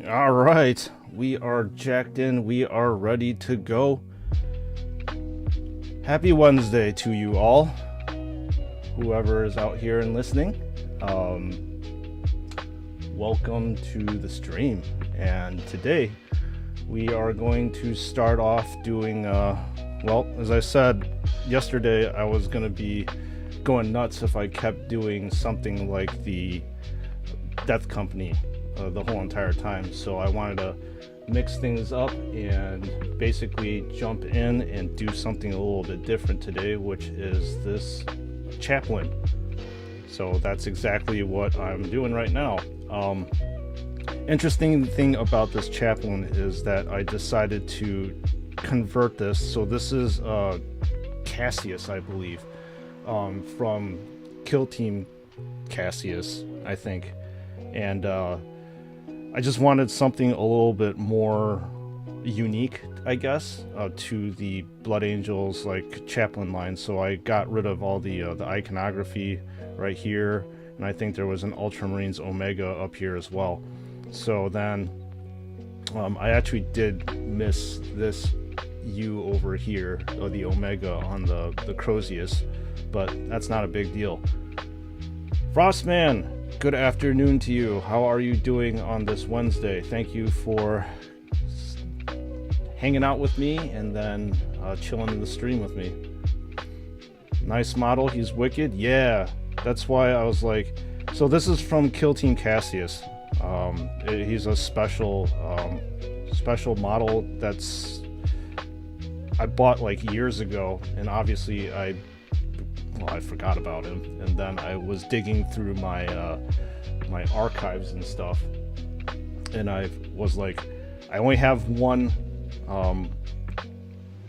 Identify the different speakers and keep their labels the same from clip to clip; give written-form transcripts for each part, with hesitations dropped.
Speaker 1: All right, we are jacked in. We are ready to go. Happy Wednesday to you all, whoever is out here and listening. Welcome to the stream. And today we are going to start off doing, well, as I said yesterday, I was going to be going nuts if I kept doing something like the Death Company the whole entire time. So I wanted to mix things up and basically jump in and do something a little bit different today, which is this Chaplain. So that's exactly what I'm doing right now. Interesting thing about this Chaplain is that I decided to convert this. So this is Cassius, I believe, from Kill Team Cassius, I think. And I just wanted something a little bit more unique, I guess, to the Blood Angels like Chaplain line. So I got rid of all the iconography right here, and I think there was an Ultramarines Omega up here as well. So then I actually did miss this U over here, or the Omega on the courteous, but that's not a big deal. Frostman, good afternoon to you. How are you doing on this Wednesday? Thank you for hanging out with me and then chilling in the stream with me. Nice model. He's wicked. Yeah, that's why I was like, so this is from Kill Team Cassius. He's a special model that's I bought like years ago, and obviously I forgot about him, and then I was digging through my my archives and stuff, and I was like, I only have one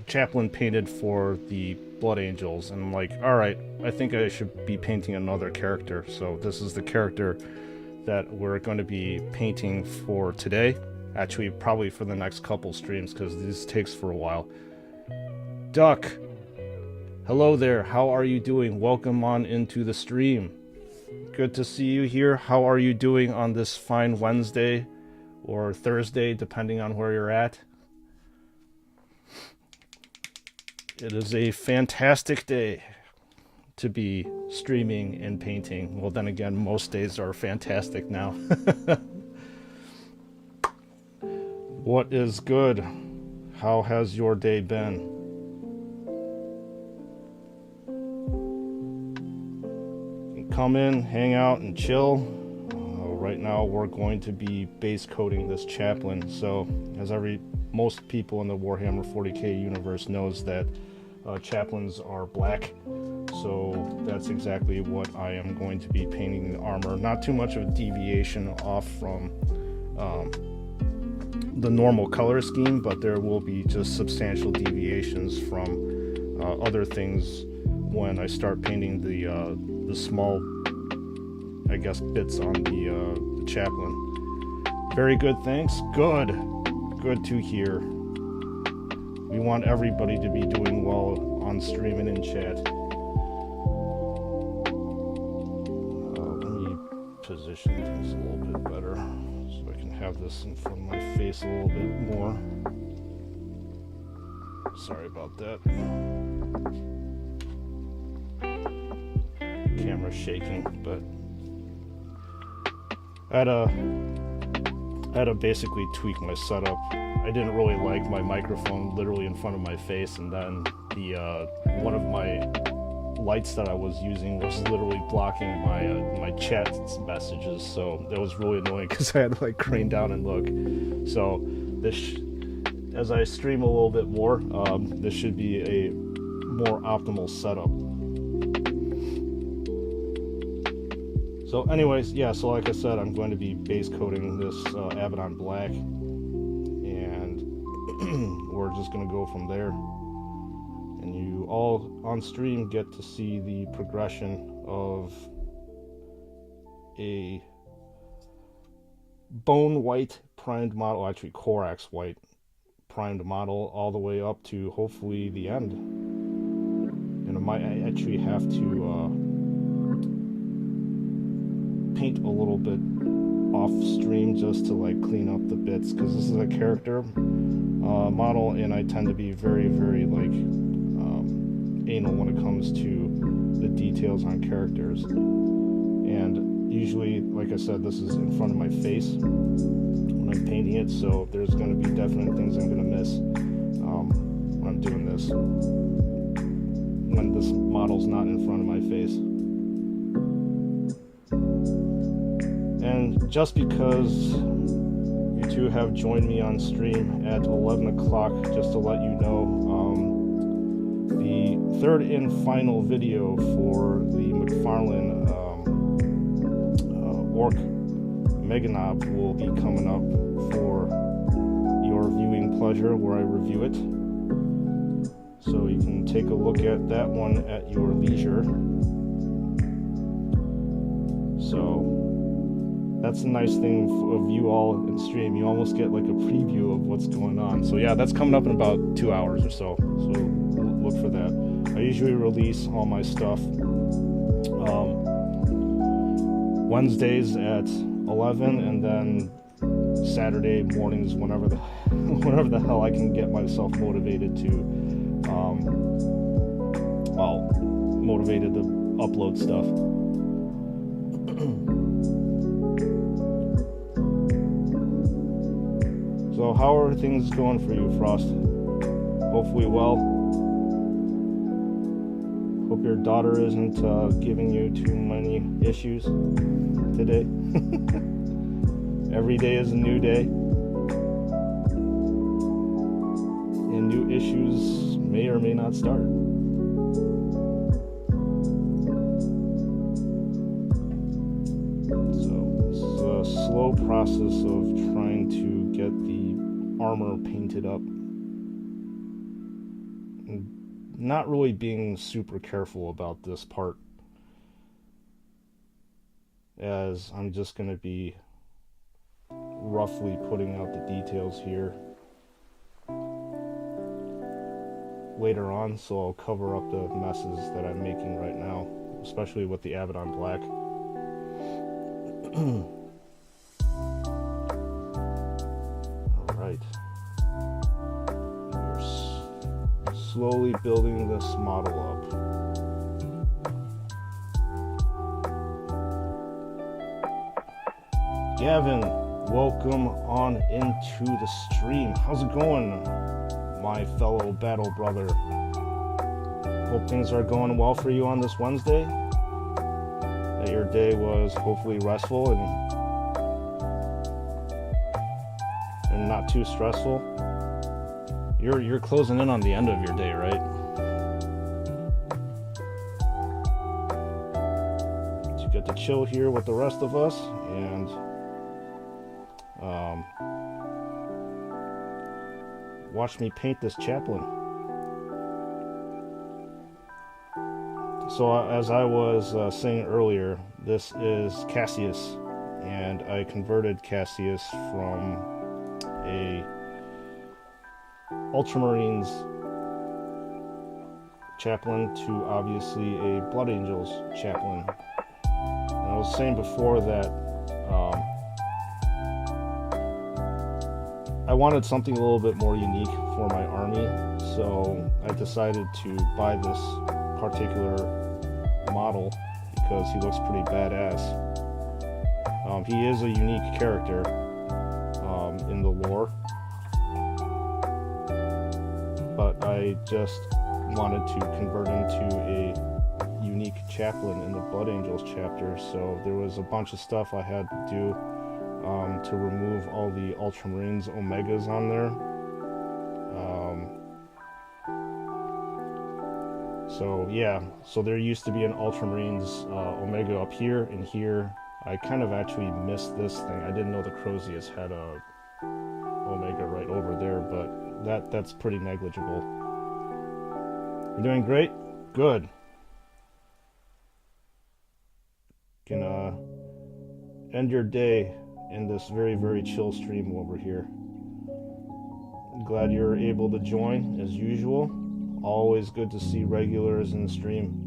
Speaker 1: Chaplain painted for the Blood Angels, and I'm like, alright, I think I should be painting another character. So this is the character that we're going to be painting for today, actually probably for the next couple streams, because this takes for a while. Duck, hello there, how are you doing? Welcome on into the stream. Good to see you here. How are you doing on this fine Wednesday or Thursday, depending on where you're at? It is a fantastic day to be streaming and painting. Well, then again, most days are fantastic now. What is good? How has your day been? Come in, hang out, and chill. Right now we're going to be base coating this Chaplain. So as most people in the Warhammer 40K universe knows that Chaplains are black. So that's exactly what I am going to be painting the armor. Not too much of a deviation off from the normal color scheme, but there will be just substantial deviations from other things when I start painting the small, I guess, bits on the Chaplain. Very good, thanks. Good to hear. We want everybody to be doing well on stream and in chat. Let me position things a little bit better so I can have this in front of my face a little bit more. Sorry about that. Camera's shaking, but I had to basically tweak my setup. I didn't really like my microphone literally in front of my face, and then the one of my lights that I was using was literally blocking my chat messages, so that was really annoying because I had to like crane down and look. So this, as I stream a little bit more, this should be a more optimal setup. So anyways, yeah, so like I said, I'm going to be base coating this Abaddon black, and we're just going to go from there. And you all on stream get to see the progression of a bone white primed model, actually Corax white primed model, all the way up to hopefully the end. And I might actually have to paint a little bit off stream just to like clean up the bits, because this is a character model, and I tend to be very, very like anal when it comes to the details on characters. And usually, like I said, this is in front of my face when I'm painting it, so there's going to be definite things I'm going to miss when I'm doing this, when this model's not in front of my face. And just because you two have joined me on stream at 11 o'clock, just to let you know, the third and final video for the McFarlane Orc Meganob will be coming up for your viewing pleasure, where I review it. So you can take a look at that one at your leisure. So that's a nice thing of you all in stream. You almost get like a preview of what's going on. So yeah, that's coming up in about 2 hours or so. So look for that. I usually release all my stuff Wednesdays at 11, and then Saturday mornings whenever the hell I can get myself motivated to motivated to upload stuff. So how are things going for you, Frost? Hopefully well. Hope your daughter isn't giving you too many issues today. Every day is a new day, and new issues may or may not start. So it's a slow process of trying to get the armor painted up. And not really being super careful about this part, as I'm just going to be roughly putting out the details here later on, so I'll cover up the messes that I'm making right now, especially with the Abaddon Black. Alright. We're slowly building this model up. Gavin, welcome on into the stream. How's it going, my fellow battle brother? Hope things are going well for you on this Wednesday. That your day was hopefully restful and not too stressful. You're closing in on the end of your day, right? So you get to chill here with the rest of us and watch me paint this Chaplain. So as I was saying earlier, this is Cassius, and I converted Cassius from a Ultramarines Chaplain to obviously a Blood Angels Chaplain. And I was saying before that I wanted something a little bit more unique for my army, so I decided to buy this particular model because he looks pretty badass. He is a unique character in the lore, but I just wanted to convert him to a unique Chaplain in the Blood Angels chapter, so there was a bunch of stuff I had to do to remove all the Ultramarines Omegas on there. So yeah, so there used to be an Ultramarines Omega up here, and here I kind of actually missed this thing. I didn't know the Courteous had a Omega right over there, but that's pretty negligible. You're doing great? Good. Can end your day in this very, very chill stream over here. Glad you're able to join as usual. Always good to see regulars in the stream.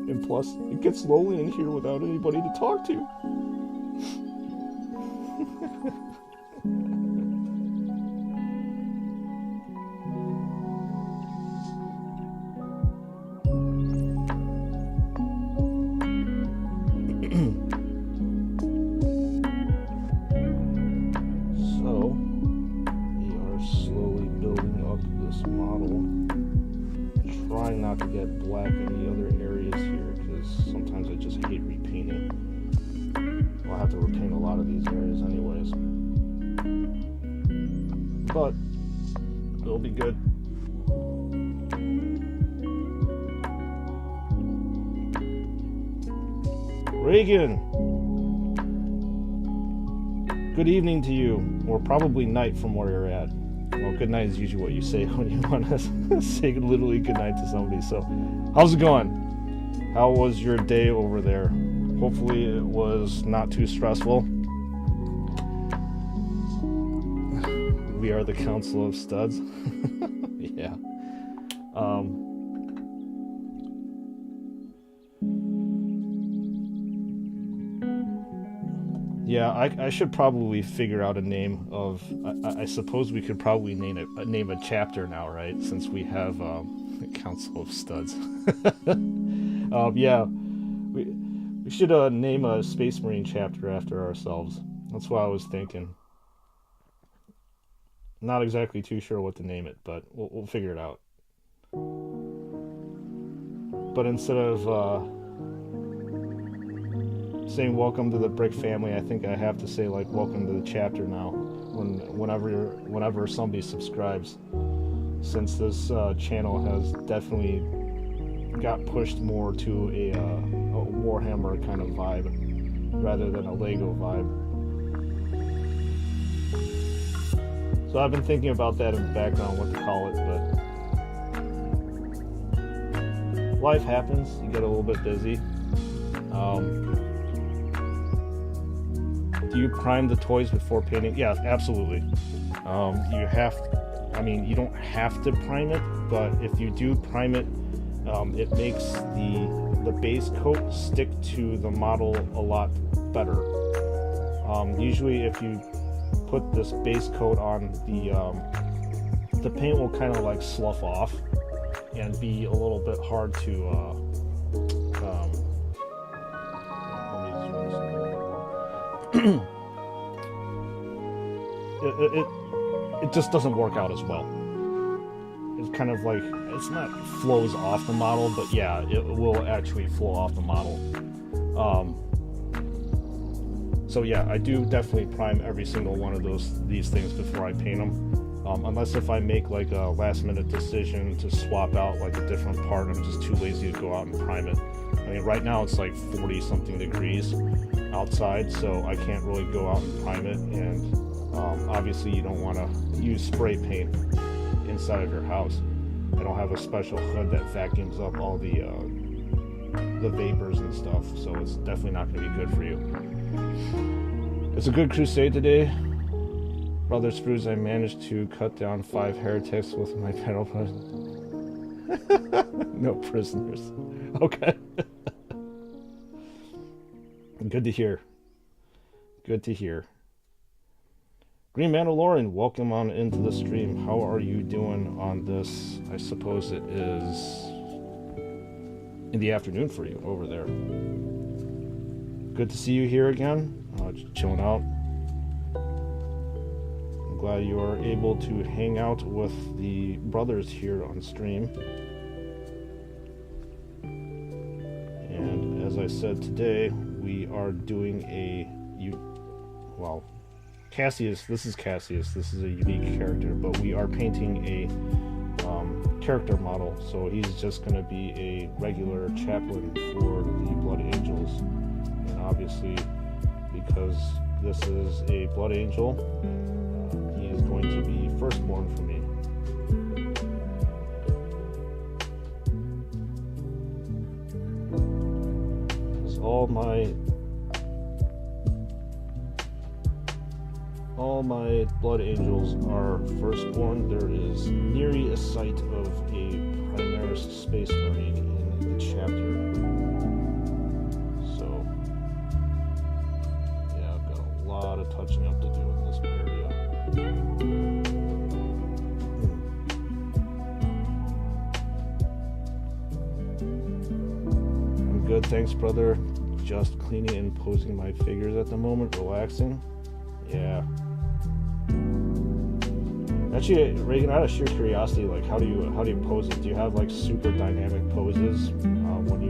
Speaker 1: And plus, it gets lonely in here without anybody to talk to. not to get black in the other areas here, because sometimes I just hate repainting. I'll have to repaint a lot of these areas anyways. But it'll be good. Reagan! Good evening to you, or probably night from where you're at. Well, good night is usually what you say when you want to say literally good night to somebody. So, how's it going? How was your day over there? Hopefully it was not too stressful. We are the Council of Studs. Yeah. Yeah, I should probably figure out a name of. I suppose we could probably name a chapter now, right? Since we have the Council of Studs. Yeah, we should name a Space Marine chapter after ourselves. That's what I was thinking. Not exactly too sure what to name it, but we'll figure it out. But instead of saying welcome to the Brick family, I think I have to say like welcome to the chapter now. Whenever somebody subscribes, since this channel has definitely got pushed more to a Warhammer kind of vibe rather than a Lego vibe. So I've been thinking about that in the background, what to call it, but life happens. You get a little bit busy. Do you prime the toys before painting? Yeah, absolutely. You have, you don't have to prime it, but if you do prime it, it makes the base coat stick to the model a lot better. Usually if you put this base coat on, the paint will kind of like slough off and be a little bit hard to it just doesn't work out as well. It's kind of like, it's not flows off the model, but yeah, it will actually flow off the model. So yeah, I do definitely prime every single one of these things before I paint them. Unless if I make like a last minute decision to swap out like a different part, I'm just too lazy to go out and prime it. I mean, right now it's like 40 something degrees outside, so I can't really go out and prime it, and obviously you don't want to use spray paint inside of your house. I don't have a special hood that vacuums up all the vapors and stuff, so it's definitely not going to be good for you. It's a good crusade today. Brother Sprues, I managed to cut down 5 heretics with my pedal push. No prisoners. Okay. Good to hear. Good to hear. Green Mandalorian, welcome on into the stream. How are you doing on this? I suppose it is in the afternoon for you over there. Good to see you here again. Just chilling out. I'm glad you are able to hang out with the brothers here on stream. And as I said today, we are doing Cassius, this is Cassius, this is a unique character, but we are painting a character model, so he's just going to be a regular chaplain for the Blood Angels. And obviously, because this is a Blood Angel, he is going to be firstborn for me. Because all my Blood Angels are firstborn. There is nary a sight of a Primaris Space Marine in the chapter. So, yeah, I've got a lot of touching up to do in this area. I'm good, thanks, brother. Just cleaning and posing my figures at the moment, relaxing. Yeah. Actually, Reagan, out of sheer curiosity, like how do you pose it? Do you have like super dynamic poses when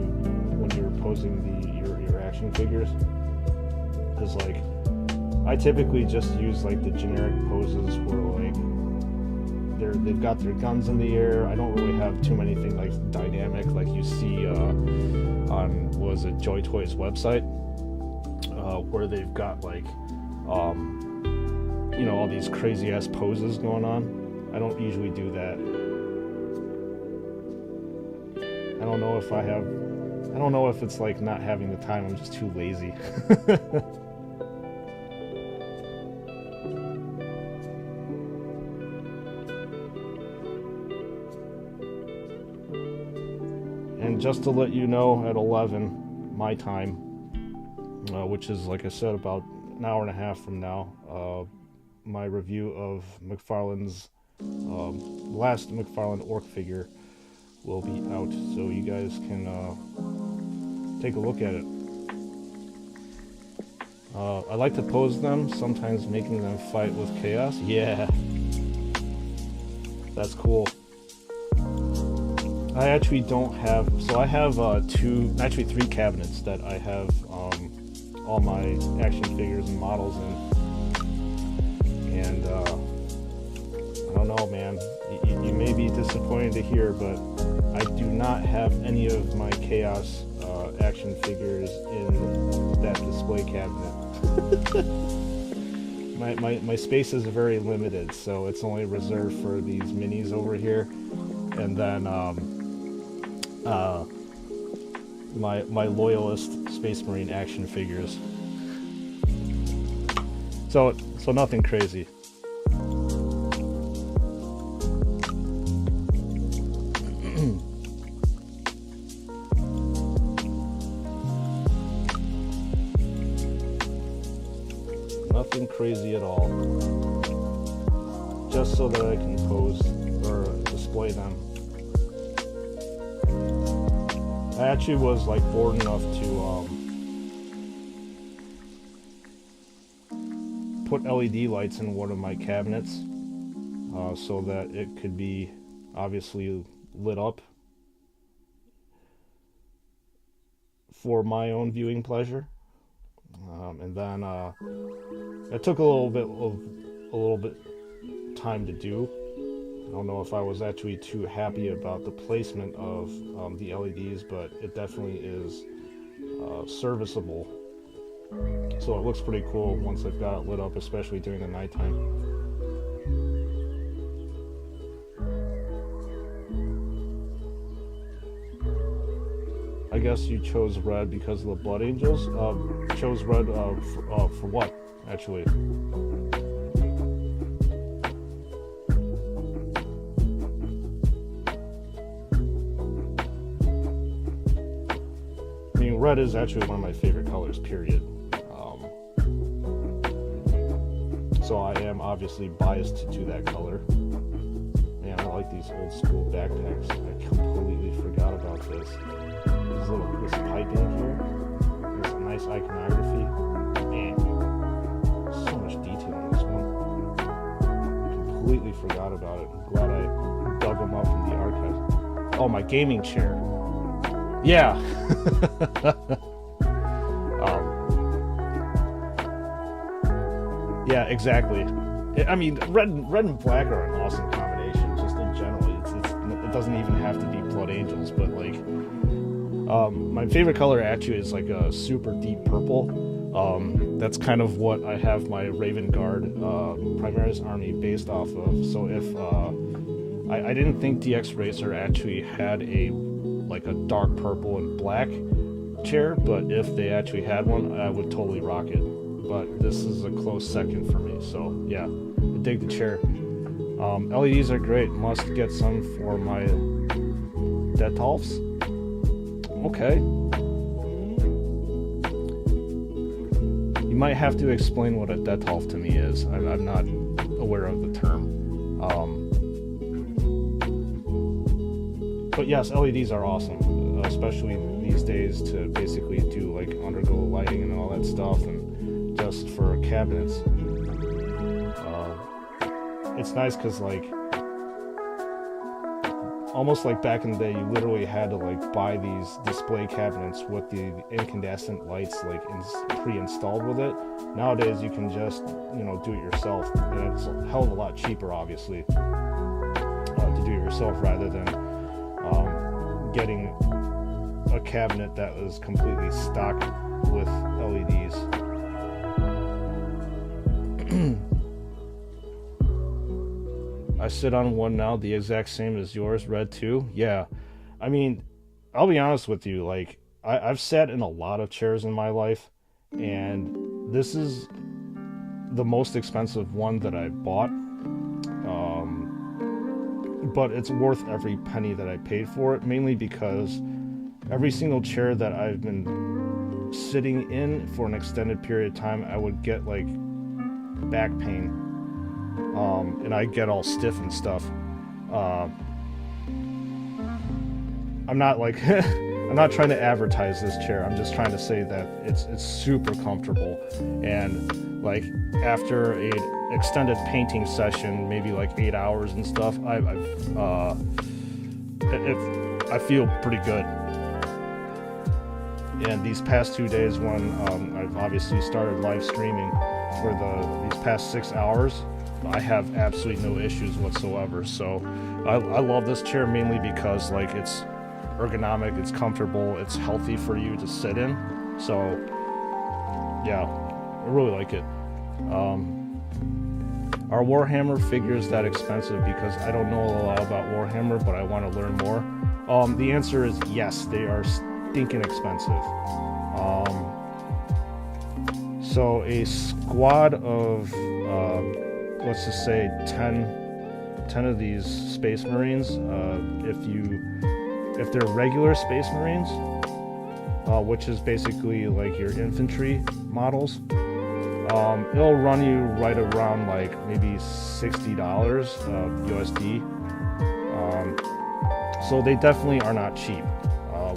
Speaker 1: you're posing your action figures? Because like I typically just use like the generic poses where like they've got their guns in the air. I don't really have too many things like dynamic like you see on Joy Toy's website, where they've got like all these crazy ass poses going on. I don't usually do that. I don't know if it's like not having the time. I'm just too lazy. And just to let you know, at 11 my time, which is, like I said, about an hour and a half from now, my review of McFarlane's last McFarlane orc figure will be out, so you guys can take a look at it. I like to pose them, sometimes making them fight with chaos. Yeah, that's cool. I actually don't have, so I have three cabinets that I have all my action figures and models in. And I don't know, man, you may be disappointed to hear, but I do not have any of my Chaos action figures in that display cabinet. my space is very limited, so it's only reserved for these minis over here, and then my loyalist Space Marine action figures. So nothing crazy. Nothing crazy at all. Just so that I can pose or display them. I actually was like bored enough to put LED lights in one of my cabinets so that it could be obviously lit up for my own viewing pleasure. And then it took a little bit time to do. I don't know if I was actually too happy about the placement of the LEDs, but it definitely is serviceable. So it looks pretty cool once I've got it lit up, especially during the nighttime. I guess you chose red because of the Blood Angels. Chose red for what, actually? I mean, red is actually one of my favorite colors, period. So I am obviously biased to that color. Man, I like these old school backpacks. I completely forgot about this. This piping here, this nice iconography. Man, so much detail in this one. Completely forgot about it. I'm glad I dug them up from the archives. Oh, my gaming chair. Yeah. Yeah, exactly. I mean, red and black are an awesome combination, just in general. It doesn't even have to be Blood Angels, but like, my favorite color actually is like a super deep purple. That's kind of what I have my Raven Guard Primaris army based off of. So if I didn't think DX Racer actually had a dark purple and black chair, but if they actually had one, I would totally rock it. But this is a close second for me, so yeah, I dig the chair. LEDs are great. Must get some for my Detolfs. Okay. You might have to explain what a Detolf to me is. I'm not aware of the term. But yes, LEDs are awesome, especially these days to basically do like underglow lighting and all that stuff, and just for cabinets. it's nice because like almost like back in the day, you literally had to like buy these display cabinets with the incandescent lights like pre-installed with it. Nowadays, you can just do it yourself, and it's a hell of a lot cheaper, obviously, to do it yourself rather than getting a cabinet that was completely stocked with LEDs. I sit on one now, the exact same as yours, red too. Yeah, I mean, I'll be honest with you, like, I've sat in a lot of chairs in my life, and this is the most expensive one that I bought. But it's worth every penny that I paid for it, mainly because every single chair that I've been sitting in for an extended period of time, I would get like back pain. And I get all stiff and stuff. I'm not like I'm not trying to advertise this chair. I'm just trying to say that it's super comfortable, and like after a extended painting session, maybe like 8 hours and stuff, I feel pretty good. And these past 2 days, when I've obviously started live streaming for these past 6 hours, I have absolutely no issues whatsoever. So I love this chair mainly because like it's ergonomic, it's comfortable, it's healthy for you to sit in. So yeah, I really like it. Are Warhammer figures that expensive? Because I don't know a lot about Warhammer, but I want to learn more. The answer is yes, they are stinking expensive. So a squad of let's just say 10 of these Space Marines, if they're regular Space Marines, which is basically like your infantry models, it'll run you right around like maybe $60 USD. So they definitely are not cheap.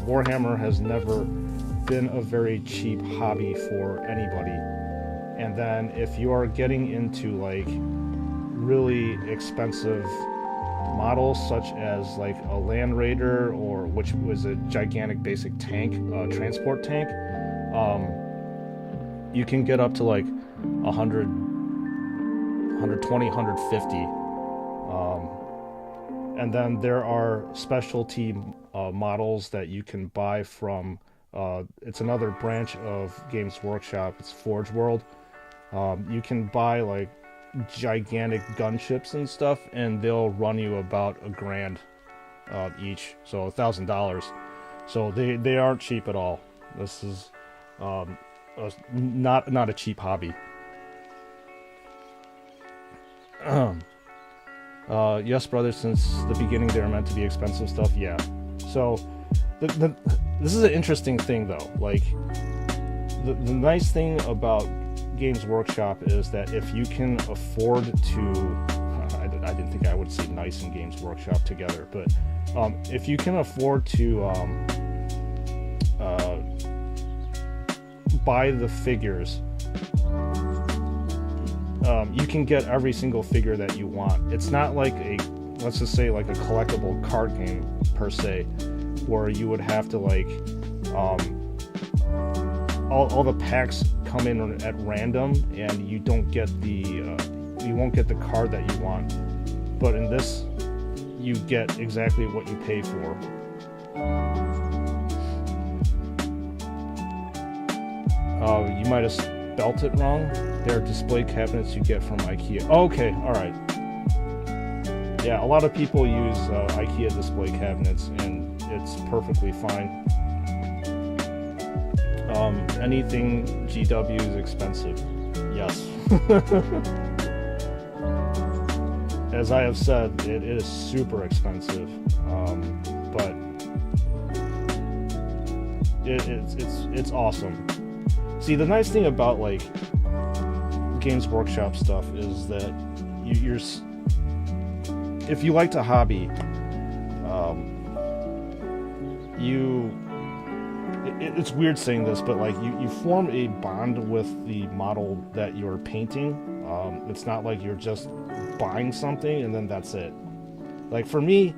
Speaker 1: Warhammer has never been a very cheap hobby for anybody. And then if you are getting into like really expensive models such as like a Land Raider, or which was a gigantic basic tank, transport tank, you can get up to like 100, 120, 150. And then there are specialty models that you can buy from, it's another branch of Games Workshop, it's Forge World. You can buy like gigantic gunships and stuff, and they'll run you about $1,000 each, so $1,000. So they aren't cheap at all. This is not a cheap hobby. Yes, brother, since the beginning they were meant to be expensive stuff. Yeah. So this is an interesting thing though. Like the nice thing about Games Workshop is that if you can afford to, I didn't think I would say nice and Games Workshop together, but if you can afford to buy the figures, you can get every single figure that you want. It's not like let's just say like a collectible card game per se, where you would have to like all the packs come in at random, and you don't get you won't get the card that you want. But in this, you get exactly what you pay for. You might have spelt it wrong. They're display cabinets you get from IKEA. Oh, okay, all right. Yeah, a lot of people use IKEA display cabinets, and it's perfectly fine. Anything GW is expensive. Yes. As I have said, it is super expensive. But it's awesome. See, the nice thing about like Games Workshop stuff is that you're if you like to it's weird saying this, but like you form a bond with the model that you're painting. It's not like you're just buying something and then that's it. Like for me,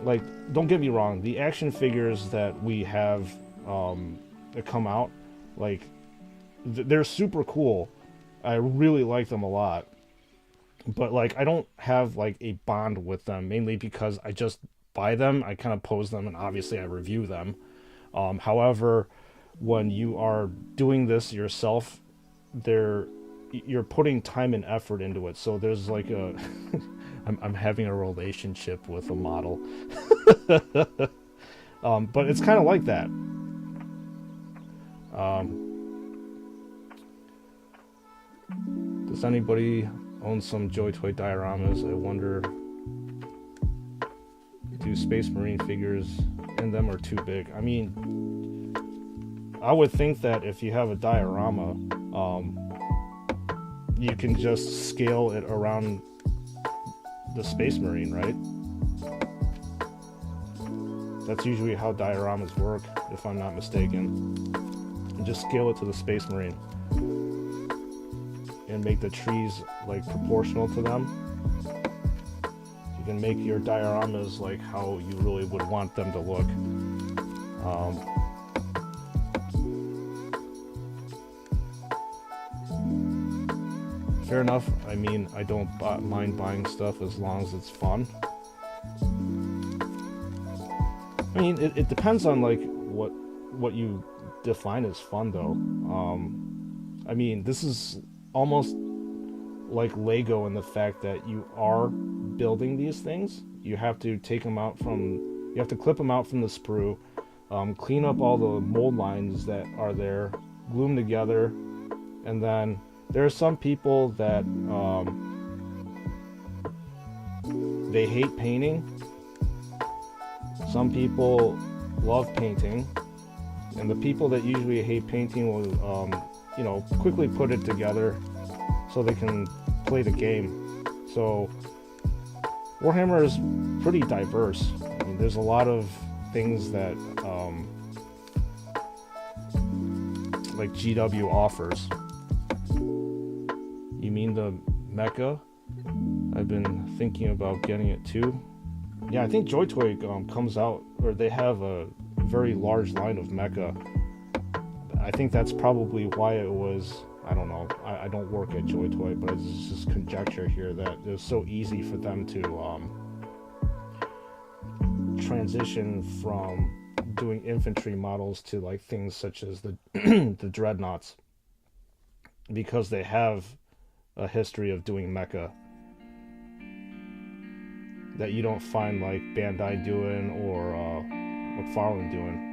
Speaker 1: like don't get me wrong, the action figures that we have that come out, like they're super cool. I really like them a lot. But like I don't have like a bond with them, mainly because I just buy them, I kind of pose them, and obviously I review them. However, when you are doing this yourself, you're putting time and effort into it. So there's like a I'm having a relationship with a model. But it's kind of like that. Does anybody own some Joy Toy dioramas? I wonder, do Space Marine figures in them are too big? I mean, I would think that if you have a diorama, you can just scale it around the Space Marine, right? That's usually how dioramas work, if I'm not mistaken. And just scale it to the Space Marine. And make the trees like proportional to them. You can make your dioramas like how you really would want them to look. Fair enough. I mean, I don't mind buying stuff as long as it's fun. I mean, it depends on like what you define as fun, though. I mean, this is almost like Lego in the fact that you are building these things. You have to take them out from, you have to clip them out from the sprue, clean up all the mold lines that are there, glue them together, and then there are some people that they hate painting. Some people love painting, and the people that usually hate painting will you know, quickly put it together so they can play the game. So Warhammer is pretty diverse. I mean, there's a lot of things that like GW offers. You mean the mecha? I've been thinking about getting it too. Yeah, I think Joy Toy comes out, or they have a very large line of mecha. I think that's probably why it was, I don't know, I don't work at Joy Toy, but it's just conjecture here that it was so easy for them to transition from doing infantry models to like things such as the the dreadnoughts, because they have a history of doing mecha that you don't find like Bandai doing or McFarlane doing.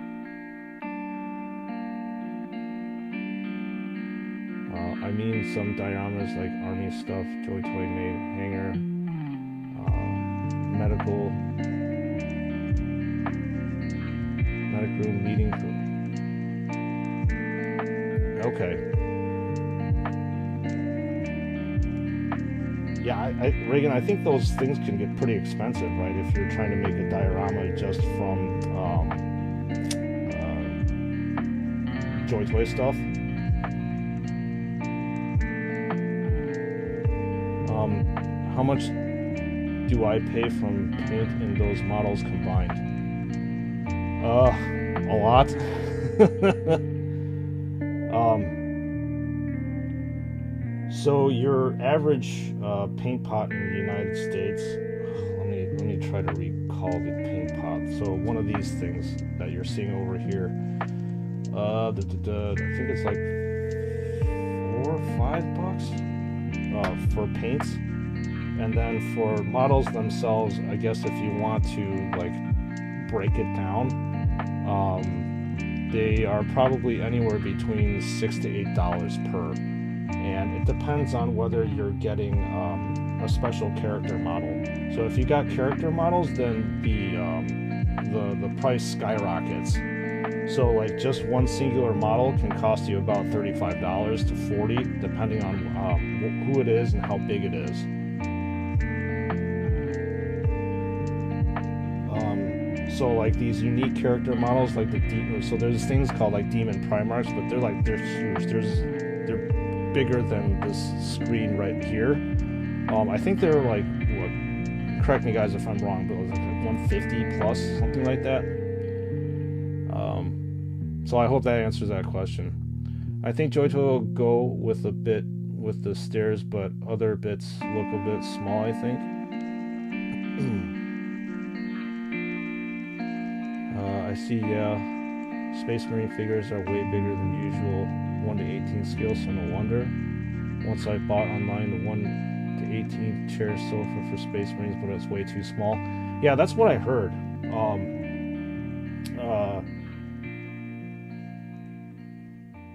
Speaker 1: I mean, some dioramas like army stuff, Joy Toy made, hangar, medic room, meeting room. Okay. Yeah, Reagan, I think those things can get pretty expensive, right? If you're trying to make a diorama just from Joy Toy stuff. How much do I pay from paint in those models combined? A lot. So your average paint pot in the United States, let me try to recall the paint pot. So one of these things that you're seeing over here, I think it's like $4 or $5 for paints. And then for models themselves, I guess if you want to like break it down, they are probably anywhere between $6 to $8 per. And it depends on whether you're getting a special character model. So if you got character models, then the price skyrockets. So like just one singular model can cost you about $35 to $40, depending on who it is and how big it is. So like these unique character models, like so there's things called like demon primarchs, but they're huge. They're bigger than this screen right here. I think they're like, what, correct me guys if I'm wrong, but it was like 150 plus, something like that. So I hope that answers that question. I think Joy Toy will go with a bit with the stairs, but other bits look a bit small, I think. I see, yeah, Space Marine figures are way bigger than usual. 1 to 18 scale, so no wonder. Once I bought online the 1 to 18 chair sofa for Space Marines, but it's way too small. Yeah, that's what I heard.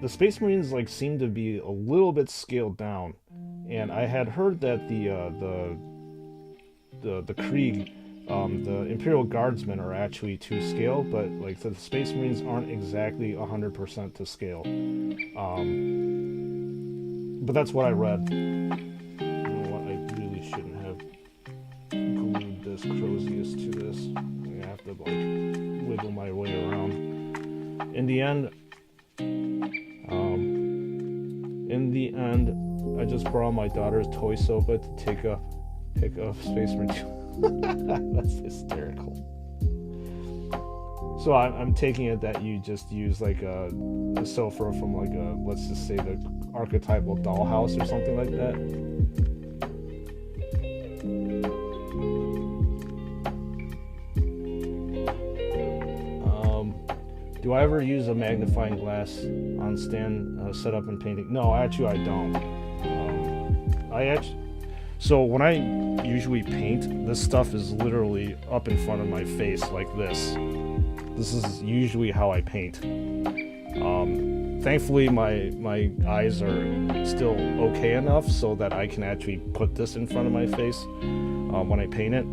Speaker 1: The Space Marines like seem to be a little bit scaled down, and I had heard that the Krieg, the Imperial Guardsmen are actually to scale, but like the Space Marines aren't exactly 100% to scale. But that's what I read. You know what? I really shouldn't have glued this Crozius to this. I have to like wiggle my way around. In the end, I just borrowed my daughter's toy sofa to pick up Space Marine. That's hysterical. So I'm taking it that you just use like a sofa from like a, let's just say, the archetypal dollhouse or something like that. Do I ever use a magnifying glass on stand setup and painting? No, actually I don't. So when I usually paint, this stuff is literally up in front of my face like this. This is usually how I paint. Thankfully my eyes are still okay enough so that I can actually put this in front of my face when I paint it.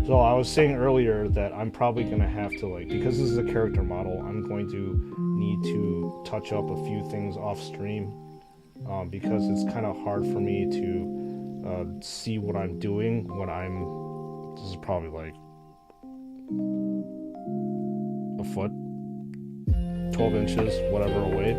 Speaker 1: So I was saying earlier that I'm probably going to have to, like, because this is a character model, I'm going to need to touch up a few things off stream, because it's kind of hard for me to see what I'm doing when this is probably like a foot, 12 inches, whatever away.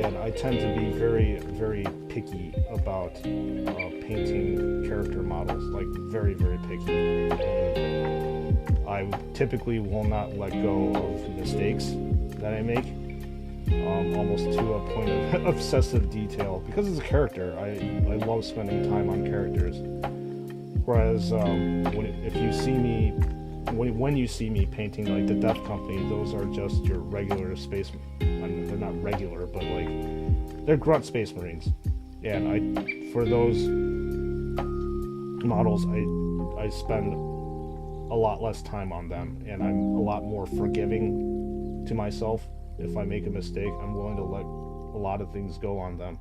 Speaker 1: And I tend to be very, very picky about painting character models, like very, very picky. And I typically will not let go of mistakes that I make, almost to a point of obsessive detail. Because it's a character, I love spending time on characters. Whereas when you see me painting like the Death Company, those are just your regular space. I mean, they're not regular, but like they're grunt Space Marines. And for those models, I spend a lot less time on them, and I'm a lot more forgiving to myself. If I make a mistake, I'm willing to let a lot of things go on them.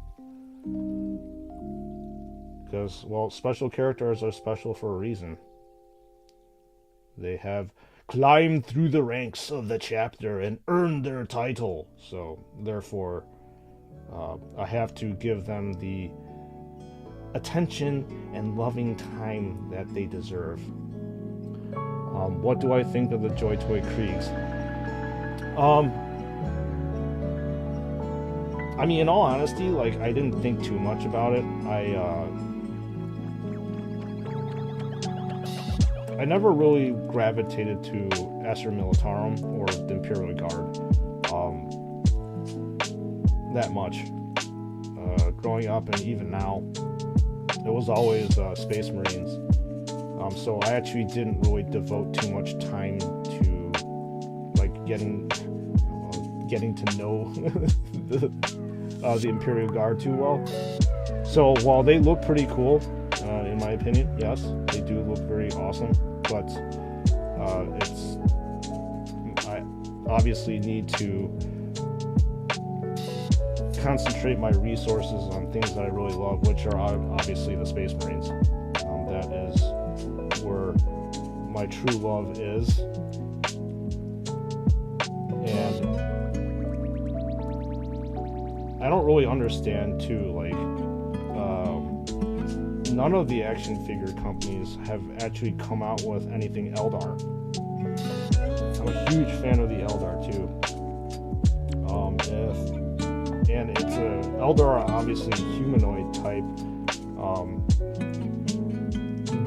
Speaker 1: Because, well, special characters are special for a reason. They have climbed through the ranks of the chapter and earned their title. So, therefore, I have to give them the attention and loving time that they deserve. What do I think of the Joy Toy Kriegs? I mean, in all honesty, like, I didn't think too much about it. I never really gravitated to Astra Militarum or the Imperial Guard that much. Growing up and even now, it was always Space Marines. So I actually didn't really devote too much time to like getting to know the Imperial Guard too well. So while they look pretty cool, in my opinion, yes, they do look very awesome. But I obviously need to concentrate my resources on things that I really love, which are obviously the Space Marines. That is where my true love is. And I don't really really understand too, like, none of the action figure companies have actually come out with anything Eldar. I'm a huge fan of the Eldar too. And it's a Eldar are obviously humanoid type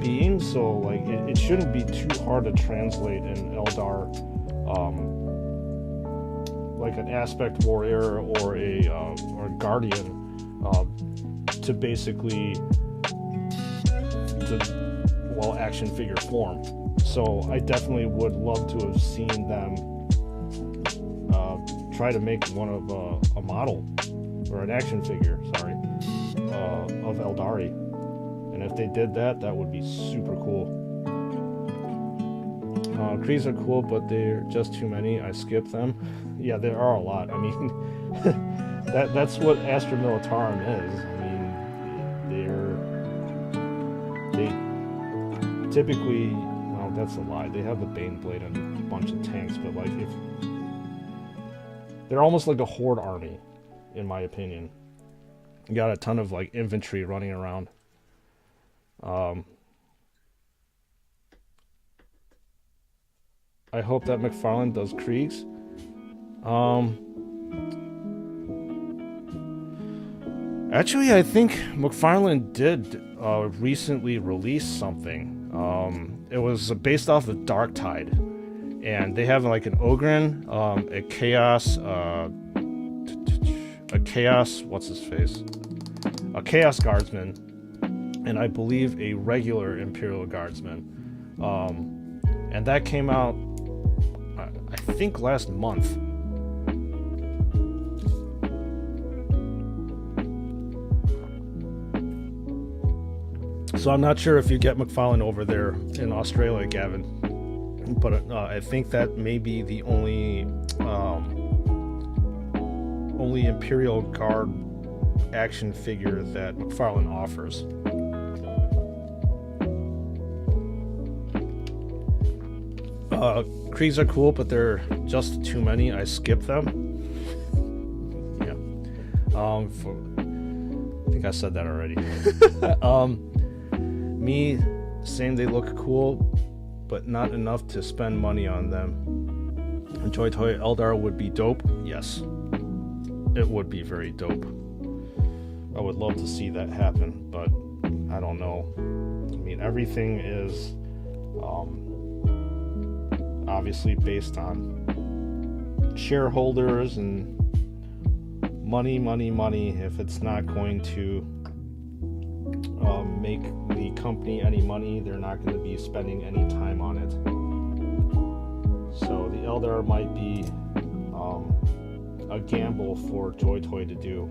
Speaker 1: being, so like it shouldn't be too hard to translate an Eldar, like an aspect warrior or a guardian, to basically action figure form. So I definitely would love to have seen them try to make one of a model or an action figure, sorry, of Eldari. And if they did that, that would be super cool. Krees are cool, but they're just too many. I skip them. Yeah, there are a lot. I mean, that's what Astra Militarum is. I mean, they typically, well, that's a lie. They have the Baneblade and a bunch of tanks, but like if they're almost like a horde army, in my opinion. You got a ton of like infantry running around. I hope that McFarlane does Kriegs. Actually, I think McFarlane did recently release something. It was based off of Darktide, and they have like an Ogren, a Chaos, what's his face? A Chaos Guardsman, and I believe a regular Imperial Guardsman. And that came out, I think, last month. So I'm not sure if you get McFarlane over there in Australia, Gavin, but I think that may be the only Imperial Guard action figure that McFarlane offers. Kriegs are cool, but they're just too many. I skip them. Yeah. I think I said that already. Me saying they look cool, but not enough to spend money on them. Joy Toy Eldar would be dope. Yes, it would be very dope. I would love to see that happen, but I don't know. I mean, everything is obviously based on shareholders and money. If it's not going to make the company any money, they're not going to be spending any time on it. So the Eldar might be a gamble for Joy Toy to do.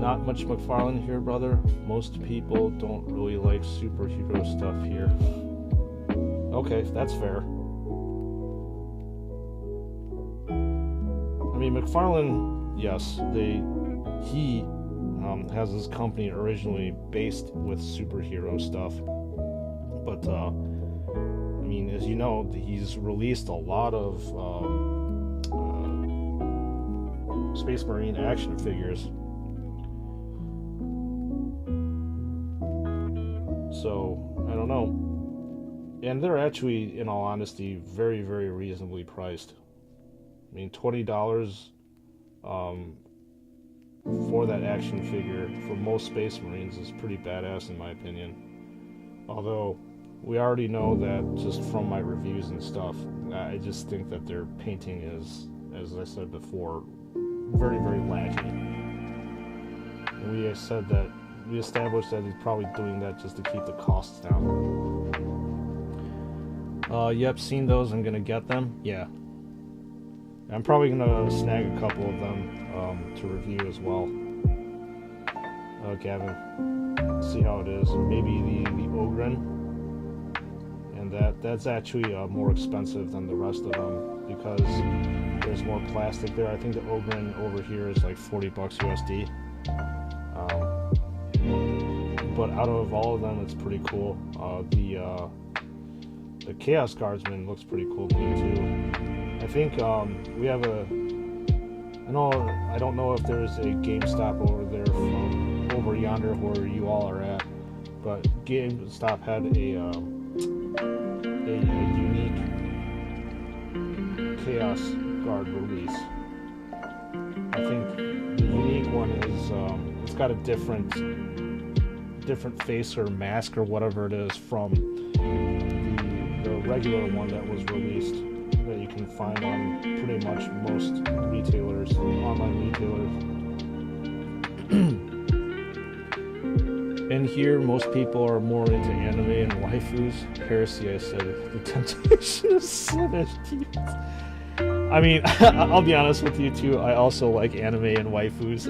Speaker 1: Not much McFarlane here, brother. Most people don't really like superhero stuff here. Okay, that's fair. I mean, McFarlane, yes, he has his company originally based with superhero stuff, but I mean, as you know, he's released a lot of Space Marine action figures. So I don't know, and they're actually, in all honesty, very, very reasonably priced. I mean, $20 for that action figure for most Space Marines is pretty badass in my opinion. Although we already know that just from my reviews and stuff, I just think that their painting is, as I said before, very, very lacking. And we established that he's probably doing that just to keep the costs down. Yep, seen those. I'm gonna get them. Yeah. I'm probably gonna snag a couple of them to review as well. Gavin, see how it is. Maybe the Ogren, and that's actually more expensive than the rest of them because there's more plastic there. I think the Ogren over here is like $40 USD. But out of all of them, it's pretty cool. The the Chaos Guardsman looks pretty cool to me too. I think we have a. I don't know if there's a GameStop over there from over yonder where you all are at, but GameStop had a unique Chaos Guard release. I think the unique one is it's got a different face or mask or whatever it is from the regular one that was released, that you can find on pretty much most retailers, online retailers. And here, most people are more into anime and waifus. Heresy, I said. The temptation of slit his teeth. I mean, I'll be honest with you too. I also like anime and waifus.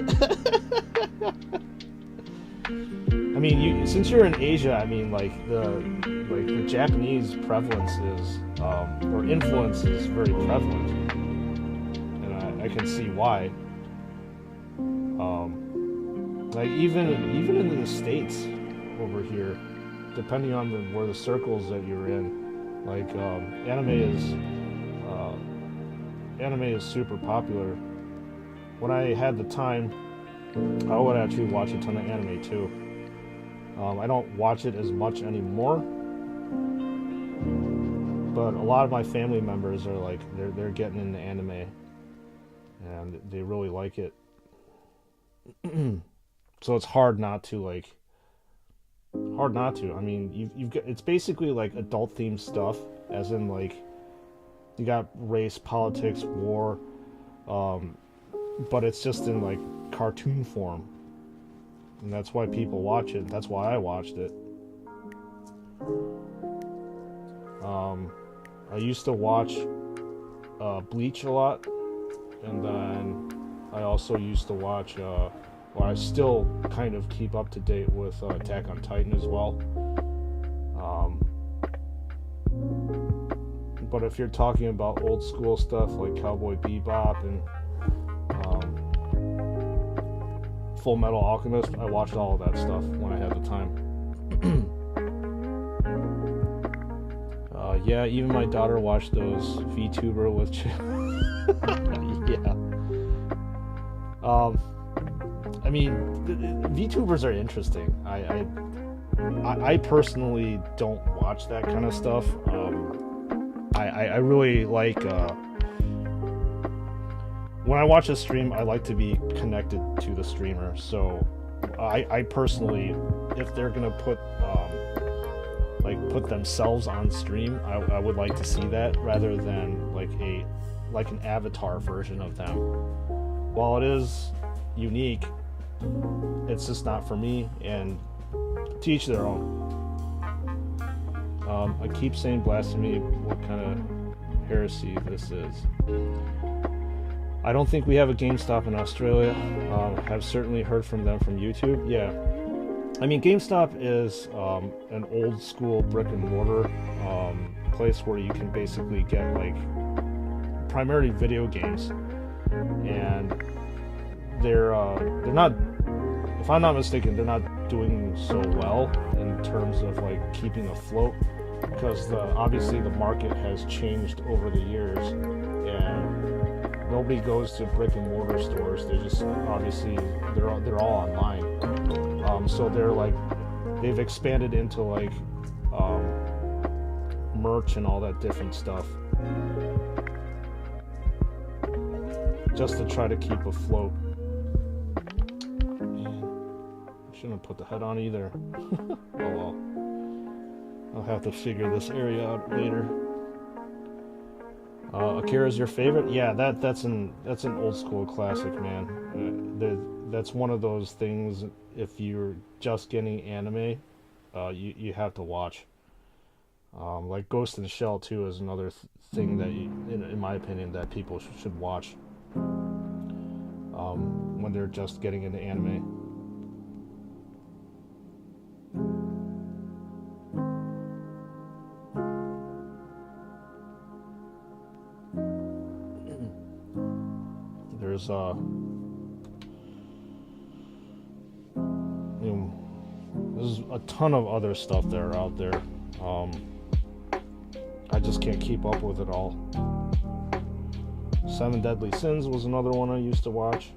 Speaker 1: I mean, since you're in Asia, I mean, like the Japanese prevalence is, or influence is very prevalent, and I can see why. Like even in the States over here, depending on where the circles that you're in, like anime is super popular. When I had the time, I would actually watch a ton of anime too. I don't watch it as much anymore, but a lot of my family members are like they're getting into anime, and they really like it. So it's hard not to. I mean, you've got, it's basically like adult themed stuff, as in like you got race, politics, war, but it's just in like cartoon form, and that's why people watch it. That's why I watched it. I used to watch Bleach a lot, and then I also used to watch. Well, I still kind of keep up to date with Attack on Titan as well. But if you're talking about old school stuff like Cowboy Bebop and Full Metal Alchemist, I watched all of that stuff when I had the time. Yeah, even my daughter watched those VTuber with yeah. I mean, VTubers are interesting. I personally don't watch that kind of stuff. I really like when I watch a stream, I like to be connected to the streamer. So I personally, if they're gonna put themselves on stream, I would like to see that rather than like an avatar version of them. While it is unique, it's just not for me, and to each their own. I keep saying blasphemy. What kind of heresy this is? I don't think we have a GameStop in Australia. Have certainly heard from them from YouTube. Yeah, I mean, GameStop is an old school brick and mortar place where you can basically get like primarily video games, and they're not, if I'm not mistaken, they're not doing so well in terms of like keeping afloat, because obviously the market has changed over the years, and nobody goes to brick and mortar stores. They just obviously they're all online. So they've expanded into like merch and all that different stuff, just to try to keep afloat. Shouldn't have put the head on either. Oh well. I'll have to figure this area out later. Akira's your favorite? Yeah, that's an old school classic, man. That's one of those things. If you're just getting anime, you have to watch. Like Ghost in the Shell too is another thing that, in my opinion, that people should watch when they're just getting into anime. There's there's a ton of other stuff that are out there. just can't keep up with it all. Seven Deadly Sins was another one I used to watch.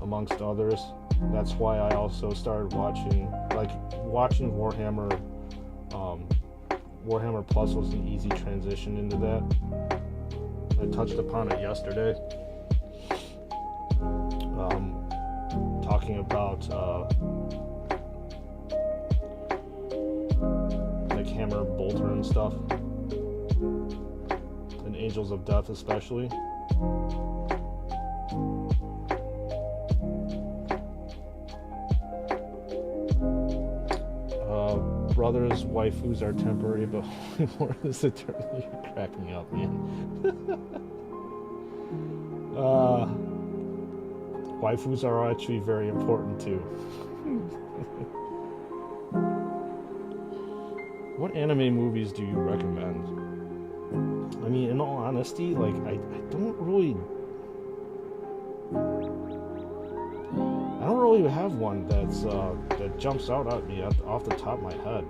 Speaker 1: Amongst others. That's why I also started watching Warhammer. Warhammer Plus was an easy transition into that. I touched upon it yesterday. Talking about like Hammer Bolter and stuff, and Angels of Death especially. Brothers, waifus are temporary, but holy war is eternal. You're cracking me up, man. Waifus are actually very important too. What anime movies do you recommend? I mean, in all honesty, like I don't really have one that jumps out at me off the top of my head.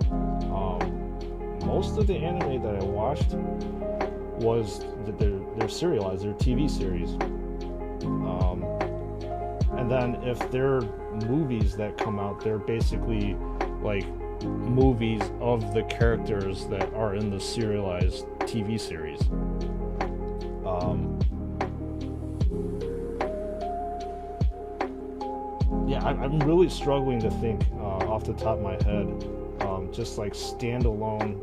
Speaker 1: Most of the anime that I watched was that they're serialized, they're TV series. And then if they're movies that come out, they're basically like movies of the characters that are in the serialized TV series. Yeah, I'm really struggling to think off the top of my head, just like standalone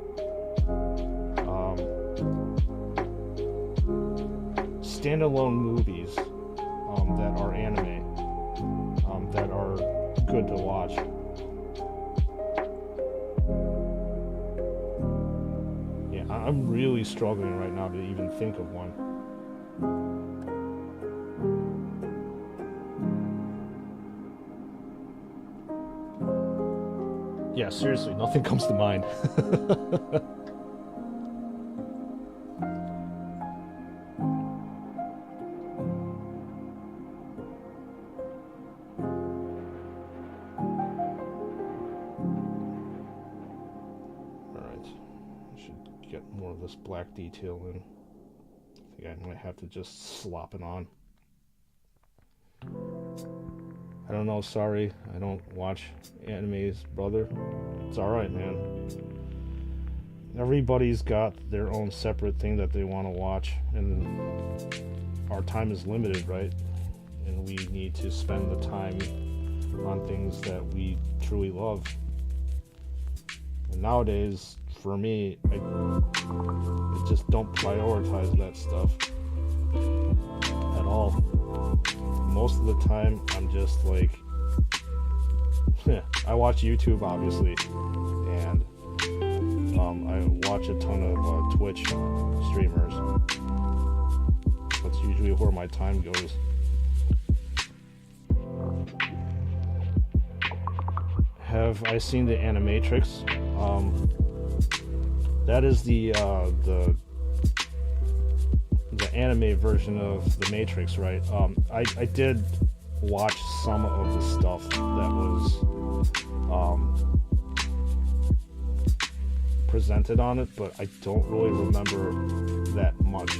Speaker 1: movies that are anime, that are good to watch. Yeah, I'm really struggling right now to even think of one. Yeah, seriously, nothing comes to mind. Alright, I should get more of this black detail in. I think I might have to just slop it on. I don't know, sorry, I don't watch animes, brother. It's alright, man. Everybody's got their own separate thing that they want to watch, and our time is limited, right? And we need to spend the time on things that we truly love. And nowadays, for me, I just don't prioritize that stuff at all. Most of the time, I'm just like, I watch YouTube, obviously, and I watch a ton of Twitch streamers. That's usually where my time goes. Have I seen the Animatrix? That is the anime version of the Matrix, right? I did watch some of the stuff that was presented on it, but I don't really remember that much.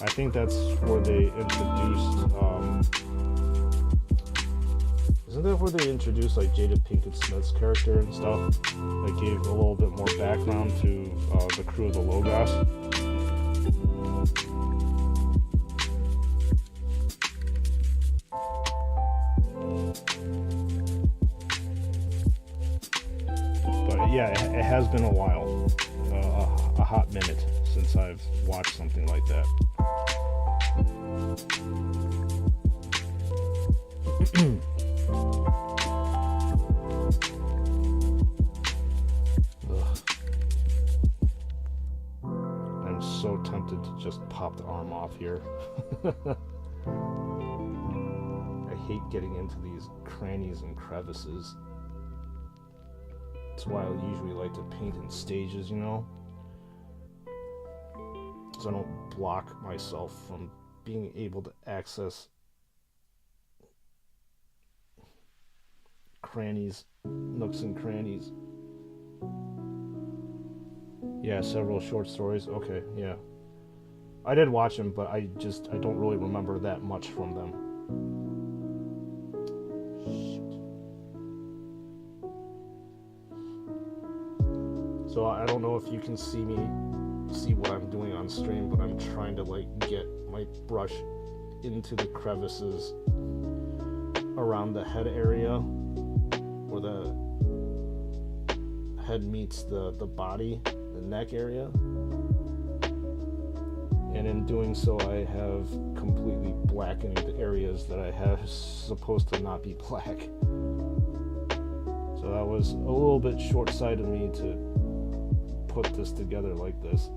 Speaker 1: I think that's where they introduced isn't that where they introduced like Jada Pinkett Smith's character and stuff? They gave a little bit more background to the crew of the Logos. Yeah, it has been a while, a hot minute since I've watched something like that. I'm so tempted to just pop the arm off here. I hate getting into these crannies and crevices. That's why I usually like to paint in stages, you know? So I don't block myself from being able to access crannies, nooks and crannies. Yeah, several short stories. Okay, yeah. I did watch them, but I don't really remember that much from them. So I don't know if you can see what I'm doing on stream, but I'm trying to like get my brush into the crevices around the head area where the head meets the body, the neck area. And in doing so, I have completely blackened the areas that I have supposed to not be black. So that was a little bit short-sighted of me to put this together like this.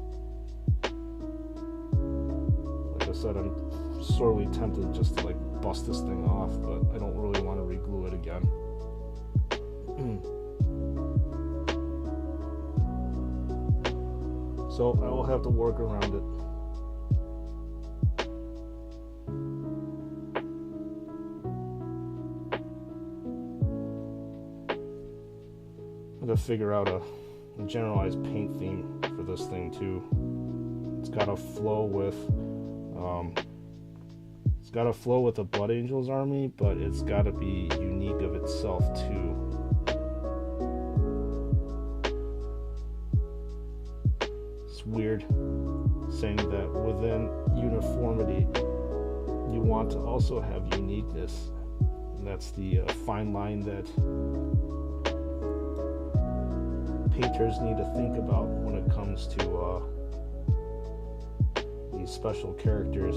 Speaker 1: Like I said, I'm sorely tempted just to like bust this thing off, but I don't really want to re-glue it again. So I will have to work around it. I'm gonna figure out a generalized paint theme for this thing too. It's got to flow with the Blood Angels army, but it's got to be unique of itself too. It's weird saying that within uniformity you want to also have uniqueness, and that's the fine line that painters need to think about when it comes to these special characters.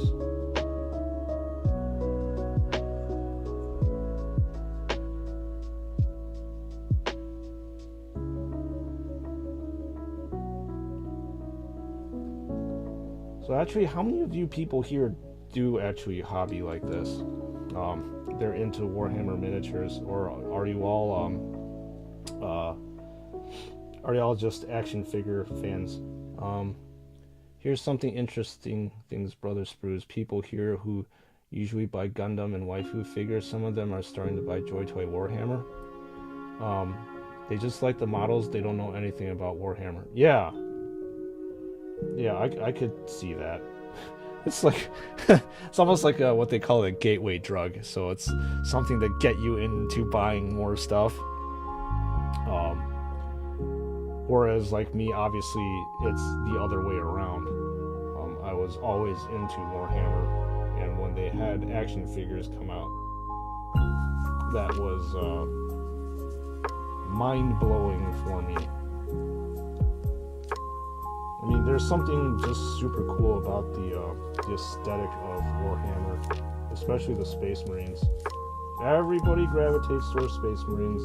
Speaker 1: So actually, how many of you people here do actually hobby like this? They're into Warhammer miniatures, or are you all just action figure fans? Here's something interesting things, Brother Sprues. People here who usually buy Gundam and waifu figures, some of them are starting to buy Joy Toy Warhammer. They just like the models, they don't know anything about Warhammer. Yeah, I could see that. It's like, it's almost like what they call a gateway drug. So it's something to get you into buying more stuff. Whereas like me, obviously, it's the other way around. I was always into Warhammer, and when they had action figures come out, that was mind-blowing for me. I mean, there's something just super cool about the aesthetic of Warhammer, especially the Space Marines. Everybody gravitates towards Space Marines.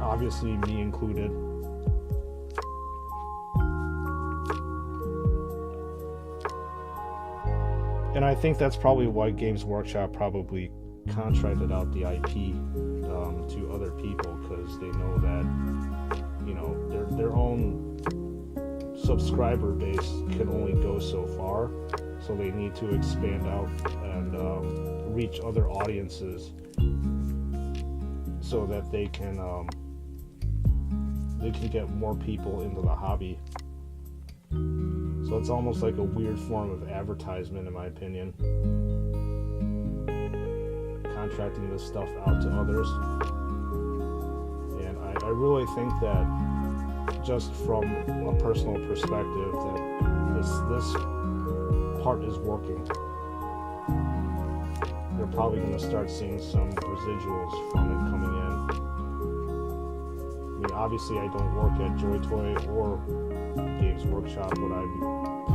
Speaker 1: Obviously, me included. And I think that's probably why Games Workshop probably contracted out the IP to other people, because they know that, you know, their own subscriber base can only go so far, so they need to expand out and reach other audiences so that they can get more people into the hobby. So it's almost like a weird form of advertisement, in my opinion, contracting this stuff out to others. And I really think that, just from a personal perspective, that this part is working. You're probably going to start seeing some residuals from it coming in. I mean, obviously I don't work at Joy Toy or Games Workshop, but I'm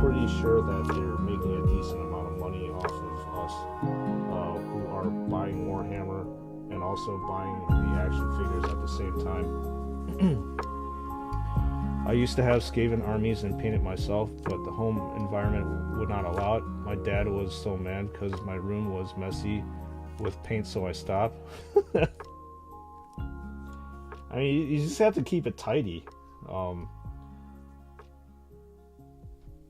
Speaker 1: pretty sure that they're making a decent amount of money off of us who are buying Warhammer and also buying the action figures at the same time. I used to have Skaven armies and paint it myself, but the home environment would not allow it. My dad was so mad because my room was messy with paint, so I stopped. I mean, you just have to keep it tidy.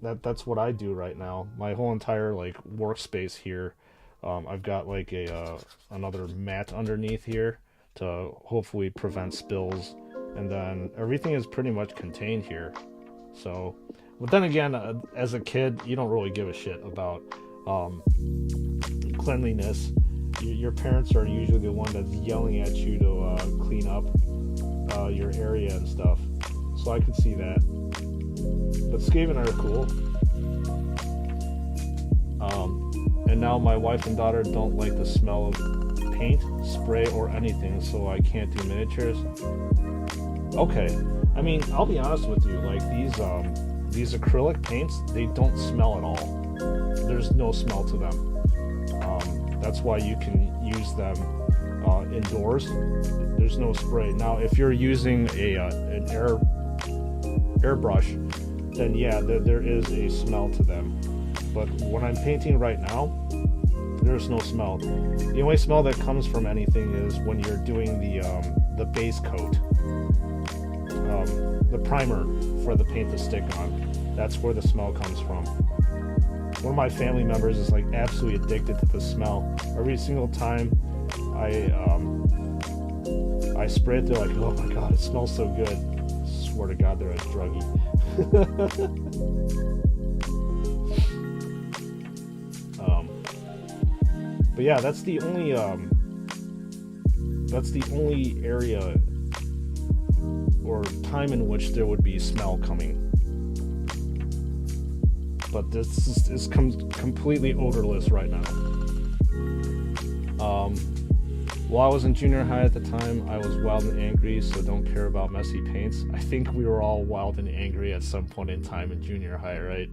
Speaker 1: That's what I do right now. My whole entire like workspace here, I've got like a another mat underneath here to hopefully prevent spills, and then everything is pretty much contained here. So, but then again, as a kid, you don't really give a shit about cleanliness. Your parents are usually the one that's yelling at you to clean up your area and stuff. So I could see that. But Skaven are cool. And now my wife and daughter don't like the smell of paint, spray, or anything, so I can't do miniatures. Okay, I mean, I'll be honest with you, like these acrylic paints, they don't smell at all. There's no smell to them. That's why you can use them indoors. There's no spray. Now, if you're using an airbrush, then yeah, there is a smell to them. But when I'm painting right now, there's no smell. The only smell that comes from anything is when you're doing the base coat, the primer for the paint to stick on. That's where the smell comes from. One of my family members is like absolutely addicted to the smell. Every single time I spray it, they're like, "Oh my god, it smells so good." I swear to God, they're a druggie. But yeah, that's the only area or time in which there would be smell coming. But this is completely odorless right now. While I was in junior high at the time, I was wild and angry, so don't care about messy paints. I think we were all wild and angry at some point in time in junior high, right?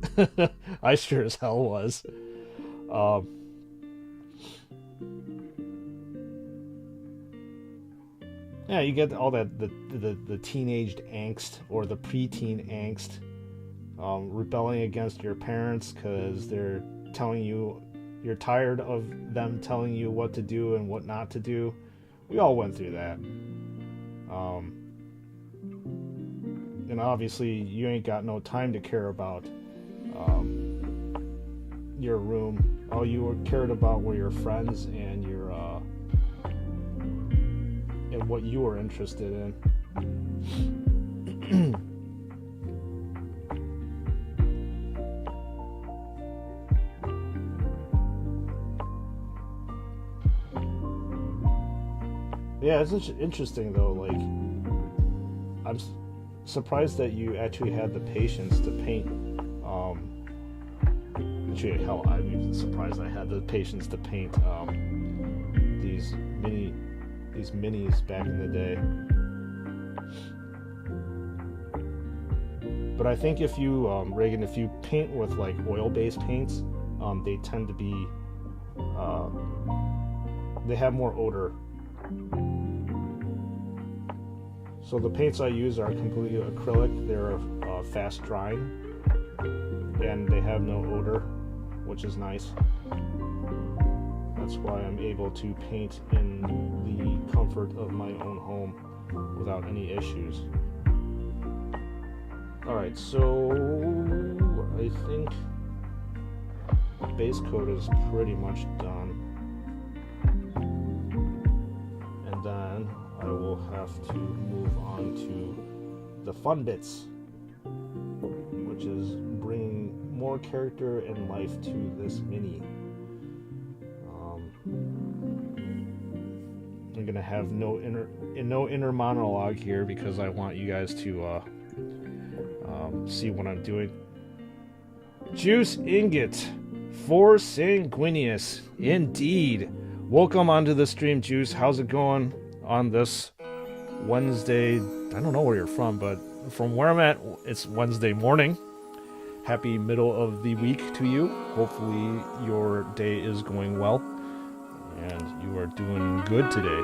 Speaker 1: I sure as hell was. Yeah, you get all that the teenage angst or the preteen angst, rebelling against your parents because they're telling you you're tired of them telling you what to do and what not to do. We all went through that. And obviously you ain't got no time to care about your room. All you cared about were your friends and your and what you were interested in. Yeah, it's interesting though. Like, I'm surprised that you actually had the patience to paint. Actually, hell, I'm even surprised I had the patience to paint these minis back in the day. But I think if you, Reagan, if you paint with like oil-based paints, they tend to be, they have more odor. So the paints I use are completely acrylic. They're fast drying, and they have no odor, which is nice. That's why I'm able to paint in the comfort of my own home without any issues. Alright, so I think the base coat is pretty much done. And then I will have to move on to the fun bits, which is bringing more character and life to this mini. I'm gonna have no inner monologue here because I want you guys to see what I'm doing. Juice ingot for sanguineous, indeed. Welcome onto the stream, Juice. How's it going on this Wednesday? I don't know where you're from, but from where I'm at, it's Wednesday morning. Happy middle of the week to you. Hopefully your day is going well and you are doing good today.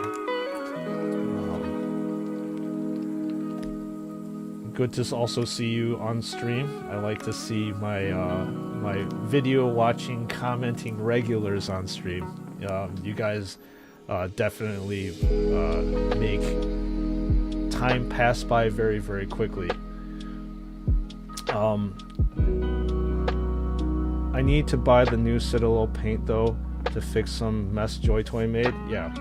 Speaker 1: Good to also see you on stream. I like to see my my video watching, commenting regulars on stream. You guys definitely make time pass by very, very quickly. I need to buy the new Citadel paint though. to fix some mess Joy Toy made. Yeah.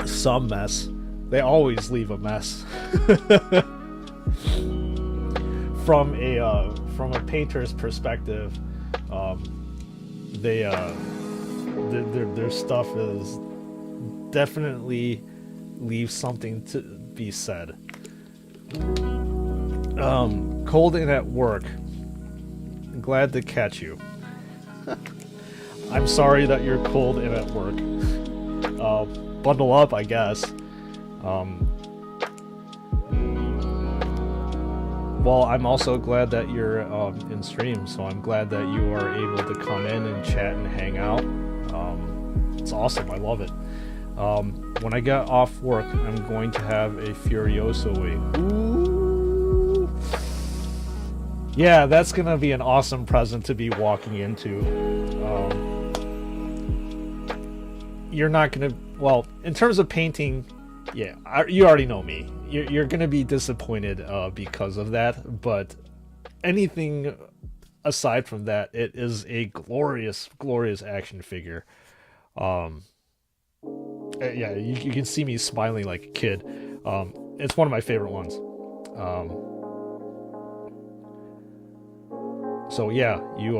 Speaker 1: Some mess. They always leave a mess. From a painter's perspective, their stuff is definitely leaves something to be said. Cold in at work. Glad to catch you. I'm sorry that you're cold in at work. Bundle up, I guess. Well, I'm also glad that you're in stream, so I'm glad that you are able to come in and chat and hang out. It's awesome. I love it. When I get off work, I'm going to have a Furioso wing. Ooh. Yeah, that's going to be an awesome present to be walking into. You're not going to... Well, in terms of painting, yeah, you already know me. You're going to be disappointed because of that, but anything aside from that, it is a glorious, glorious action figure. Yeah, you can see me smiling like a kid. It's one of my favorite ones. So yeah, you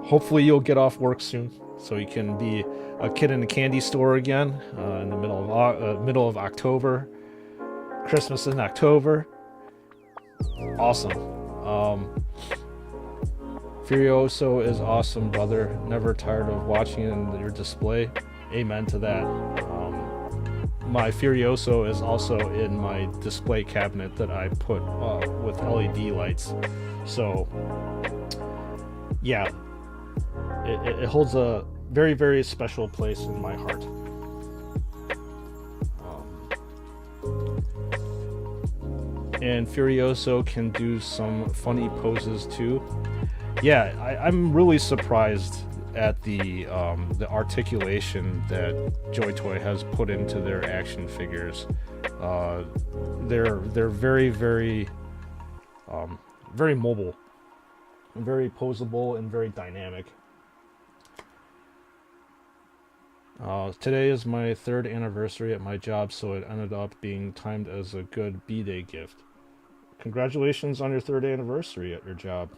Speaker 1: hopefully you'll get off work soon, so you can be a kid in a candy store again in the middle of October. Christmas in October. Awesome. Furioso is awesome, brother. Never tired of watching it in your display. Amen to that. My Furioso is also in my display cabinet that I put with LED lights. So, yeah, it holds a very, very special place in my heart. And Furioso can do some funny poses too. Yeah, I'm really surprised at the articulation that Joy Toy has put into their action figures. They're very, very very mobile, and very posable, and very dynamic. Today is my 3rd anniversary at my job, so it ended up being timed as a good B-Day gift. Congratulations on your 3rd anniversary at your job.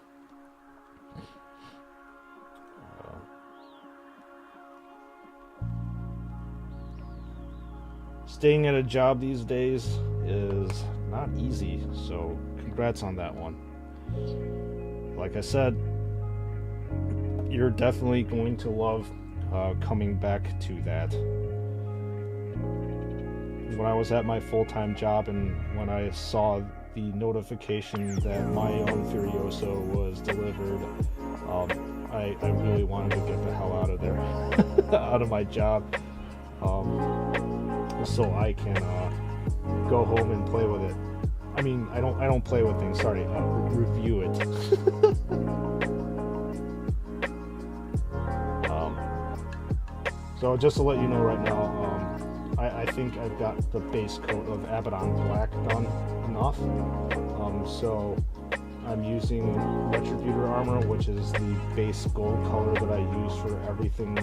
Speaker 1: Staying at a job these days is not easy, so congrats on that one. Like I said, you're definitely going to love coming back to that. When I was at my full-time job and when I saw the notification that my own Furioso was delivered, I really wanted to get the hell out of there, out of my job, so I can go home and play with it. I mean, I don't play with things. Sorry, review it. So just to let you know right now, I think I've got the base coat of Abaddon Black done enough. So I'm using Retributor armor, which is the base gold color that I use for everything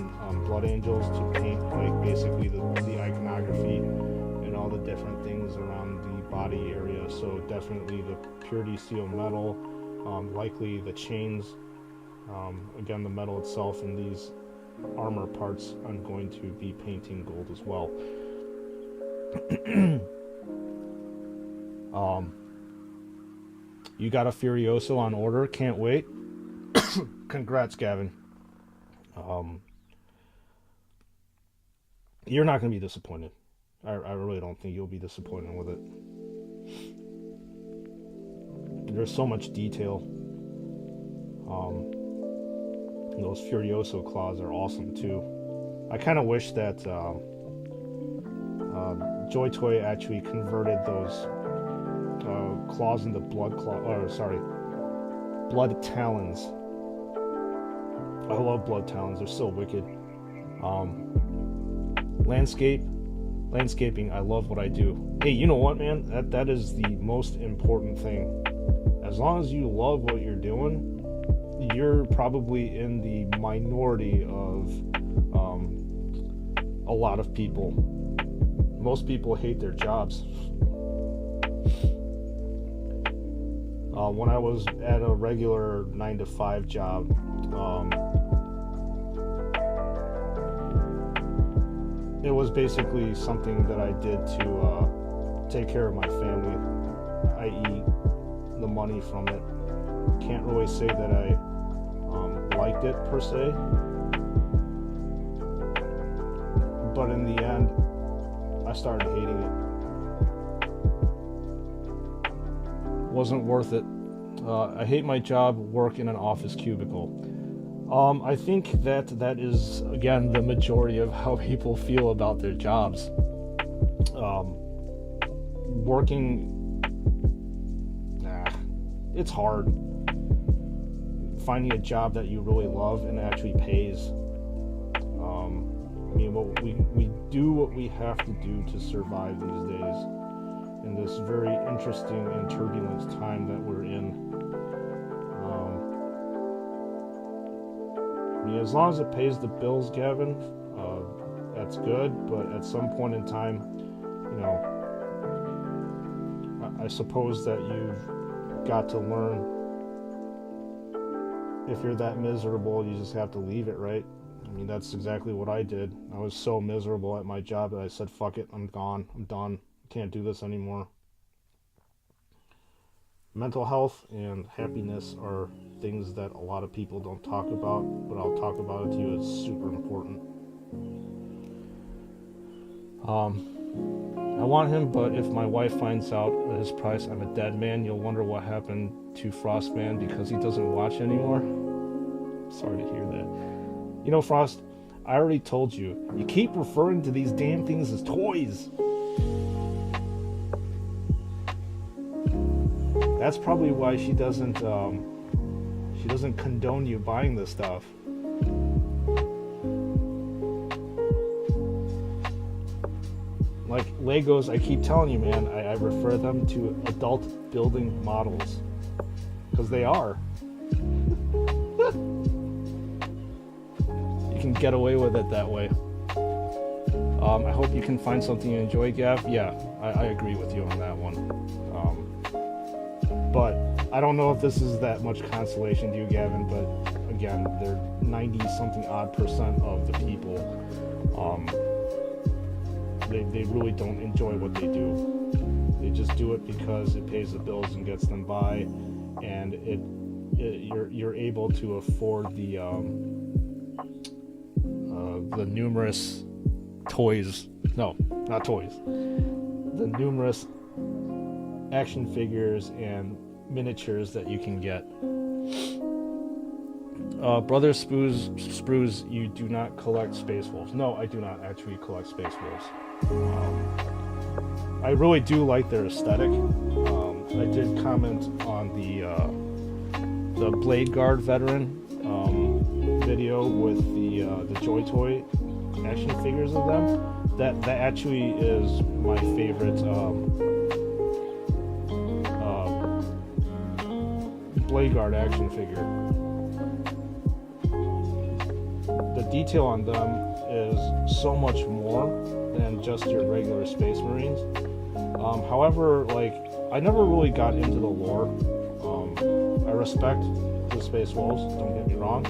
Speaker 1: Blood Angels, to paint like basically the iconography and all the different things around the body area. So definitely the Purity Seal metal, likely the chains, again the metal itself, and these armor parts I'm going to be painting gold as well. You got a Furioso on order, can't wait. Congrats, Gavin. You're not going to be disappointed. I really don't think you'll be disappointed with it. There's so much detail. Those Furioso claws are awesome too. I kind of wish that Joy Toy actually converted those claws into blood talons. I love blood talons. They're so wicked. Landscaping. I love what I do. Hey, you know what, man? That is the most important thing. As long as you love what you're doing, you're probably in the minority of a lot of people. Most people hate their jobs. When I was at a regular 9-to-5 job, it was basically something that I did to take care of my family, i.e. the money from it. Can't really say that I liked it per se, but in the end I started hating it. Wasn't worth it. I hate my job, work in an office cubicle. I think that is, again, the majority of how people feel about their jobs. Working, it's hard. Finding a job that you really love and actually pays. I mean, we do what we have to do to survive these days in this very interesting and turbulent time that we're in. I mean, as long as it pays the bills, Gavin, that's good, but at some point in time, you know, I suppose that you've got to learn, if you're that miserable, you just have to leave it, right? I mean, that's exactly what I did. I was so miserable at my job that I said, fuck it, I'm gone, I'm done, can't do this anymore. Mental health and happiness are things that a lot of people don't talk about, but I'll talk about it to you. It's super important. I want him, but if my wife finds out at his price I'm a dead man, you'll wonder what happened to Frostman because he doesn't watch anymore. Sorry to hear that. You know, Frost, I already told you, you keep referring to these damn things as toys. That's probably why she doesn't condone you buying this stuff. Like Legos, I keep telling you, man, I refer them to adult building models. Because they are. You can get away with it that way. I hope you can find something you enjoy, Gav. Yeah, I agree with you on that one. But I don't know if this is that much consolation to you, Gavin, but again, they're 90-something odd % of the people. They really don't enjoy what they do. They just do it because it pays the bills and gets them by, and you're able to afford the numerous toys. No, not toys. The numerous action figures and miniatures that you can get. Brother Sprues, you do not collect Space Wolves. No, I do not actually collect Space Wolves. I really do like their aesthetic. I did comment on the Blade Guard veteran video with the Joy Toy action figures of them. That actually is my favorite Blade Guard action figure. The detail on them is so much more than just your regular Space Marines. However, like, I never really got into the lore. I respect the Space Wolves, don't get me wrong.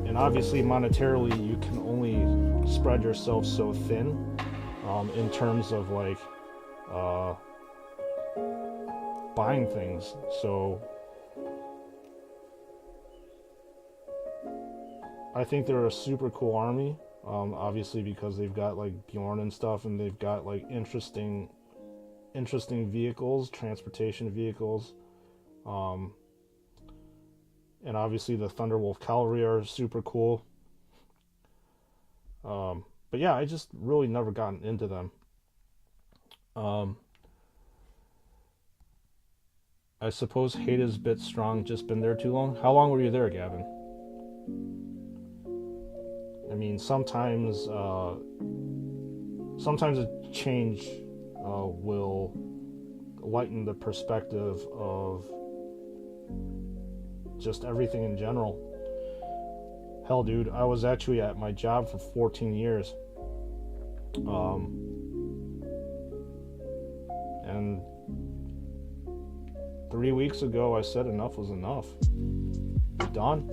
Speaker 1: And obviously, monetarily, you can only spread yourself so thin in terms of, like, buying things. So I think they're a super cool army, obviously because they've got like Bjorn and stuff, and they've got like interesting vehicles, transportation vehicles, and obviously the Thunderwolf Cavalry are super cool. But yeah, I just really never gotten into them. I suppose hate is a bit strong, just been there too long. How long were you there, Gavin? I mean, sometimes a change will lighten the perspective of just everything in general. Hell, dude, I was actually at my job for 14 years. And 3 weeks ago, I said enough was enough. Done.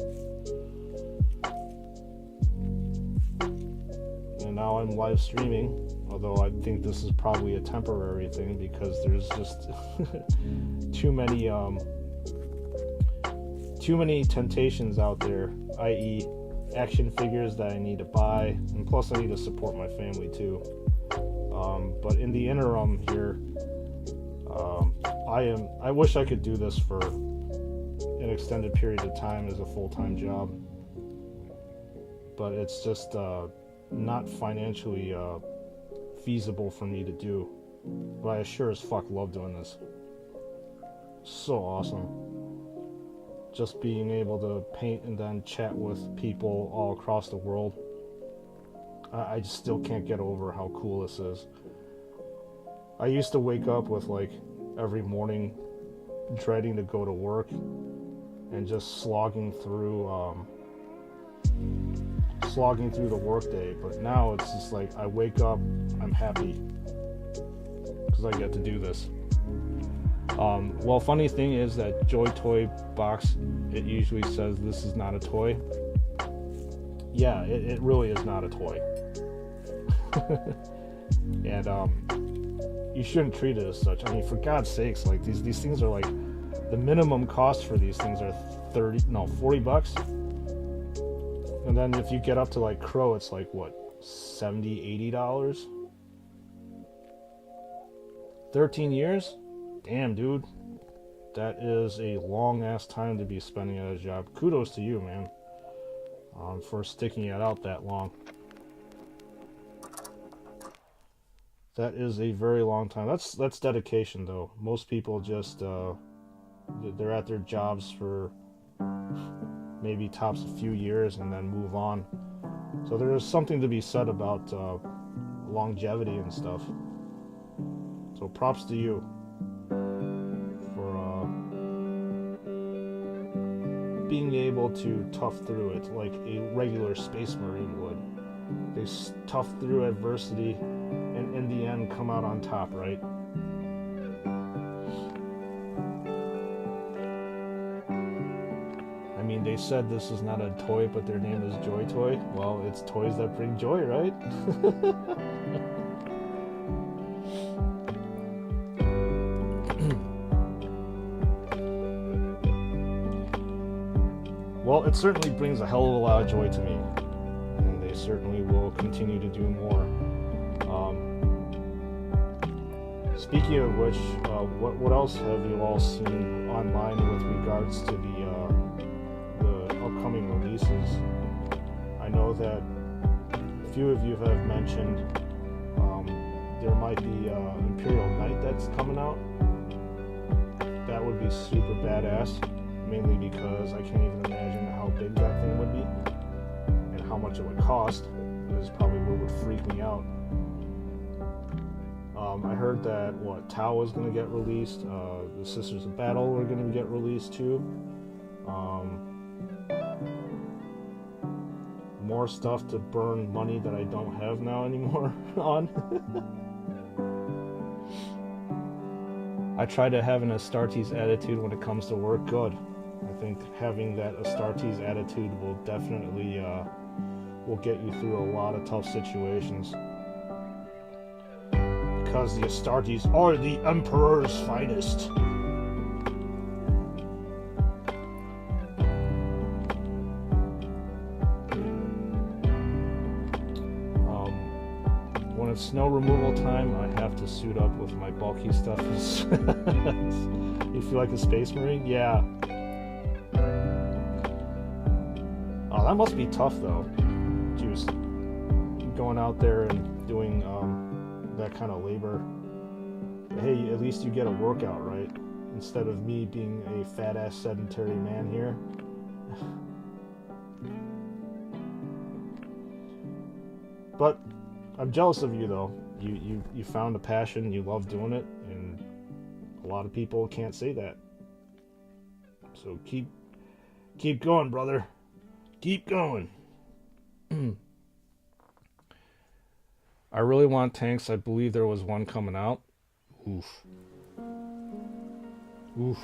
Speaker 1: And now I'm live streaming, although I think this is probably a temporary thing because there's just too many temptations out there, i.e. action figures that I need to buy, and plus I need to support my family too. But in the interim here, I wish I could do this for an extended period of time as a full-time job, but it's just not financially feasible for me to do. But I sure as fuck love doing this. So awesome. Just being able to paint and then chat with people all across the world. I just still can't get over how cool this is. I used to wake up with like every morning dreading to go to work and just slogging through the workday, but now it's just like I wake up, I'm happy because I get to do this. Well, funny thing is that Joy Toy box, it usually says this is not a toy. Yeah, it really is not a toy. And you shouldn't treat it as such. I mean, for God's sakes, like these things are like, the minimum cost for these things are $40. And then if you get up to like Crow, it's like what, $70, $80? 13 years? Damn, dude. That is a long ass time to be spending at a job. Kudos to you, man, for sticking it out that long. That is a very long time. That's dedication, though. Most people just they're at their jobs for maybe tops a few years and then move on. So there is something to be said about longevity and stuff. So props to you for being able to tough through it like a regular Space Marine would. They tough through adversity and in the end come out on top, right? I mean, they said this is not a toy, but their name is Joy Toy. Well, it's toys that bring joy, right? Well, it certainly brings a hell of a lot of joy to me, and they certainly will continue to do more. Speaking of which, what else have you all seen online with regards to the upcoming releases? I know that a few of you have mentioned there might be Imperial Knight that's coming out. That would be super badass, mainly because I can't even imagine how big that thing would be and how much it would cost. Is probably what would freak me out. I heard that Tau was going to get released. The Sisters of Battle were going to get released too. More stuff to burn money that I don't have now anymore on. I try to have an Astartes attitude when it comes to work. Good. I think having that Astartes attitude will definitely will get you through a lot of tough situations. Because the Astartes are the Emperor's finest. When it's snow removal time, I have to suit up with my bulky stuff. You feel like a Space Marine? Yeah. Oh, that must be tough though. Just going out there and doing that kind of labor. But hey, at least you get a workout, right? Instead of me being a fat ass sedentary man here. But I'm jealous of you though. You found a passion, you love doing it, and A lot of people can't say that. So keep going, brother. Keep going. I really want tanks. I believe there was one coming out. Oof. Oof.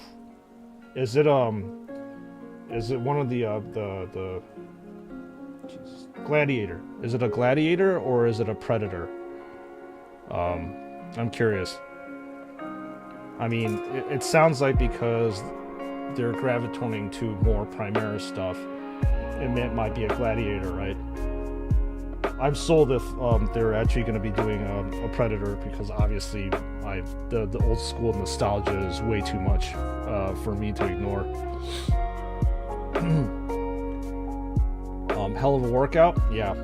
Speaker 1: Is it one of the Jesus, Gladiator? Is it a Gladiator or is it a Predator? I'm curious. I mean, it sounds like because they're gravitating to more Primaris stuff, it might be a Gladiator, right? I'm sold if they're actually going to be doing a Predator, because obviously the old school nostalgia is way too much for me to ignore. Hell of a workout? Yeah.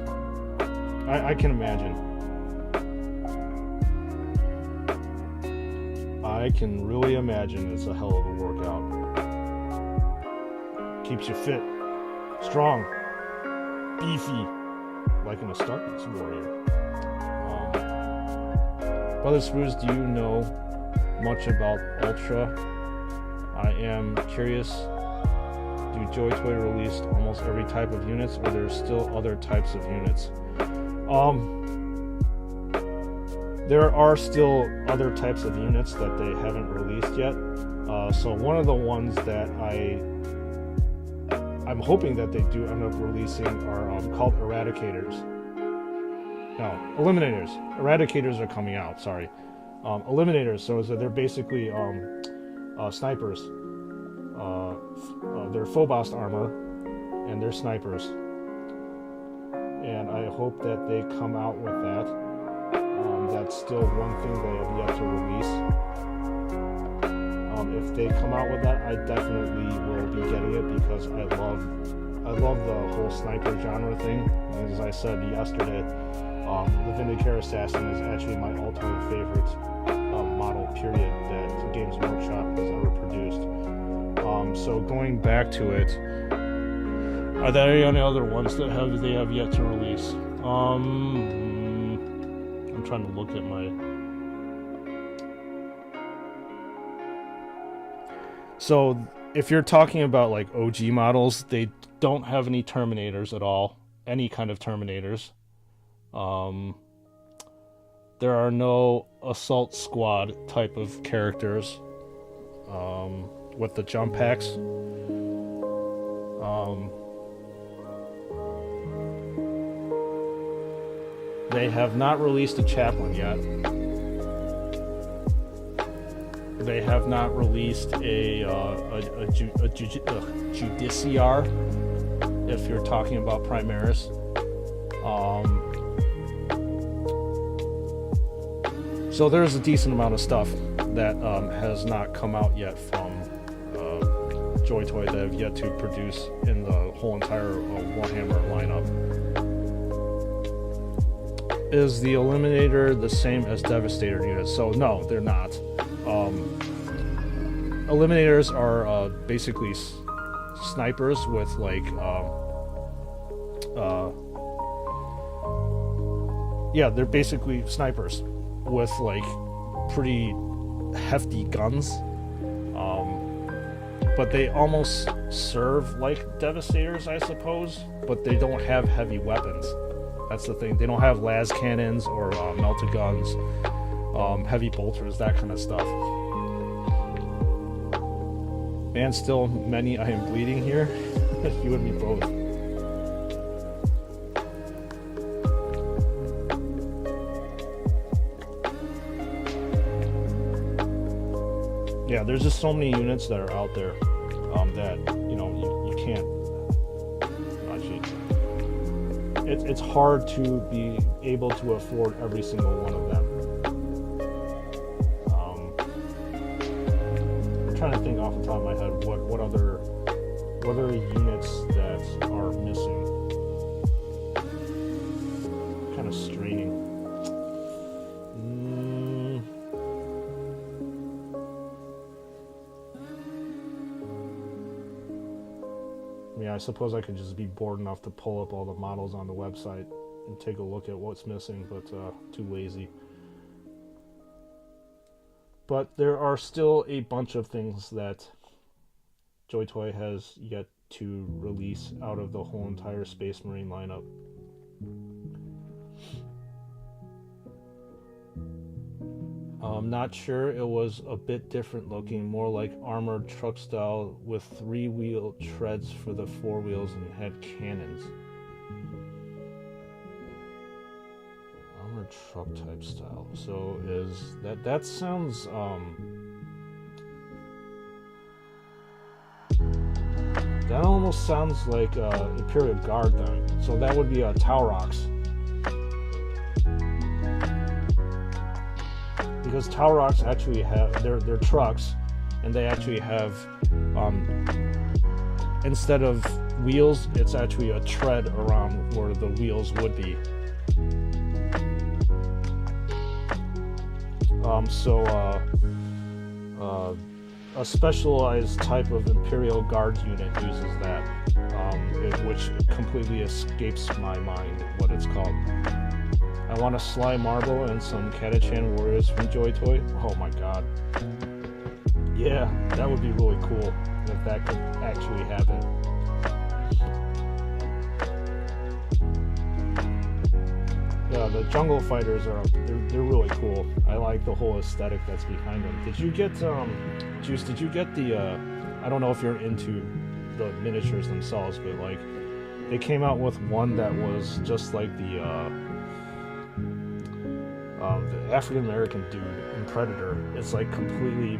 Speaker 1: I can imagine. I can really imagine it's a hell of a workout. Keeps you fit, strong, beefy, like an Astartes warrior. Brother Sprues, do you know much about Ultra? I am curious. Do Joy Toy released almost every type of units, or there are still other types of units? There are still other types of units that they haven't released yet. So one of the ones that I'm hoping that they do end up releasing are called Eradicators. No, Eliminators. Eradicators are coming out, sorry. Eliminators, so they're basically snipers. They're Phobos armor, and they're snipers. And I hope that they come out with that. That's still one thing they have yet to release. If they come out with that, I definitely will be getting it, because I love the whole sniper genre thing. As I said yesterday, the Vindicator Assassin is actually my ultimate favorite model, period, that Games Workshop has ever produced. So going back to it, are there any other ones that they have yet to release? I'm trying to look at my... So if you're talking about like OG models, they don't have any Terminators at all. Any kind of Terminators. There are no Assault Squad type of characters with the jump packs. They have not released a Chaplain yet. They have not released a Judiciar, if you're talking about Primaris. So there's a decent amount of stuff that has not come out yet from Joy Toy that have yet to produce in the whole entire Warhammer lineup. Is the Eliminator the same as Devastator units? So no, they're not. Eliminators are basically snipers with like yeah, they're basically snipers with like pretty hefty guns, but they almost serve like Devastators, I suppose, but they don't have heavy weapons. That's the thing. They don't have las cannons or melted guns, heavy bolters, that kind of stuff. Man, still many I am bleeding here. You and me both. Yeah, there's just so many units that are out there that, you know, you can't... Actually, it's hard to be able to afford every single one of them. I'm trying to think off the top of my head what other units that are missing. Kind of straining. I suppose I could just be bored enough to pull up all the models on the website and take a look at what's missing, but too lazy. But there are still a bunch of things that Joy Toy has yet to release out of the whole entire Space Marine lineup. I'm not sure, it was a bit different looking, more like armored truck style with 3-wheel treads for the 4 wheels and had cannons. Armored truck type style. So is that sounds that almost sounds like Imperial Guard then. So that would be Taurox. Because Taurox actually have they're trucks, and they actually have instead of wheels, it's actually a tread around where the wheels would be. A specialized type of Imperial Guard unit uses that, which completely escapes my mind what it's called. I want a Sly Marble and some Catachan Warriors from Joy Toy. Oh my god. Yeah, that would be really cool if that could actually happen. Yeah, the Jungle Fighters they're really cool. I like the whole aesthetic that's behind them. Did you get Juice, did you get the I don't know if you're into the miniatures themselves, but like they came out with one that was just like the African American dude in Predator. It's like completely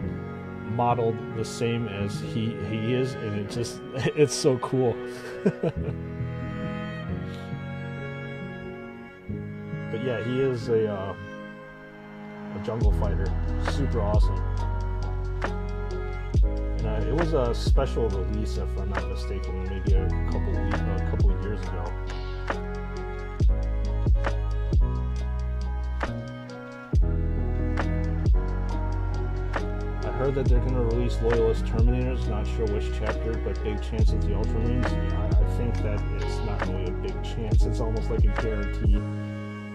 Speaker 1: modeled the same as he is, and it's so cool. But yeah, he is a jungle fighter. Super awesome. And it was a special release, if I'm not mistaken, maybe a couple years ago. I heard that they're going to release Loyalist Terminators. Not sure which chapter, but big chance it's the Ultramarines. I think that it's not really a big chance. It's almost like a guarantee. I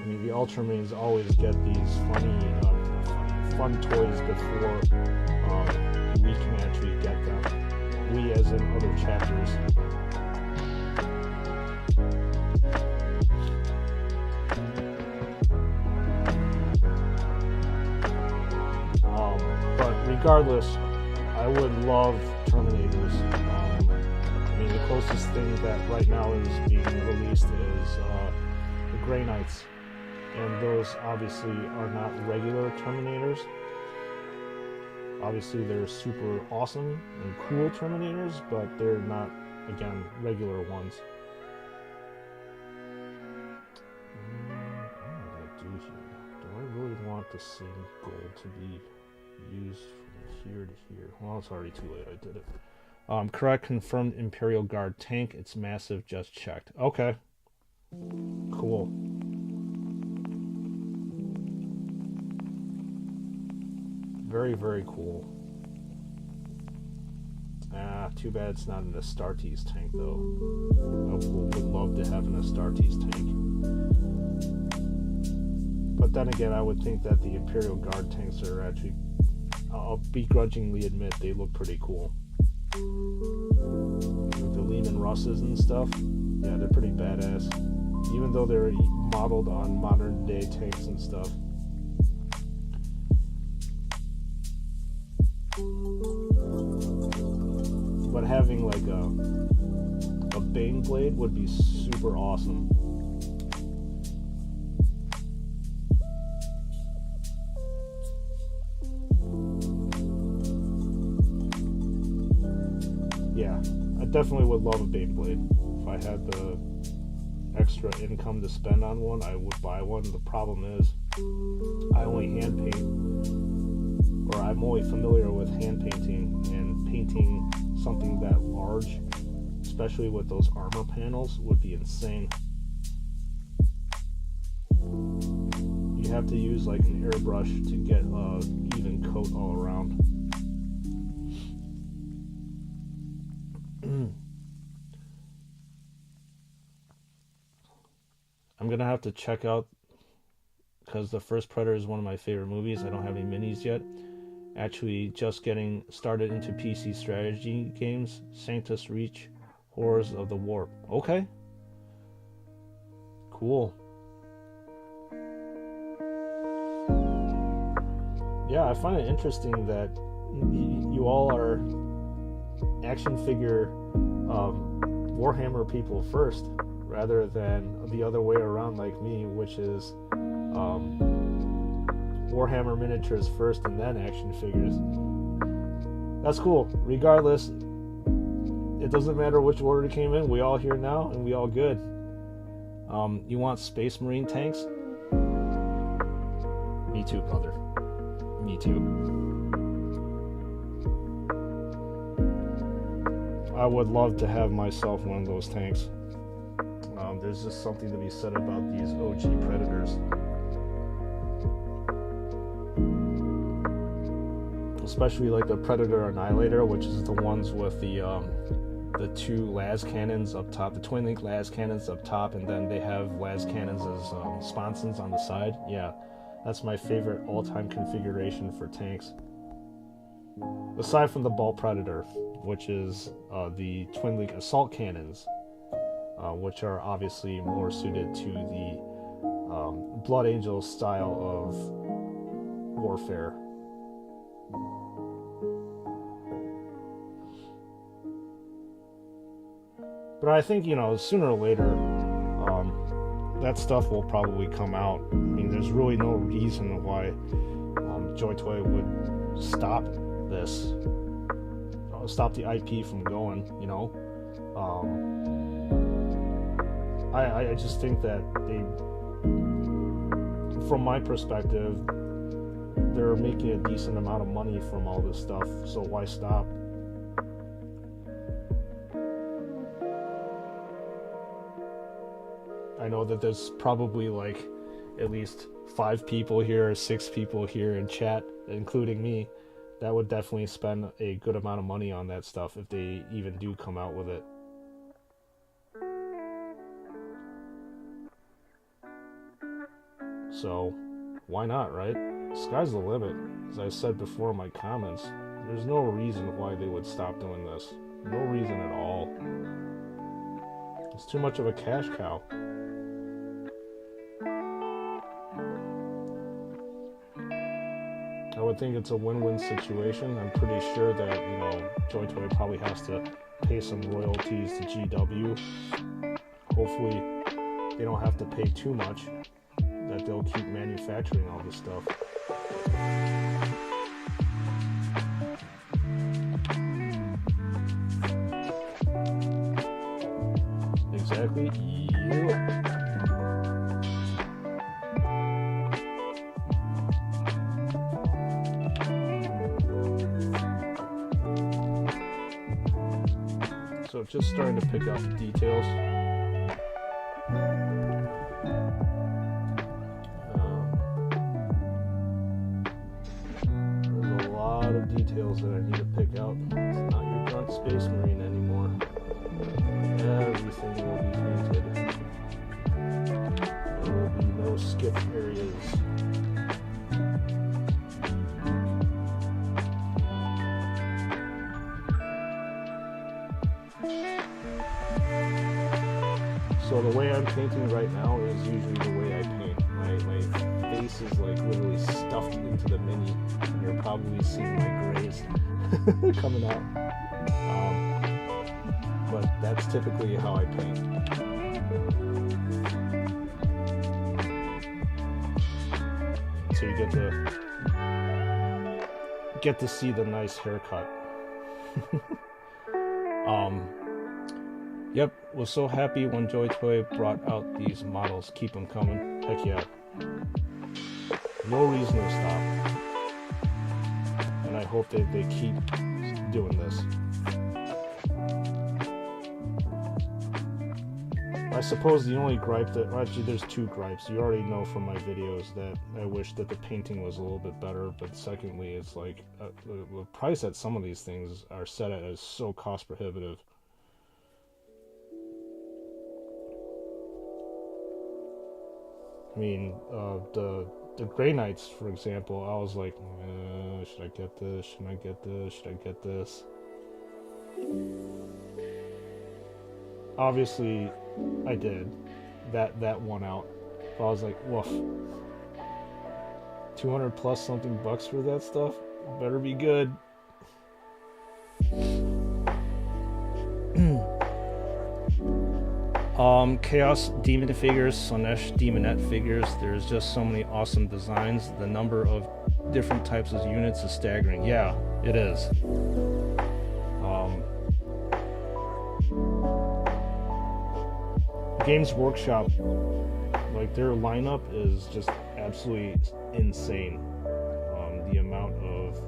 Speaker 1: mean, the Ultramarines always get these fun toys before we can actually get them. We, as in other chapters. But regardless, I would love Terminators. I mean, the closest thing that right now is being released is the Grey Knights. And those obviously are not regular Terminators. Obviously they're super awesome and cool Terminators, but they're not, again, regular ones. What am I going to do here? Do I really want the same gold to be used from here to here? Well, it's already too late, I did it. Correct, confirmed Imperial Guard tank. It's massive, just checked. Okay. Cool. Very, very cool. Too bad it's not an Astartes tank, though. I would love to have an Astartes tank. But then again, I would think that the Imperial Guard tanks are actually... I'll begrudgingly admit they look pretty cool. With the Lehman Russes and stuff, yeah, they're pretty badass. Even though they're modeled on modern day tanks and stuff. But having like a Bane blade would be super awesome. Yeah, I definitely would love a Bane blade. If I had the extra income to spend on one, I would buy one. The problem is, I only hand paint, or I'm only familiar with hand painting, and painting something that large, especially with those armor panels, would be insane. You have to use like an airbrush to get an even coat all around. I'm gonna have to check out, because the first Predator is one of my favorite movies. I don't have any minis yet. actually just getting started into PC strategy games. Sanctus Reach, Horrors of the Warp. Okay. Cool. Yeah, I find it interesting that you all are action figure Warhammer people first, rather than the other way around like me, which is Warhammer miniatures first and then action figures. That's cool. Regardless, it doesn't matter which order it came in. We all here now, and we all good. You want Space Marine tanks? Me too, brother. Me too. I would love to have myself one of those tanks. There's just something to be said about these OG Predators. Especially like the Predator Annihilator, which is the ones with the two las cannons up top, the twin link las cannons up top, and then they have las cannons as sponsons on the side. Yeah, that's my favorite all-time configuration for tanks. Aside from the Ball Predator, which is the twin link assault cannons, which are obviously more suited to the Blood Angel style of warfare. But I think, sooner or later, that stuff will probably come out. I mean, there's really no reason why Joy Toy would stop this, stop the IP from going, I just think that they, from my perspective, they're making a decent amount of money from all this stuff, so why stop? I know that there's probably like at least 5 people here or 6 people here in chat, including me, that would definitely spend a good amount of money on that stuff if they even do come out with it. So, why not, right? Sky's the limit. As I said before in my comments, there's no reason why they would stop doing this. No reason at all. It's too much of a cash cow. I would think it's a win-win situation. I'm pretty sure that, Joy Toy probably has to pay some royalties to GW. Hopefully they don't have to pay too much, that they'll keep manufacturing all this stuff. Exactly. Yeah. So just starting to pick out the details. There's a lot of details that I need to pick out. It's not your drunk Space Marine anymore. Everything will be painted. There will be no skip areas. So the way I'm painting right now is usually the way I paint. My face is like literally stuffed into the mini, and you're probably seeing my grays coming out. But that's typically how I paint. So you get to see the nice haircut. Yep, was so happy when Joy Toy brought out these models. Keep them coming. Heck yeah. No reason to stop. And I hope that they keep doing this. I suppose the only gripe that, well, actually there's 2 gripes. You already know from my videos that I wish that the painting was a little bit better, but secondly, it's like the price that some of these things are set at is so cost prohibitive. I mean, the the Grey Knights, for example, I was like, should I get this? Should I get this? Should I get this? Obviously, I did. That won out. But I was like, woof. 200 plus something bucks for that stuff? Better be good. Chaos Demon figures, Slanesh Demonette figures. There's just so many awesome designs. The number of different types of units is staggering. Yeah, it is. Games Workshop, like their lineup is just absolutely insane. The amount of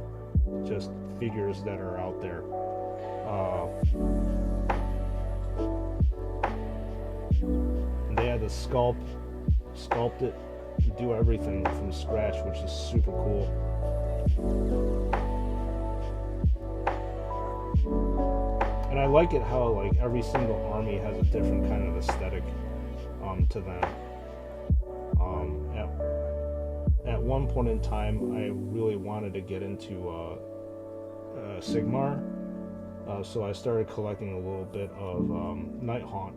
Speaker 1: just figures that are out there. And they had to sculpt it, do everything from scratch, which is super cool. And I like it how like every single army has a different kind of aesthetic to them. At one point in time, I really wanted to get into Sigmar, so I started collecting a little bit of Nighthaunt.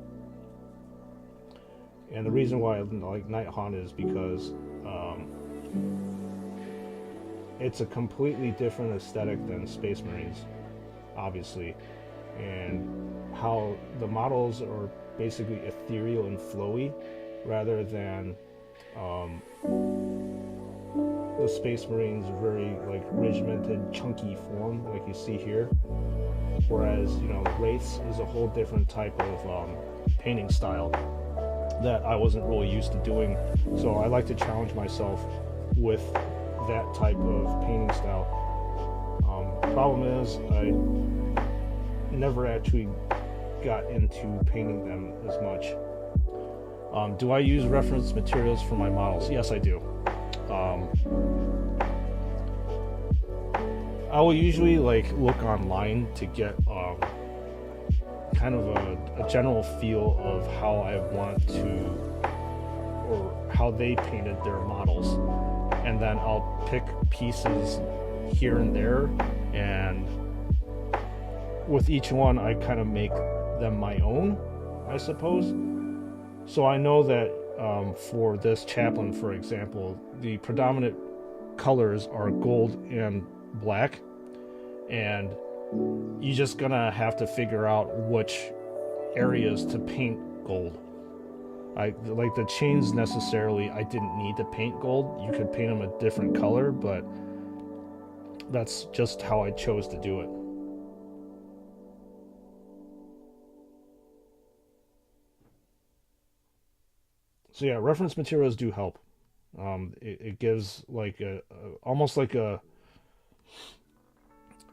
Speaker 1: And the reason why I like Nighthaunt is because it's a completely different aesthetic than Space Marines, obviously. And how the models are basically ethereal and flowy rather than the Space Marines very like regimented, chunky form like you see here. Whereas, you know, Wraiths is a whole different type of painting style that I wasn't really used to doing. So I like to challenge myself with that type of painting style. Problem is, I never actually got into painting them as much. Do I use reference materials for my models? Yes, I do. I will usually like look online to get kind of a general feel of how I want to, or how they painted their models, and then I'll pick pieces here and there, and with each one I kind of make them my own, I suppose. So I know that for this Chaplain, for example, the predominant colors are gold and black, and you're just gonna have to figure out which areas to paint gold. Like the chains necessarily, I didn't need to paint gold. You could paint them a different color, but that's just how I chose to do it. So yeah, reference materials do help. It gives like almost like a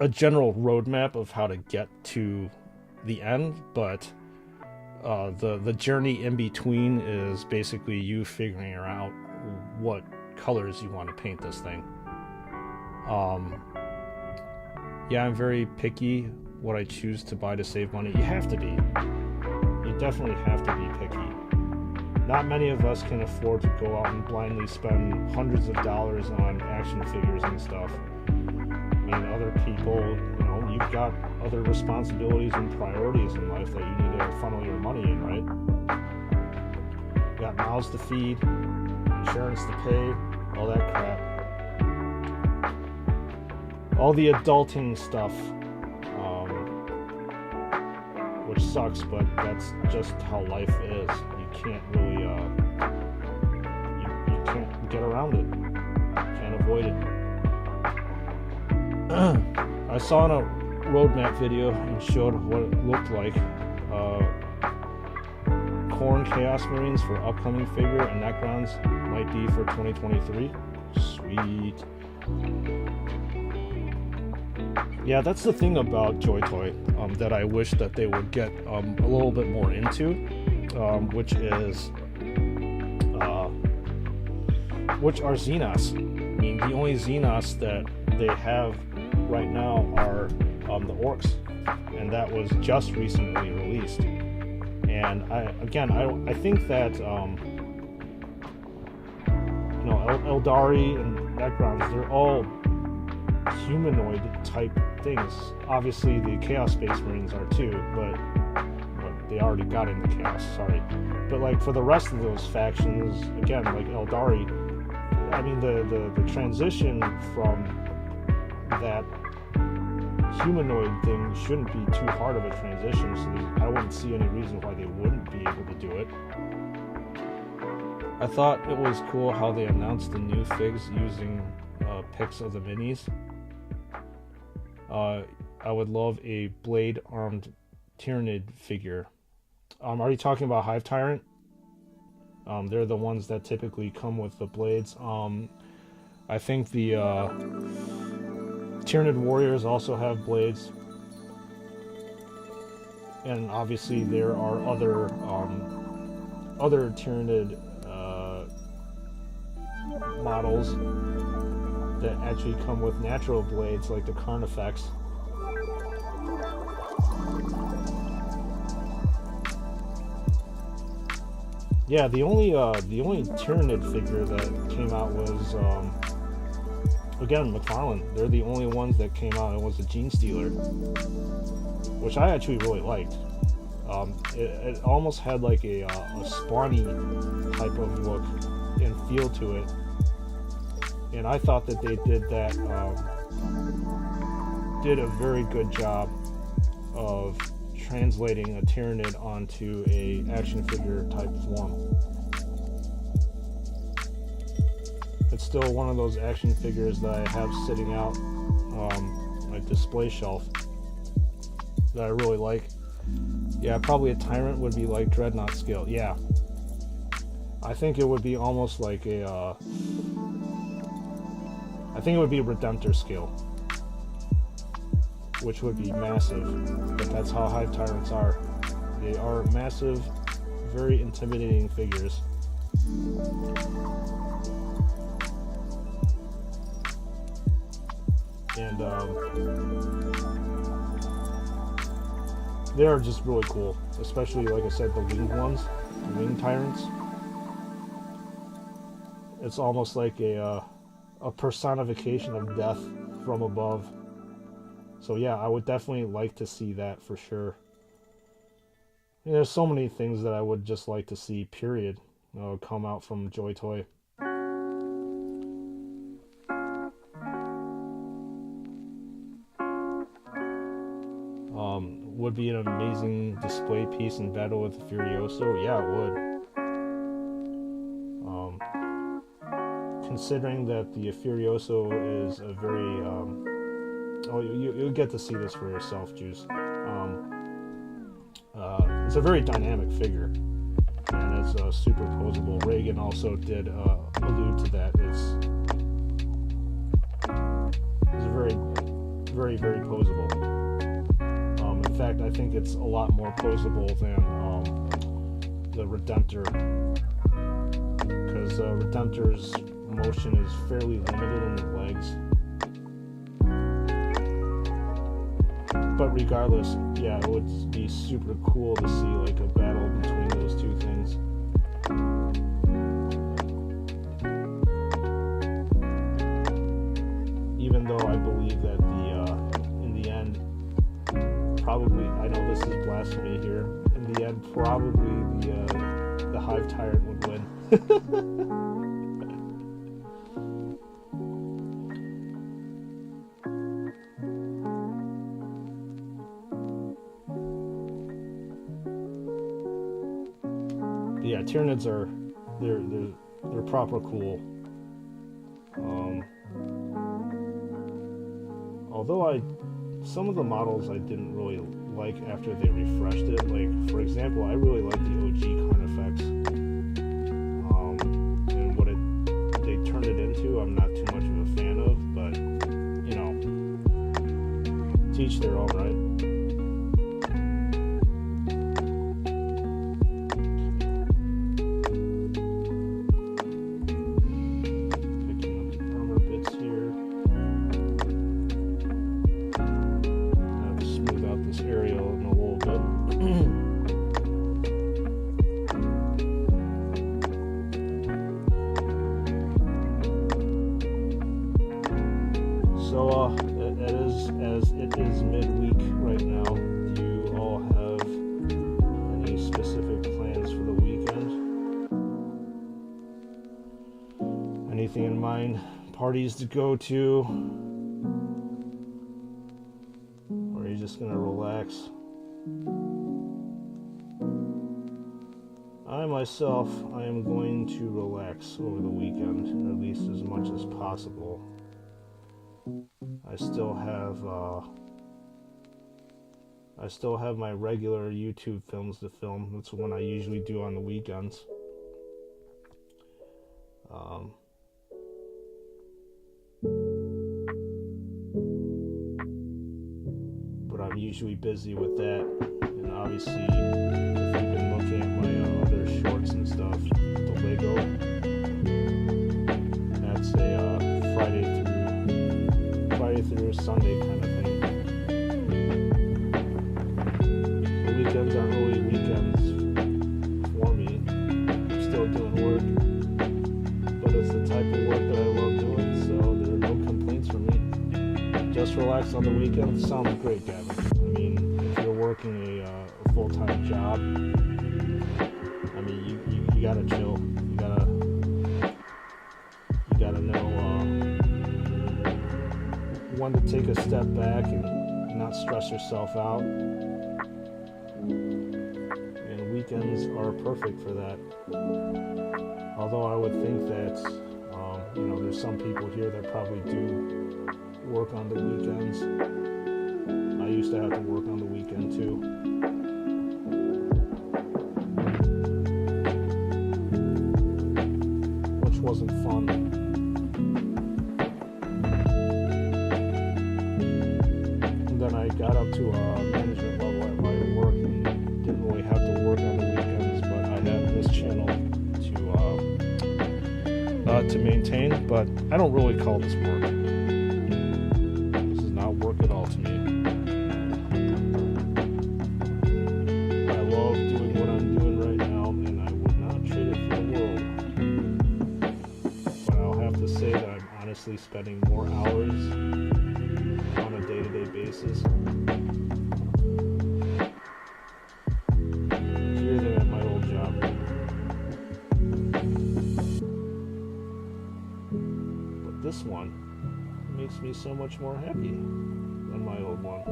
Speaker 1: general roadmap of how to get to the end, but the journey in between is basically you figuring out what colors you want to paint this thing. Yeah, I'm very picky what I choose to buy to save money. You have to be. You definitely have to be picky. Not many of us can afford to go out and blindly spend hundreds of dollars on action figures and stuff. I mean, other people, you know, you've got other responsibilities and priorities in life that you need to funnel your money in, right? You got mouths to feed, insurance to pay, all that crap. All the adulting stuff, which sucks, but that's just how life is. You can't really, you can't get around it. You can't avoid it. I saw in a roadmap video and showed what it looked like. Khorne Chaos Marines for upcoming figure and Necrons might be for 2023. Sweet. Yeah, that's the thing about Joy Toy that I wish that they would get a little bit more into, which are Xenos. I mean, the only Xenos that they have right now are the Orcs, and that was just recently released. And I think that Eldari and backgrounds, they're all humanoid type things. Obviously the Chaos Space Marines are too, but they already got into Chaos, sorry. But like for the rest of those factions, again, like Eldari, I mean the transition from that humanoid thing shouldn't be too hard of a transition, so I wouldn't see any reason why they wouldn't be able to do it. I thought it was cool how they announced the new figs using pics of the minis. I would love a blade-armed Tyranid figure. Are you talking about Hive Tyrant? They're the ones that typically come with the blades. I think the Tyranid warriors also have blades. And obviously there are other Tyranid models that actually come with natural blades, like the Carnifex. Yeah, the only Tyranid figure that came out was again McFarlane. They're the only ones that came out. It was a Gene Stealer, which I actually really liked. It almost had like a spawny type of look and feel to it, and I thought that they did a very good job of translating a Tyranid onto a action figure type form. It's still one of those action figures that I have sitting out on my display shelf that I really like. Yeah, probably a Tyrant would be like Dreadnought scale. Yeah, I think it would be almost like a I think it would be Redemptor scale, which would be massive, but that's how Hive Tyrants are. They are massive, very intimidating figures. And they are just really cool, especially, like I said, the winged ones, the winged Tyrants. It's almost like a personification of death from above. So yeah, I would definitely like to see that for sure. I mean, there's so many things that I would just like to see, period, come out from Joy Toy. Would be an amazing display piece in battle with the Furioso. Yeah, it would. Considering that the Furioso is a very you'll get to see this for yourself, Juice. It's a very dynamic figure, and it's super posable. Reagan also did allude to that. It's very, very posable. In fact, I think it's a lot more posable than the Redemptor, because Redemptor's motion is fairly limited in the legs. But regardless, yeah, it would be super cool to see like a battle between those two things. Even though I believe that in the end, probably, I know this is blasphemy here, in the end, probably the Hive Tyrant would win. Yeah, Tyranids are they're proper cool. Although some of the models I didn't really like after they refreshed it. Like, for example, I really like the OG Carnifex. And what they turned it into, I'm not too much of a fan of, but you know, to each their own, right? find parties to go to, or are you just gonna relax? I myself, I am going to relax over the weekend, at least as much as possible. I still have my regular YouTube films to film. That's what I usually do on the weekends. But I'm usually busy with that, and obviously, if you've been looking at my other shorts and stuff, the Lego, that's a Friday through Sunday kind of thing. The weekends aren't really weekends for me. I'm still doing work, but it's the type of work that I love doing, so there are no complaints from me. Just relax on the weekend sounds great, Gavin. I mean, if you're working a full-time job, I mean, you gotta chill. You gotta know when to take a step back and not stress yourself out. And weekends are perfect for that. Although I would think that, there's some people here that probably do work on the weekends. I used to have to work on the weekend too. Which wasn't fun. And then I got up to a management level at my work and didn't really have to work on the weekends, but I have this channel to maintain, but I don't really call this work. This is not work at all to me. I love doing what I'm doing right now, and I would not trade it for the world. But I'll have to say that I'm honestly spending more hours on a day-to-day basis here than at my old job. This one makes me so much more happy than my old one.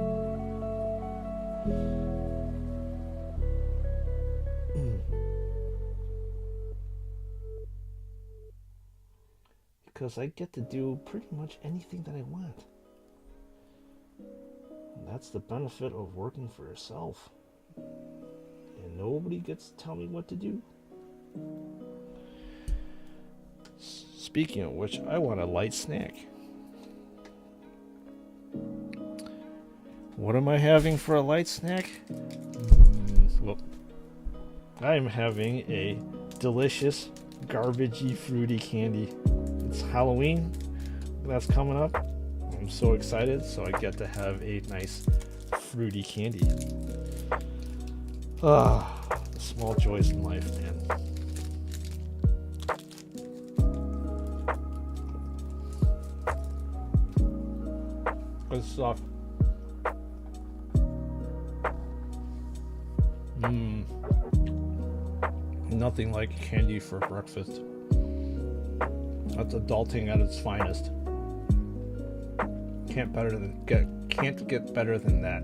Speaker 1: Because I get to do pretty much anything that I want. And that's the benefit of working for yourself. And nobody gets to tell me what to do. Speaking of which, I want a light snack. What am I having for a light snack? Well, I'm having a delicious, garbagey, fruity candy. It's Halloween. That's coming up. I'm so excited, so I get to have a nice, fruity candy. The small joys in life, man. Good stuff. Nothing like candy for breakfast. That's adulting at its finest. Can't get better than that.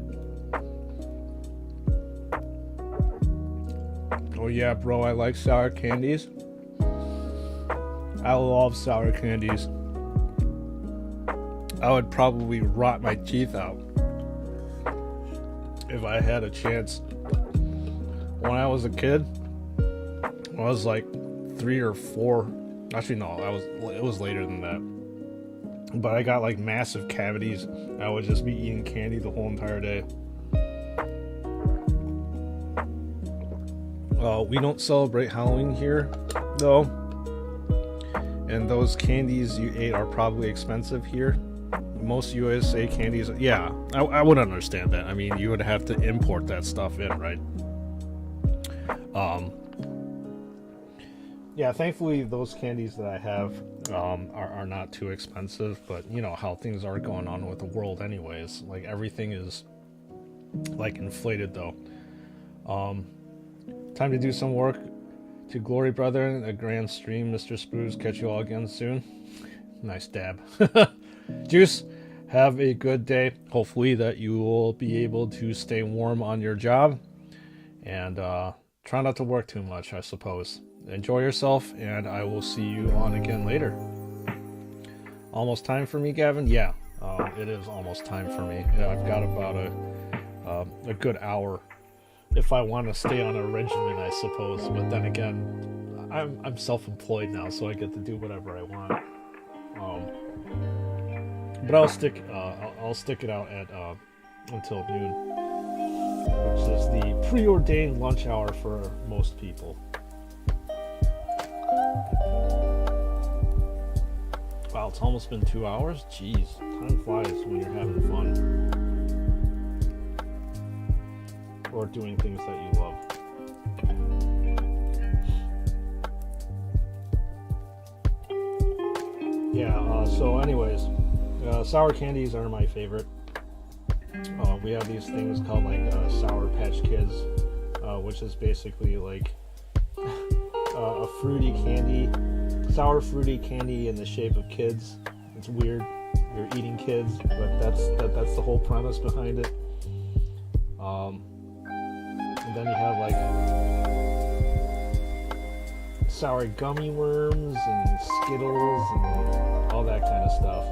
Speaker 1: Oh yeah, bro, I like sour candies. I love sour candies. I would probably rot my teeth out if I had a chance. When I was a kid, I was like 3 or 4. Actually, no, it was later than that. But I got like massive cavities. I would just be eating candy the whole entire day. We don't celebrate Halloween here, though. And those candies you ate are probably expensive here. Most USA candies, yeah, I would understand that. I mean, you would have to import that stuff in, right? Yeah, thankfully those candies that I have are not too expensive, but you know how things are going on with the world anyways. Like everything is like inflated though. Time to do some work. To glory, brethren, a grand stream. Mr. Sprues, catch you all again soon. Nice dab. Juice, have a good day. Hopefully that you will be able to stay warm on your job. And try not to work too much, I suppose. Enjoy yourself, and I will see you on again later. Almost time for me, Gavin? Yeah, it is almost time for me. Yeah, I've got about a good hour if I want to stay on a regimen, I suppose. But then again, I'm self-employed now, so I get to do whatever I want. But I'll stick it out at until noon, which is the preordained lunch hour for most people. Wow, it's almost been 2 hours? Jeez, time flies when you're having fun. Or doing things that you love. Yeah, so anyways, sour candies are my favorite. We have these things called like Sour Patch Kids, which is basically like a fruity candy, sour fruity candy in the shape of kids. It's weird. You're eating kids, but that's the whole premise behind it. And then you have like sour gummy worms and Skittles and all that kind of stuff.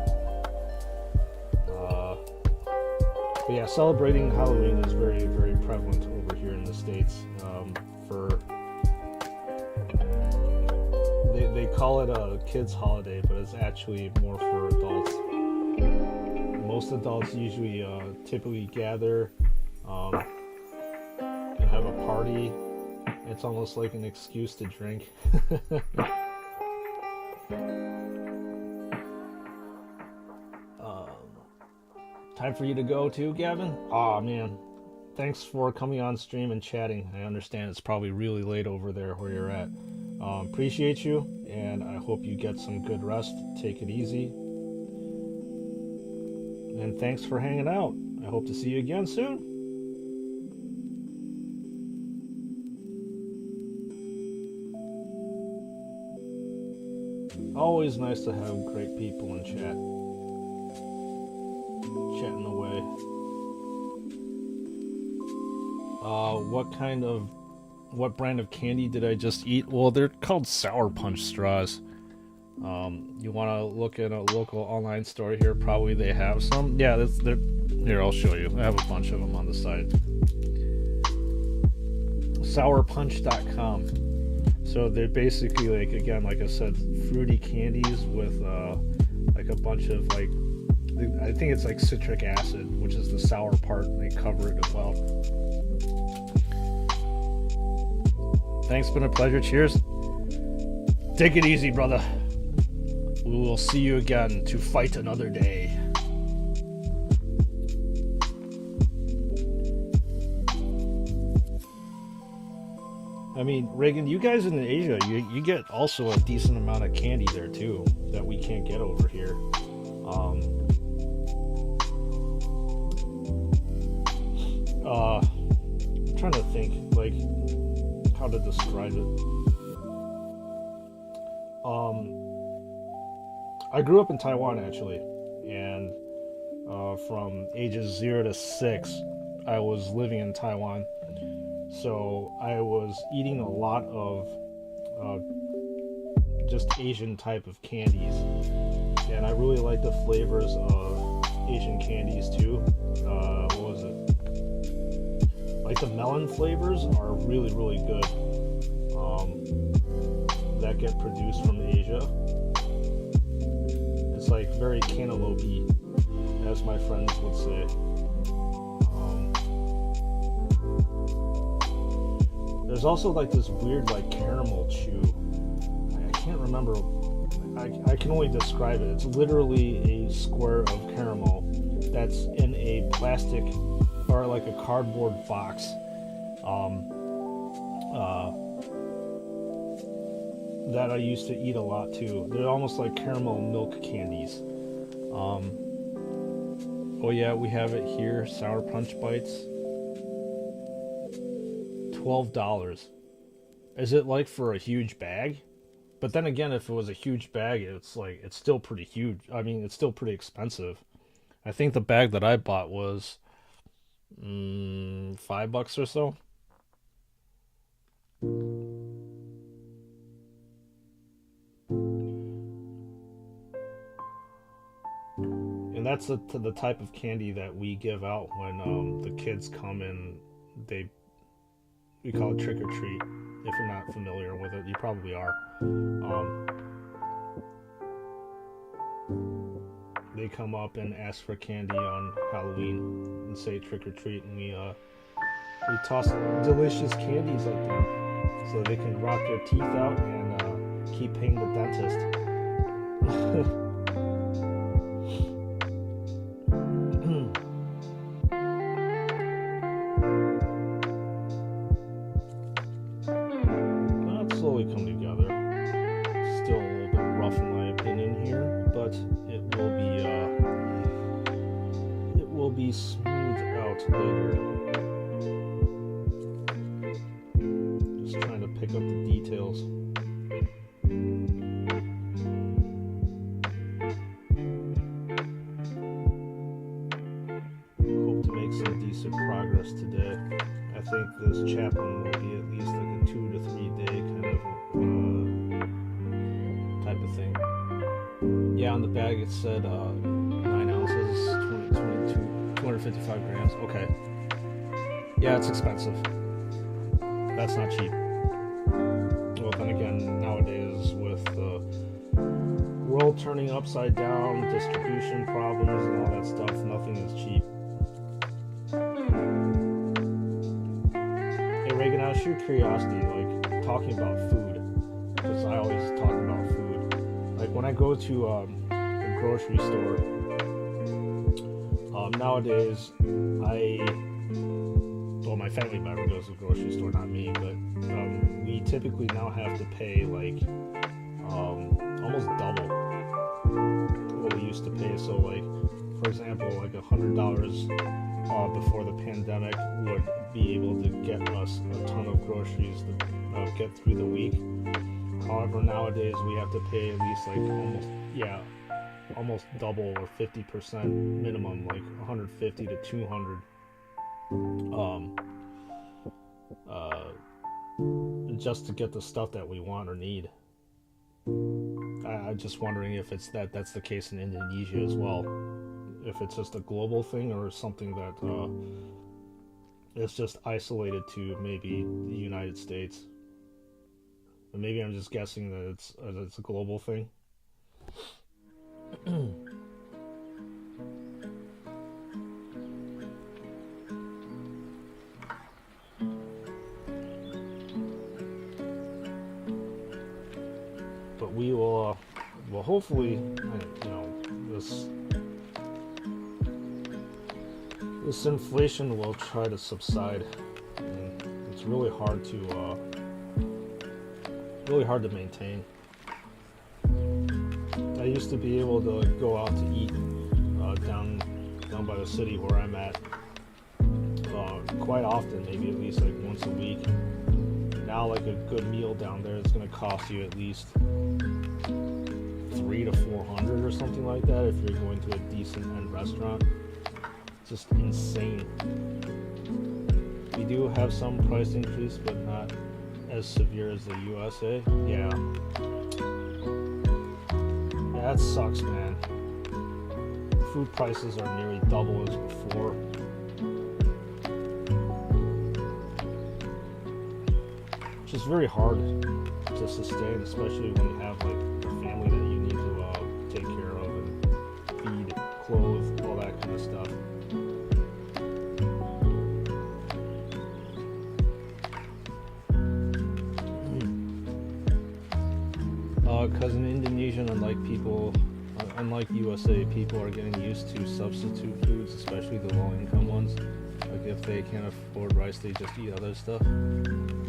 Speaker 1: But yeah, celebrating Halloween is very, very prevalent over here in the States. They call it a kids' holiday, but it's actually more for adults. Most adults usually typically gather and have a party. It's almost like an excuse to drink. Time for you to go too, Gavin? Aw, man. Thanks for coming on stream and chatting. I understand it's probably really late over there where you're at. Appreciate you, and I hope you get some good rest. Take it easy. And thanks for hanging out. I hope to see you again soon. Always nice to have great people in chat. Chatting away. What brand of candy did I just eat? Well, they're called Sour Punch straws. You want to look at a local online store here? Probably they have some. Yeah, here, I'll show you. I have a bunch of them on the side. Sourpunch.com. So they're basically like, again, like I said, fruity candies with like a bunch of like, I think it's like citric acid, which is the sour part, and they cover it as well. Thanks, been a pleasure. Cheers. Take it easy, brother. We will see you again to fight another day. I mean, Reagan, you guys in Asia, you get also a decent amount of candy there too that we can't get over here. I'm trying to think like how to describe it. I grew up in Taiwan actually, and from ages 0 to 6, I was living in Taiwan. So I was eating a lot of just Asian type of candies, and I really like the flavors of Asian candies too. What was it? Like the melon flavors are really, really good. That get produced from Asia. It's like very cantaloupe-y, as my friends would say. There's also like this weird like caramel chew. I can't remember. I can only describe it. It's literally a square of caramel that's in a plastic or like a cardboard box. That I used to eat a lot too. They're almost like caramel milk candies. Oh yeah, we have it here. Sour Punch Bites. $12. Is it like for a huge bag? But then again, if it was a huge bag, it's like it's still pretty huge. I mean, it's still pretty expensive. I think the bag that I bought was $5 or so. And that's the type of candy that we give out when the kids come in. We call it trick or treat. If you're not familiar with it, you probably are. They come up and ask for candy on Halloween and say trick or treat, and we toss delicious candies at them so they can rot their teeth out and keep paying the dentist. Slowly come together. Still a little bit rough in my opinion here, but it will be smoothed out later. Just trying to pick up the details. Hope to make some decent progress today. I think this chaplain will be at least like a 2 to 3 day kind of type of thing. Yeah, on the bag it said 9 ounces, 255 grams. Okay. Yeah, it's expensive. That's not cheap. Well, then again, nowadays with the world turning upside down, distribution problems and all that stuff, nothing is cheap. Reagan, out of sheer curiosity, like talking about food, because I always talk about food. Like when I go to a grocery store, nowadays my family member goes to the grocery store, not me, but we typically now have to pay like almost double what we used to pay. So like, for example, like $100 before the pandemic would be able to get us a ton of groceries to get through the week. However, nowadays we have to pay at least like almost double or 50% minimum, like 150 to 200 just to get the stuff that we want or need. I'm just wondering if that's the case in Indonesia as well. If it's just a global thing or something that it's just isolated to maybe the United States. But maybe I'm just guessing that it's a global thing. But we will hopefully, this inflation will try to subside. And it's really hard to maintain. I used to be able to go out to eat down by the city where I'm at quite often, maybe at least like once a week. Now, like a good meal down there is going to cost you at least $300 to $400 or something like that if you're going to a decent end restaurant. Just insane. We do have some price increase, but not as severe as the USA. Yeah, that sucks, man. Food prices are nearly double as before. Which is very hard to sustain, especially when you have like a family that you need to take care of and feed, clothe, all that kind of stuff. Because in Indonesia, unlike USA, people are getting used to substitute foods, especially the low-income ones. Like if they can't afford rice, they just eat other stuff.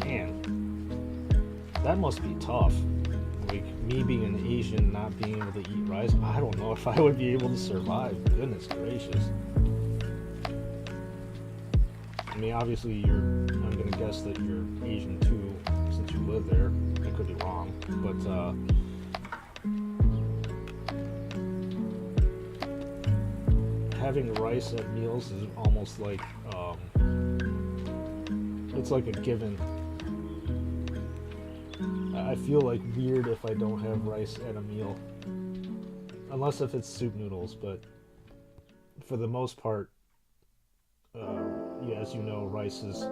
Speaker 1: Man, that must be tough. Like me being an Asian, not being able to eat rice, I don't know if I would be able to survive. Goodness gracious. I mean, obviously I'm gonna guess that you're Asian too, since you live there. I could be wrong, but having rice at meals is almost like it's like a given. I feel like weird if I don't have rice at a meal, unless if it's soup noodles, but for the most part, yeah, as you know, rice is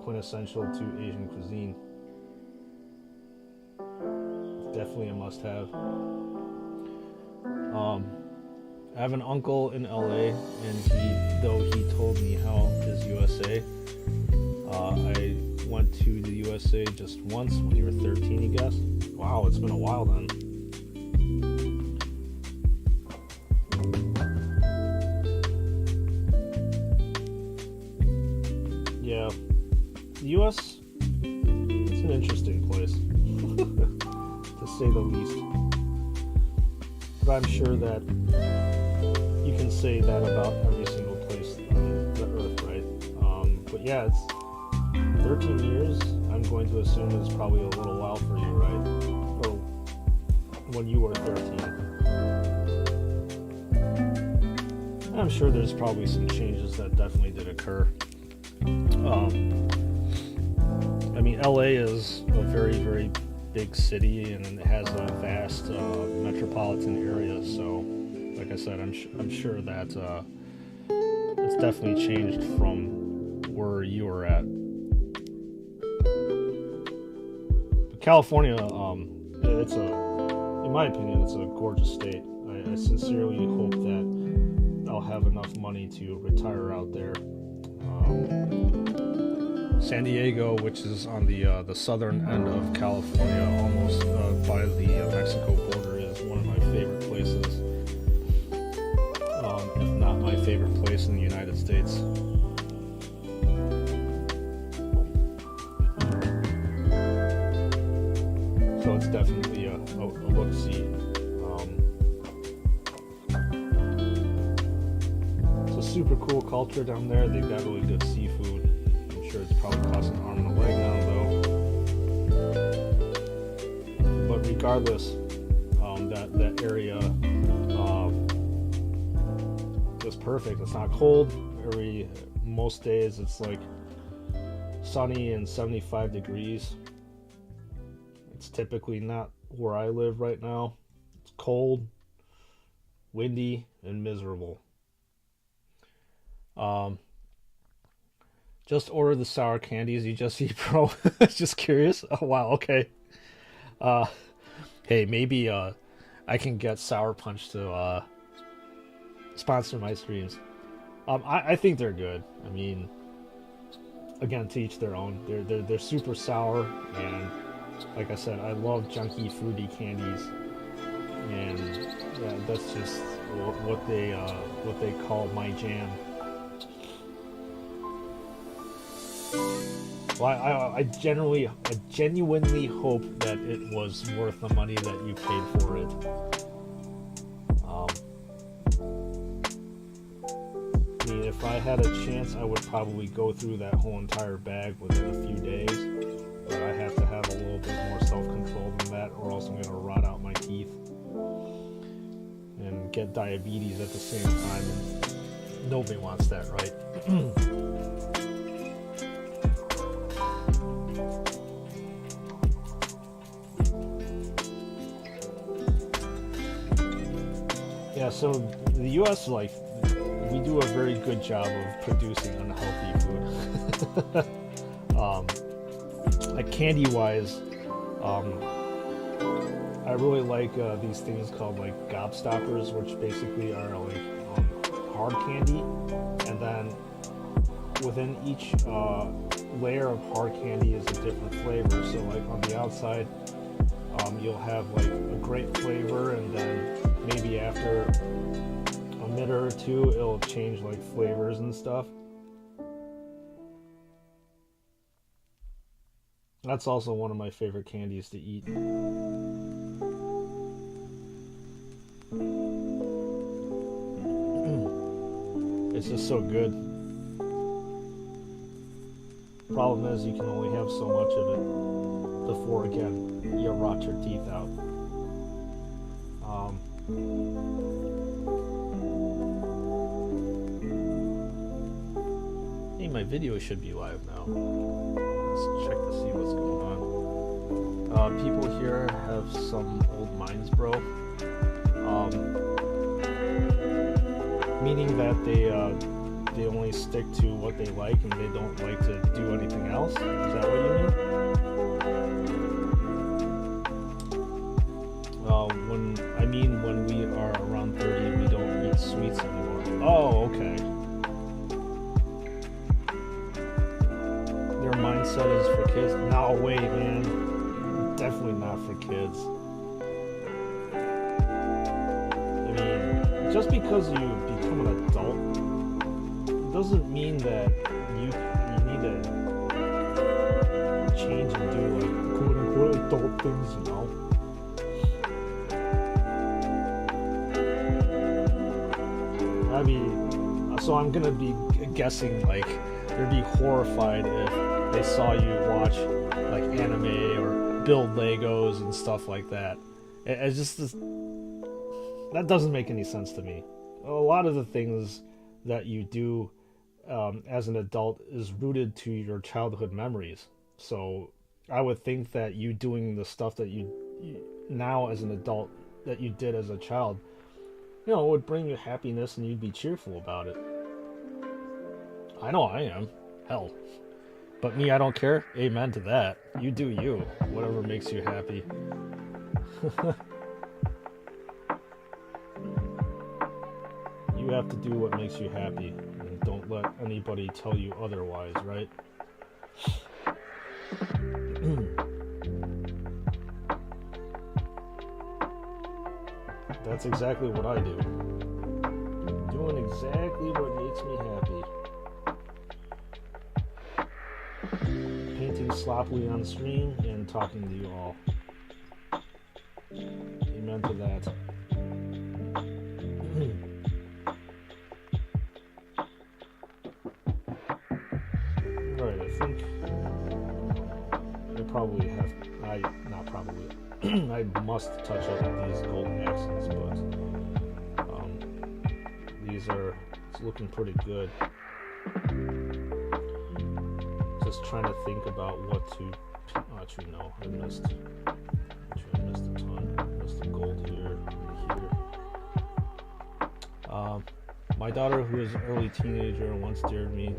Speaker 1: quintessential to Asian cuisine. Definitely a must-have. I have an uncle in LA, and though he told me how is USA, I went to the USA just once when you were 13, you guess? Wow, it's been a while then. Yeah, the US, it's an interesting place, to say the least. But I'm sure that you can say that about every single place on the earth, right? But yeah, it's 13 years. I'm going to assume it's probably a little while for you, right? Or when you were 13. And I'm sure there's probably some changes that definitely did occur. I mean, LA is a very, very big city, and it has a vast metropolitan area. So, like I said, I'm sure that it's definitely changed from where you were at. But California, in my opinion, it's a gorgeous state. I sincerely hope that I'll have enough money to retire out there. San Diego, which is on the southern end of California, almost by the Mexico border, is one of my favorite places, if not my favorite place in the United States. So it's definitely a look-see. It's a super cool culture down there. They've got really good seafood. It's probably costs an arm and a leg now, though. But regardless, that area is perfect. It's not cold. Most days it's like sunny and 75 degrees. It's typically not where I live right now. It's cold, windy, and miserable. Just order the sour candies you just eat, bro. Just curious. Oh, wow, okay. Hey, maybe I can get Sour Punch to sponsor my streams. I think they're good. I mean, again, to each their own. They're super sour, and like I said, I love junky, fruity candies, and yeah, that's just what they call my jam. Well, I genuinely hope that it was worth the money that you paid for it. I mean, if I had a chance, I would probably go through that whole entire bag within a few days. But I have to have a little bit more self-control than that, or else I'm going to rot out my teeth and get diabetes at the same time. And nobody wants that, right? Yeah, so the U.S., like, we do a very good job of producing unhealthy food. Like candy-wise, I really like these things called like gobstoppers, which basically are like hard candy, and then within each layer of hard candy is a different flavor. So like on the outside, you'll have like a grape flavor, and then maybe after a minute or two it'll change like flavors and stuff. That's also one of my favorite candies to eat. It's just so good. Problem is, you can only have so much of it before, again, you rot your teeth out. Hey, my video should be live now. Let's check to see what's going on. People here have some old minds, bro. Meaning that they only stick to what they like and they don't like to do anything else. Is that what you mean? When we are around 30, we don't eat sweets anymore. Oh, okay. Their mindset is for kids. No, wait, man. Definitely not for kids. I mean, just because you become an adult doesn't mean that you need to change and do like quote unquote adult things, you know. I mean, so I'm gonna be guessing like they'd be horrified if they saw you watch like anime or build Legos and stuff like that. It's just this, that doesn't make any sense to me. A lot of the things that you do as an adult is rooted to your childhood memories. So I would think that you doing the stuff that you now as an adult that you did as a child, you know, it would bring you happiness and you'd be cheerful about it. I know I am. Hell. But me, I don't care. Amen to that. You do you. Whatever makes you happy. You have to do what makes you happy. And don't let anybody tell you otherwise, right? That's exactly what I do. Doing exactly what makes me happy. Painting sloppily on screen and talking to you all. Amen to that. Alright, I think I probably have, not probably, I must touch up these gold accents, but these are, it's looking pretty good. Just trying to think about what to, actually no, I missed a ton. I missed the gold here and here. My daughter, who is an early teenager, once dared me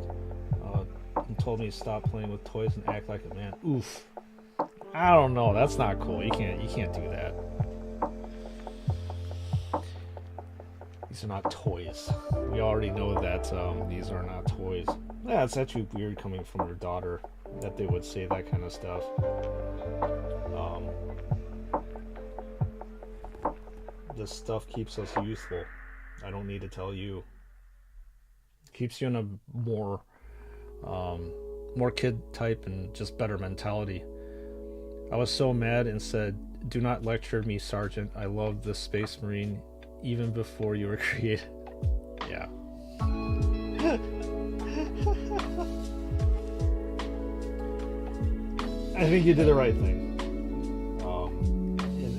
Speaker 1: and told me to stop playing with toys and act like a man. Oof. I don't know. That's not cool. You can't do that. These are not toys. We already know that these are not toys. Yeah, it's actually weird coming from your daughter that they would say that kind of stuff. This stuff keeps us youthful. I don't need to tell you. Keeps you in a more kid type and just better mentality. I was so mad and said, "Do not lecture me, Sergeant. I love the Space Marine even before you were created." Yeah. I think you did the right thing.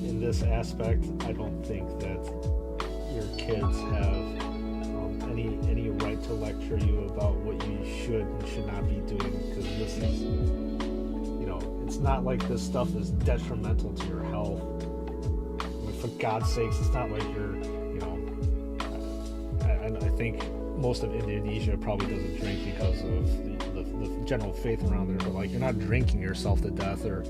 Speaker 1: In this aspect, I don't think that your kids have any right to lecture you about what you should and should not be doing, because this is, you know, it's not like this stuff is detrimental to your health. I mean, for God's sakes, it's not like you're, you know, I think most of Indonesia probably doesn't drink because of the general faith around there, but like, you're not drinking yourself to death, or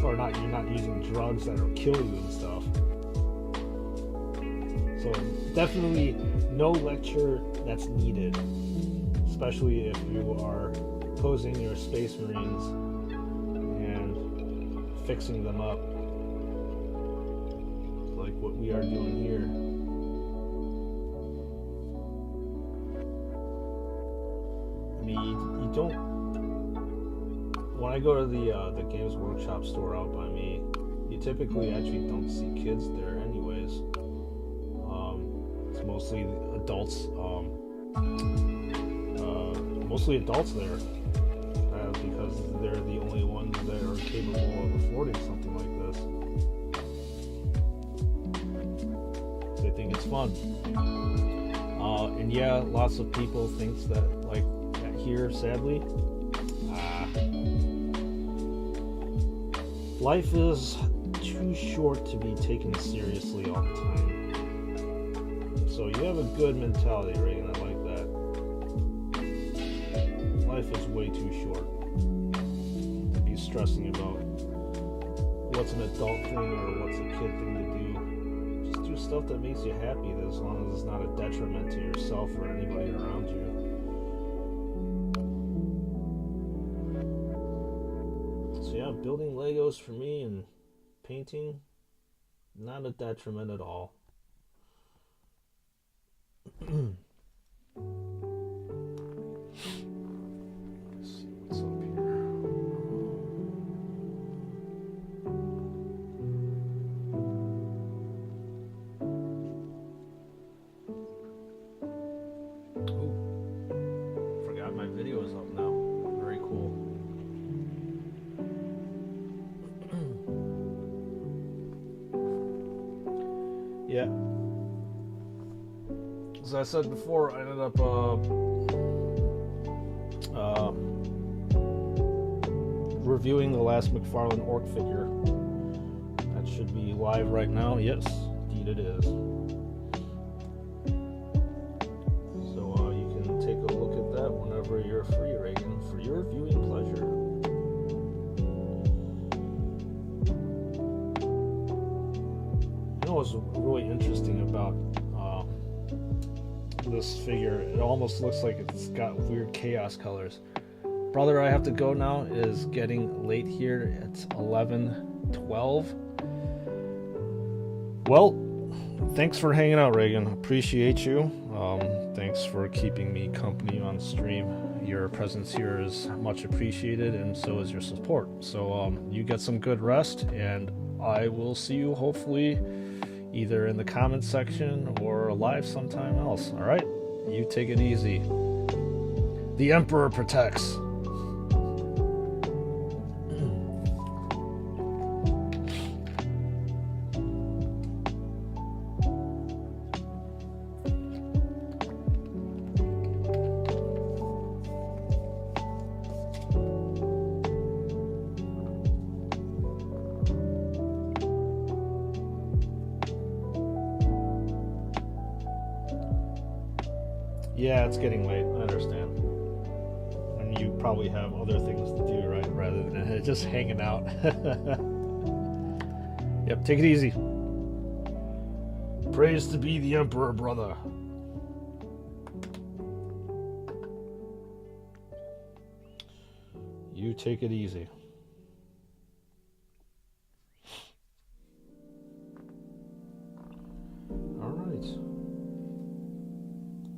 Speaker 1: or not, you're not using drugs that'll kill you and stuff. So definitely no lecture that's needed, especially if you are posing your Space Marines and fixing them up like what we are doing here. I mean, you don't, when I go to the Games Workshop store out by me, you typically actually don't see kids there anyways. It's mostly adults, mostly adults there, because they're the only ones that are capable of affording something like this. They think it's fun. And yeah, lots of people think that, like here, sadly, life is too short to be taken seriously all the time. So you have a good mentality, Reagan. I like that. Life is way too short to be stressing about what's an adult thing or what's a kid thing to do. Just do stuff that makes you happy, as long as it's not a detriment to yourself or anybody around you. So yeah, building Legos for me and painting, not a detriment at all. Let's see what's up here. Oh, forgot my video is up now. Very cool. Yeah. As I said before, I ended up reviewing the last McFarlane orc figure. That should be live right now. Yes, indeed it is. So you can take a look at that whenever you're free, Reagan, for your viewing pleasure. You know what's really interesting about this figure? It almost looks like it's got weird chaos colors. Brother, I have to go now. It is getting late here. It's 11:12. Well, thanks for hanging out, Reagan. Appreciate you. Thanks for keeping me company on stream. Your presence here is much appreciated, and so is your support. So you get some good rest, and I will see you hopefully either in the comments section or live sometime else. All right, you take it easy. The Emperor protects. Yeah, it's getting late. I understand. And you probably have other things to do, right? Rather than just hanging out. Yep, take it easy. Praise to be the Emperor, brother. You take it easy. All right.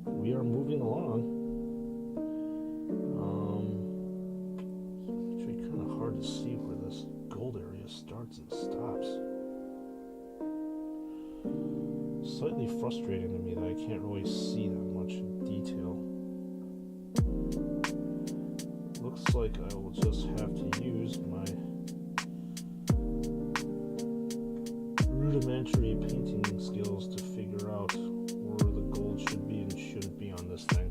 Speaker 1: We are moving along. It's actually kind of hard to see where this gold area starts and stops. Slightly frustrating to me that I can't really see that much in detail. Looks like I will just have to use my rudimentary painting skills to figure out where the gold should be and shouldn't be on this thing.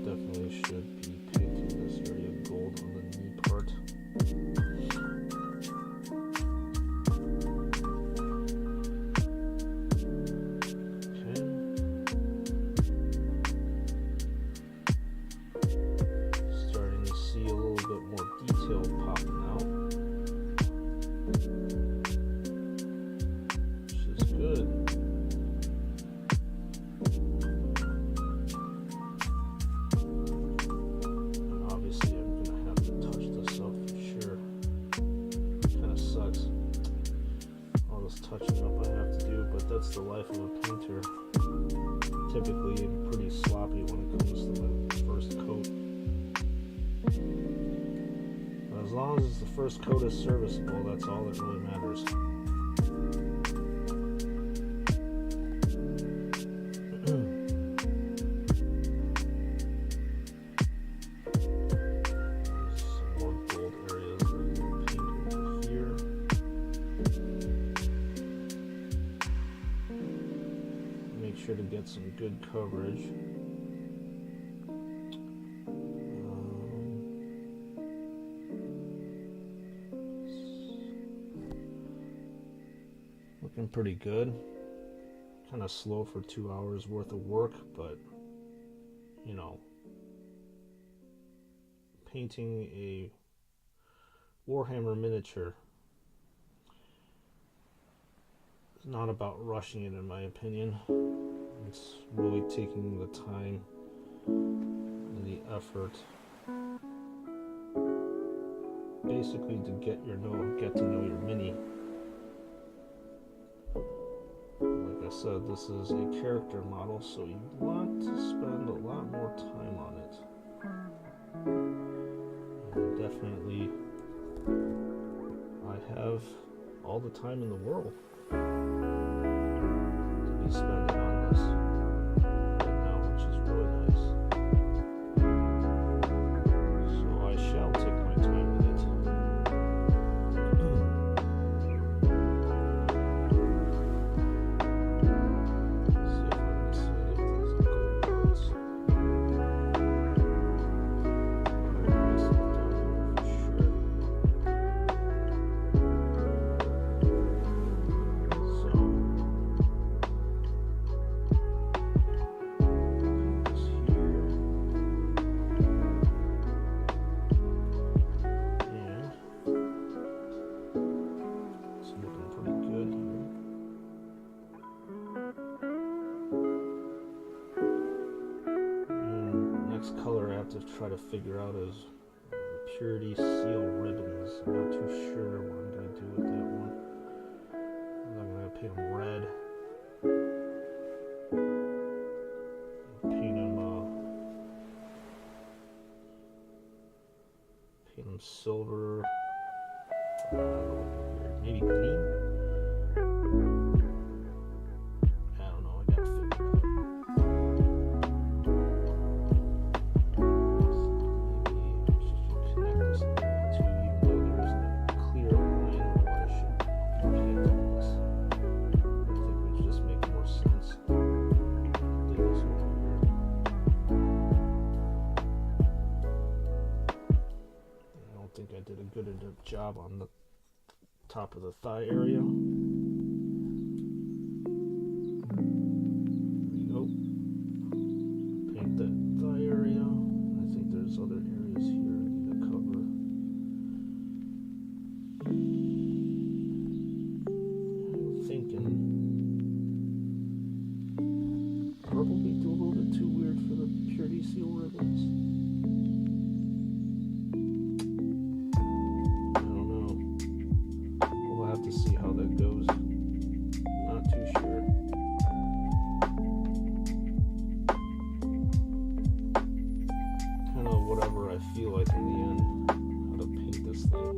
Speaker 1: Definitely should be painting this area gold on the knee part. Okay. Starting to see a little bit more detail popping out. Good. Obviously, I'm gonna have to touch this up for sure. Kind of sucks. All this touching up I have to do, but that's the life of a painter. Typically, I'm pretty sloppy when it comes to the first coat. But as long as the first coat is serviceable, that's all that really matters. sure to get some good coverage. Looking pretty good. Kind of slow for 2 hours worth of work, but you know, painting a Warhammer miniature is not about rushing it, in my opinion. It's really taking the time and the effort basically to get to know your mini. Like I said, this is a character model, so you want to spend a lot more time on it. And definitely, I have all the time in the world to be spending on this right now, which is really nice. So I shall take my time with it. Color I have to try to figure out is Purity Seal Ribbons. I'm not too sure what I'm going to do with that one. I'm going to paint them red. Paint them silver. Maybe green. I don't know. I got to figure it out. Good enough job on the top of the thigh area. There we go. Paint that thigh area. I think there's other areas here I need to cover. I'm thinking probably do a little bit too weird for the Purity Seal ribbons. To see how that goes. Not too sure. Kind of whatever I feel like in the end, how to paint this thing.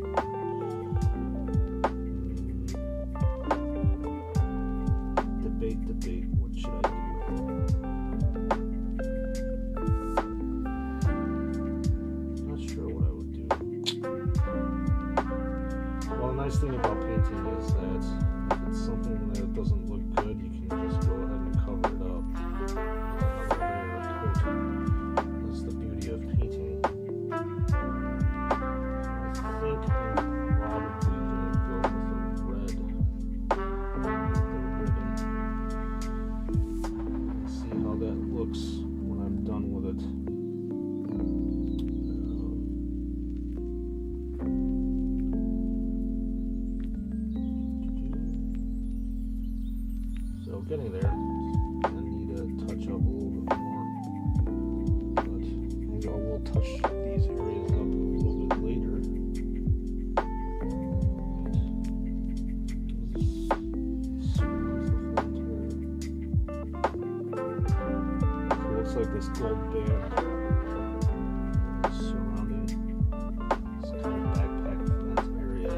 Speaker 1: Debate. What should I do? Not sure what I would do. Well, the nice thing about painting is that if it's something that doesn't look good, you can just go ahead and cover it up with another layer of coat. That's the beauty of painting. I think I'm probably going to go with a red ribbon. See how that looks when I'm done with it. Getting there. I need to touch up a little bit more, but maybe I will touch these areas up a little bit later. So it looks like this gold band surrounding this kind of backpack vent area.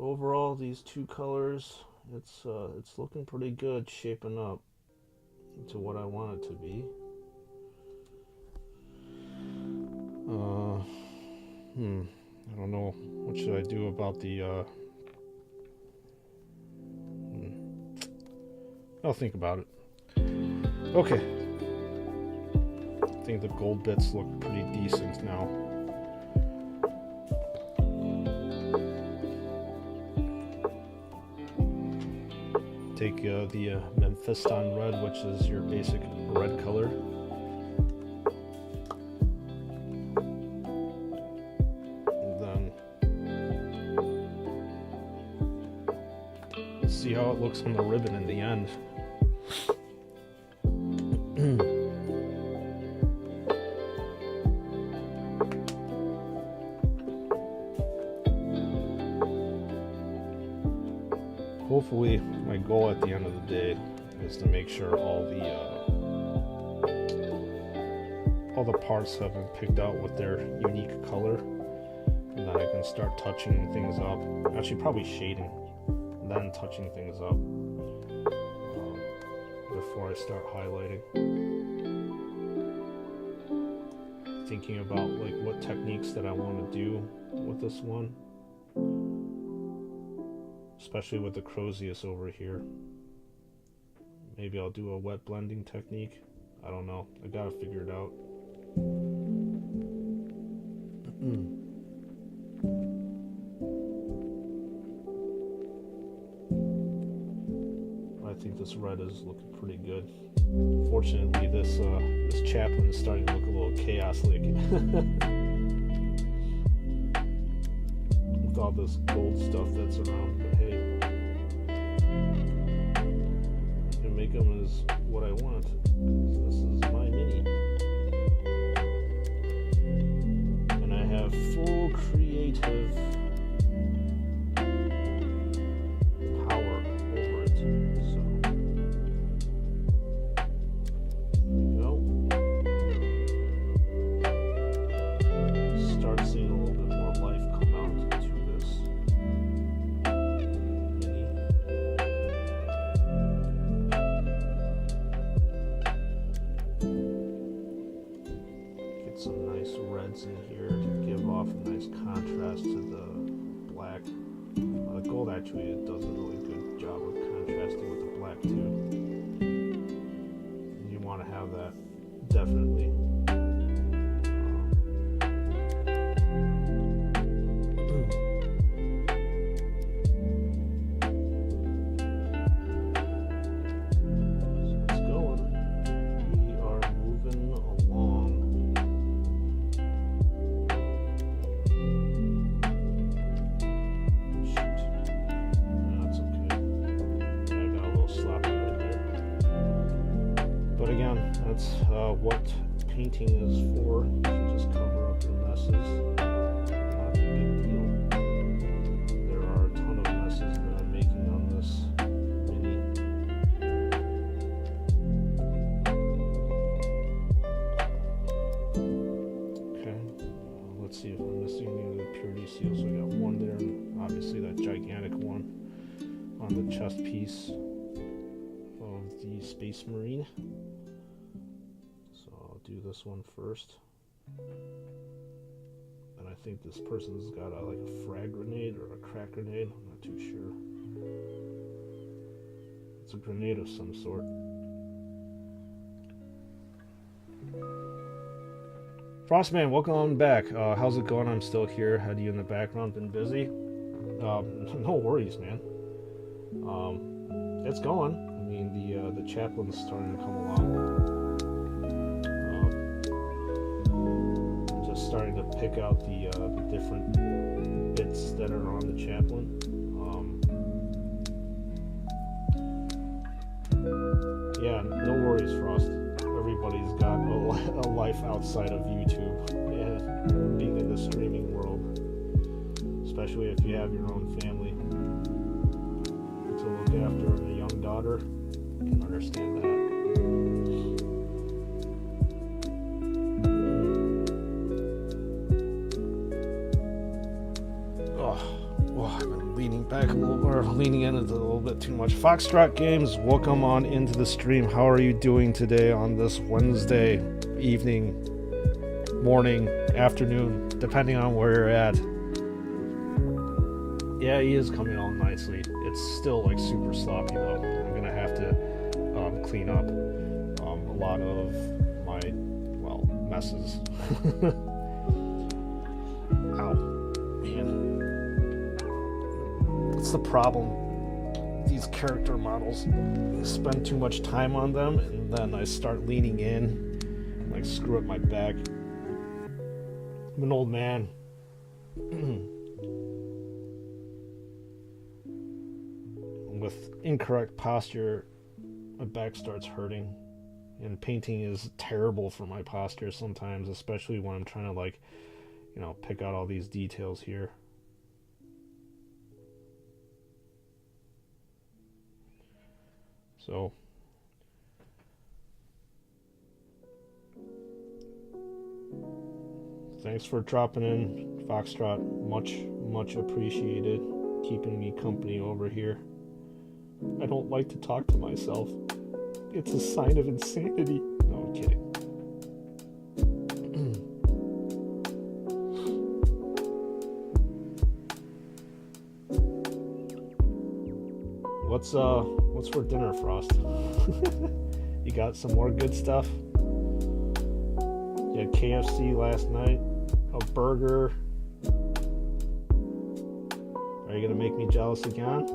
Speaker 1: overall, these two colors, it's looking pretty good, shaping up into what I want it to be. I don't know. What should I do about the I'll think about it. Okay. I think the gold bits look pretty decent now. Take the Mephiston red, which is your basic red color. And then see how it looks on the ribbon in the end. Hopefully, my goal at the end of the day is to make sure all the parts have been picked out with their unique color, and then I can start touching things up. Actually, probably shading, and then touching things up before I start highlighting. Thinking about like what techniques that I want to do with this one. Especially with the courteous over here. Maybe I'll do a wet blending technique. I don't know. I gotta figure it out. I think this red is looking pretty good. Fortunately, this Chaplain is starting to look a little chaos-like. With all this gold stuff that's around, but hey, I can make them as what I want. This is my mini, and I have full creative power over it. So there we go. Start seeing a little bit more life come out to this mini. Get some nice reds in here to give off a nice contrast to the black. The gold actually does a really good job of contrasting with the black too. You want to have that, definitely. That's what painting is for. You can just cover up your messes. Not a big deal. There are a ton of messes that I'm making on this mini. Okay, let's see if I'm missing any of the purity seals. So I got one there, and obviously that gigantic one on the chest piece of the Space Marine. Do this one first, and I think this person's got like a frag grenade or a crack grenade. I'm not too sure. It's a grenade of some sort. Frostman, welcome on back. How's it going? I'm still here. Had you in the background been busy? No worries, man. It's going. I mean, the Chaplain's starting to come along. Starting to pick out the different bits that are on the Chaplain. Yeah, no worries, Frost. Everybody's got a life outside of YouTube and being in the streaming world, especially if you have your own family to look after, a young daughter. I can understand that. I've been leaning back a little, or leaning in a little bit too much. Foxtrot Games, welcome on into the stream. How are you doing today on this Wednesday evening, morning, afternoon, depending on where you're at? Yeah, he is coming on nicely. It's still like super sloppy though. I'm gonna have to clean up a lot of my, well, messes. Ow, man. What's the problem? These character models, I spend too much time on them and then I start leaning in, like screw up my back. I'm an old man. With incorrect posture, my back starts hurting, and painting is terrible for my posture sometimes, especially when I'm trying to, like, you know, pick out all these details here. So thanks for dropping in, Foxtrot. Much appreciated. Keeping me company over here. I don't like to talk to myself. It's a sign of insanity. No, I'm kidding. What's for dinner, Frost? You got some more good stuff? You had KFC last night, a burger. Are you gonna make me jealous again?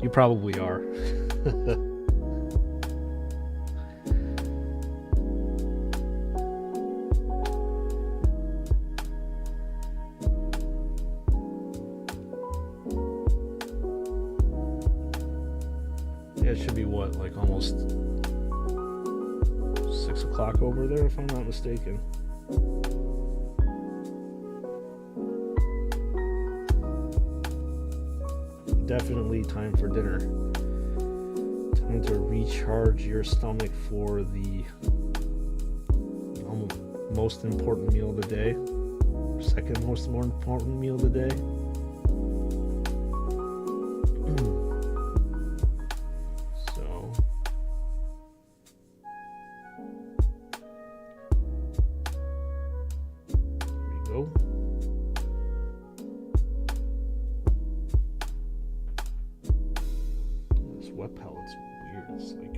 Speaker 1: You probably are. Yeah, it should be what, like almost 6 o'clock over there, if I'm not mistaken. Definitely time for dinner. Time to recharge your stomach for the most important meal of the day. Second most important meal of the day. So there we go. Wet pallette's weird. It's like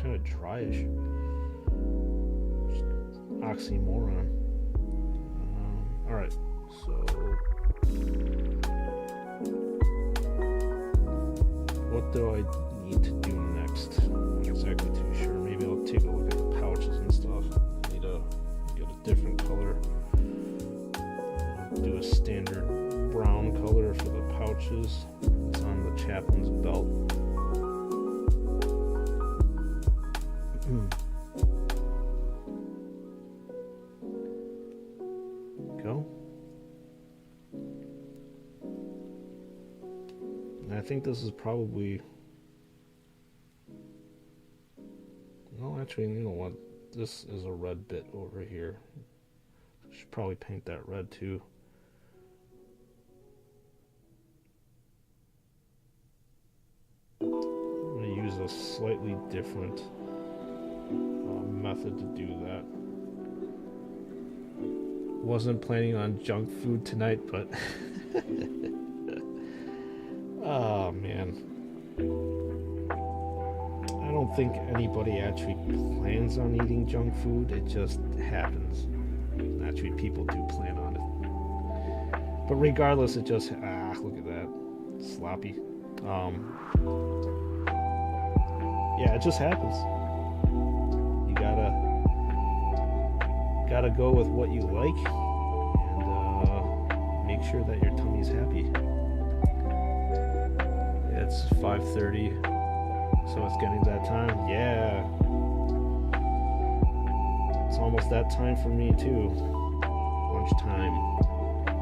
Speaker 1: kind of dryish. Oxymoron. Alright, so what do I need to do next? I'm not exactly too sure. Maybe I'll take a look at the pouches and stuff. I need to get a different color. Do a standard brown color for the pouches. It's on the Chaplain's belt. Go. And I think this is probably... Well, actually, you know what? This is a red bit over here. I should probably paint that red too. Use a slightly different method to do that. Wasn't planning on junk food tonight, but oh man, I don't think anybody actually plans on eating junk food. It just happens. Actually, people do plan on it, but regardless, it just look at that, sloppy. Yeah, it just happens. You gotta go with what you like and make sure that your tummy's happy. It's 5:30, so it's getting that time. Yeah, it's almost that time for me too. Lunchtime.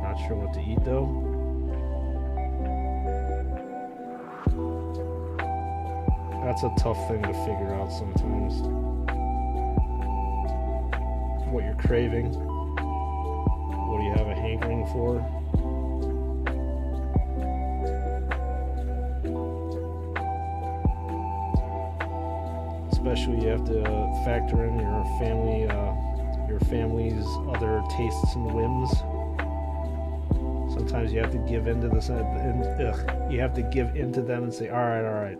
Speaker 1: Not sure what to eat though. That's a tough thing to figure out sometimes. What you're craving. What do you have a hankering for? Especially you have to factor in your family's other tastes and whims. Sometimes you have to give in to this, you have to give in to them and say, all right,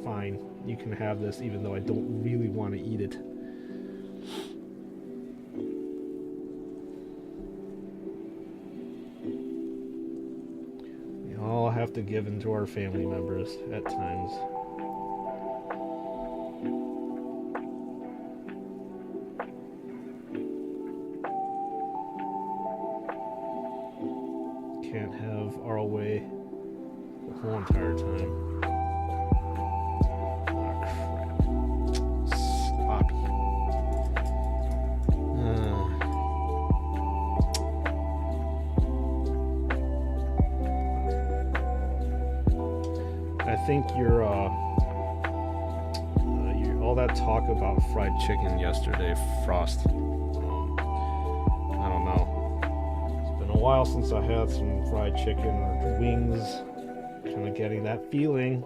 Speaker 1: fine, you can have this, even though I don't really want to eat it. We all have to give in to our family members at times. Can't have our way the whole entire time. Oh crap. Sloppy. I think you're all that talk about fried chicken yesterday, Frost. I don't know. A while since I had some fried chicken or wings. Kind of getting that feeling,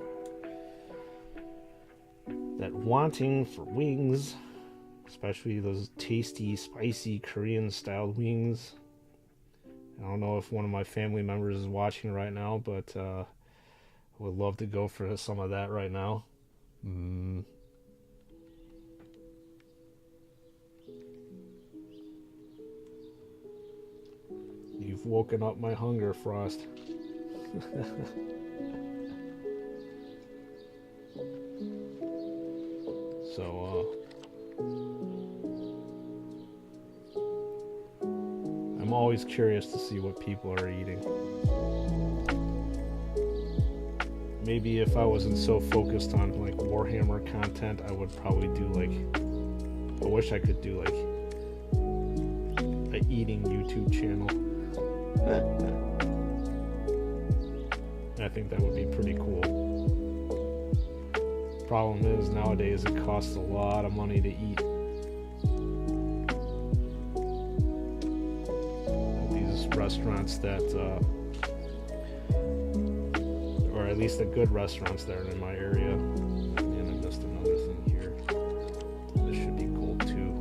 Speaker 1: that wanting for wings, especially those tasty, spicy Korean styled wings. I don't know if one of my family members is watching right now, but I would love to go for some of that right now. You've woken up my hunger, Frost. So, I'm always curious to see what people are eating. Maybe if I wasn't so focused on like Warhammer content, I would probably do like, I wish I could do like a eating YouTube channel. I think that would be pretty cool. Problem is, nowadays it costs a lot of money to eat. These restaurants that, or at least the good restaurants that are in my area. And I missed another thing here. This should be cool too.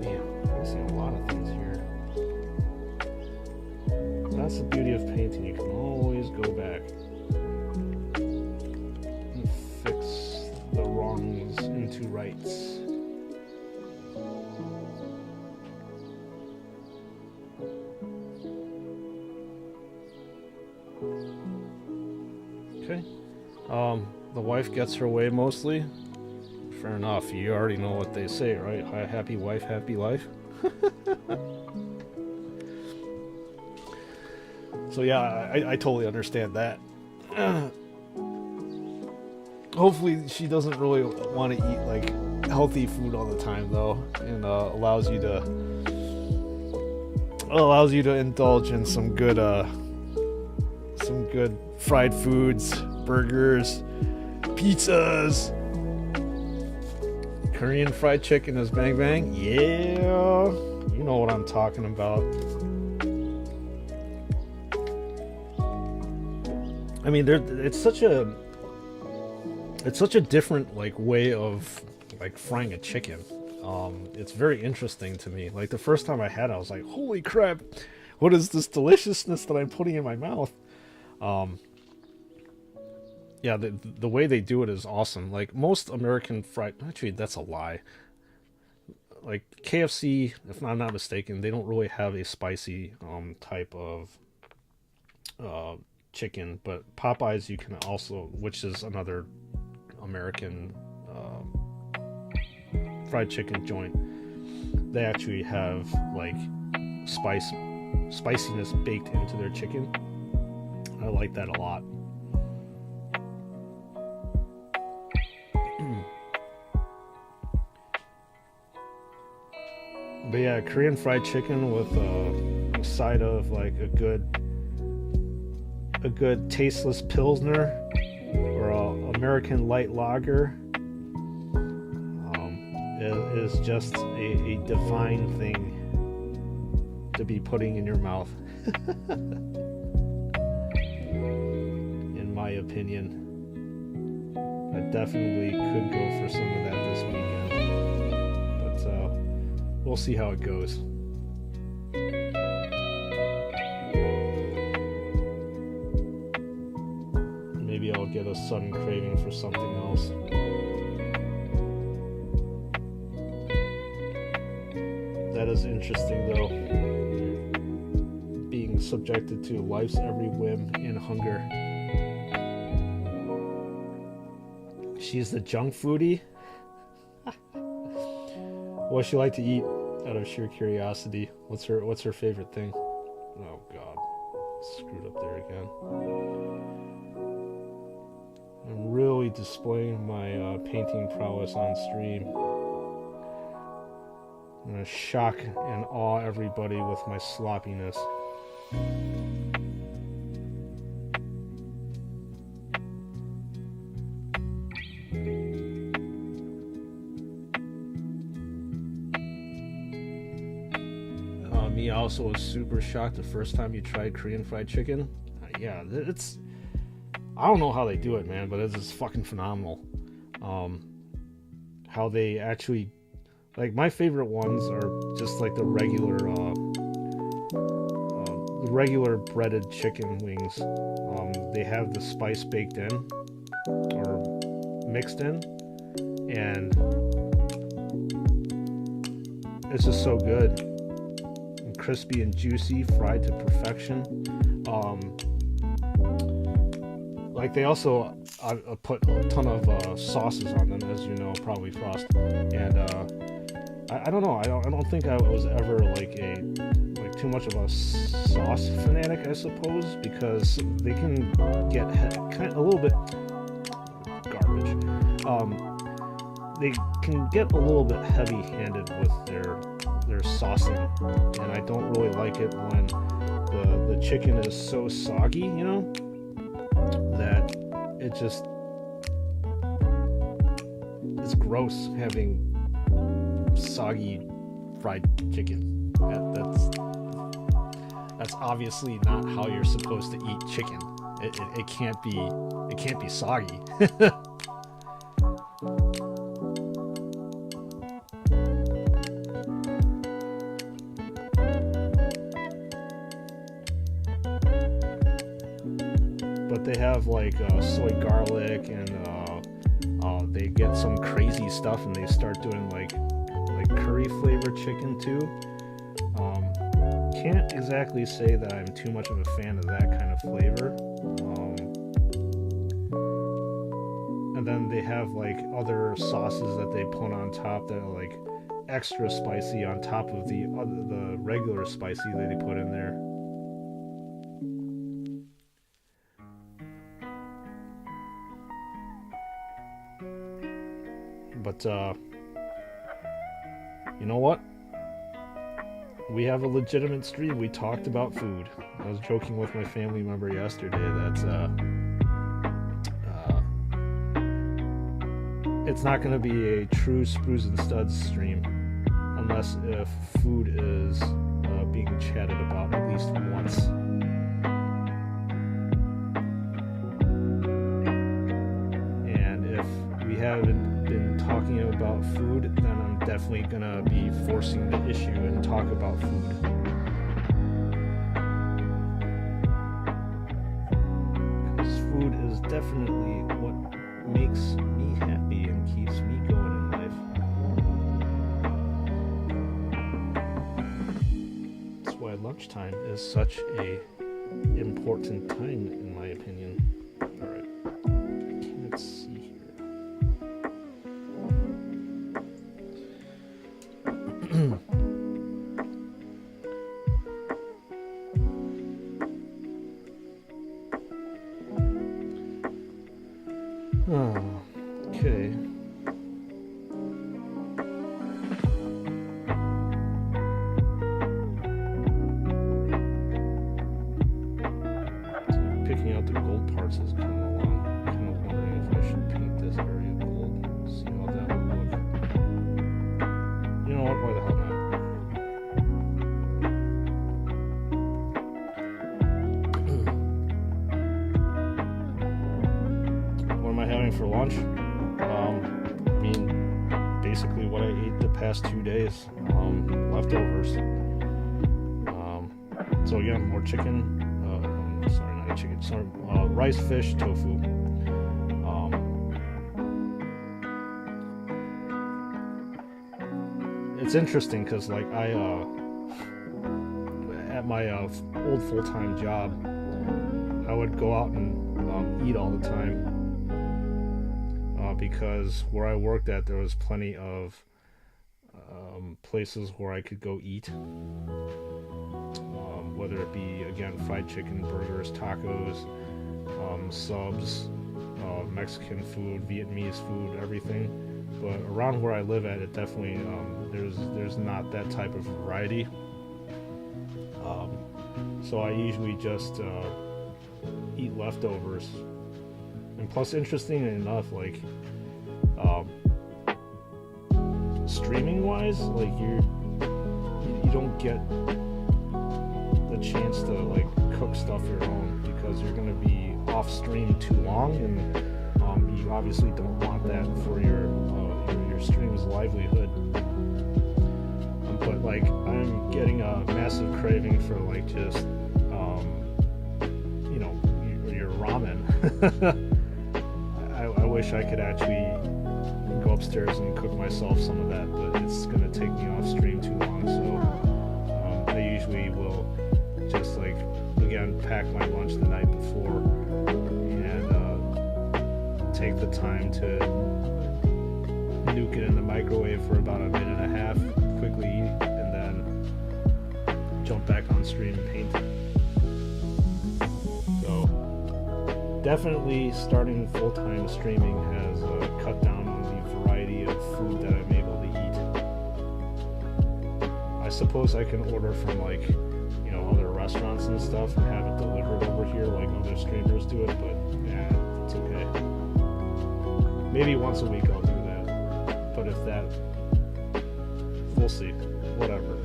Speaker 1: Man, I see a lot of things here. That's the beauty of painting. You can always go back and fix the wrongs into rights. Okay. The wife gets her way mostly. Fair enough. You already know what they say, right? Happy wife, happy life. So yeah, I totally understand that. Hopefully she doesn't really want to eat like healthy food all the time though, and allows you to indulge in some good fried foods, burgers, pizzas. Korean fried chicken is bang bang. Yeah, you know what I'm talking about. I mean, it's such a different like way of like frying a chicken. It's very interesting to me. Like the first time I had it, I was like, holy crap, what is this deliciousness that I'm putting in my mouth? Yeah, the way they do it is awesome. Like most American fried, actually that's a lie. Like KFC, if I'm not mistaken, they don't really have a spicy type of chicken, but Popeyes you can also, which is another American fried chicken joint, they actually have like spiciness baked into their chicken. I like that a lot. But yeah, Korean fried chicken with a side of like a good tasteless Pilsner, or a American light lager is just a divine thing to be putting in your mouth. In my opinion, I definitely could go for some of that this weekend, but we'll see how it goes. Maybe I'll get a sudden craving for something else. That is interesting, though. Being subjected to life's every whim and hunger. She's the junk foodie. What does she like to eat? Out of sheer curiosity, what's her favorite thing? Oh God, screwed up there again. I'm really displaying my painting prowess on stream. I'm gonna shock and awe everybody with my sloppiness. Me also was super shocked the first time you tried Korean fried chicken. Yeah, it's... I don't know how they do it, man, but it's fucking phenomenal. How they actually... Like, my favorite ones are just like the regular breaded chicken wings. They have the spice baked in, or mixed in, and it's just so good. And crispy and juicy, fried to perfection. Like, they also put a ton of sauces on them, as you know, probably, Frost. And I don't know. I don't think I was ever like too much of a sauce fanatic, I suppose, because they can get kind of a little bit garbage. They can get a little bit heavy-handed with their saucing, and I don't really like it when the chicken is so soggy, you know, that it just is gross having soggy fried chicken. That's obviously not how you're supposed to eat chicken. It can't be soggy. But they have like soy garlic, and they get some crazy stuff, and they start doing like curry flavored chicken too. Can't exactly say that I'm too much of a fan of that kind of flavor. And then they have like other sauces that they put on top that are like extra spicy on top of the regular spicy that they put in there. But you know what? We have a legitimate stream. We talked about food. I was joking with my family member yesterday that it's not going to be a true Sprues and Studs stream unless if food is being chatted about at least once. And if we haven't been talking about food, then I'm definitely gonna be forcing the issue and talk about food. Because food is definitely what makes me happy and keeps me going in life. That's why lunchtime is such a important time, in my opinion. Alright, I can't see here. Okay. Picking out the gold parts is coming along. I'm kind of wondering if I should pick going for lunch. I mean, basically what I ate the past 2 days, leftovers. So again, more chicken. Sorry, not chicken. Sorry, rice, fish, tofu. It's interesting because, like, I at my old full-time job, I would go out and eat all the time because where I worked at, there was plenty of places where I could go eat, whether it be, again, fried chicken, burgers, tacos, subs, Mexican food, Vietnamese food, everything. But around where I live at, it definitely there's not that type of variety. So I usually just eat leftovers. And plus, interesting enough, like streaming wise, like you don't get the chance to like cook stuff your own because you're gonna be off stream too long, and you obviously don't want that for your stream's livelihood. But like, I'm getting a massive craving for like just you know, your ramen. I wish I could actually go upstairs and cook myself some of that, but it's gonna take me off stream too long. So I usually will just, like, again, pack my lunch the night before and take the time to nuke it in the microwave for about a minute and a half, quickly eat, and then jump back on stream and paint. So definitely starting full-time streaming has cut down on the variety of food that I'm able to eat. I suppose I can order from, like, you know, other restaurants and stuff and have it delivered over here like other streamers do it, but yeah, it's okay. Maybe once a week I'll do that, but if that, we'll see, whatever.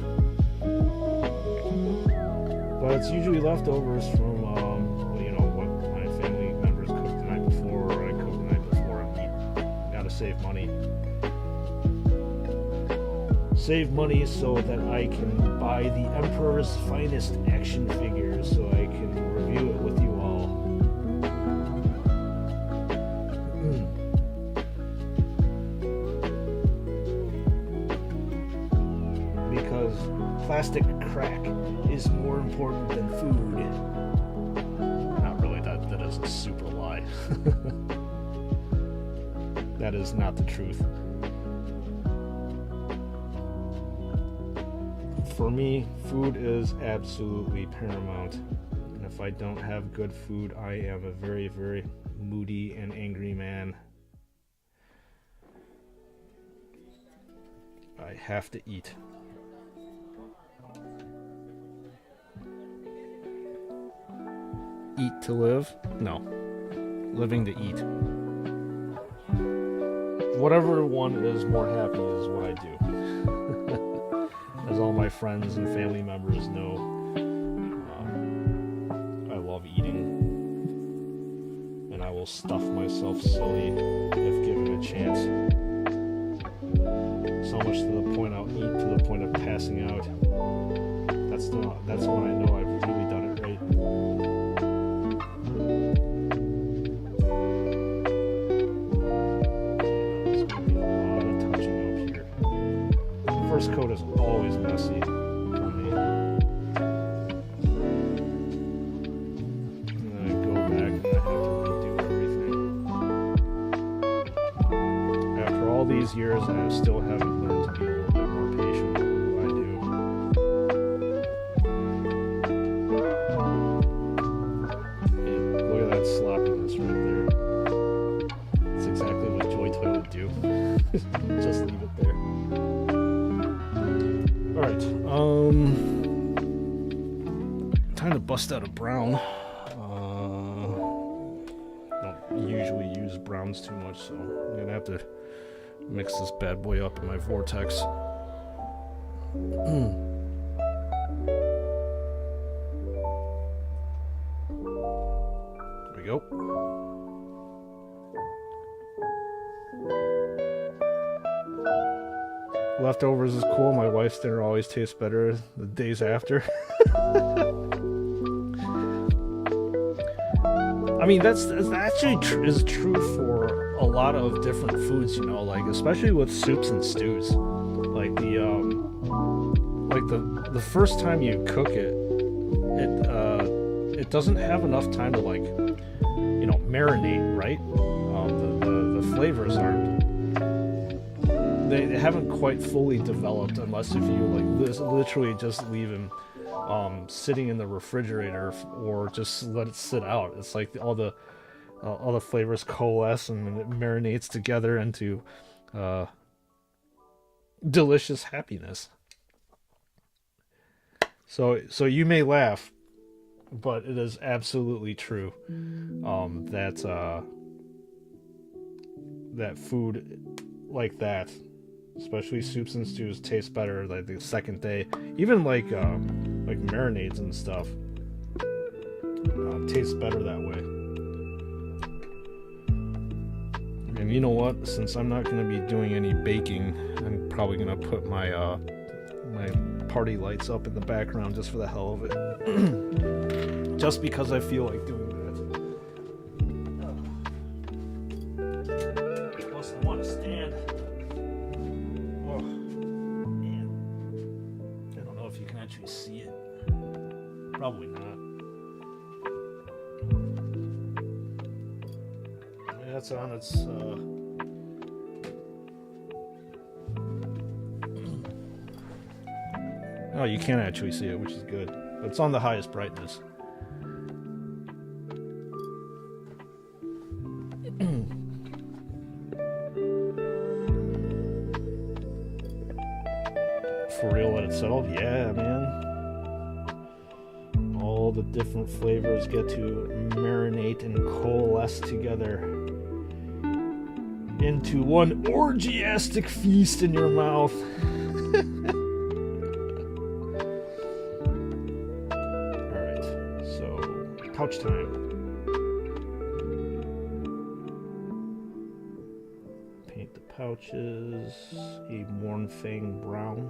Speaker 1: But it's usually leftovers from you know, what my family members cooked the night before, or I cooked the night before, and eat. Gotta save money. Save money so that I can buy the Emperor's Finest action figures so I can review it with you all. Because plastic crack is more important than food. Not really, that is a super lie. That is not the truth. For me, food is absolutely paramount. And if I don't have good food, I am a very, very moody and angry man. I have to eat. Eat to live? No. Living to eat. Whatever one is more happy is what I do. As all my friends and family members know, I love eating, and I will stuff myself silly if given a chance. So much to the point I'll eat to the point of passing out. That's when I know I've really done it right. There's gonna be a lot of touching up here. The first coat is always messy for me. And then I go back and I have to redo everything. After all these years, I still haven't learned to be a little bit more patient with who I do. And look at that sloppiness right there. It's exactly what Joy Toy would do. Just leave it there. Alright, time to bust out a brown. Don't usually use browns too much, so I'm gonna have to mix this bad boy up in my vortex. There we go. leftovers is cool. My wife's dinner always tastes better the days after. I mean, that's actually is true for a lot of different foods, you know, like especially with soups and stews. Like the first time you cook it, it doesn't have enough time to, like, you know, marinate, right? The flavors they haven't quite fully developed unless if you like literally just leave them sitting in the refrigerator or just let it sit out. It's like all the flavors coalesce and it marinates together into delicious happiness. So you may laugh, but it is absolutely true that food like that, especially soups and stews, taste better like the second day. Even like marinades and stuff tastes better that way. And you know what? Since I'm not going to be doing any baking, I'm probably going to put my my party lights up in the background just for the hell of it. Just because I feel like doing that. Plus I want to stand. Oh, man. I don't know if you can actually see it. Probably not. That's on its oh, you can't actually see it, which is good. But it's on the highest brightness. For real, let it settle? Yeah, man. All the different flavors get to marinate and coalesce together into one orgiastic feast in your mouth. Alright, so pouch time. Paint the pouches a Mornfang brown.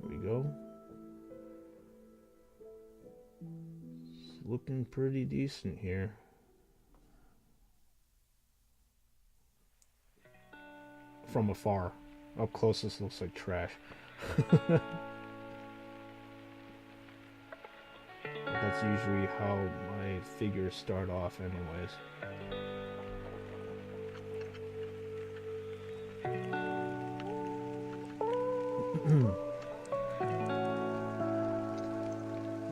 Speaker 1: There we go. Looking pretty decent here. From afar. Up close, this looks like trash. That's usually how my figures start off anyways.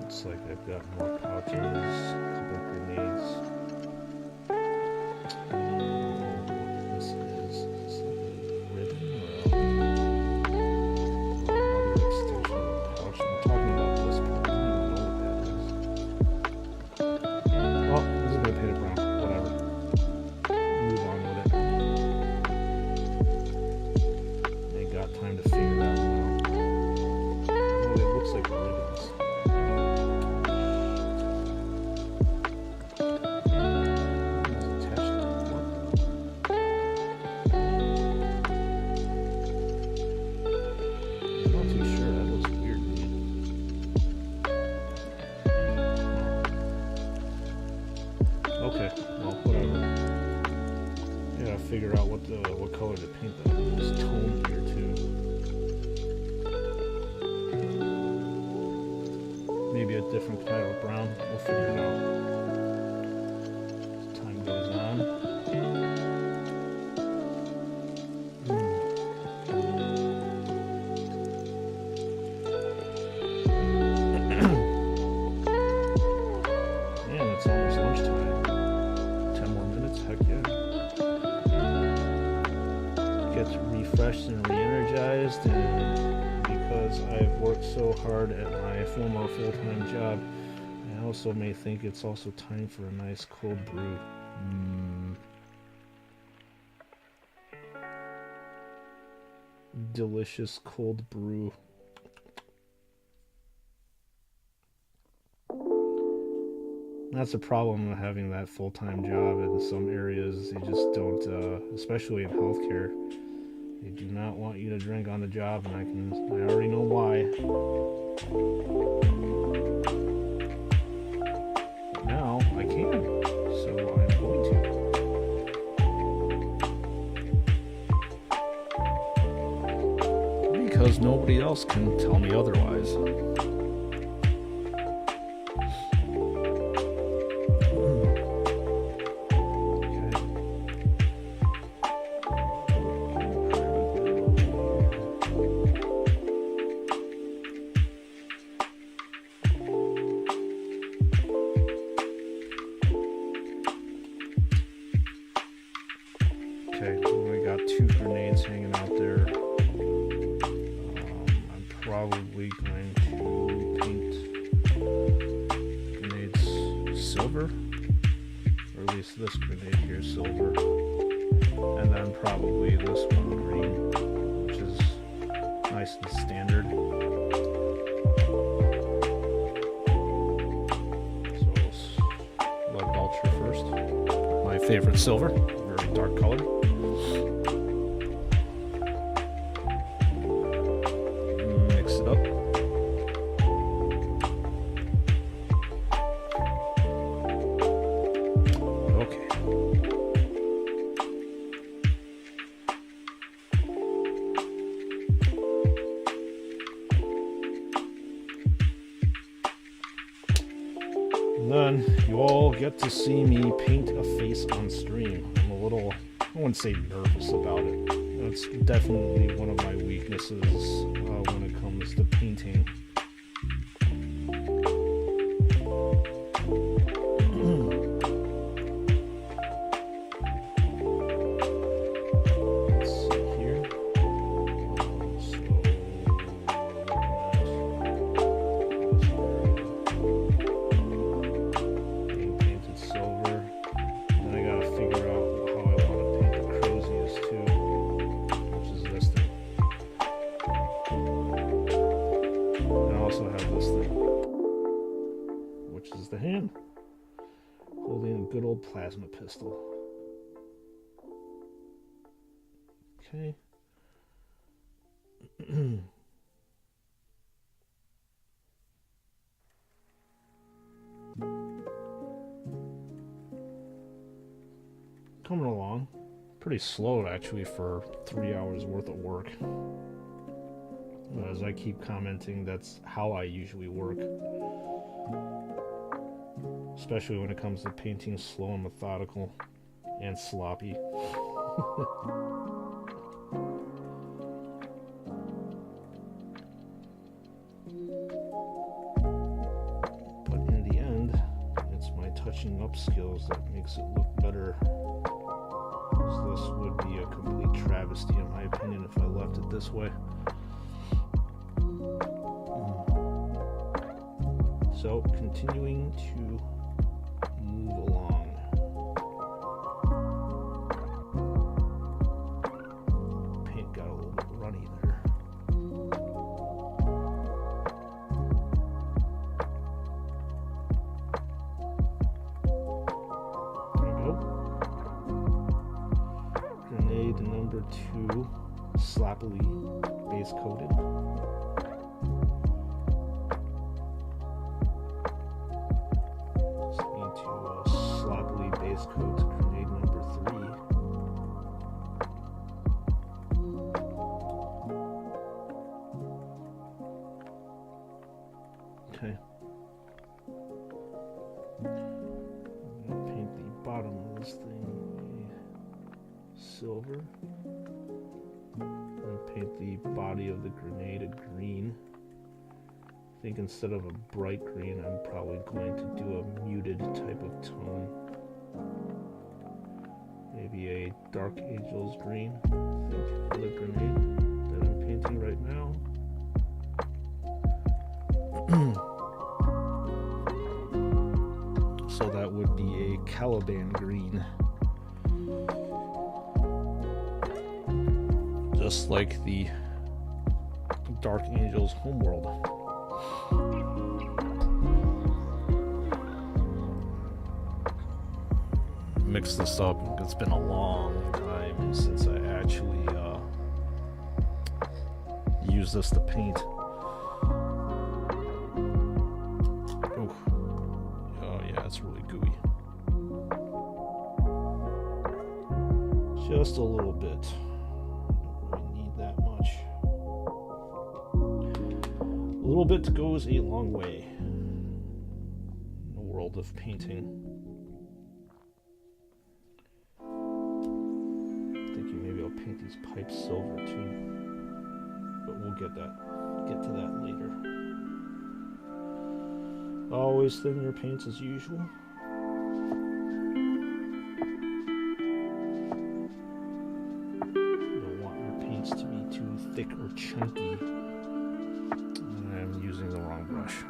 Speaker 1: Looks like I've got more pouches, a couple grenades. This is like a ribbon or another extension of a pouch. I'm talking about this part. I don't know what that is. Well, this is gonna paint it brown. Whatever. Move on with it. Ain't got time to figure that one out. Oh, it looks like ribbons. Okay, well, whatever. Yeah, figure out what color to paint this tone here too. Maybe a different kind of brown. We'll figure it out as time goes on. Man, it's almost lunchtime. 10 more minutes, heck yeah. Get refreshed and re-energized, and because I've worked so hard at my former full-time job, I also may think it's also time for a nice cold brew. Delicious cold brew. That's a problem of having that full-time job in some areas. You just don't, especially in healthcare. They do not want you to drink on the job, and I already know why. But now I can, so I'm going to. Because nobody else can tell me otherwise. Okay, I got 2 grenades hanging out there. I'm probably going to paint grenades silver, or at least this grenade here is silver, and then probably this one green, which is nice and standard. So lead belcher first, my favorite silver, very dark color. Mix it up. Okay. And then you all get to see me paint a face on stream. I'm a little, I wouldn't say nervous about it. It's definitely one of my weaknesses when it comes to painting. Let's see here. Being painted silver. Then I gotta figure out how I want to paint the courteous too, which is this thing. And I also have this thing, which is the hand, holding a good old plasma pistol. Okay. Coming along. Pretty slow actually for 3 hours worth of work. As I keep commenting, that's how I usually work. Especially when it comes to painting slow and methodical and sloppy. But in the end, it's my touching up skills that makes it look better. So this would be a complete travesty in my opinion if I left it this way. So continuing to move along. Paint got a little bit runny there. There we go. Grenade number 2, sloppily base coated. Just need to sloppily base coat grenade number 3. Okay. I'm gonna paint the bottom of this thing silver. And paint the body of the grenade a green. I think instead of a bright green, I'm probably going to do a muted type of tone. Maybe a Dark Angels green, I think, for the grenade that I'm painting right now. So that would be a Caliban green. Just like the Dark Angels homeworld. mix this up. It's been a long time since I actually used this to paint. Oh, yeah, it's really gooey. Just a little bit. Don't really need that much. A little bit goes a long way in the world of painting. Thinking maybe I'll paint these pipes silver too, but we'll get to that later. Always thin your paints as usual. To be too thick or chunky. I'm using the wrong brush.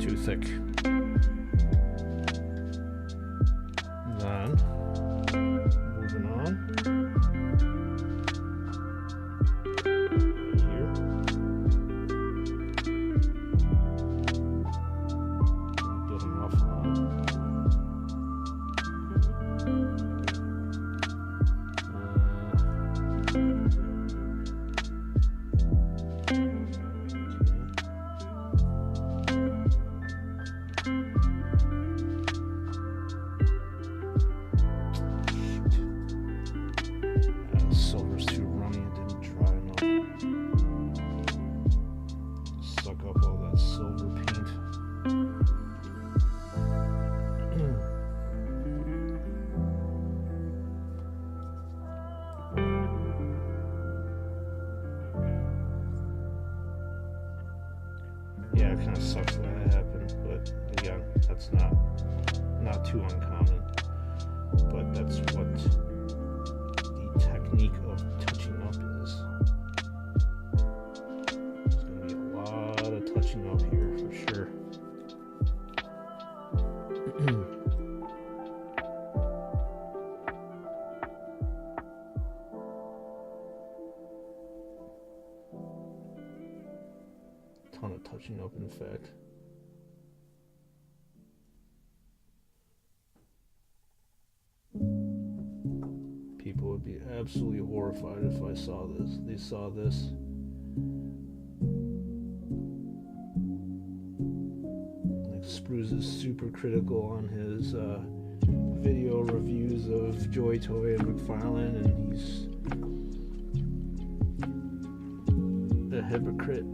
Speaker 1: Too thick. Then, moving on. Here. Get enough on. Silver's too runny, it didn't dry enough. Suck up all that silver paint. Yeah, it kind of sucks that happened, but again, that's not too uncommon. But that's what the technique of touching up is. There's going to be a lot of touching up here for sure. Ton of touching up, in fact. People would be absolutely horrified if I saw this. They saw this. Like Sprues is super critical on his video reviews of Joy Toy and McFarlane, and he's a hypocrite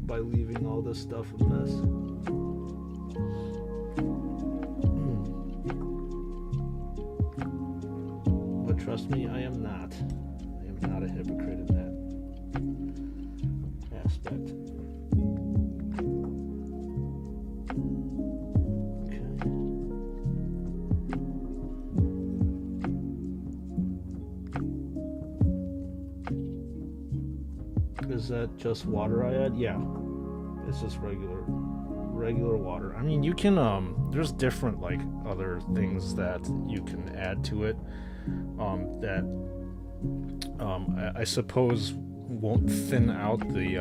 Speaker 1: by leaving all this stuff a mess. But trust me, I am not. I am not a hypocrite in that aspect. Is that just water I add? Yeah, it's just regular water. I mean, you can there's different like other things that you can add to it that I suppose won't thin out the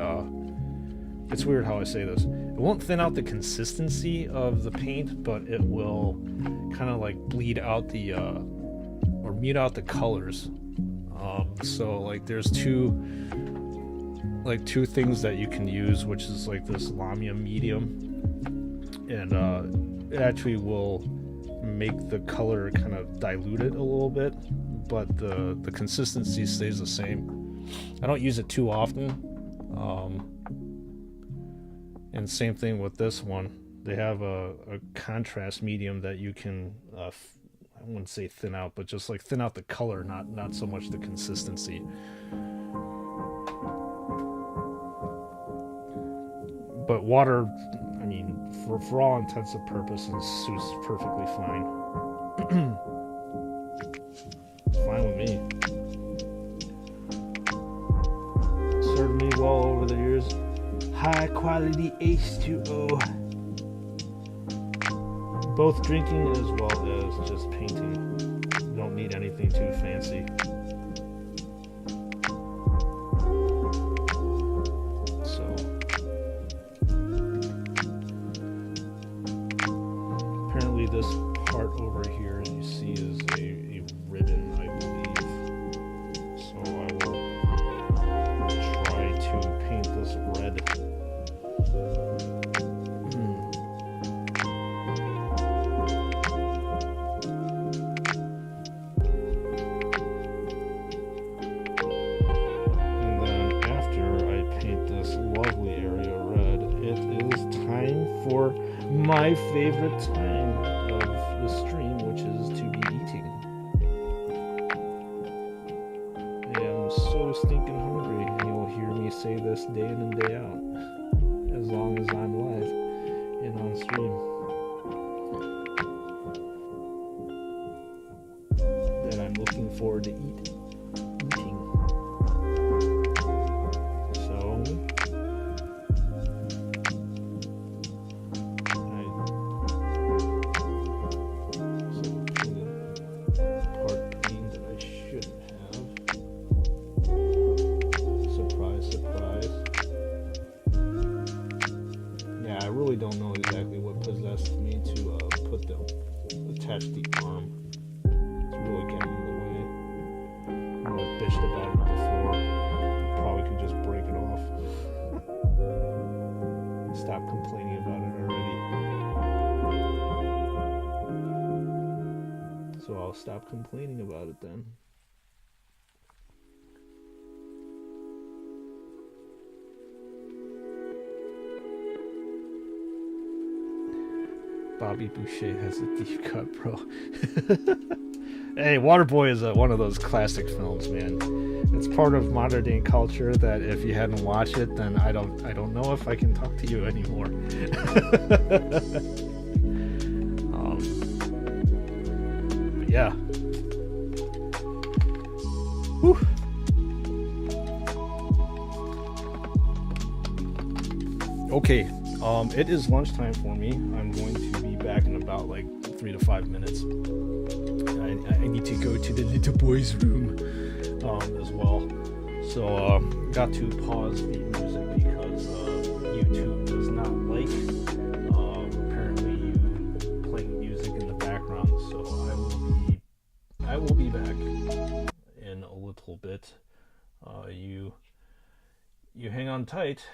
Speaker 1: it's weird how I say this. It won't thin out the consistency of the paint, but it will kind of like bleed out the or mute out the colors. So like there's two things that you can use, which is like this Lamia medium, and it actually will make the color kind of dilute it a little bit, but the consistency stays the same. I don't use it too often, and same thing with this one. They have a contrast medium that you can I wouldn't say thin out, but just like thin out the color, not so much the consistency. But water, I mean, for all intents and purposes, suits perfectly fine. Fine with me. Served me well over the years. High quality H2O. Both drinking as well as just painting. Don't need anything too fancy. for my favorite time of the stream, which is to be eating. I am so stinking hungry, and you'll hear me say this day in and day out, as long as I'm live and on stream. That I'm looking forward to eating. Stop complaining about it then. Bobby Boucher has a deep cut, bro. Hey, Waterboy is one of those classic films, man. It's part of modern day culture that if you hadn't watched it, then I don't know if I can talk to you anymore. But yeah. Whew. Okay, it is lunchtime for me. I'm going to be back in about like 3 to 5 minutes. I need to go to the little boy's room as well. So got to pause the music because YouTube does not like apparently you playing music in the background. So I will be back in a little bit. You hang on tight.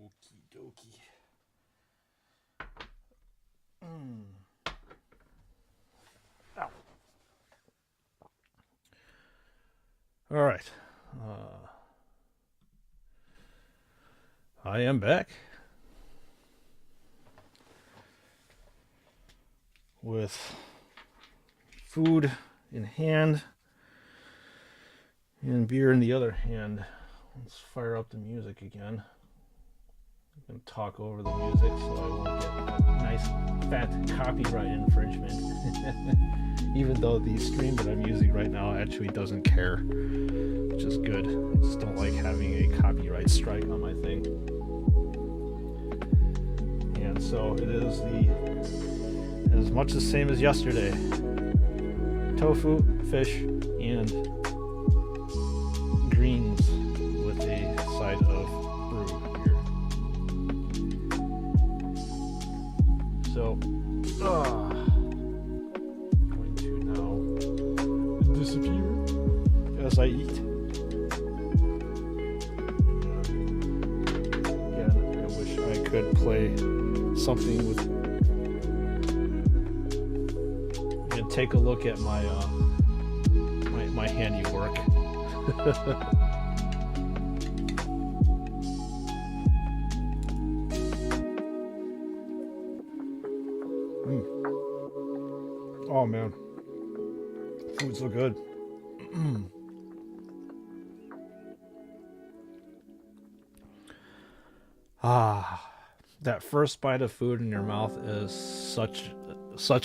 Speaker 1: Okie dokie. Ow. All right. I am back with food in hand and beer in the other hand. Let's fire up the music again. I'm going to talk over the music so I won't get a nice fat copyright infringement. Even though the stream that I'm using right now actually doesn't care, which is good. I just don't like having a copyright strike on my thing. And so it is as much the same as yesterday. Tofu, fish, and greens with a side of brew here. So, going to now disappear as I eat. Again, I wish I could play something with and take a look at my my handiwork. Oh man, food's so good. That first bite of food in your mouth is such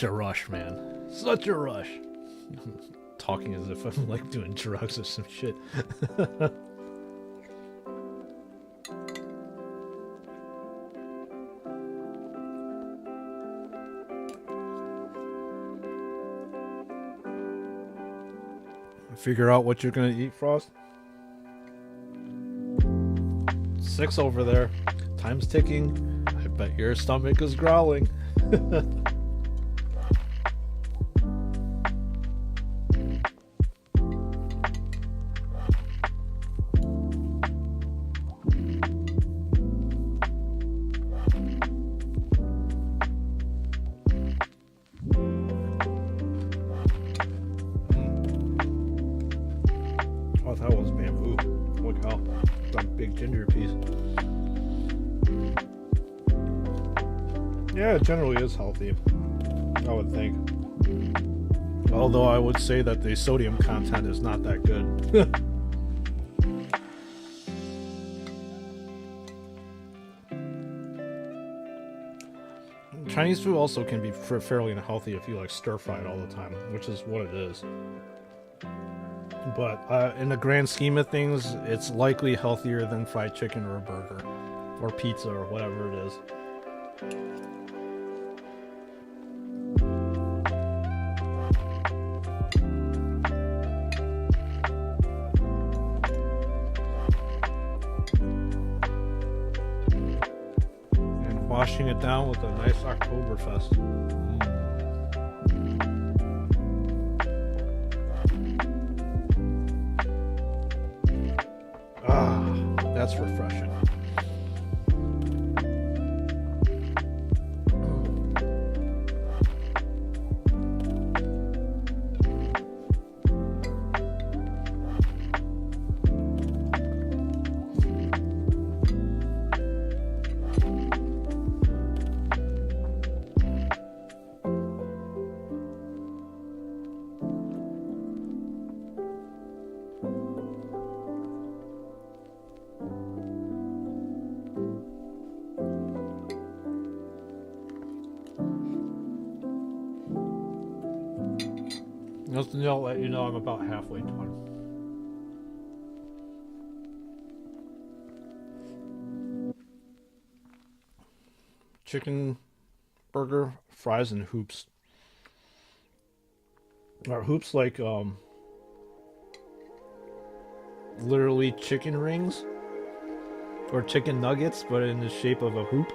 Speaker 1: a rush, man. Such a rush. I'm talking as if I'm like doing drugs or some shit. Figure out what you're gonna eat, Frost. 6 over there. Time's ticking. I bet your stomach is growling. Oh, that was bamboo. Look how that big ginger piece. Yeah, it generally is healthy, I would think. Although I would say that the sodium content is not that good. Chinese food also can be fairly unhealthy if you like stir fry it all the time, which is what it is. But in the grand scheme of things, it's likely healthier than fried chicken or a burger or pizza or whatever it is. And washing it down with a nice Oktoberfest. That's refreshing. Just to let you know I'm about halfway done. Chicken burger, fries, and hoops. Are hoops like literally chicken rings? Or chicken nuggets, but in the shape of a hoop?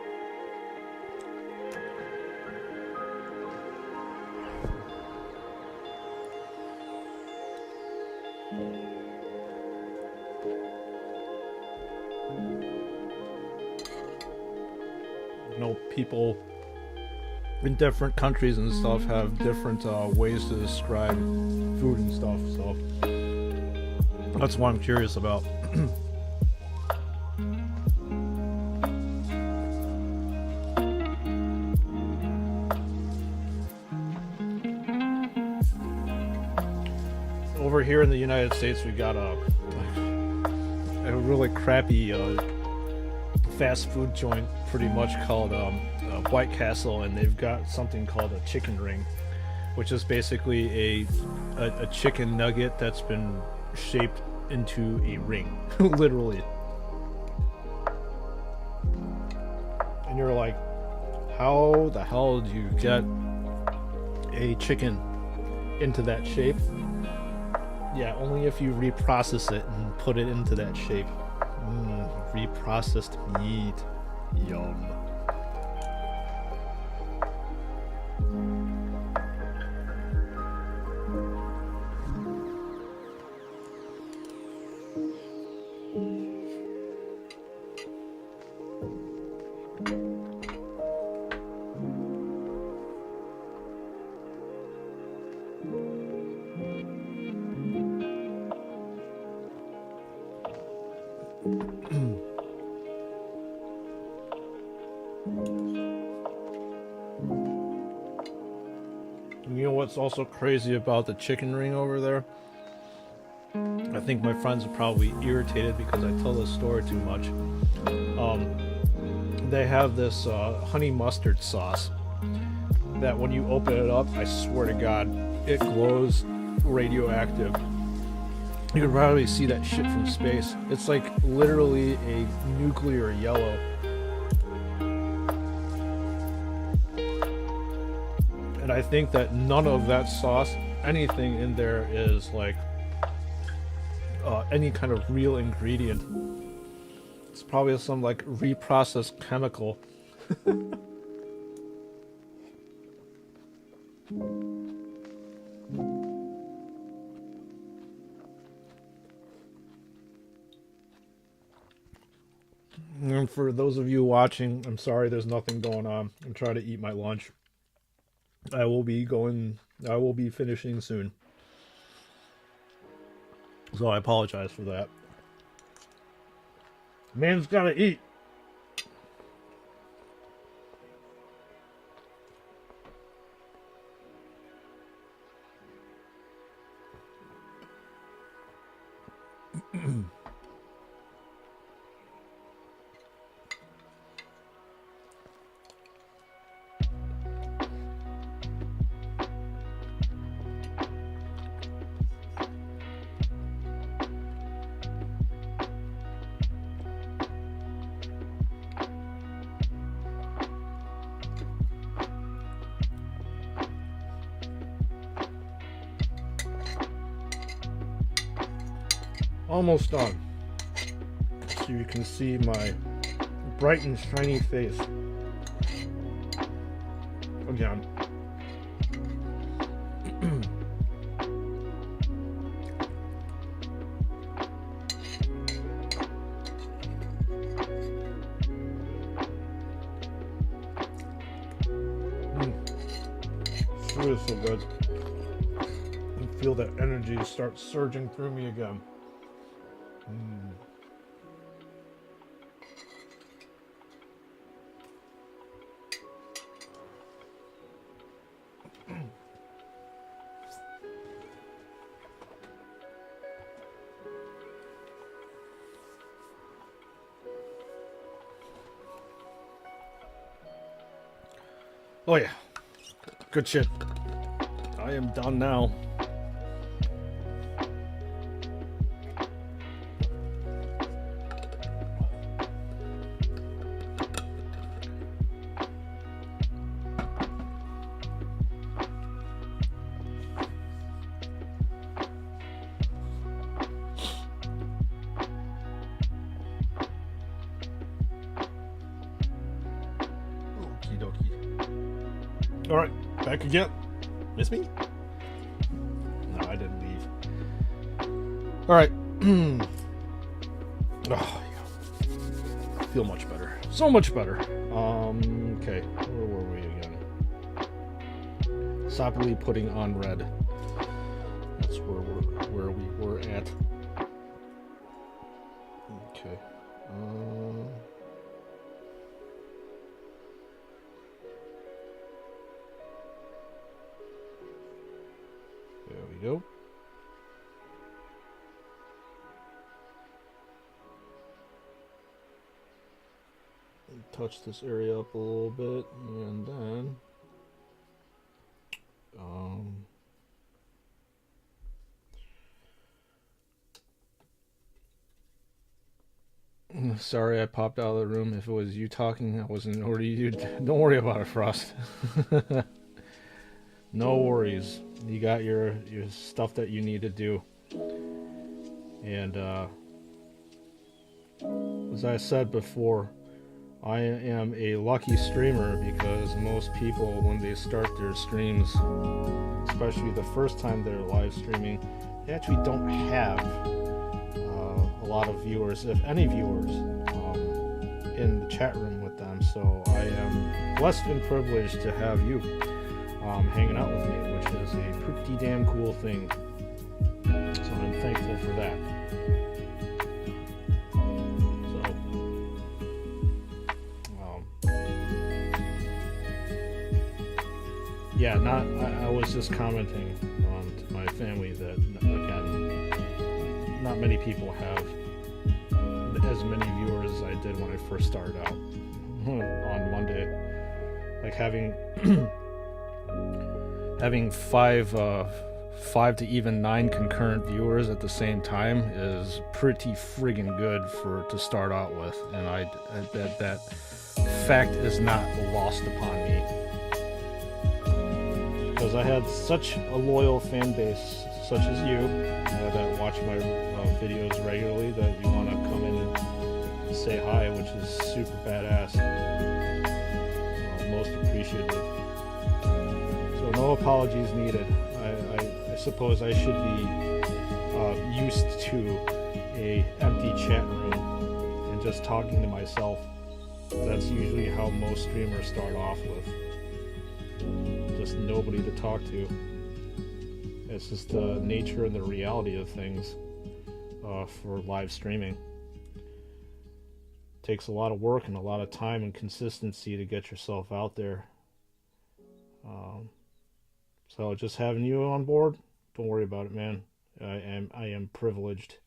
Speaker 1: people in different countries and stuff have different ways to describe food and stuff, so that's what I'm curious about. Over here in the United States, we got a really crappy fast food joint, pretty much, called White Castle, and they've got something called a chicken ring, which is basically a chicken nugget that's been shaped into a ring, literally. And you're like, how the hell do you get a chicken into that shape? Yeah, only if you reprocess it and put it into that shape. Reprocessed meat. Yum. You know what's also crazy about the chicken ring over there? I think my friends are probably irritated because I tell this story too much. They have this honey mustard sauce that when you open it up, I swear to God, it glows radioactive. You can probably see that shit from space. It's like literally a nuclear yellow. And I think that none of that sauce, anything in there, is like any kind of real ingredient. It's probably some like reprocessed chemical. And for those of you watching, I'm sorry there's nothing going on. I'm trying to eat my lunch. I will be finishing soon. So I apologize for that. Man's gotta eat. Almost done. So you can see my bright and shiny face. Again. Food is so good. I feel that energy start surging through me again. Oh yeah, good shit. I am done now. All right, back again. Miss me? No, I didn't leave. All right. Oh, yeah. feel much better. So much better. Okay, where were we again? Soppily putting on red. That's where we were at. Okay. There we go. Touch this area up a little bit, and then sorry I popped out of the room. If it was you talking, I wasn't already you. Don't worry about it, Frost. No worries. You got your stuff that you need to do. And as I said before, I am a lucky streamer because most people, when they start their streams, especially the first time they're live streaming, they actually don't have a lot of viewers, if any viewers, in the chat room with them. So I am blessed and privileged to have you hanging out with me, which is a pretty damn cool thing. So I'm thankful for that. Yeah, I was just commenting to my family that, again, not many people have as many viewers as I did when I first started out on Monday. Like having five to even 9 concurrent viewers at the same time is pretty friggin' good to start out with, and that fact is not lost upon me. Because I had such a loyal fan base, such as you, that watch my videos regularly, that you want to come in and say hi, which is super badass. Most appreciative. So no apologies needed. I suppose I should be used to a empty chat room and just talking to myself. That's usually how most streamers start off with. Just nobody to talk to. It's just the nature and the reality of things for live streaming. It takes a lot of work and a lot of time and consistency to get yourself out there. So just having you on board, don't worry about it, man. I am privileged.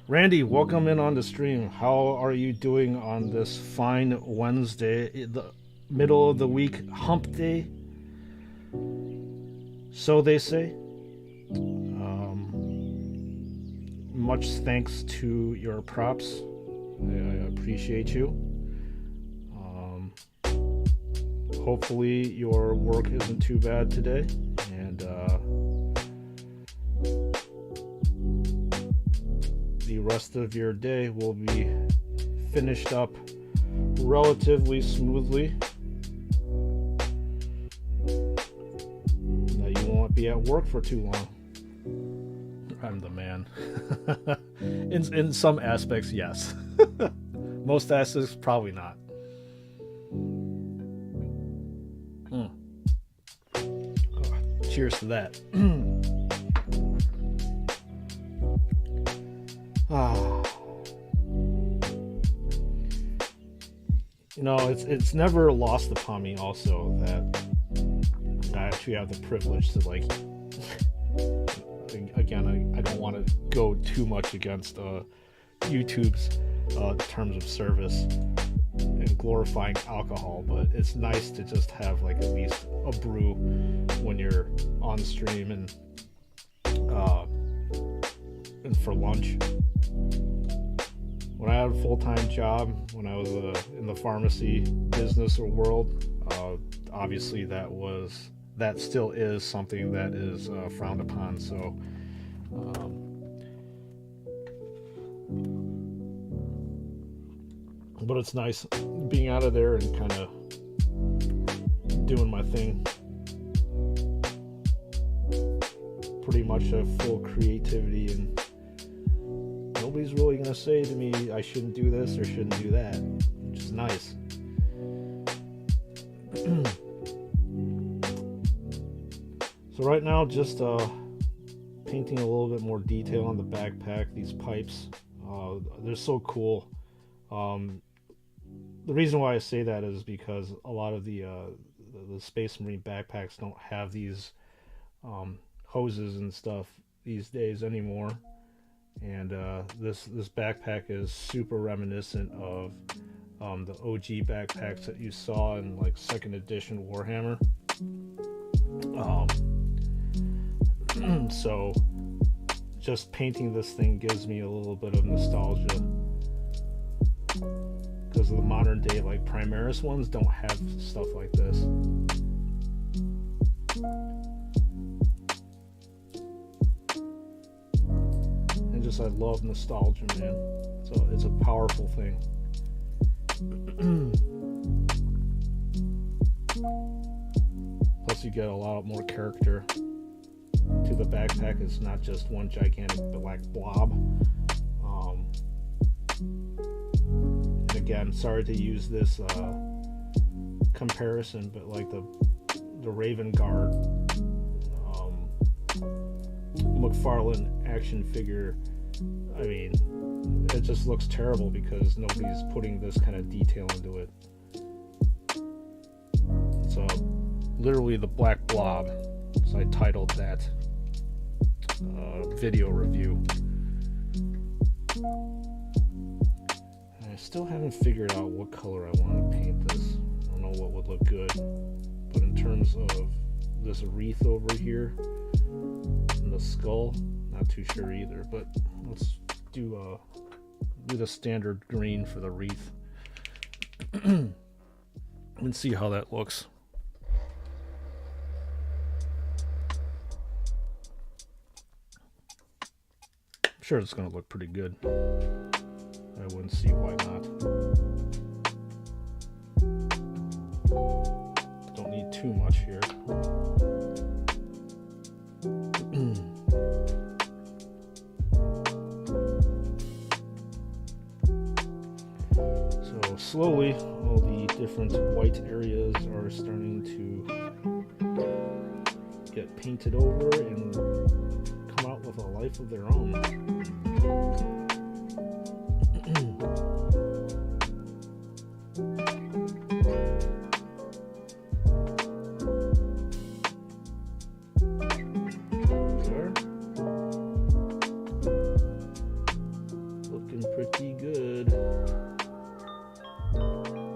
Speaker 1: Randy, welcome in on the stream. How are you doing on this fine Wednesday, the middle of the week hump day? So they say. Much thanks to your props. I appreciate you. Hopefully your work isn't too bad today, and the rest of your day will be finished up relatively smoothly. That you won't be at work for too long. I'm the man. In some aspects, yes. Most aspects, probably not. Cheers to that. You know, it's never lost upon me also that I actually have the privilege to, like, again, I don't want to go too much against YouTube's terms of service and glorifying alcohol, but it's nice to just have, like, at least a brew when you're on stream and for lunch. When I had a full-time job, when I was in the pharmacy business or world, obviously that still is something that is frowned upon. So but it's nice being out of there and kind of doing my thing. Pretty much a full creativity and nobody's really gonna say to me I shouldn't do this or shouldn't do that, which is nice. So right now, just painting a little bit more detail on the backpack. These pipes, they're so cool. The reason why I say that is because a lot of the Space Marine backpacks don't have these hoses and stuff these days anymore, and this backpack is super reminiscent of the OG backpacks that you saw in like 2nd edition Warhammer. So just painting this thing gives me a little bit of nostalgia, because the modern day like Primaris ones don't have stuff like this. And just I love nostalgia, man. So it's a powerful thing. Plus you get a lot more character to the backpack. It's not just one gigantic black blob. And again, sorry to use this comparison, but like the Raven Guard McFarlane action figure, I mean, it just looks terrible because nobody's putting this kind of detail into it. So literally the black blob, so I titled that video review. And I still haven't figured out what color I want to paint this. I don't know what would look good, but in terms of this wreath over here and the skull, not too sure either, but let's do the standard green for the wreath and see how that looks. I'm sure it's going to look pretty good. I wouldn't see why not. Don't need too much here. So slowly, all the different white areas are starting to get painted over and come out with a life of their own. Looking pretty good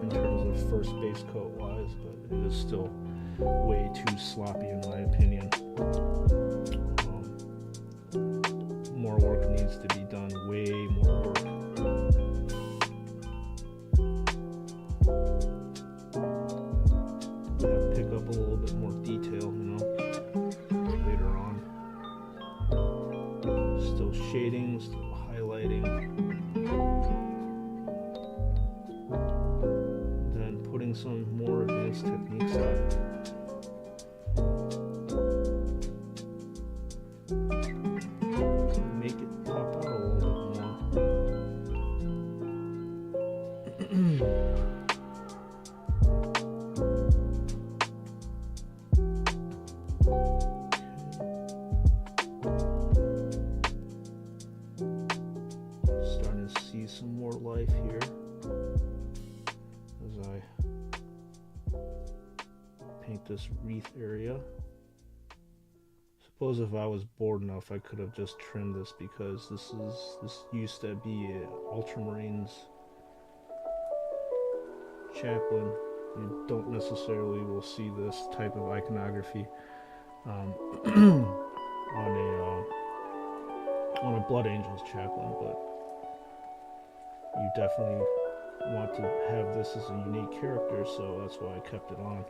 Speaker 1: in terms of first base coat wise, but it is still way too sloppy in my opinion. More work needs to be done, way more work. Yeah, pick up a little bit more detail, you know, later on. Still shading, still highlighting. Then putting some more advanced techniques on. Starting to see some more life here as I paint this wreath area. Suppose if I was bored enough I could have just trimmed this, because this used to be Ultramarines Chaplain. You don't necessarily will see this type of iconography on a Blood Angels Chaplain, but you definitely want to have this as a unique character, so that's why I kept it on.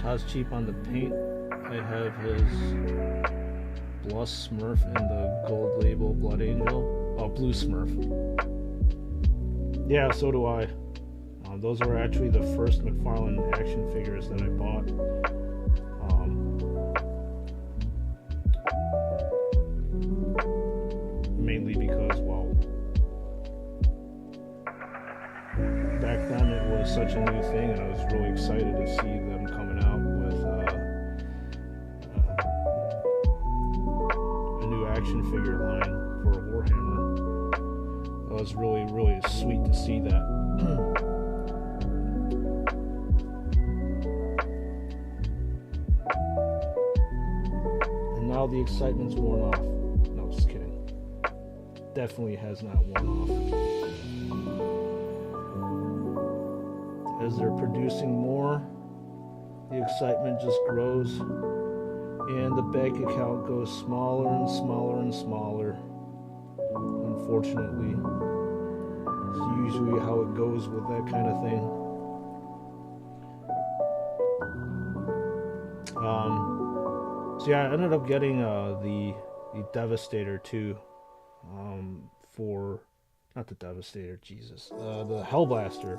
Speaker 1: Todd's cheap on the paint. I have his Blus Smurf and the gold label Blood Angel. Oh, Blue Smurf. Yeah, so do I. Those were actually the first McFarlane action figures that I bought. was such a new thing, and I was really excited to see them coming out with a new action figure line for Warhammer. It was really, really sweet to see that. And now the excitement's worn off. No, just kidding. Definitely has not worn off. As they're producing more, the excitement just grows, and the bank account goes smaller and smaller and smaller. Unfortunately, it's usually how it goes with that kind of thing. So yeah, I ended up getting the Devastator too, for not the Devastator, Jesus, the Hellblaster,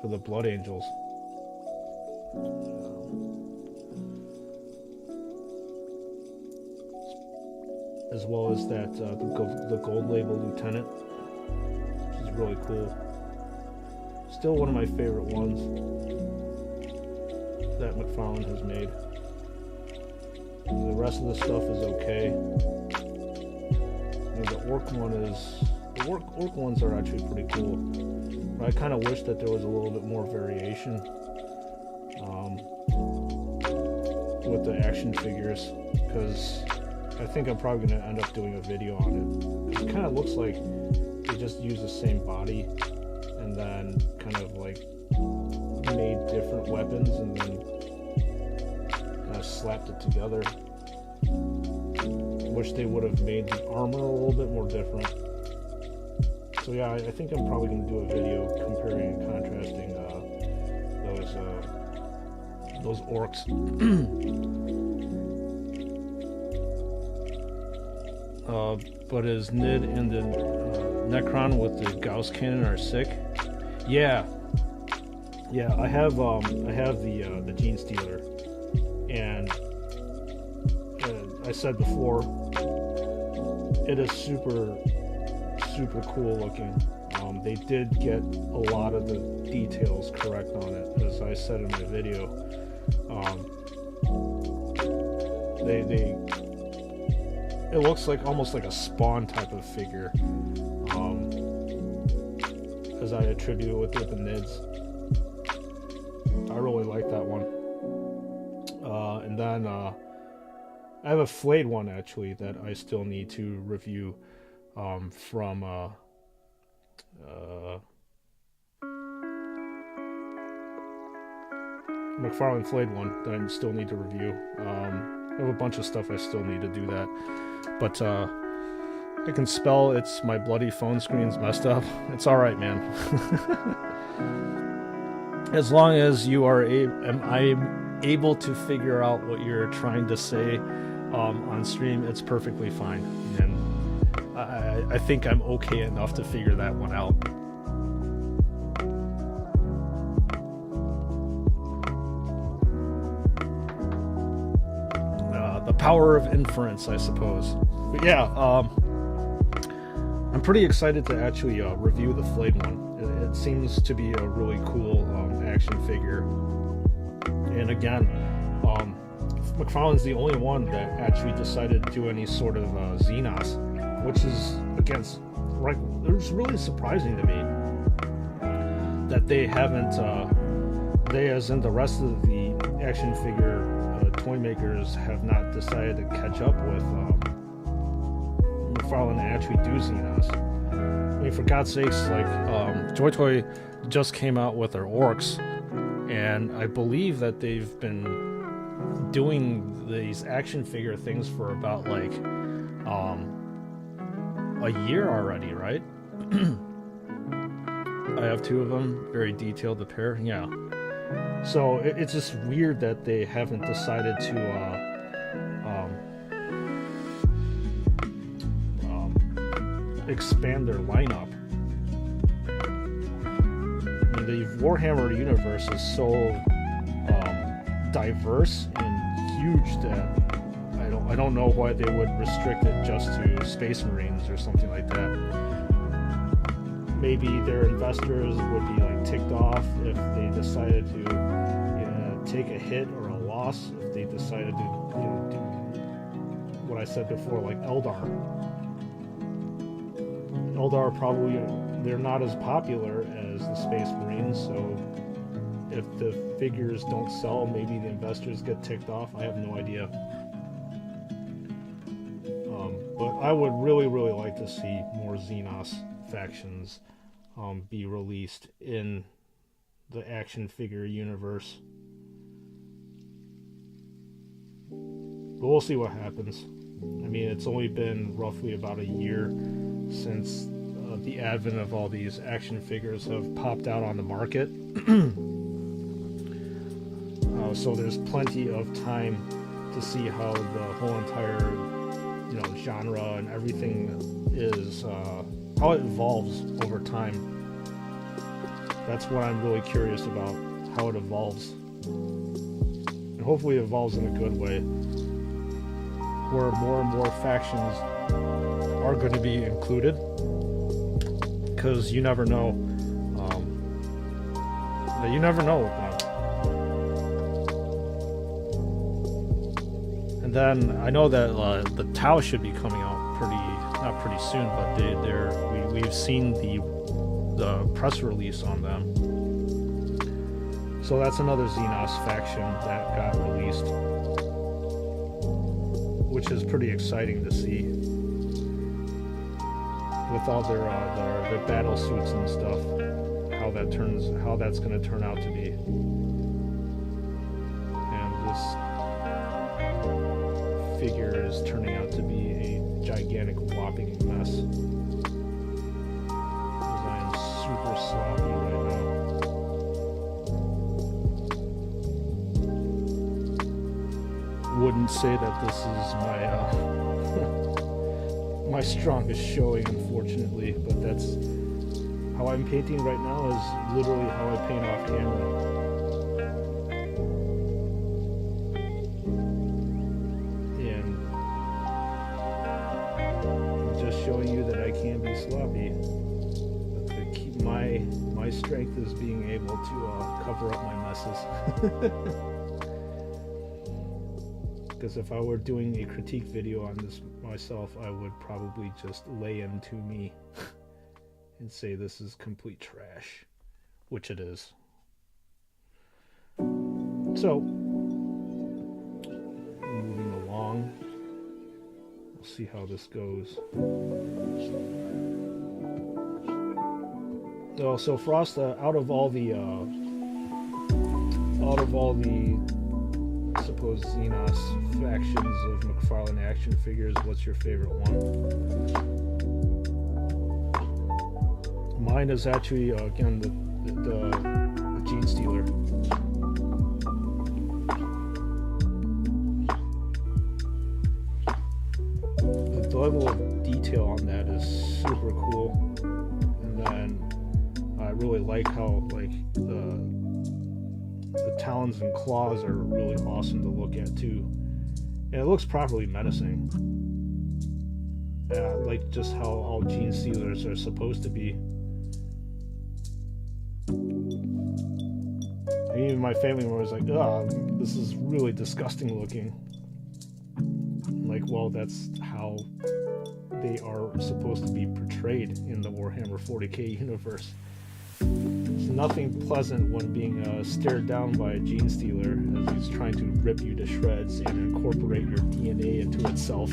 Speaker 1: for the Blood Angels. As well as that the gold label Lieutenant, which is really cool. Still one of my favorite ones that McFarlane has made. The rest of the stuff is okay. You know, the orc ones are actually pretty cool. But I kind of wish that there was a little bit more variation with the action figures, because I think I'm probably going to end up doing a video on it. It kind of looks like they just used the same body and then kind of like made different weapons and then kind of slapped it together. Wish they would have made the armor a little bit more different. So yeah, I think I'm probably going to do a video comparing and contrasting those orcs. But as Nid and the Necron with the Gauss cannon are sick. Yeah, I have the Gene Stealer, and I said before, it is super cool looking. They did get a lot of the details correct on it, as I said in my video. It looks like almost like a Spawn type of figure, as I attribute it with the Nids. I really like that one. And then I have a flayed one actually that I still need to review from McFarlane flayed one that I still need to review. I have a bunch of stuff I still need to do that, but I can spell. It's my bloody phone screen's messed up. It's all right, man. As long as you are I'm able to figure out what you're trying to say on stream, it's perfectly fine, and I think I'm okay enough to figure that one out. The power of inference, I suppose. But yeah, I'm pretty excited to actually review the flayed one. It seems to be a really cool action figure. And again, McFarlane's the only one that actually decided to do any sort of Xenos, which is, again, right, it was really surprising to me that they haven't, they as in the rest of the action figure toy makers have not decided to catch up with McFarlane and actually do Xenos. I mean, for God's sakes, like, Joy Toy just came out with their orcs, and I believe that they've been doing these action figure things for about like a year already, right? I have two of them, very detailed, the pair. Yeah. So it's just weird that they haven't decided to expand their lineup. I mean, the Warhammer universe is so diverse and huge that I don't know why they would restrict it just to Space Marines or something like that. maybe their investors would be like ticked off if they decided to take a hit or a loss, if they decided to do what I said before, like Eldar. Eldar probably, they're not as popular as the Space Marines, so if the figures don't sell, maybe the investors get ticked off. I have no idea. But I would really like to see more Xenos factions be released in the action figure universe. But we'll see what happens. I mean, it's only been roughly about a year since the advent of all these action figures have popped out on the market. So there's plenty of time to see how the whole entire, genre and everything is, how it evolves over time. That's what I'm really curious about, how it evolves. And hopefully it evolves in a good way, where more and more factions are going to be included, because you never know. You never know with them. And then I know that the Tau should be coming out not pretty soon, but we've seen the press release on them. So that's another Xenos faction that got released, which is pretty exciting to see, with all their battle suits and stuff. How that's going to turn out to be. And this figure is turning out to be a gigantic whopping mess. Because I am super sloppy right now. Wouldn't say that this is my my strongest showing, unfortunately, but that's how I'm painting right now. Is literally how I paint off camera. Showing you that I can be sloppy, but to keep my strength is being able to cover up my messes. Because if I were doing a critique video on this myself, I would probably just lay into me and say this is complete trash, which it is. So, moving along. We'll see how this goes. So Frost, out of all the supposed Xenos factions of McFarlane action figures, what's your favorite one? Mine is actually again the Gene Stealer. The level of detail on that is super cool, and then I really like how the talons and claws are really awesome to look at too, and it looks properly menacing. Like just how all Gene Stealers are supposed to be. Even my family was like, "Oh, this is really disgusting looking." Like, well, that's how they are supposed to be portrayed in the Warhammer 40K universe. There's nothing pleasant when being stared down by a Gene Stealer as he's trying to rip you to shreds and incorporate your DNA into itself.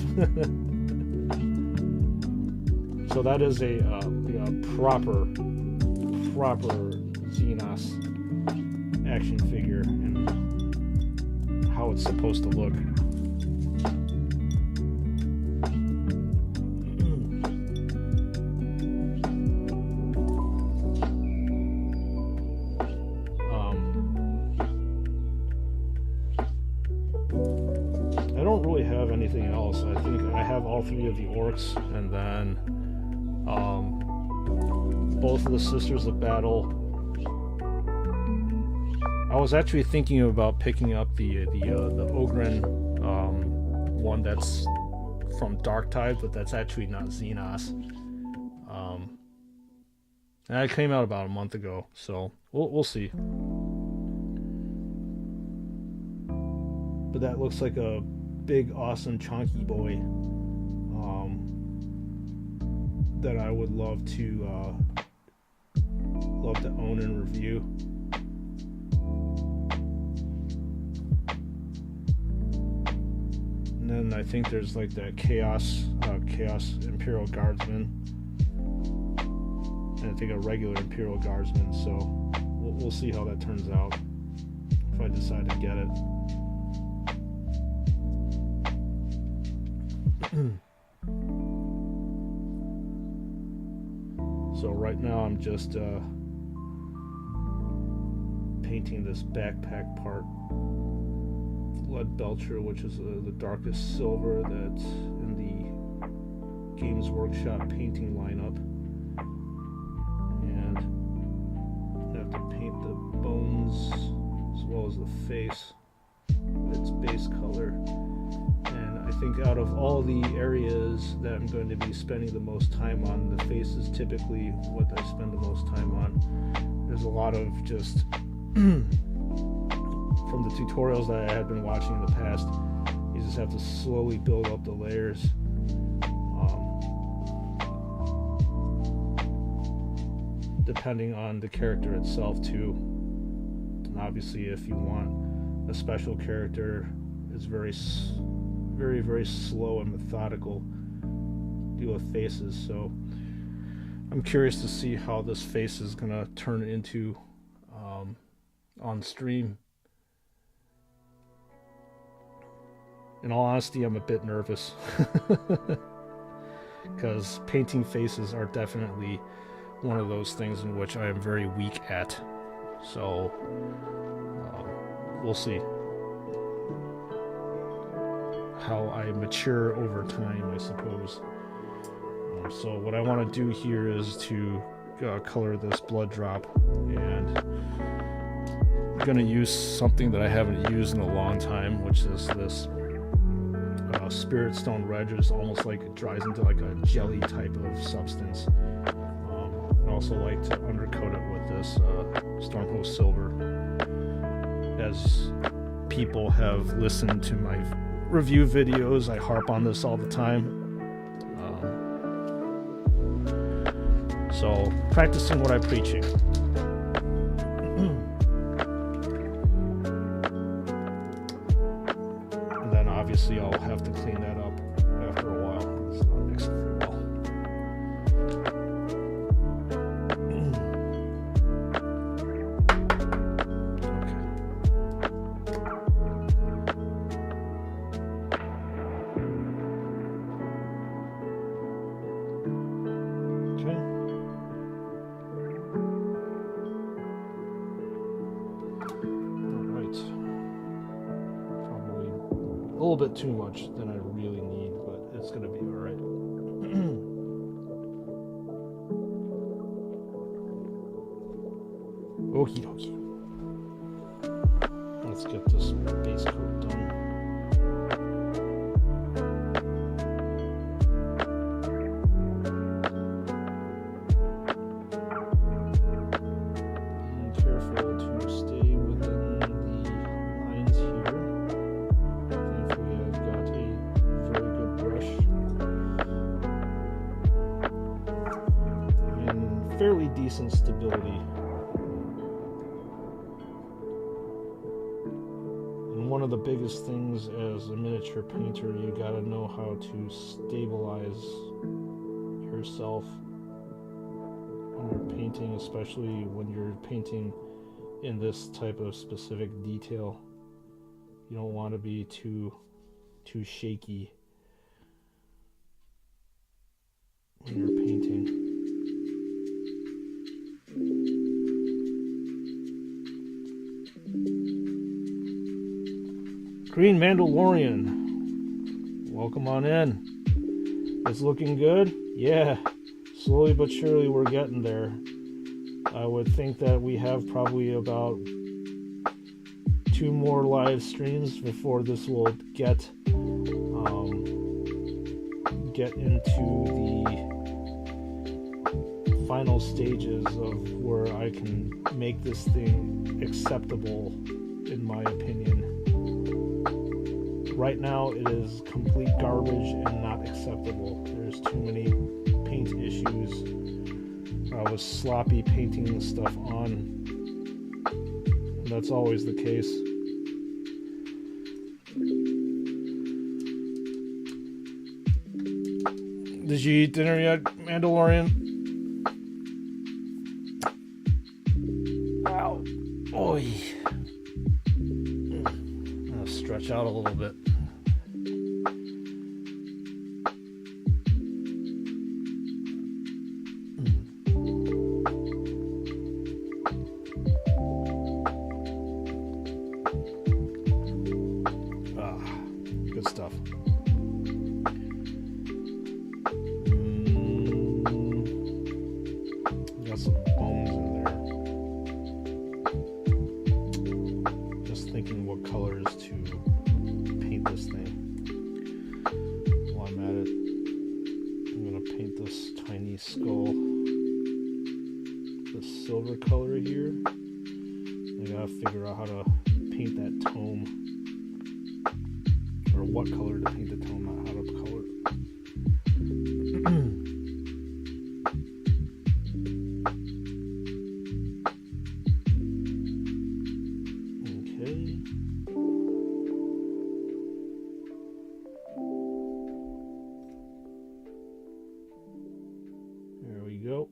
Speaker 1: So that is a proper Xenos action figure and how it's supposed to look. I don't really have anything else. I think I have all three of the orcs, and then both of the Sisters of Battle. I was actually thinking about picking up the Ogren one that's from Darktide, but that's actually not Xenos. And it came out about a month ago, so we'll see. But that looks like a big, awesome, chunky boy that I would love to own and review. And then I think there's like that Chaos Imperial Guardsman, and I think a regular Imperial Guardsman. So we'll see how that turns out if I decide to get it. So right now I'm just painting this backpack part, Lead Belcher, which is the darkest silver that's in the Games Workshop painting lineup. And I have to paint the bones as well as the face with its base color. And I think out of all the areas that I'm going to be spending the most time on, the face is typically what I spend the most time on. There's a lot of just from the tutorials that I had been watching in the past, you just have to slowly build up the layers. Depending on the character itself too. And obviously if you want a special character, it's very slow and methodical deal with faces. So I'm curious to see how this face is gonna turn into on stream. In all honesty, I'm a bit nervous because painting faces are definitely one of those things in which I am very weak at. So we'll see how I mature over time, I suppose. So what I want to do here is to color this blood drop, and I'm going to use something that I haven't used in a long time, which is this Spirit Stone Red. Just almost like it dries into like a jelly type of substance. I also like to undercoat it with this Stormhost Silver. As people have listened to my review videos, I harp on this all the time. So practicing what I'm preaching. And then obviously I'll have to clean that up after a while. It's not mixed very well. A little bit too much than I really need, but it's gonna be all right. Okie dokie. Let's get this base coat done. Being careful to stay within the lines here. Fairly decent stability. And one of the biggest things as a miniature painter, you gotta know how to stabilize yourself when you're painting, especially when you're painting in this type of specific detail. You don't want to be too shaky when you're painting. Green Mandalorian, welcome on in. It's looking good? Yeah, slowly but surely we're getting there. I would think that we have probably about 2 more live streams before this will get into the final stages of where I can make this thing acceptable, in my opinion. Right now, it is complete garbage and not acceptable. There's too many paint issues. I was sloppy painting stuff on. And that's always the case. Did you eat dinner yet, Mandalorian? Ow. Oy. I'm gonna stretch out a little bit. Good stuff. Got some bones in there. Just thinking what colors to paint this thing. While I'm at it, I'm gonna paint this tiny skull the silver color here. I gotta figure out how to paint that tome. Or what color to paint the tone, not how to color it. Okay. There we go.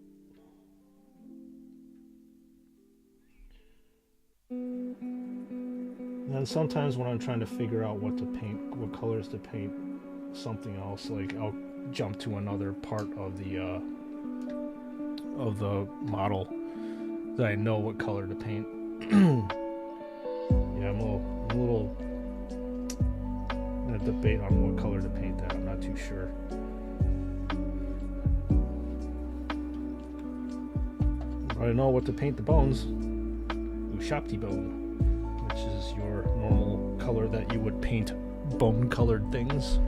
Speaker 1: And sometimes when I'm trying to figure out what to paint, what colors to paint something else, like I'll jump to another part of the model that I know what color to paint. Yeah, I'm a little in a debate on what color to paint that. I'm not too sure. I know what to paint the bones. Ushapti bone, which is your normal color that you would paint bone-colored things.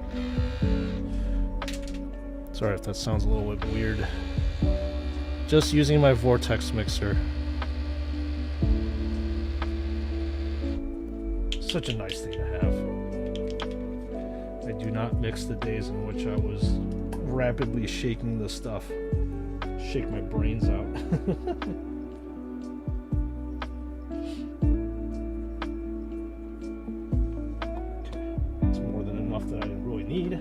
Speaker 1: Sorry if that sounds a little bit weird. Just using my vortex mixer. Such a nice thing to have. I do not mix the days in which I was rapidly shaking this stuff. Shake my brains out. That I really need.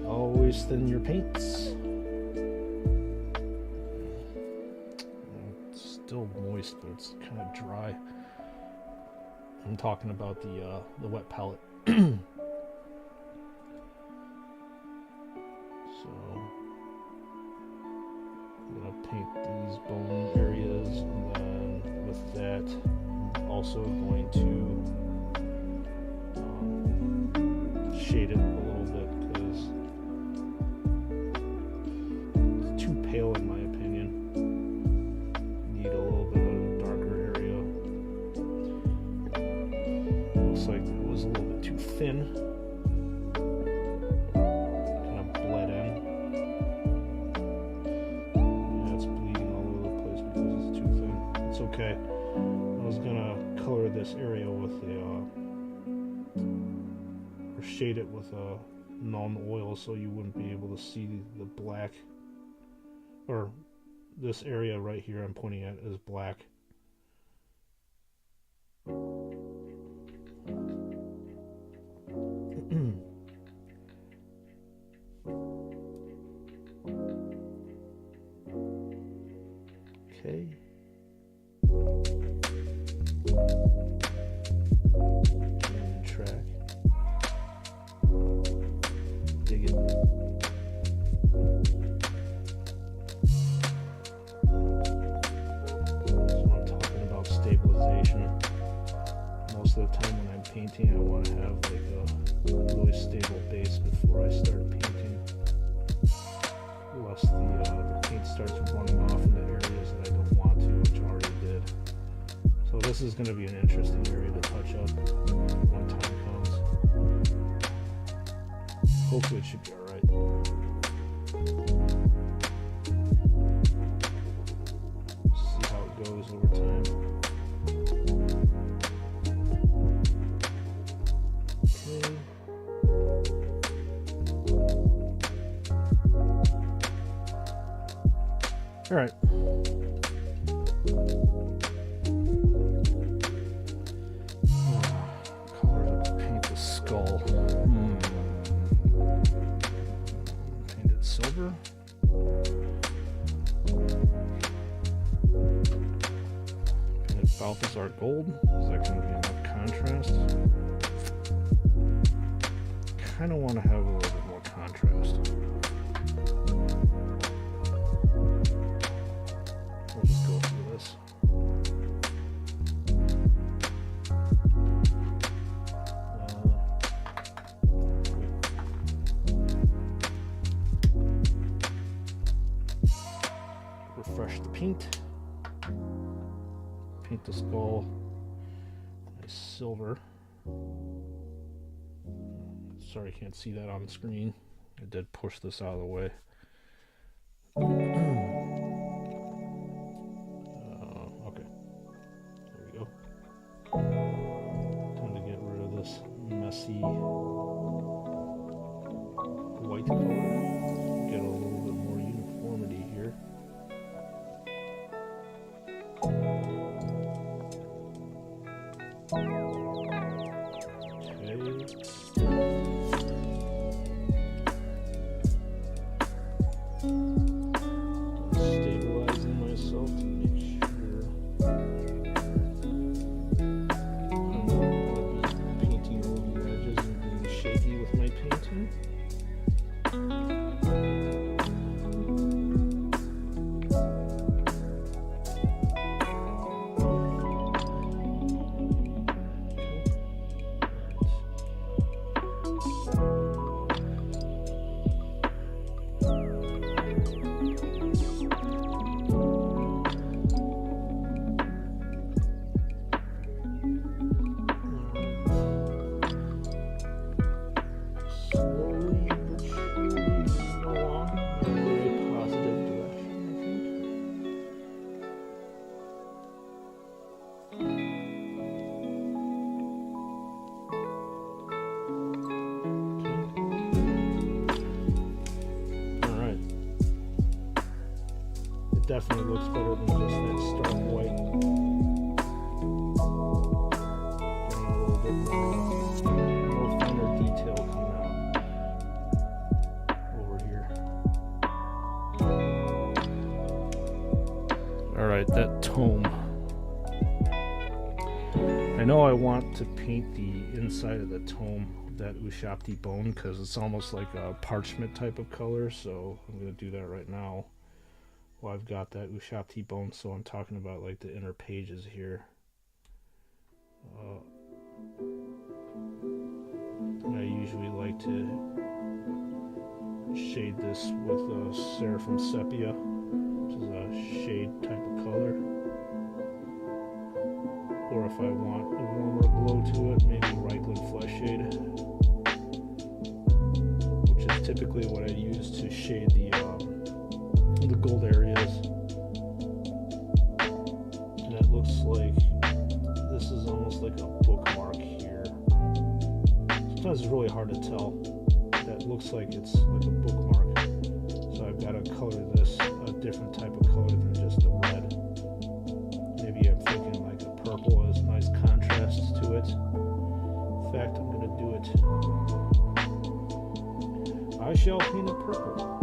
Speaker 1: Always thin your paints. It's still moist, but it's kind of dry. I'm talking about the wet palette. Paint these bone areas, and then with that I'm also going to shade it a little bit because it's too pale in my opinion. Need a little bit of a darker area. Looks like it was a little bit too thin. Okay, I was gonna color this area with or shade it with a non-oil so you wouldn't be able to see the black, or this area right here I'm pointing at is black. Okay. Track. Dig it. That's what I'm talking about, stabilization. Most of the time when I'm painting, I want to have like a really stable base before I start painting. Lest the paint starts running off into areas that I don't want to, which I already did. So So this is going to be an interesting area to touch up when time comes. Hopefully it should be alright. See how it goes over time. Okay. Alright. Color to paint the skull. Paint it silver. Paint it Balthazar gold. Is that going to be enough contrast? Kind of want to have a little bit more contrast. We'll just go through this. Refresh the paint. Paint the skull nice silver. Sorry, I can't see that on the screen. I did push this out of the way. Okay. There we go. Time to get rid of this messy white color. Get a little bit more uniformity here. Stabilizing myself to make sure I'm not going to be painting all the edges and being shaky with my painting. Definitely looks better than just that stark white. Getting a little bit more finer detail coming out over here. Alright, that tome. I know I want to paint the inside of the tome, that Ushabti bone, because it's almost like a parchment type of color, so I'm going to do that right now. Well, I've got that Ushabti bone, so I'm talking about like the inner pages here. I usually like to shade this with Seraphim Sepia, which is a shade type of color. Or if I want a warmer glow to it, maybe Reichland Flesh Shade, which is typically what I use to shade the gold areas. And it looks like this is almost like a bookmark here. Sometimes it's really hard to tell. That looks like it's like a bookmark. So I've got to color this a different type of color than just the red. Maybe I'm thinking like a purple has nice contrast to it. In fact, I'm going to do it. I shall paint it purple.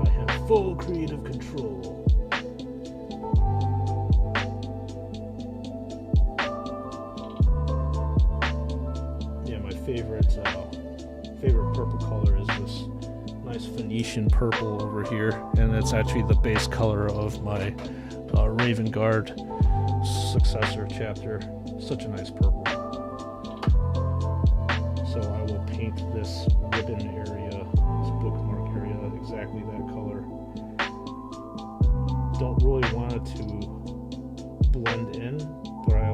Speaker 1: I have full creative control. Yeah, my favorite purple color is this nice Phoenician purple over here, and it's actually the base color of my Raven Guard successor chapter. Such a nice purple. So I will paint this ribbon area, this bookmark area, exactly that color. Don't really want it to blend in, but I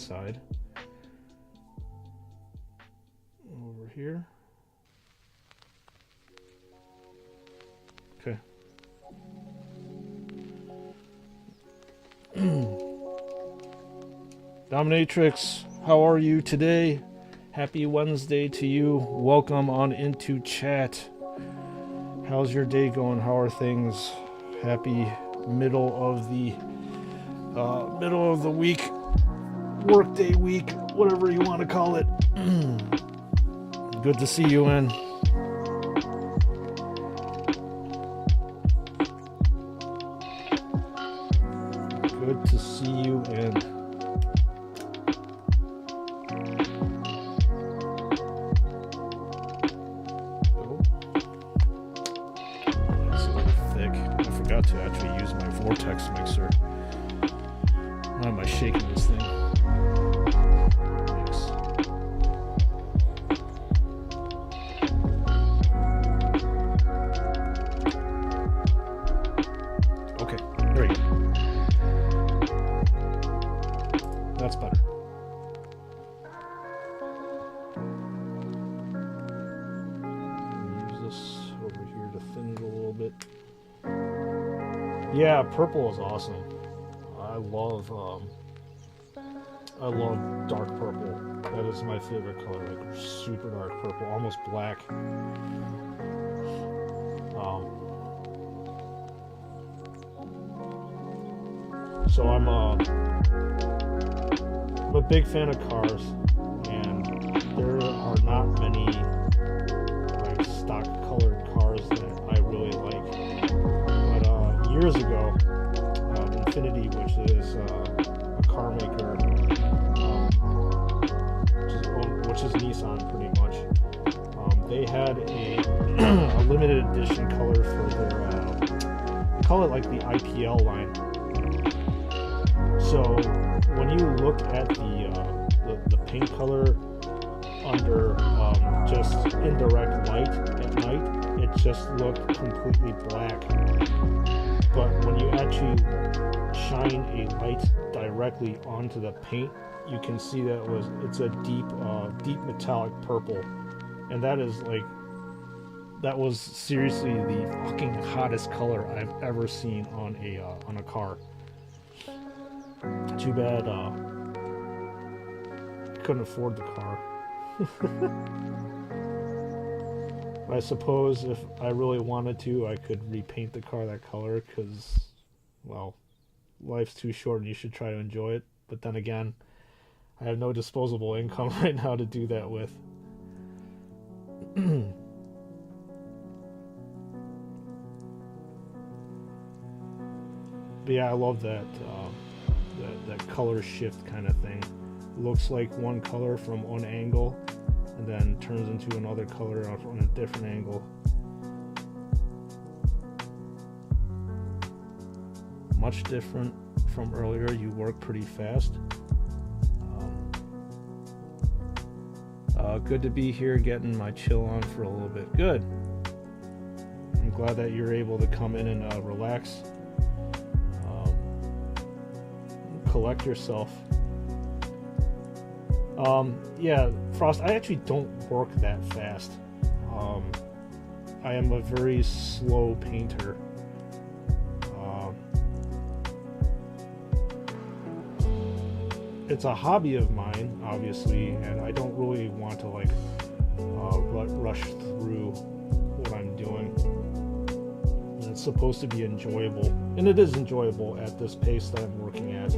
Speaker 1: side. Over here. Okay. Dominatrix, how are you today? Happy Wednesday to you. Welcome on into chat. How's your day going? How are things? Happy middle of the week, workday week, whatever you want to call it. Good to see you in. Good to see you in. To actually use my vortex mixer. Why am I shaking this thing? Thanks. Okay, there you go. That's better. Use this over here to thin it a little bit. Yeah, purple is awesome. I love dark purple. That is my favorite color, like super dark purple, almost black. So I'm a big fan of cars, and there are not many like stock colored cars that I really like. Years ago, Infinity, which is a car maker, which is Nissan pretty much, they had a limited edition color for their, they call it like the IPL line. So when you look at the paint color under just indirect light at night, it just looked completely black. But when you actually shine a light directly onto the paint, you can see that it's a deep metallic purple, and that was seriously the fucking hottest color I've ever seen on a car. Too bad I couldn't afford the car. I suppose if I really wanted to, I could repaint the car that color because, well, life's too short and you should try to enjoy it. But then again, I have no disposable income right now to do that with. But yeah, I love that color shift kind of thing. Looks like one color from one angle, and then turns into another color on a different angle. Much different from earlier. You work pretty fast. Good to be here, getting my chill on for a little bit. Good. I'm glad that you're able to come in and relax. Collect yourself. Yeah, Frost, I actually don't work that fast. I am a very slow painter. It's a hobby of mine, obviously, and I don't really want to like rush through what I'm doing. It's supposed to be enjoyable, and it is enjoyable at this pace that I'm working at.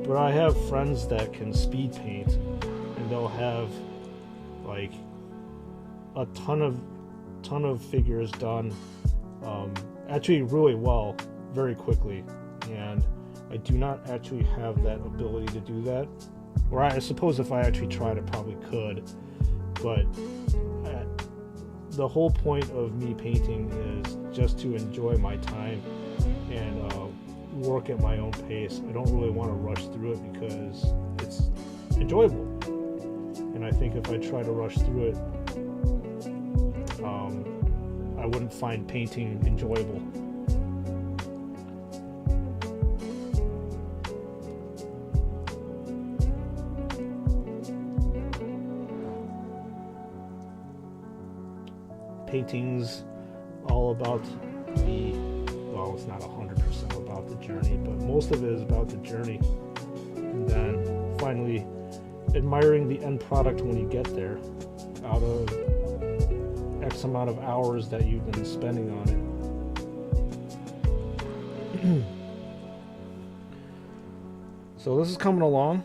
Speaker 1: But I have friends that can speed paint, and they'll have like a ton of figures done actually really well very quickly, and I do not actually have that ability to do that. Or I suppose if I actually tried, I probably could, but the whole point of me painting is just to enjoy my time and work at my own pace. I don't really want to rush through it because it's enjoyable, and I think if I try to rush through it, I wouldn't find painting enjoyable. paintings all about the, well, it's not 100% about the journey, but most of it is about the journey. And then finally admiring the end product when you get there out of X amount of hours that you've been spending on it. So this is coming along.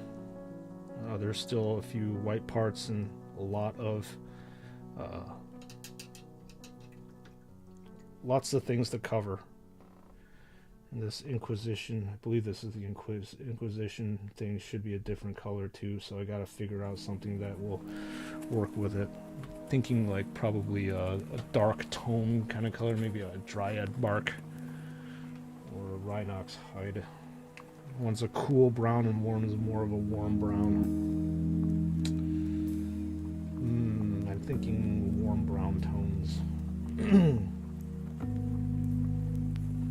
Speaker 1: There's still a few white parts and a lot of lots of things to cover. And this Inquisition, I believe this is the Inquisition thing, should be a different color too, so I gotta figure out something that will work with it. Thinking like probably a dark tone kind of color, maybe a dryad bark or a Rhinox hide. One's a cool brown and one's more of a warm brown. I'm thinking warm brown tones.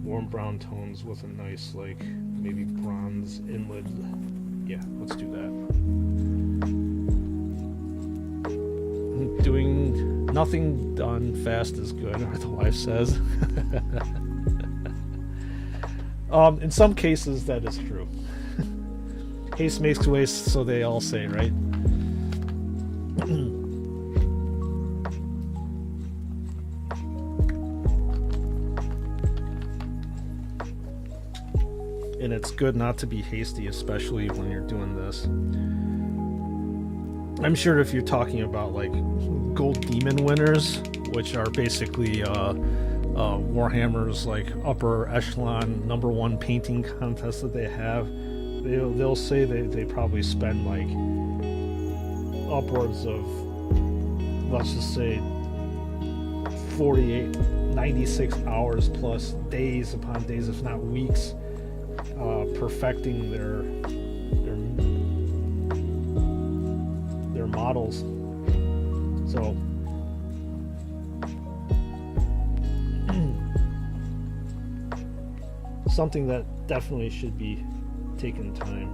Speaker 1: Warm brown tones with a nice, like, maybe bronze inlay. Yeah, let's do that. Doing nothing done fast is good, or the wife says. In some cases, that is true. Haste makes waste, so they all say, right? And it's good not to be hasty, especially when you're doing this. I'm sure if you're talking about like Gold Demon winners, which are basically Warhammer's like upper echelon #1 painting contest that they have, they'll say they probably spend like upwards of, let's just say, 48, 96 hours plus, days upon days, if not weeks, perfecting their models. So something that definitely should be taking time.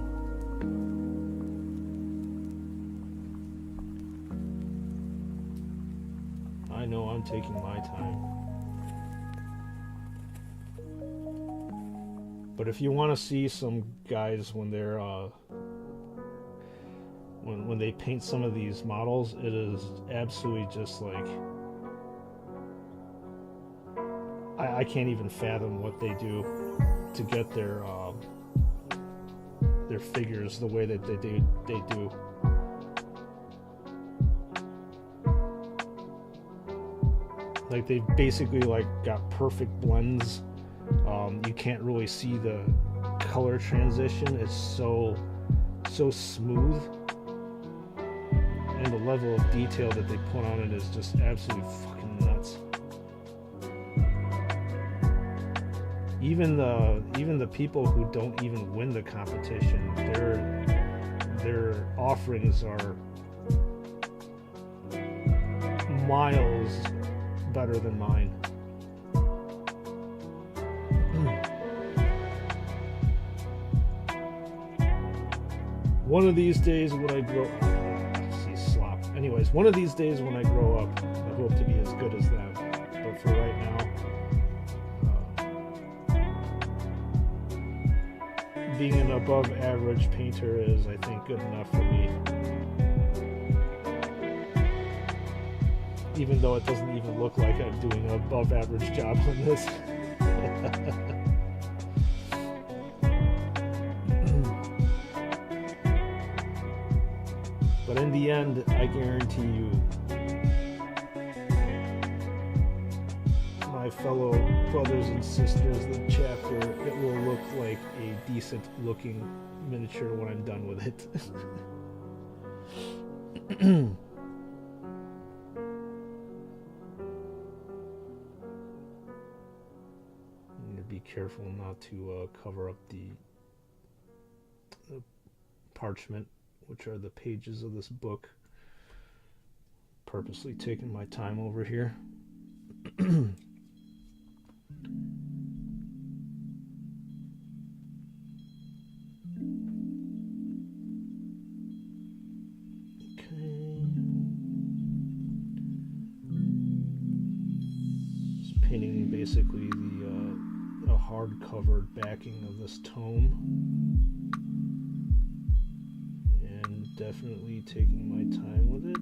Speaker 1: I know I'm taking my time. But if you want to see some guys when they're when they paint some of these models, it is absolutely just like, I can't even fathom what they do to get their figures the way that they do. Like, they've basically like got perfect blends. You can't really see the color transition. It's so smooth, and the level of detail that they put on it is just absolutely fucking nuts. Even the people who don't even win the competition, their offerings are miles better than mine. One of these days when I grow up, anyways, one of these days when I grow up, I hope to be as good as them. But for right now, being an above average painter is, I think, good enough for me. Even though it doesn't even look like I'm doing an above average job on this. But in the end, I guarantee you, my fellow brothers and sisters, the chapter, it will look like a decent looking miniature when I'm done with it. Be careful not to cover up the parchment, which are the pages of this book. Purposely taking my time over here. basically the hard-covered backing of this tome, and definitely taking my time with it.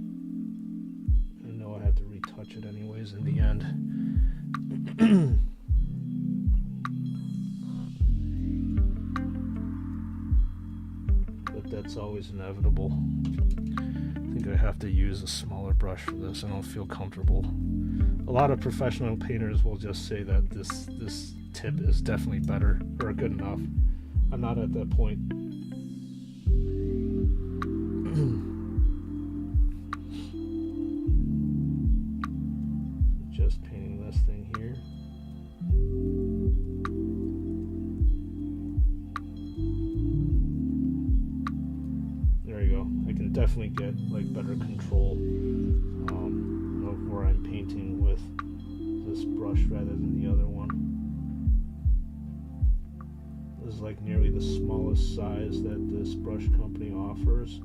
Speaker 1: I know I have to retouch it anyways in the end. But that's always inevitable. I think I have to use a smaller brush for this. I don't feel comfortable. A lot of professional painters will just say that this tip is definitely better or good enough. I'm not at that point. Just painting this thing here. There you go. I can definitely get like better control of where I'm painting with this brush rather than the other one. This is like nearly the smallest size that this brush company offers.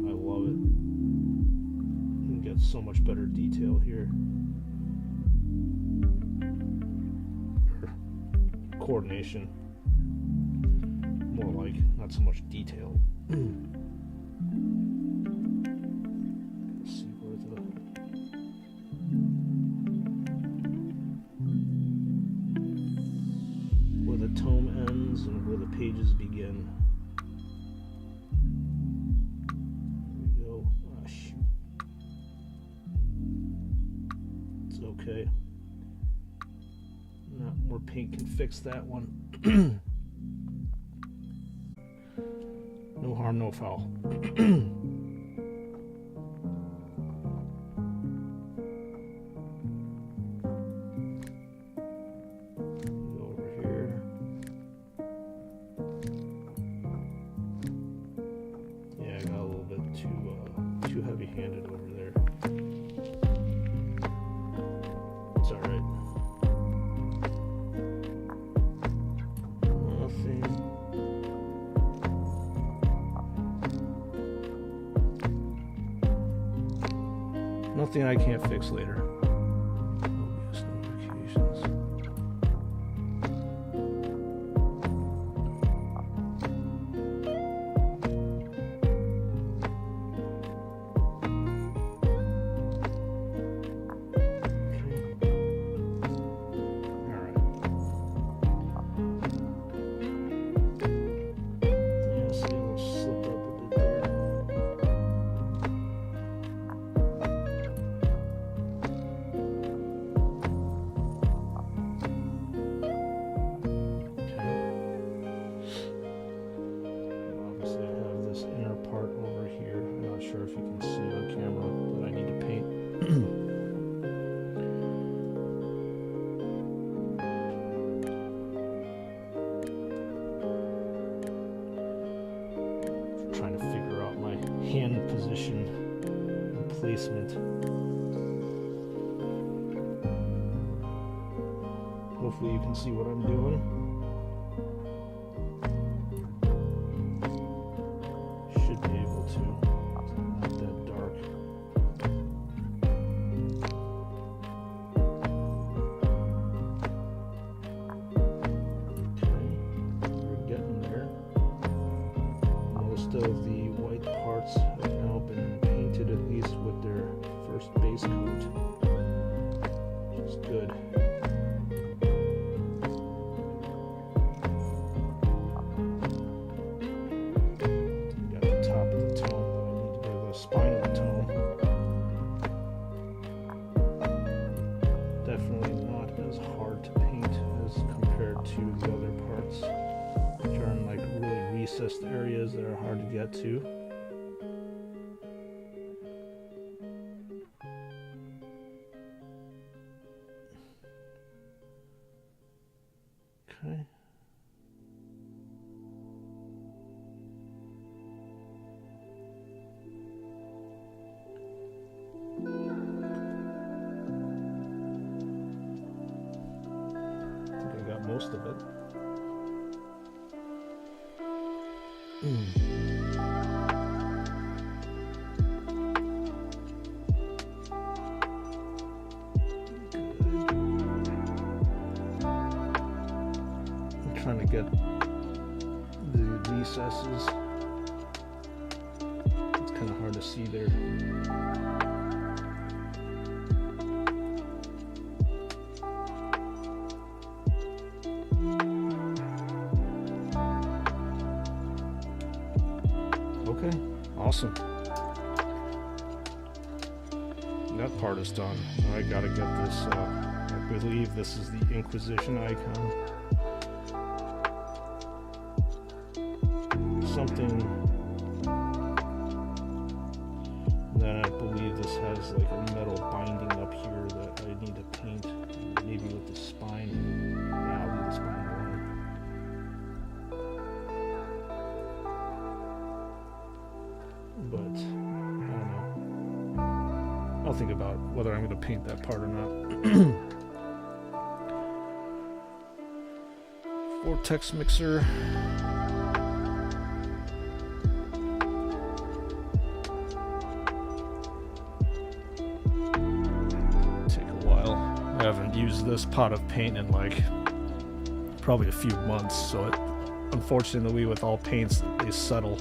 Speaker 1: I love it. You can get so much better detail here. Coordination. More like, not so much detail. Let's see where the tome ends and where the pages begin. There we go. Ah, shoot. It's okay. Not more paint can fix that one. No harm, no foul. Too heavy-handed over there. It's alright. Nothing I can't fix later. Obvious notifications. Sure if you can see on camera that I need to paint. Trying to figure out my hand position and placement. Hopefully you can see what I'm doing. Should be able to. Of the white parts have now been painted, at least with their first base coat, which is good. Got the top of the tome, but I need to do the spine of the tome. Definitely not as hard to paint as compared to the other parts, which are in like really recessed areas that are hard to get to. Okay. I think I got most of it. trying to get the recesses. It's kind of hard to see there. Okay, awesome. That part is done. Now I gotta get this, I believe this is the Inquisition icon. Something that I believe this has like a metal binding up here that I need to paint, maybe with the spine. Yeah, I'll leave the spine alone. But I don't know. I'll think about whether I'm going to paint that part or not. Vortex mixer. Take a while. I haven't used this pot of paint in like probably a few months, so it, unfortunately with all paints they settle.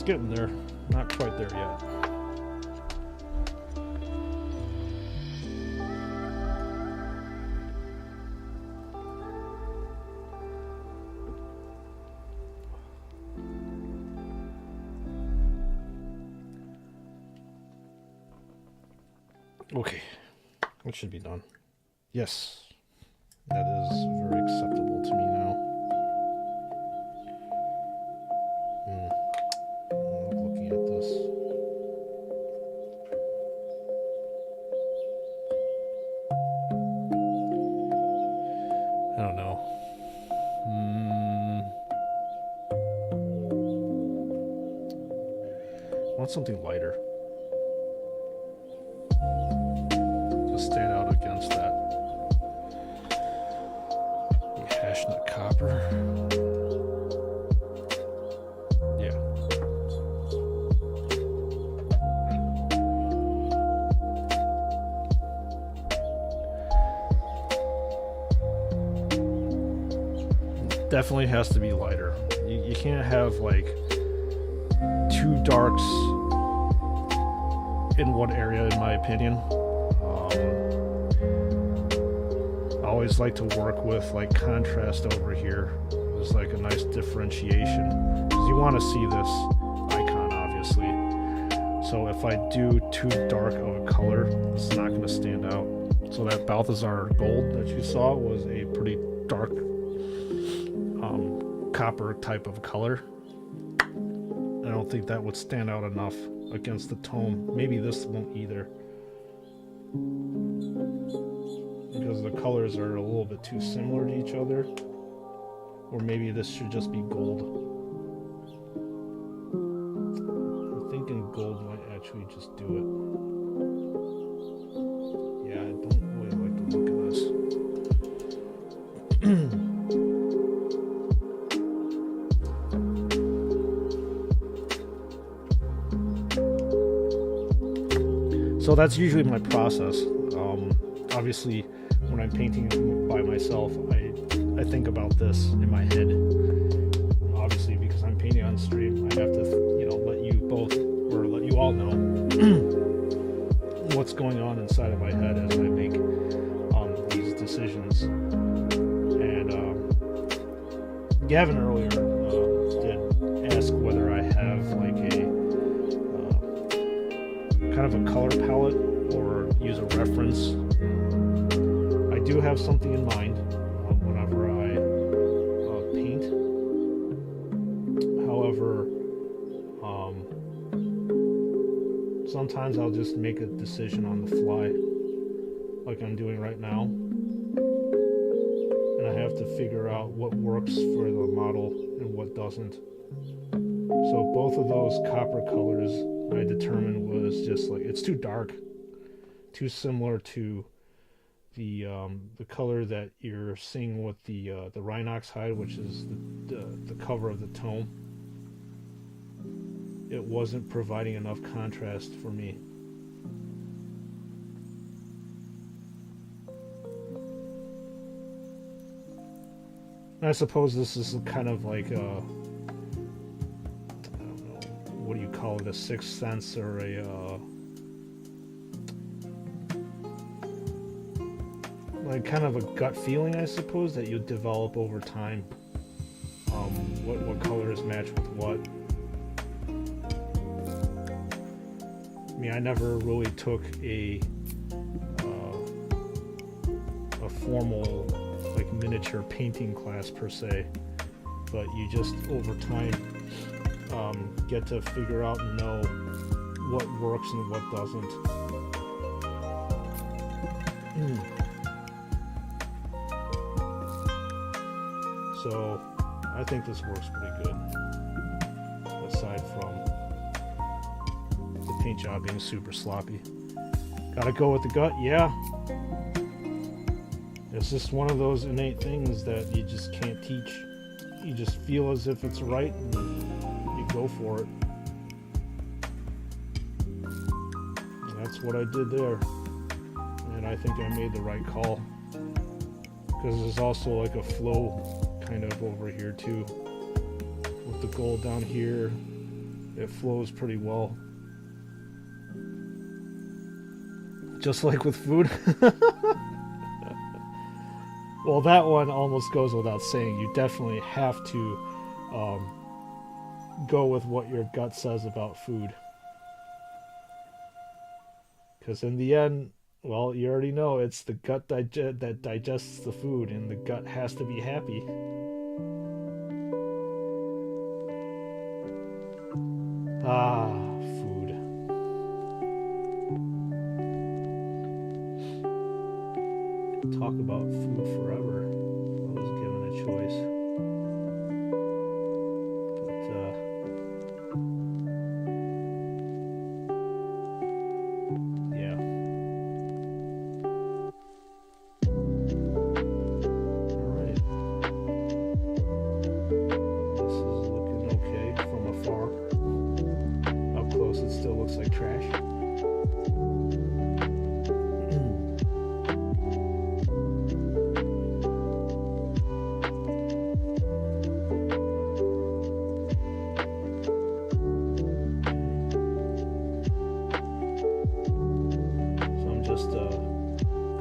Speaker 1: Getting there, not quite there yet. Okay, that should be done. Yes, that is very acceptable to me now. I don't know. I want something lighter. Just stand out against that. Hash nut copper. Yeah. Definitely has to be lighter. You can't have like two darks in one area, in my opinion. I always like to work with like contrast over here. There's like a nice differentiation, because you want to see this icon obviously. So if I do too dark of a color, it's not going to stand out. So that Balthazar gold that you saw was a pretty dark copper type of color. I don't think that would stand out enough against the tome. Maybe this won't either, because the colors are a little bit too similar to each other. Or maybe this should just be gold. I'm thinking gold might actually just do it. Yeah, I don't really like the look of this. So that's usually my process. Obviously, when I'm painting by myself, I think about this in my head. Obviously, because I'm painting on stream, I have to, let you both, or let you all know what's going on inside of my head as I make these decisions. And Gavin earlier did ask whether I have like a kind of a color palette or use a reference. I do have something in mind whenever I paint. However, sometimes I'll just make a decision on the fly, like I'm doing right now, and I have to figure out what works for the model and what doesn't. So both of those copper colors I determined was just like, it's too dark, too similar to the color that you're seeing with the Rhinox hide, which is the cover of the tome. it wasn't providing enough contrast for me. I suppose this is kind of like a, I don't know, what do you call it, a sixth sense or a like kind of a gut feeling, I suppose, that you develop over time. What colors match with what. I mean, I never really took a formal like miniature painting class per se, but you just over time get to figure out and know what works and what doesn't. So I think this works pretty good, aside from the paint job being super sloppy. Gotta go with the gut, yeah. It's just one of those innate things that you just can't teach. You just feel as if it's right and you go for it. And that's what I did there. And I think I made the right call. Because there's also like a flow kind of over here too. With the gold down here, it flows pretty well. Just like with food. Well, that one almost goes without saying. You definitely have to go with what your gut says about food. Because in the end, well, you already know it's the gut that digests the food, and the gut has to be happy. Ah, food. Talk about food forever if I was given a choice. But yeah. Alright. This is looking okay from afar. Up close it still looks like trash.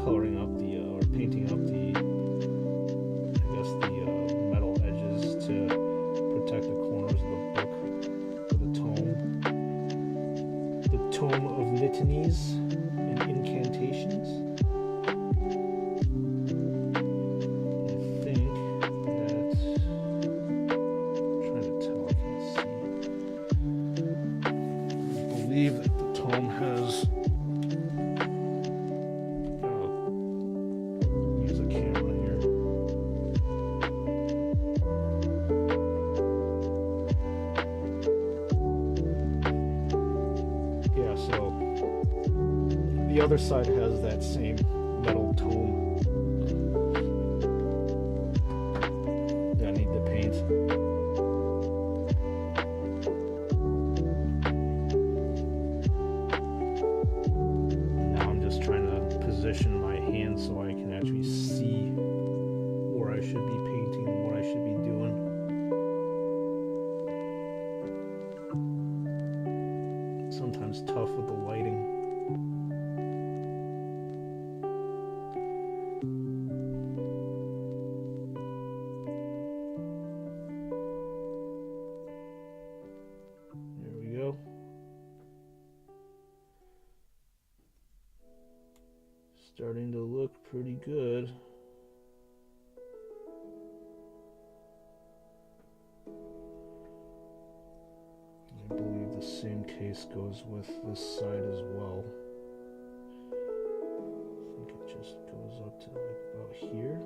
Speaker 1: Coloring up the, or painting up the, I guess the metal edges to protect the corners of the book for the tome. The tome of litanies and incantations. I think that, I'm trying to tell, I can't see. I believe that the tome has the other side has that same metal tome that I need to paint. Now I'm just trying to position my hand so I can actually see where I should be painting and what I should be doing. Sometimes tough with the lighting. Starting to look pretty good. I believe the same case goes with this side as well. I think it just goes up to like about here.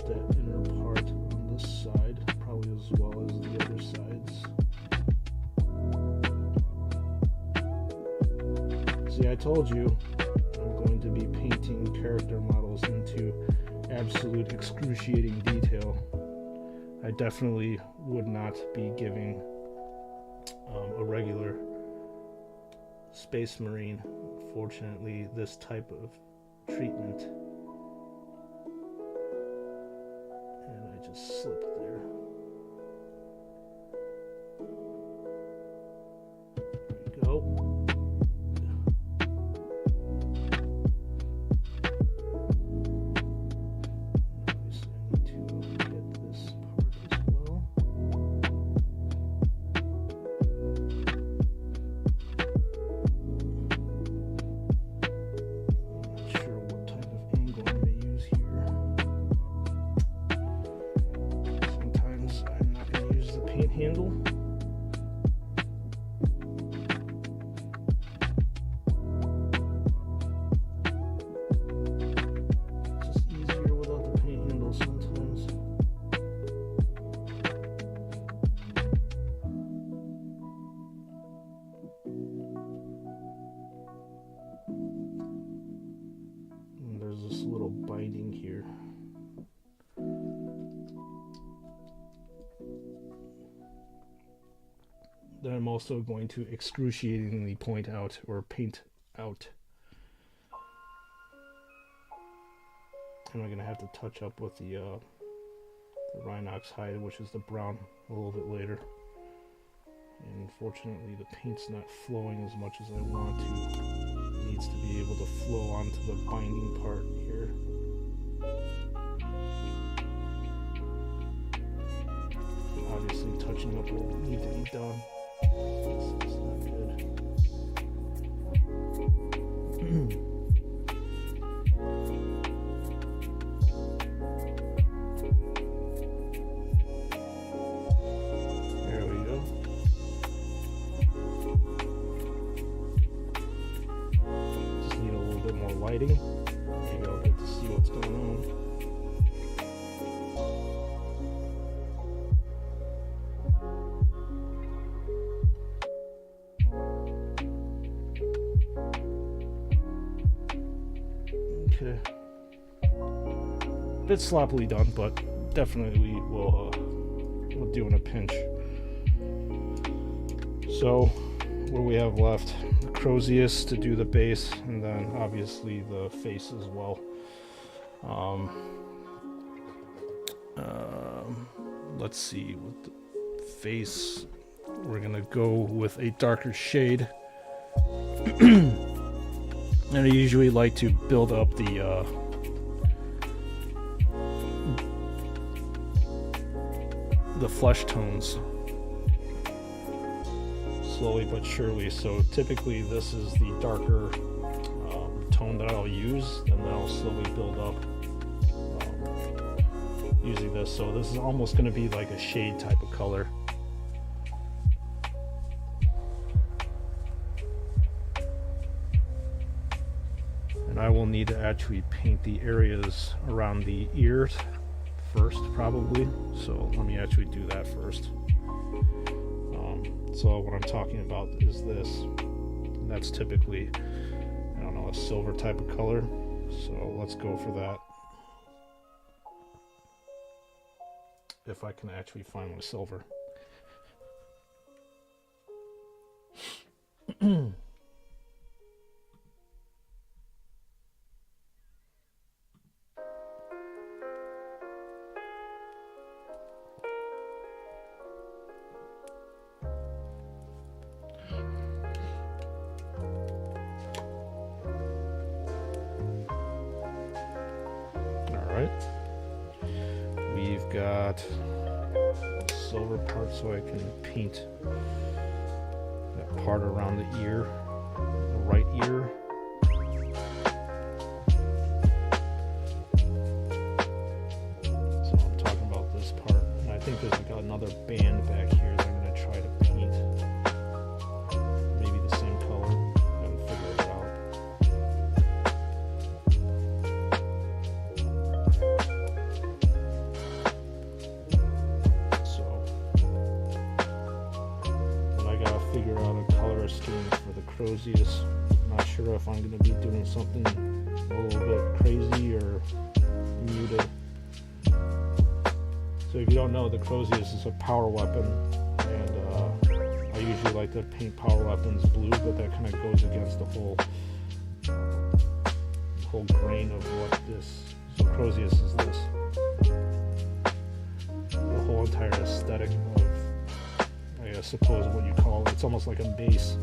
Speaker 1: that inner part on this side, probably as well as the other sides. See, I told you I'm going to be painting character models into absolute excruciating detail. I definitely would not be giving a regular Space Marine, fortunately, this type of treatment. And I just slipped there. There we go. Handle. It's just easier without the paint handle sometimes. And there's this little binding here. That I'm also going to excruciatingly point out or paint out. And I'm going to have to touch up with the Rhinox hide, which is the brown, a little bit later. And unfortunately the paint's not flowing as much as I want to. It needs to be able to flow onto the binding part here. Obviously touching up will need to be done. This is not good. There we go. Just need a little bit more lighting. Maybe I'll get to see what's going on. Okay. Bit sloppily done, but definitely we'll do in a pinch. So, what do we have left? The courteous to do the base, and then obviously the face as well. Let's see, with the face, we're gonna go with a darker shade. And I usually like to build up the flesh tones slowly but surely. So typically this is the darker tone that I'll use, and then I'll slowly build up using this. So this is almost going to be like a shade type of color. I will need to actually paint the areas around the ears first, probably. So let me actually do that first. So what I'm talking about is this. And that's typically, I don't know, a silver type of color. So let's go for that. If I can actually find my silver. We've got the silver part, so I can paint that part around the ear, the right ear. So I'm talking about this part, and I think there's like another band back here that I'm going to try to paint. Maybe the same color. I haven't figured it out. courteous. Not sure if I'm going to be doing something a little bit crazy or muted. So if you don't know, the courteous is a power weapon, and I usually like to paint power weapons blue, but that kind of goes against the whole grain of what this. So courteous is this. The whole entire aesthetic of, I suppose what you call it. It's almost like a base.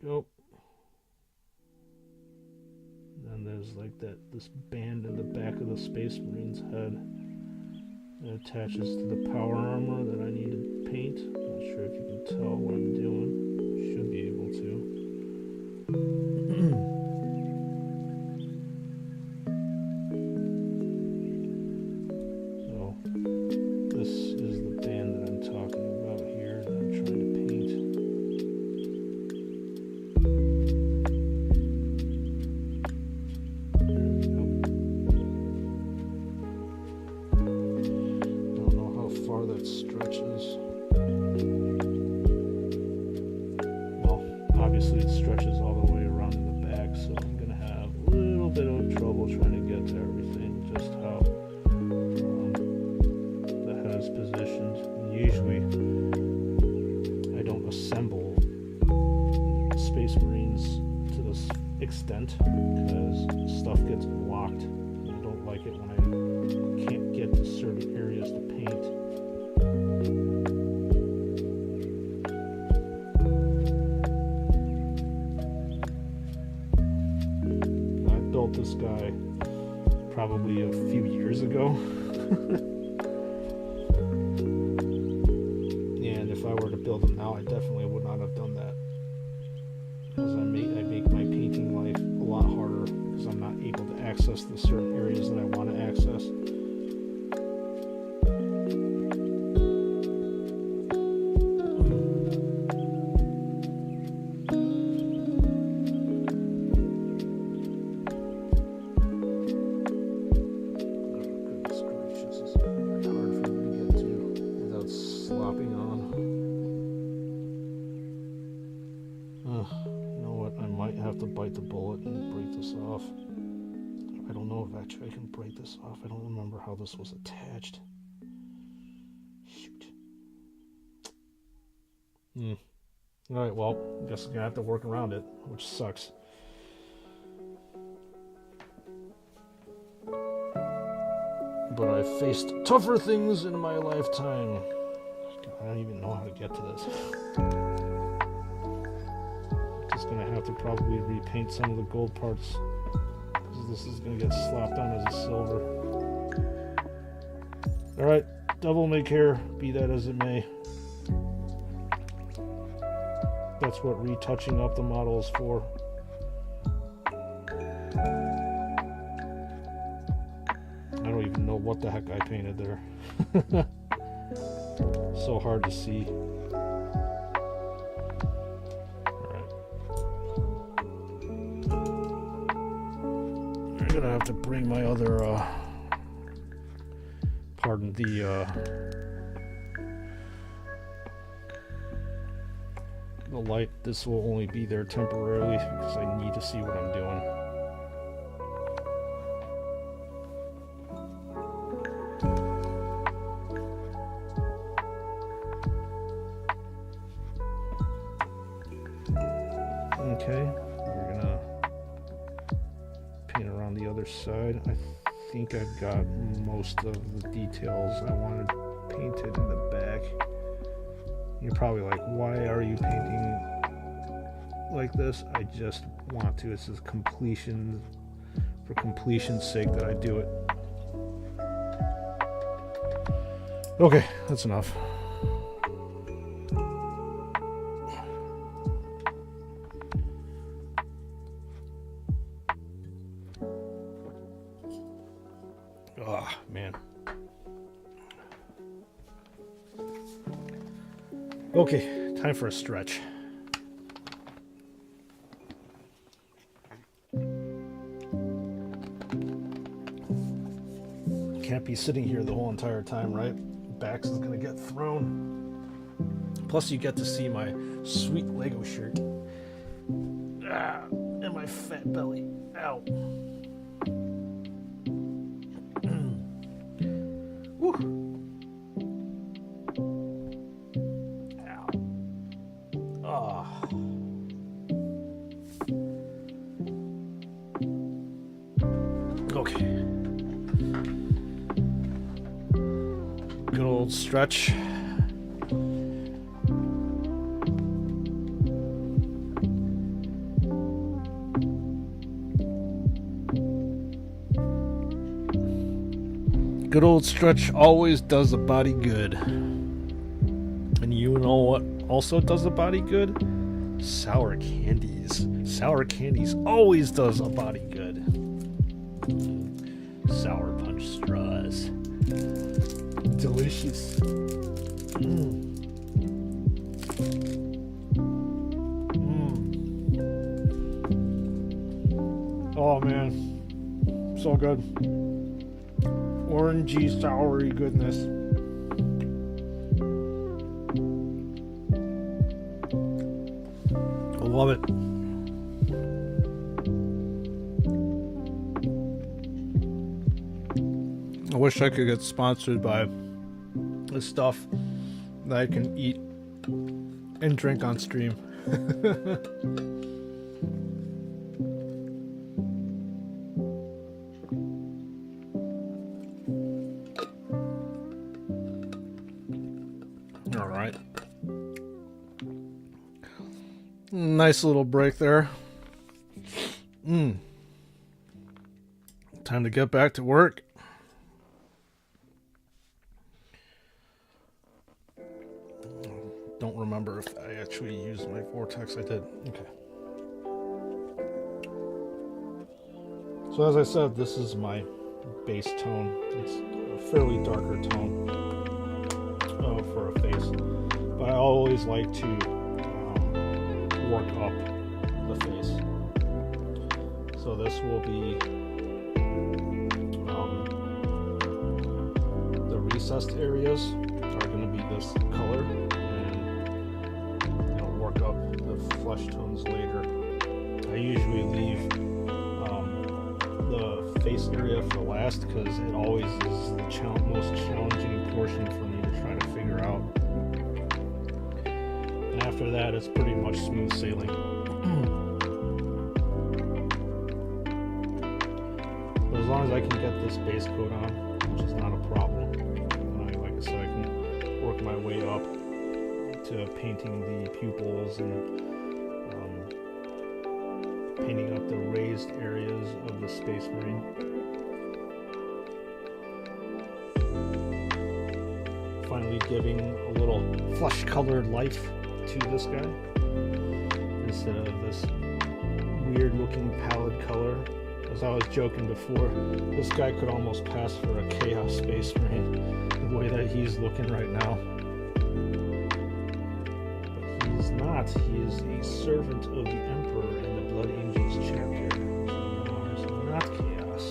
Speaker 1: Go. Then there's like this band in the back of the Space Marine's head that attaches to the power armor that I need to paint. Not sure if you can tell what I'm doing. Should be able to. So this is the band that I'm talking about here that I'm trying to paint. Obviously it stretches all the way around in the back, so I'm going to have a little bit of trouble trying to get to everything, just how the head is positioned. And usually I don't assemble Space Marines to this extent because stuff gets blocked, and I don't like it when I can't get to certain areas to paint. This guy probably a few years ago. And if I were to build him now, I definitely would not have done that, because I make my painting life a lot harder because I'm not able to access the certain areas that I want to access. I can break this off. I don't remember how this was attached. Shoot. Alright, well, I guess I'm gonna have to work around it, which sucks. But I've faced tougher things in my lifetime. I don't even know how to get to this. Just gonna have to probably repaint some of the gold parts. This is going to get slapped on as a silver. Alright, devil may care, be that as it may. That's what retouching up the model is for. I don't even know what the heck I painted there. So hard to see. I'm gonna have to bring my other pardon the light. This will only be there temporarily because I need to see what I'm doing. the other side. I think I've got most of the details I wanted painted in the back. You're probably like, why are you painting like this? I just want to. This is completion, for completion's sake that I do it. Okay, that's enough. Oh, man. Okay, time for a stretch. Can't be sitting here the whole entire time, right? Backs is gonna get thrown. Plus you get to see my sweet Lego shirt. And my fat belly. Ow. Woo. Ow. Ah. Okay. Good old stretch. Good old stretch always does the body good. And you know what also does the body good? Sour candies. Sour candies always does a body good. Sour punch straws. Delicious. Oh man, so good. Orangey, soury goodness. I love it. I wish I could get sponsored by this stuff that I can eat and drink on stream. All right. Nice little break there. Time to get back to work. Don't remember if I actually used my vortex. I did. Okay. So as I said, this is my base tone. It's a fairly darker tone for a face. But I always like to work up the face. So this will be the recessed areas are going to be this color. Up the flesh tones later. I usually leave the face area for last because it always is the most challenging portion for me to try to figure out. And after that, it's pretty much smooth sailing. But as long as I can get this base coat on, which is not a problem, like I said, I can work my way up to painting the pupils and painting up the raised areas of the Space Marine. Finally giving a little flesh colored life to this guy instead of this weird looking pallid color. As I was joking before, this guy could almost pass for a Chaos Space Marine the way that he's looking right now. Not. He is a servant of the Emperor in the Blood Angels chapter. He is not chaos.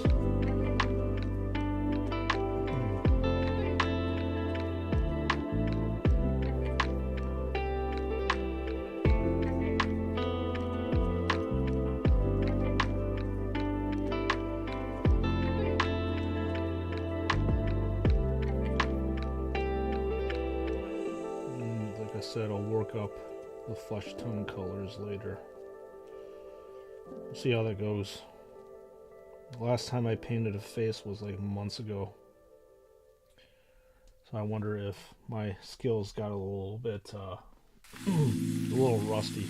Speaker 1: Like I said, I'll work up the flesh tone colors later. We'll see how that goes. The last time I painted a face was like months ago. So I wonder if my skills got a little bit, a little rusty.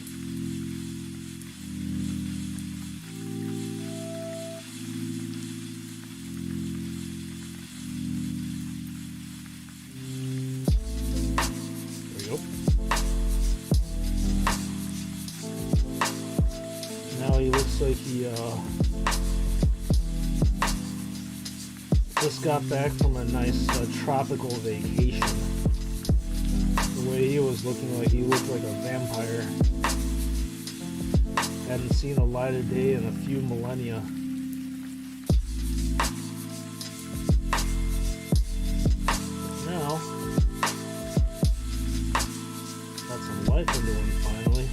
Speaker 1: There we go. Now he looks like he, just got back from a nice tropical vacation. The way he was looking, like he looked like a vampire. Hadn't seen a light of day in a few millennia. Now, got some life into him finally.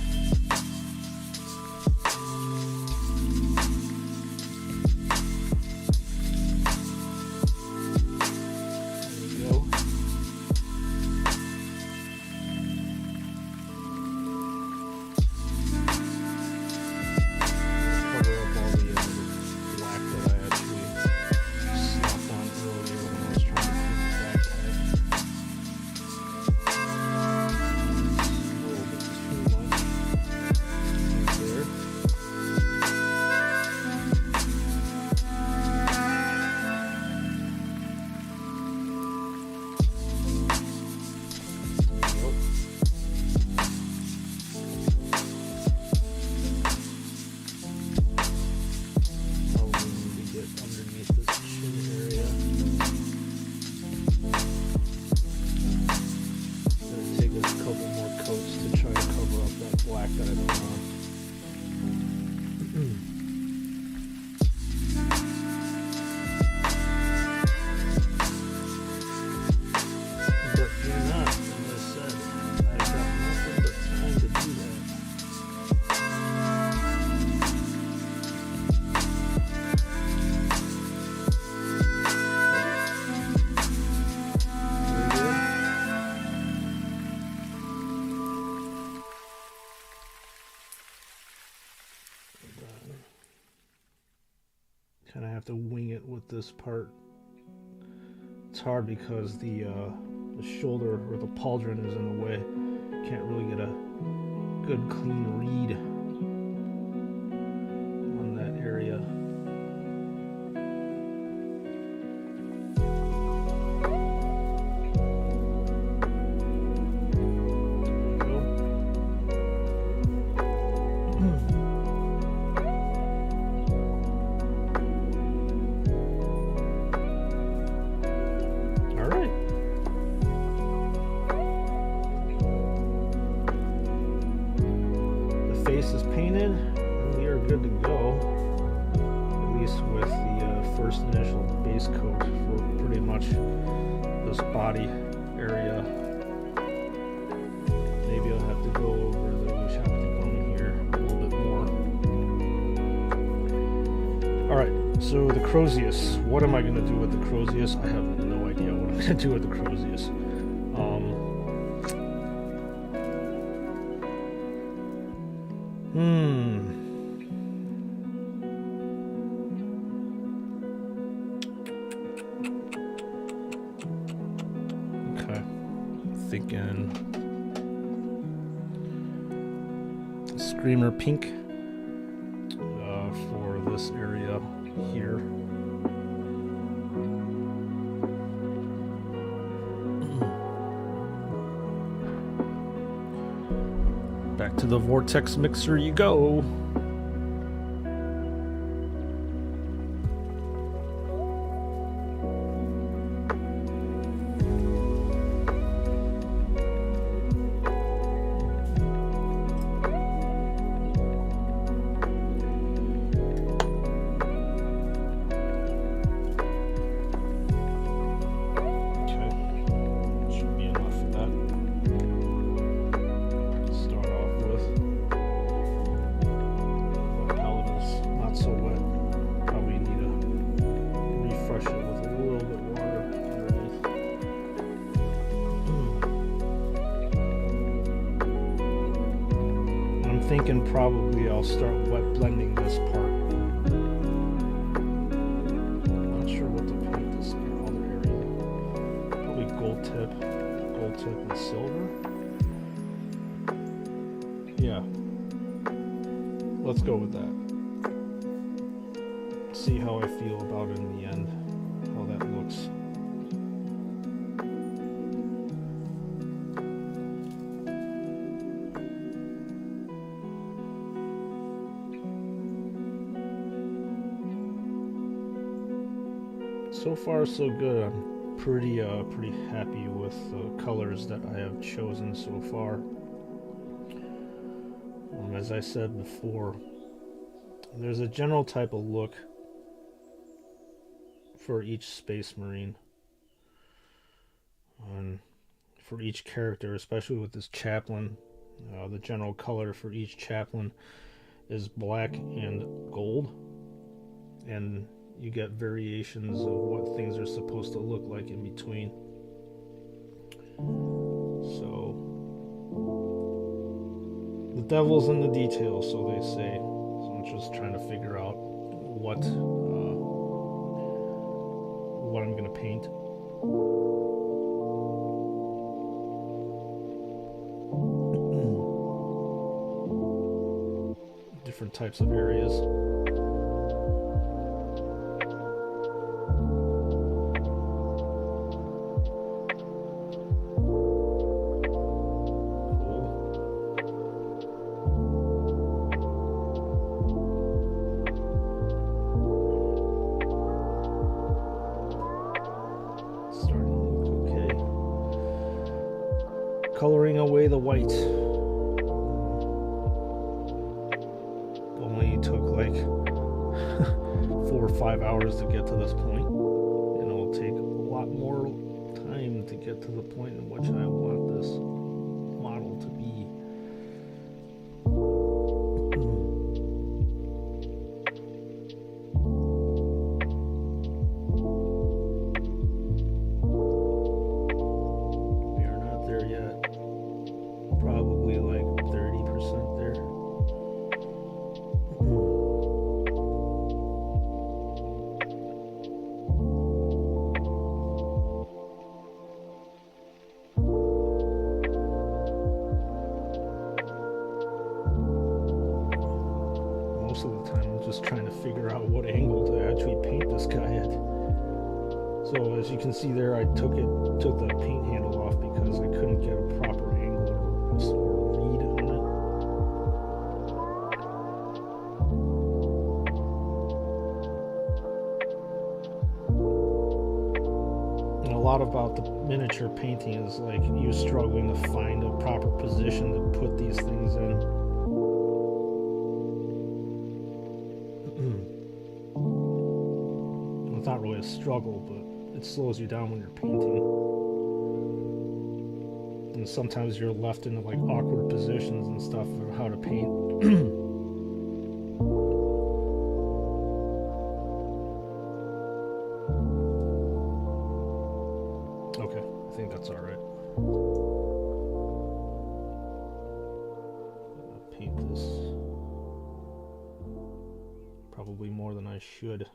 Speaker 1: Kind of have to wing it with this part. It's hard because the shoulder or the pauldron is in the way. Can't really get a good clean read on that area. Is painted, and we are good to go, at least with the first initial base coat for pretty much this body area. Maybe I'll have to go over the Chaplain bone here a little bit more. Alright, so the courteous. What am I going to do with the courteous? I have no idea what I'm going to do with the courteous. Okay. Thinking Screamer pink for this area here. Back to the vortex mixer you go. Thinking probably I'll start wet blending this part. go with that. See how I feel about it in the end, how that looks. So far so good. I'm pretty happy with the colors that I have chosen so far. As I said before, there's a general type of look for each Space Marine, and for each character, especially with this Chaplain. The general color for each Chaplain is black and gold, and you get variations of what things are supposed to look like in between. So the devil's in the details, so they say. So I'm just trying to figure out what I'm gonna paint. Different types of areas. Coloring away the white. Only took like 4 or 5 hours to get to this point, and it will take a lot more time to get to the point in which I want this model to be. Most of the time I'm just trying to figure out what angle to actually paint this guy at. So as you can see there, I took the paint handle off because I couldn't get a proper angle or read on it. And a lot about the miniature painting is like you struggling to find a proper position to put these things in. It's not really a struggle, but it slows you down when you're painting. And sometimes you're left into like awkward positions and stuff for how to paint. Okay, I think that's alright. I'll paint this probably more than I should.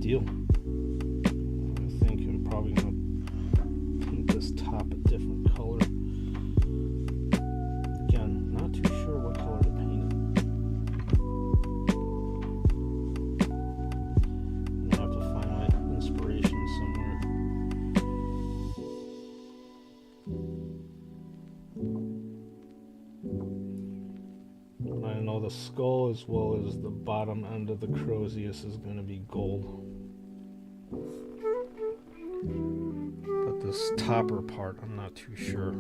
Speaker 1: Deal. I think I'm probably going to paint this top a different color. Again, not too sure what color to paint it. I have to find my inspiration somewhere. I know the skull as well as the bottom end of the courteous is going to be gold. this topper part, I'm not too sure.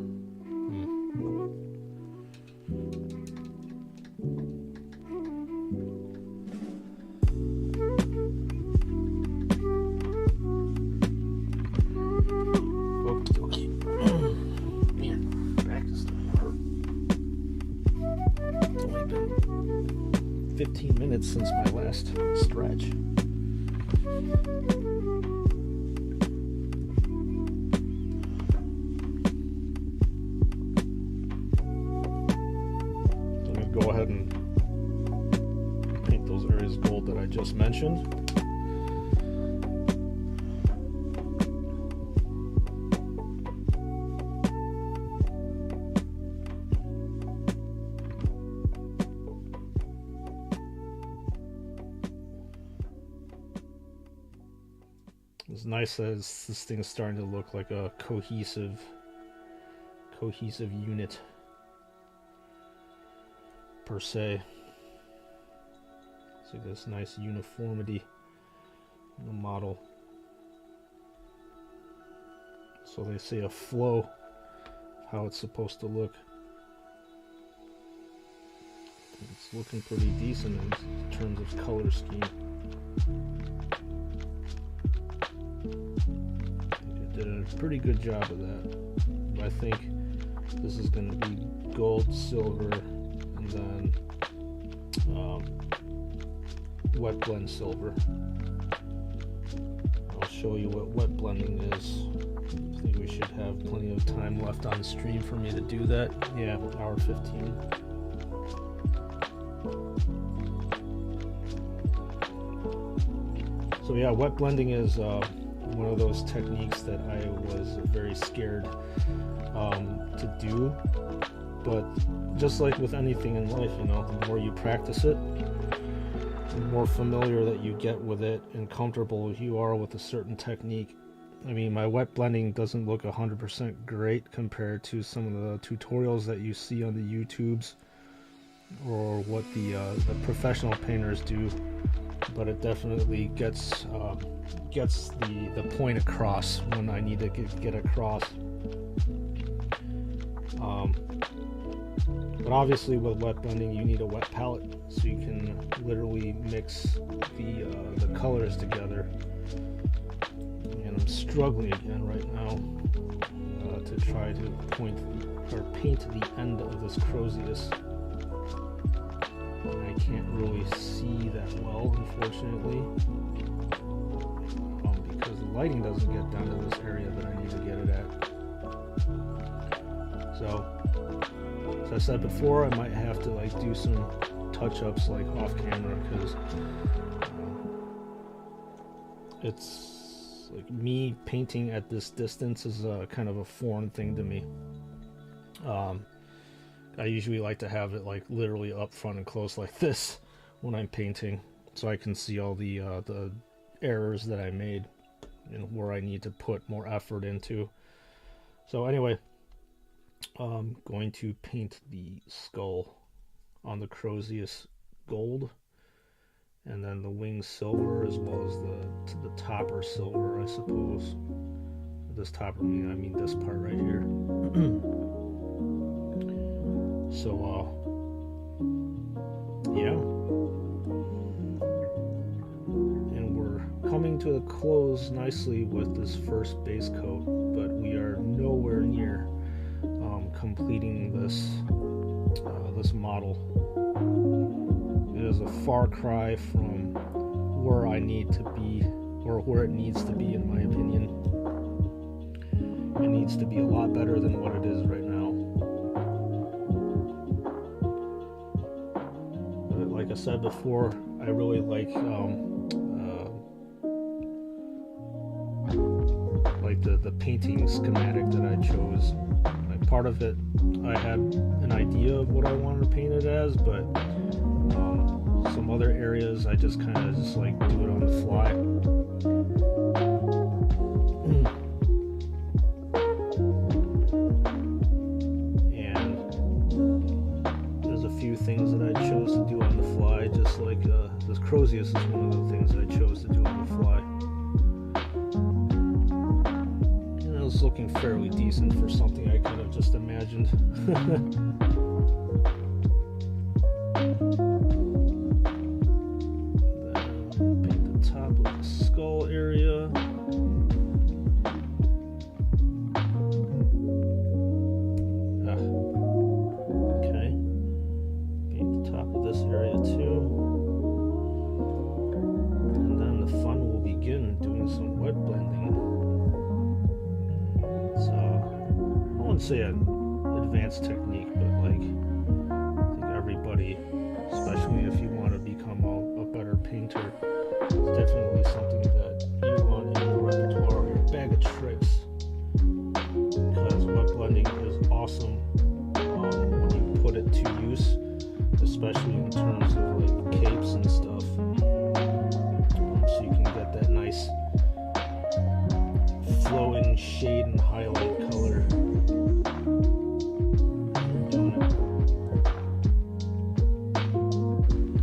Speaker 1: Okay. Man, back is starting to hurt. It's only been 15 minutes since my last stretch. Go ahead and paint those areas gold that I just mentioned. It's nice as this thing's starting to look like a cohesive unit per se. It's like this nice uniformity in the model. So they say a flow, how it's supposed to look. It's looking pretty decent in terms of color scheme. They did a pretty good job of that. I think this is going to be gold, silver, and then wet blend silver. I'll show you what wet blending is. I think we should have plenty of time left on stream for me to do that. Yeah, hour 15. So yeah, wet blending is one of those techniques that I was very scared to do, but just like with anything in life, you know, the more you practice it, the more familiar that you get with it and comfortable you are with a certain technique. I mean, my wet blending doesn't look 100% great compared to some of the tutorials that you see on the YouTubes or what the professional painters do, but it definitely gets the point across when I need to get across. But obviously with wet blending you need a wet palette so you can literally mix the colors together. And I'm struggling again right now to try to paint the end of this courteous. And I can't really see that well, unfortunately, because the lighting doesn't get down to this area that I need to get it at. So, as I said before, I might have to like do some touch-ups like off camera, because it's like me painting at this distance is kind of a foreign thing to me. I usually like to have it like literally up front and close like this when I'm painting, so I can see all the errors that I made and where I need to put more effort into. So anyway, I'm going to paint the skull on the courteous gold, and then the wings silver, as well as the topper silver, I suppose. This topper, I mean this part right here. So yeah, and we're coming to the close nicely with this first base coat, but we are nowhere near completing this model. It is a far cry from where I need to be, or where it needs to be, in my opinion. It needs to be a lot better than what it is right now. But like I said before, I really like the painting schematic that I chose. Like, part of it, I had an idea of what I wanted to paint it as, but some other areas I just kind of just like do it on the fly. And there's a few things that I chose to do on the fly, just like this courteous is one of the things I chose to do on the fly. And I was looking looking fairly decent for something I kind of just imagined. Then paint the top of the skull area. Okay. Paint the top of this area too. And then the fun will begin, doing some wet blending. So, I wouldn't say an advanced technique, but like, I think everybody, especially if you want to become a better painter, it's definitely something that you want in your repertoire, your bag of tricks. Because wet blending is awesome when you put it to use, especially in terms of like capes and stuff. So you can get that nice flowing shade and highlight color.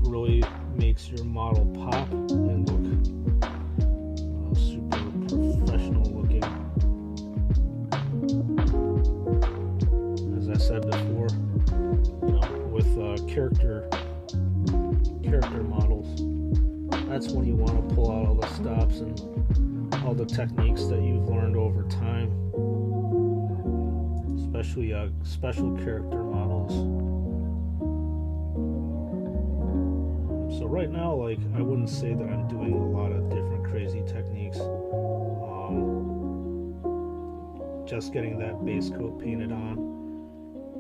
Speaker 1: Really makes your model pop and look super professional looking. As I said before, you know, with character models, that's when you want to pull out all the stops and all the techniques that you've learned over time, especially special character models. So right now, like, I wouldn't say that I'm doing a lot of different crazy techniques. Just getting that base coat painted on,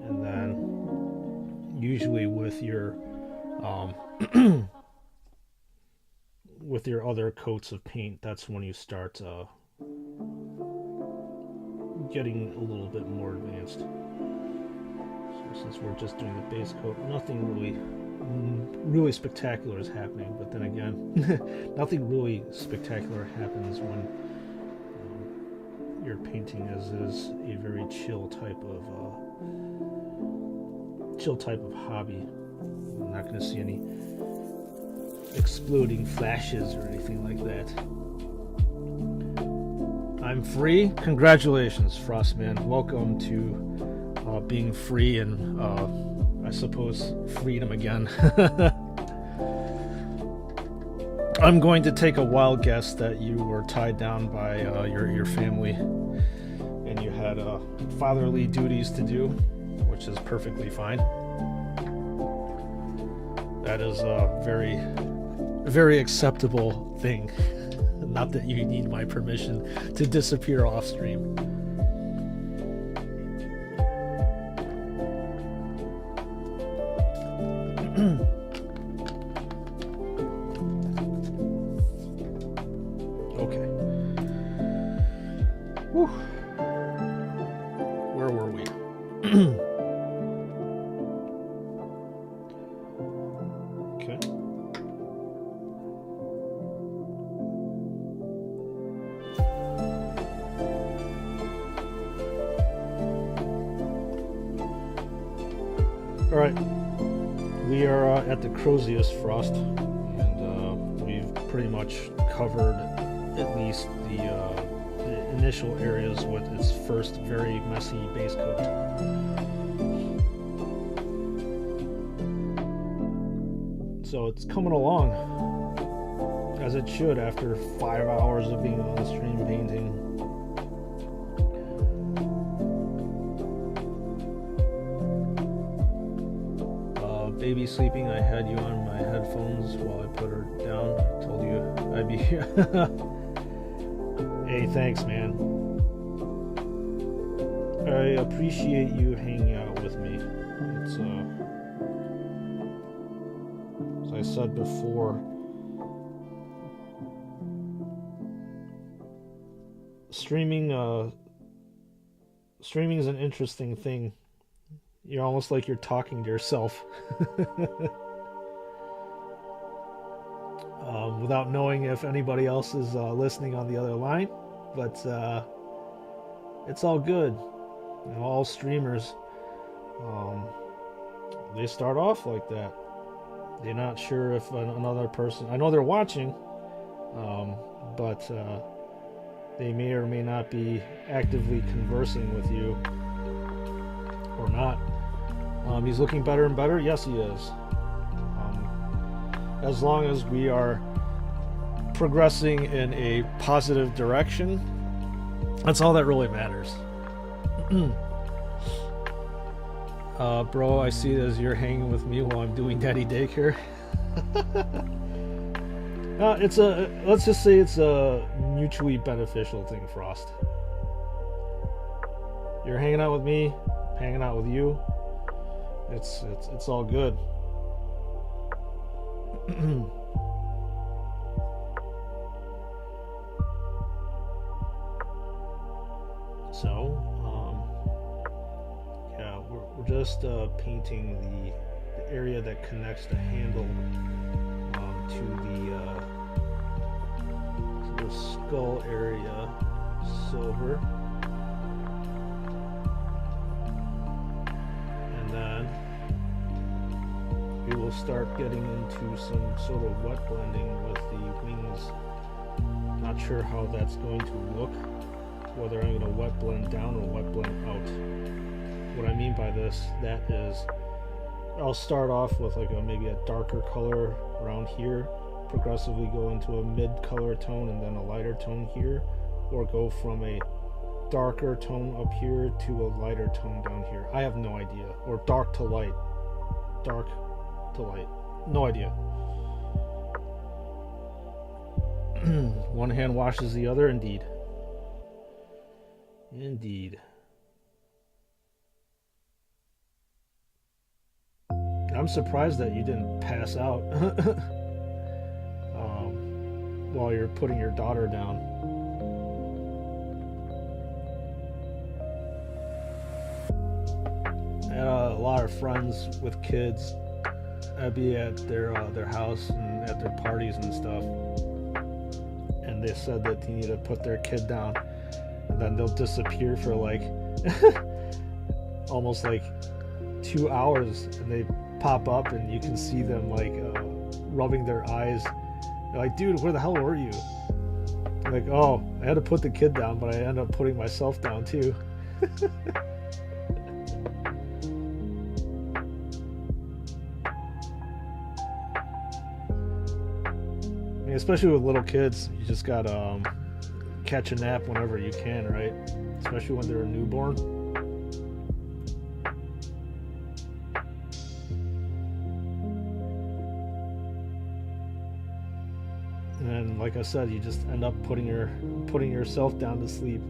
Speaker 1: and then usually with your with your other coats of paint, that's when you start getting a little bit more advanced. So since we're just doing the base coat, nothing really spectacular is happening. But then again, nothing really spectacular happens when you're painting as is a very chill type of hobby. I'm not going to see any exploding flashes or anything like that. I'm free. Congratulations, Frostman. Welcome to being free and I suppose freedom again. I'm going to take a wild guess that you were tied down by your family and you had fatherly duties to do, which is perfectly fine. That is a very, very acceptable thing. Not that you need my permission to disappear off stream. Okay. Whew. Where were we? Okay. All right. We are at the courteous frost, and we've pretty much covered at least the initial areas with its first very messy base coat. So it's coming along as it should after 5 hours of being on stream painting. Baby sleeping. I had you on my headphones while I put her down. I told you I'd be here. Hey, thanks, man. I appreciate you hanging out with me. It's as I said before, streaming is an interesting thing. You're almost like you're talking to yourself without knowing if anybody else is listening on the other line, but it's all good. You know, all streamers, they start off like that. They're not sure if another person, I know they're watching, but They may or may not be actively conversing with you, or not. He's looking better and better. Yes, he is. As long as we are progressing in a positive direction, that's all that really matters. Bro, I see it as you're hanging with me while I'm doing daddy daycare. Let's just say it's a mutually beneficial thing, Frost. You're hanging out with me, hanging out with you. It's all good. So, yeah, we're just painting the area that connects the handle to the skull area silver, and then we will start getting into some sort of wet blending with the wings. Not sure how that's going to look, whether I'm going to wet blend down or wet blend out. What I mean by this, that is, I'll start off with like maybe a darker color around here, progressively go into a mid color tone and then a lighter tone here, or go from a darker tone up here to a lighter tone down here. I have no idea. Or dark to light. Dark to light. No idea. One hand washes the other, indeed. Indeed. I'm surprised that you didn't pass out while you're putting your daughter down. I had a lot of friends with kids. I'd be at their house and at their parties and stuff, and they said that they need to put their kid down, and then they'll disappear for like almost like 2 hours, and they pop up and you can see them like rubbing their eyes. They're like, dude, where the hell were you? I'm like, oh, I had to put the kid down, but I ended up putting myself down too. I mean, especially with little kids, you just gotta catch a nap whenever you can, right? Especially when they're a newborn. And like I said, you just end up putting yourself down to sleep.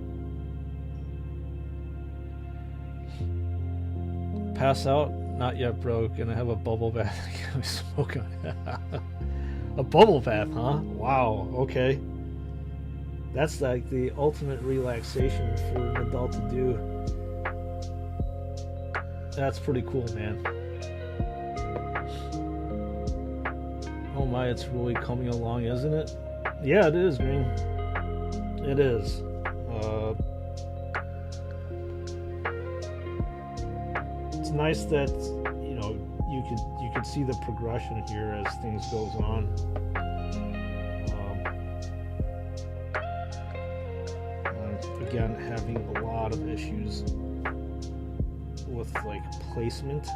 Speaker 1: Pass out? Not yet, bro. Gonna have a bubble bath. Gonna smoke on it. A bubble bath, huh? Wow. Okay. That's like the ultimate relaxation for an adult to do. That's pretty cool, man. Oh my, it's really coming along, isn't it? Yeah, it is, man. It is. It's nice that, you know, you could see the progression here as things goes on. I'm again having a lot of issues with like placement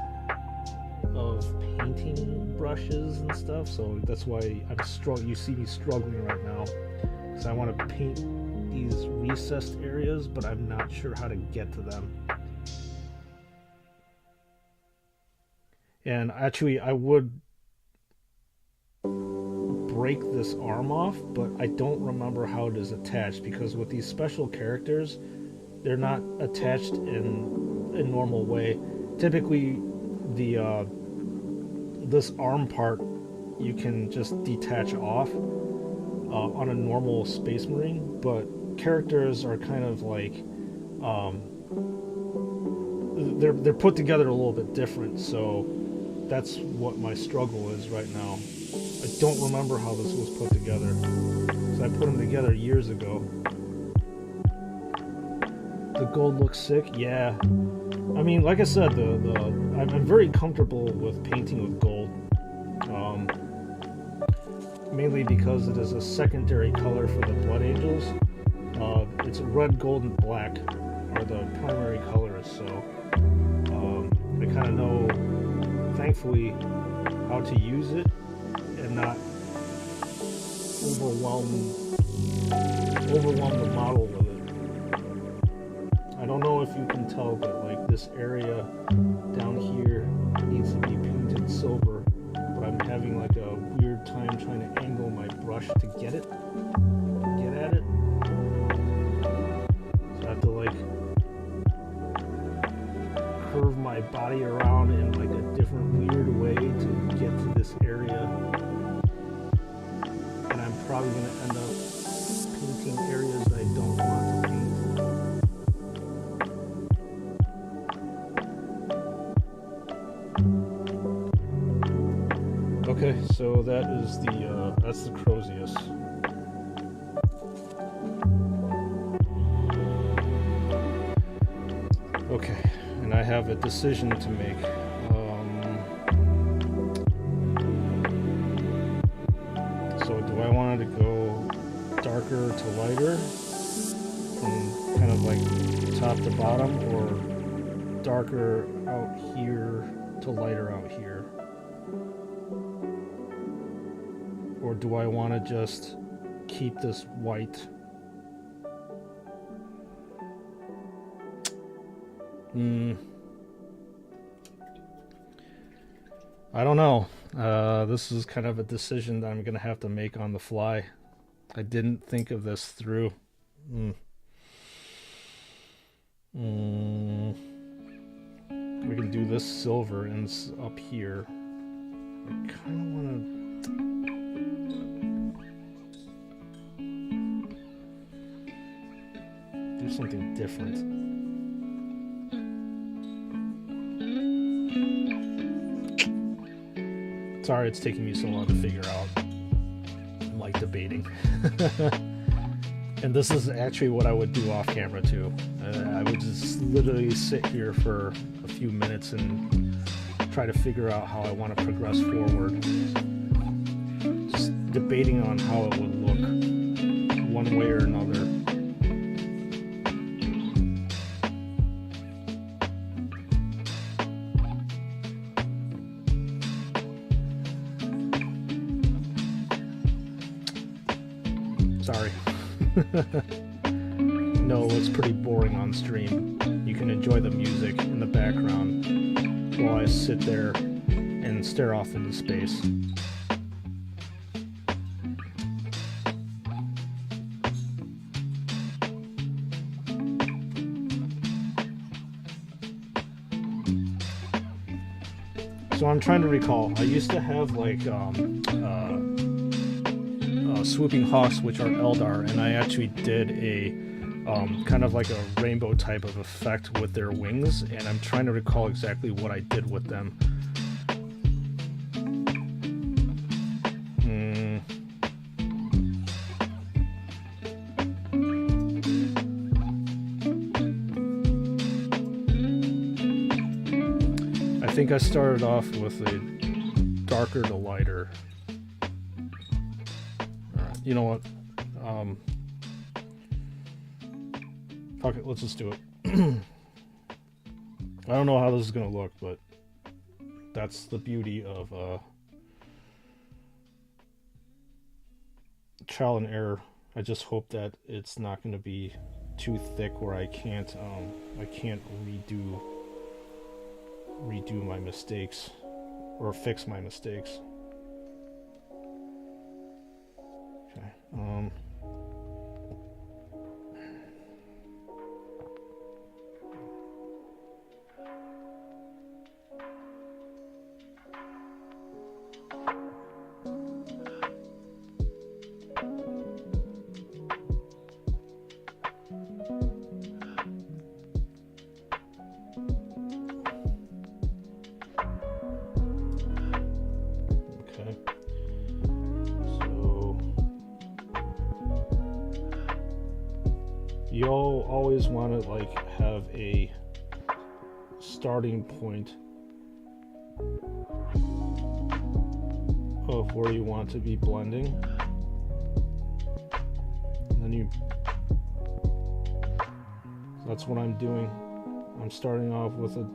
Speaker 1: of painting brushes and stuff, so that's why you see me struggling right now, because I want to paint these recessed areas, but I'm not sure how to get to them. And actually I would break this arm off, but I don't remember how it is attached, because with these special characters, they're not attached in a normal way. Typically this arm part you can just detach off on a normal Space Marine, but characters are kind of like they're put together a little bit different, so that's what my struggle is right now. I don't remember how this was put together, because I put them together years ago. The gold looks sick, yeah. I mean, like I said, I'm very comfortable with painting with gold, mainly because it is a secondary color for the Blood Angels. it's red, gold, and black are the primary colors, so I kind of know, thankfully, how to use it and not overwhelm the model with it. I don't know if you can tell, but like this area down here needs to be painted silver, but I'm having like a weird time trying to angle my brush to get at it. So I have to like curve my body around in like a different weird way to get to this area. And I'm probably going to end up painting areas that I don't want to paint. Okay, so that is that's the courteous. Okay, and I have a decision to make. So do I want it to go darker to lighter from kind of like top to bottom, or darker out here to lighter out here? Or do I want to just keep this white? I don't know. This is kind of a decision that I'm going to have to make on the fly. I didn't think of this through. We can do this silver and up here. I kind of want to... do something different. Sorry it's taking me so long to figure out. I'm like debating. And this is actually what I would do off camera too. I would just literally sit here for a few minutes and try to figure out how I want to progress forward. Just debating on how it would look one way or another. Sorry. No, it's pretty boring on stream. You can enjoy the music in the background while I sit there and stare off into space. So I'm trying to recall. I used to have like swooping hawks, which are Eldar, and I actually did a kind of like a rainbow type of effect with their wings, and I'm trying to recall exactly what I did with them. I think I started off with a darker to lighter. You know what? Fuck it, let's just do it. I don't know how this is gonna look, but that's the beauty of trial and error. I just hope that it's not gonna be too thick where I can't redo my mistakes or fix my mistakes. Okay. You'll always want to like have a starting point of where you want to be blending, and then you That's what I'm doing. I'm starting off with a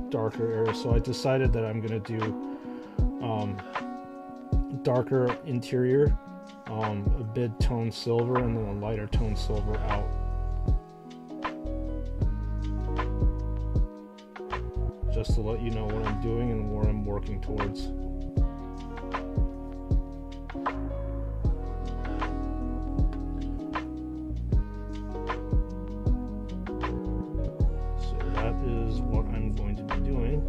Speaker 1: darker area, so I decided that I'm gonna do darker interior, a mid-tone silver, and then a lighter tone silver out. Just to let you know what I'm doing and where I'm working towards. So that is what I'm going to be doing,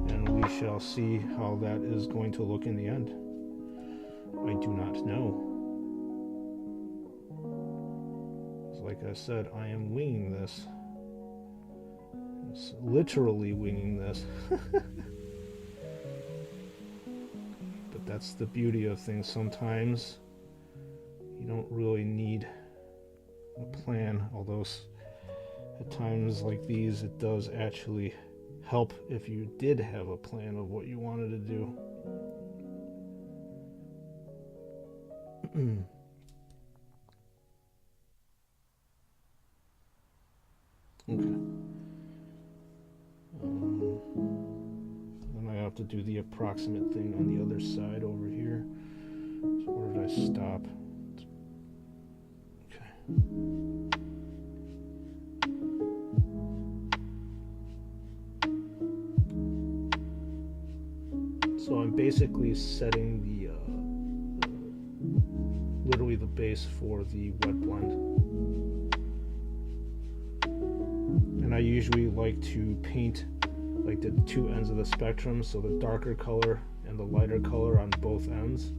Speaker 1: and we shall see how that is going to look in the end. I do not know. Like I said, I am winging this. Literally winging this. But that's the beauty of things. Sometimes you don't really need a plan, although at times like these it does actually help if you did have a plan of what you wanted to do. Okay. Then I have to do the approximate thing on the other side over here. So where did I stop? Okay. So I'm basically setting the literally the base for the wet blend. And I usually like to paint like the two ends of the spectrum, so the darker color and the lighter color on both ends,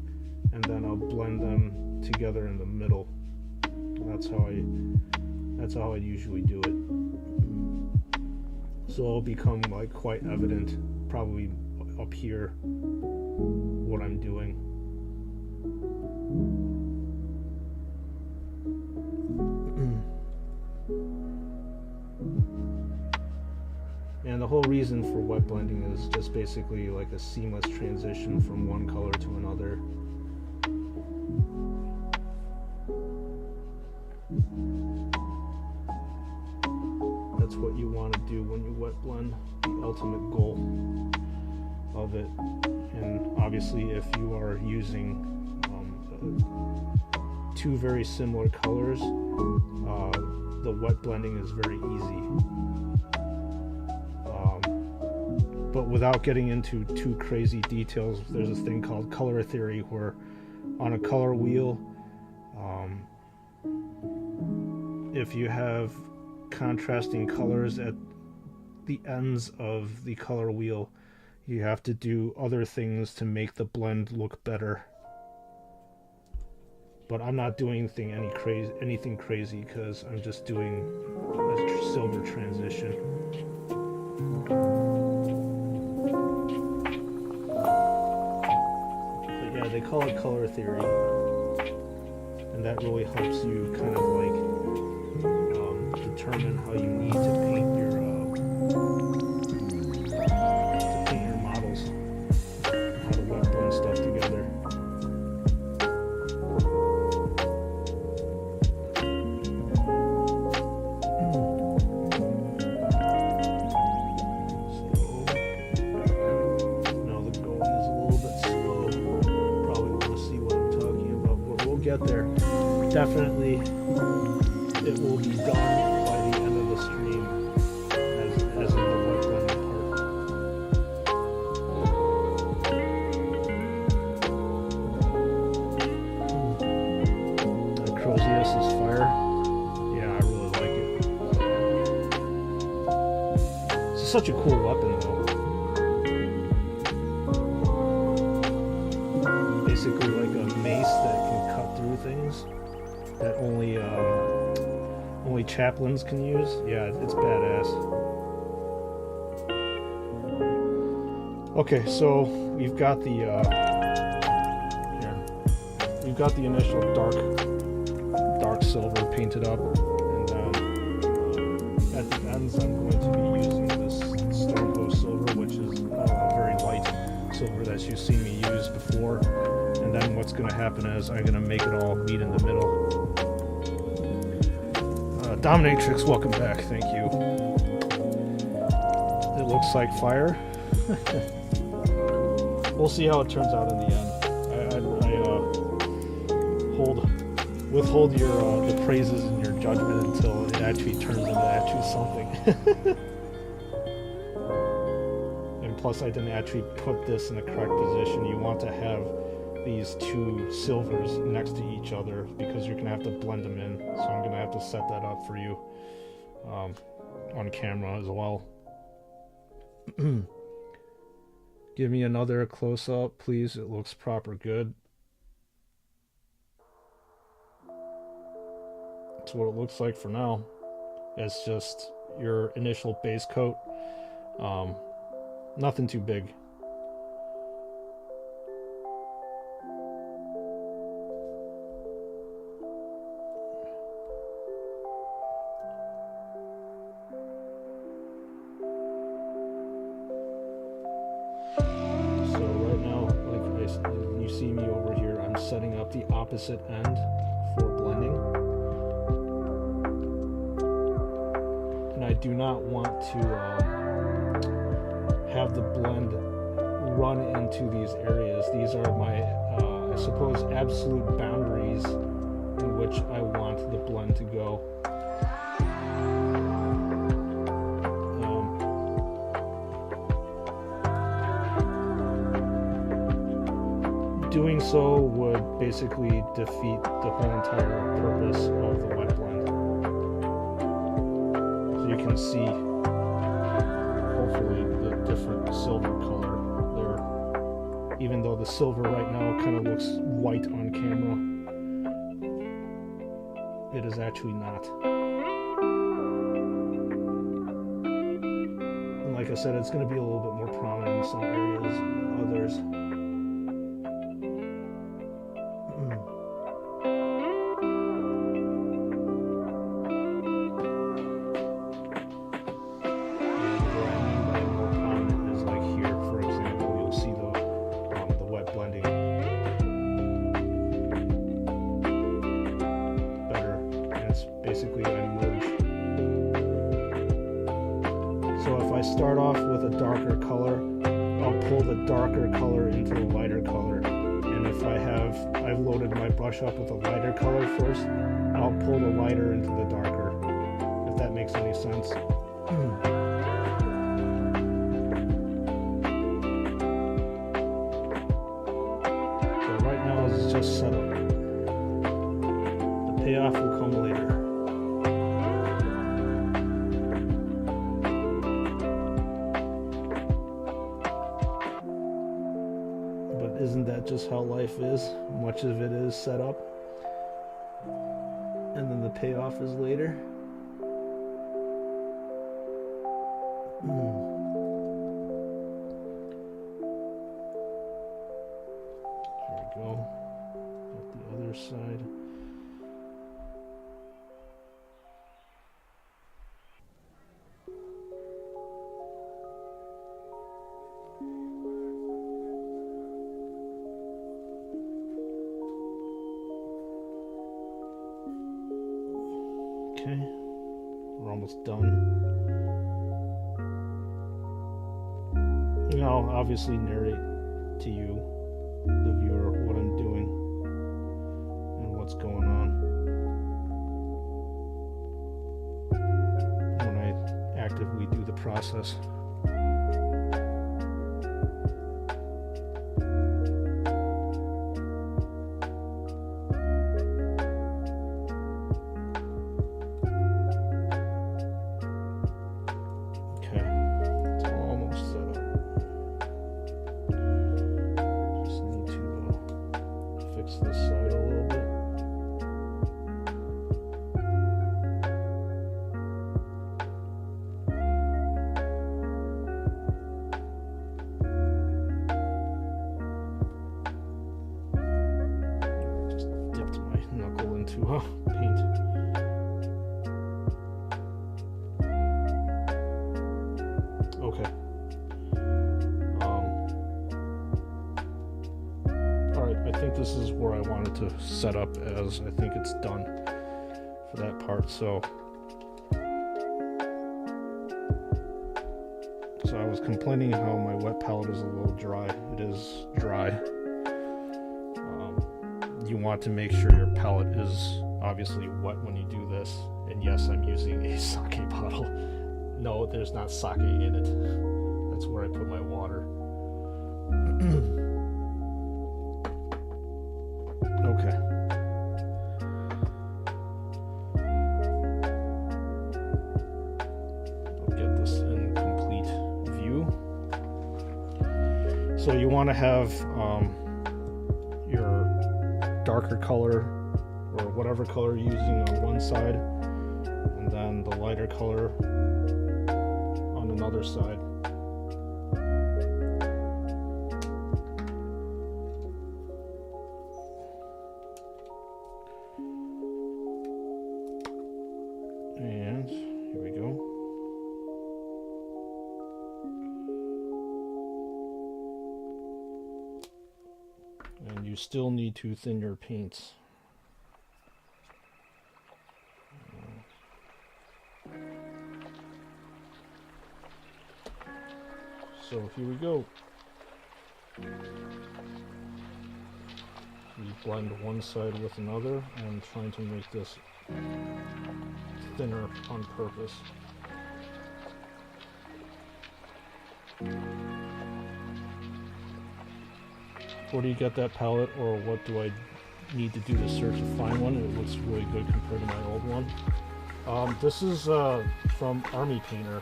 Speaker 1: and then I'll blend them together in the middle. That's how I usually do it. So it'll become like quite evident, probably up here, what I'm doing. And the whole reason for wet blending is just basically like a seamless transition from one color to another. That's what you want to do when you wet blend, the ultimate goal of it. And obviously if you are using two very similar colors, the wet blending is very easy. But without getting into too crazy details, there's this thing called color theory where on a color wheel, if you have contrasting colors at the ends of the color wheel, you have to do other things to make the blend look better. But I'm not doing anything crazy because I'm just doing a silver transition. They call it color theory, and that really helps you kind of like determine how you need to paint your models, how to wet blend stuff together. Get there. Definitely it will be done by the end of the stream as in the wet blending part. Courteous is fire. Yeah, I really like it. It's such a cool weapon though. Basically like a mace that can cut through things that only chaplains can use. Yeah, it's badass. Okay, so we've got the initial dark silver painted up, and at the ends I'm going to be using this stone post silver, which is a very light silver that you've seen me use before. And then what's going to happen is I'm going to make it all meet in the middle. Dominatrix, welcome back. Thank you. It looks like fire. We'll see how it turns out in the end. Withhold your the praises and your judgment until it actually turns into actually something. And plus, I didn't actually put this in the correct position. You want to have these two silvers next to each other because you're gonna have to blend them in. So I'm gonna have to set that up for you on camera as well. Give me another close-up, please. It looks proper good. That's what it looks like for now. It's just your initial base coat. Nothing too big. See me over here, I'm setting up the opposite end for blending, and I do not want to have the blend run into these areas. These are my I suppose absolute boundaries in which I want the blend to go. Doing so would basically defeat the whole entire purpose of the wet blend. So you can see, hopefully, the different silver color there. Even though the silver right now kind of looks white on camera, it is actually not. And like I said, it's going to be a little bit more prominent in some areas than others. Basically I merge. So if I start off with a darker color, I'll pull the darker color into the lighter color. And if I've loaded my brush up with a lighter color first, I'll pull the lighter into the darker, if that makes any sense. So right now this is just set up. The payoff will come later. Isn't that just how life is? Much of it is set up, and then the payoff is later. There we go. At the other side. Okay, we're almost done. And I'll obviously narrate to you, the viewer, what I'm doing and what's going on when I actively do the process. This side a little bit. Just dipped my knuckle into paint. Okay. I think this is where I wanted to set up as. I think it's done for that part, so So I was complaining how my wet palette is a little dry. It is dry. You want to make sure your palette is obviously wet when you do this. And yes, I'm using a sake bottle. No, there's not sake in it. That's where I put my water. Okay. I'll get this in complete view. So you want to have your darker color or whatever color you're using on one side, and then the lighter color on another side. And here we go. And you still need to thin your paints. So here we go. We blend one side with another and trying to make this thinner on purpose. Where do you get that palette, or what do I need to do to search to find one? It looks really good compared to my old one. This is from Army Painter.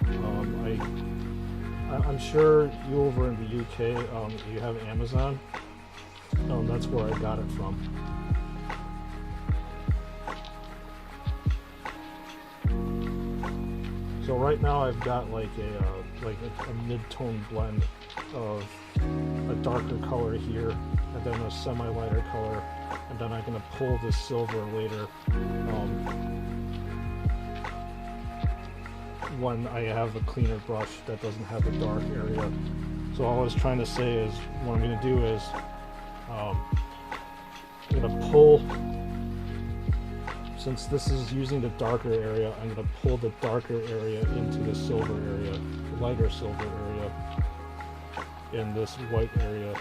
Speaker 1: I'm sure you over in the UK, you have Amazon. That's where I got it from. So right now I've got like a mid-tone blend of a darker color here, and then a semi-lighter color, and then I'm gonna pull this silver later when I have a cleaner brush that doesn't have a dark area. So all I was trying to say is, what I'm gonna do is I'm gonna pull, since this is using the darker area, I'm gonna pull the darker area into the silver area, lighter silver area, in this white area.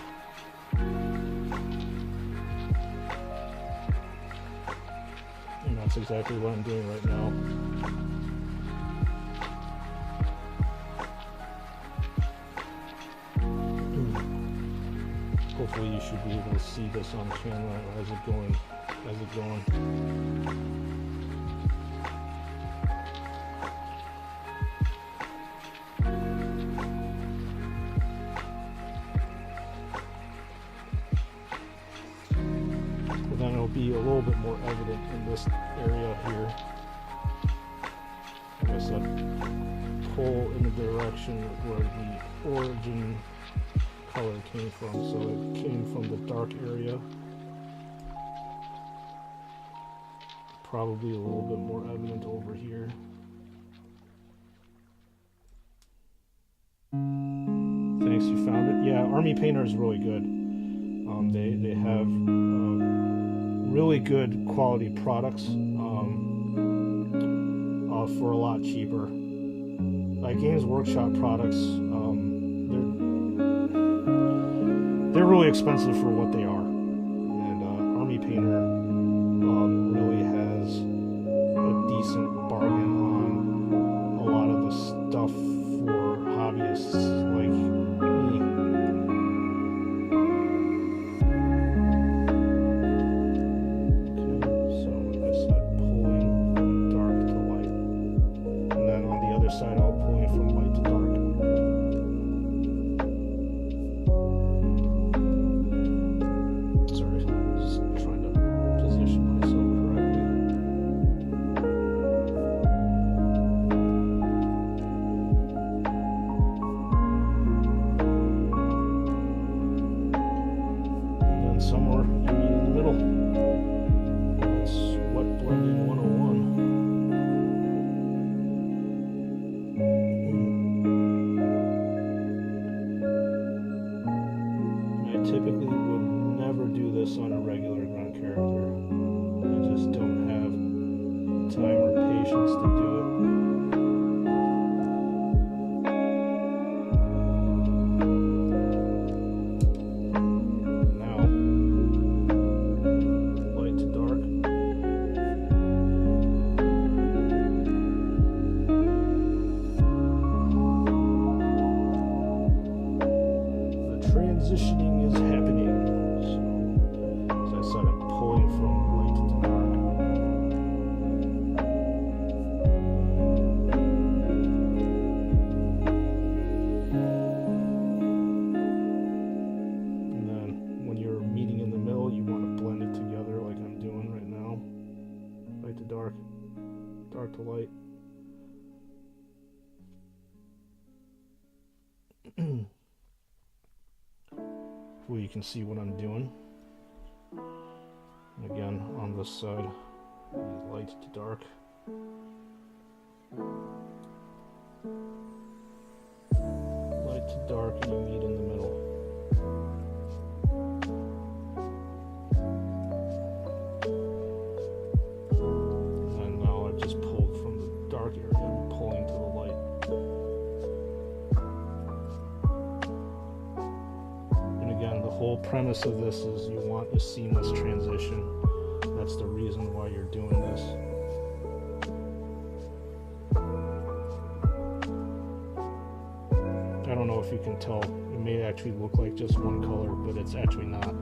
Speaker 1: And that's exactly what I'm doing right now. Hopefully you should be able to see this on camera as it's going. But then it'll be a little bit more evident in this area here. Like I said, pull in the direction where the origin color came from. So it came from the dark area. Probably a little bit more evident over here. Thanks, you found it. Yeah, Army Painter is really good. They have really good quality products for a lot cheaper. Like Games Workshop products, they're really expensive for what they are. And Army Painter really has a decent bargain on a lot of the stuff for hobbyists like me. Okay, so like I said, pulling from dark to light. And then on the other side, I'll pull in from light to dark. Somewhere you meet in the middle. That's wet blending 101. I typically would never do this on a regular ground character. I just don't have time or patience to do it. transitioning is happening. So, as I said, I'm pulling from light to dark. And then when you're meeting in the middle, you want to blend it together like I'm doing right now. Light to dark, dark to light. Well, you can see what I'm doing. And again, on this side, light to dark. Light to dark, and you meet in the middle. And now I've just pulled from the dark area, I'm pulling to the light. Again, the whole premise of this is you want a seamless transition. That's the reason why you're doing this. I don't know if you can tell, it may actually look like just one color, but it's actually not.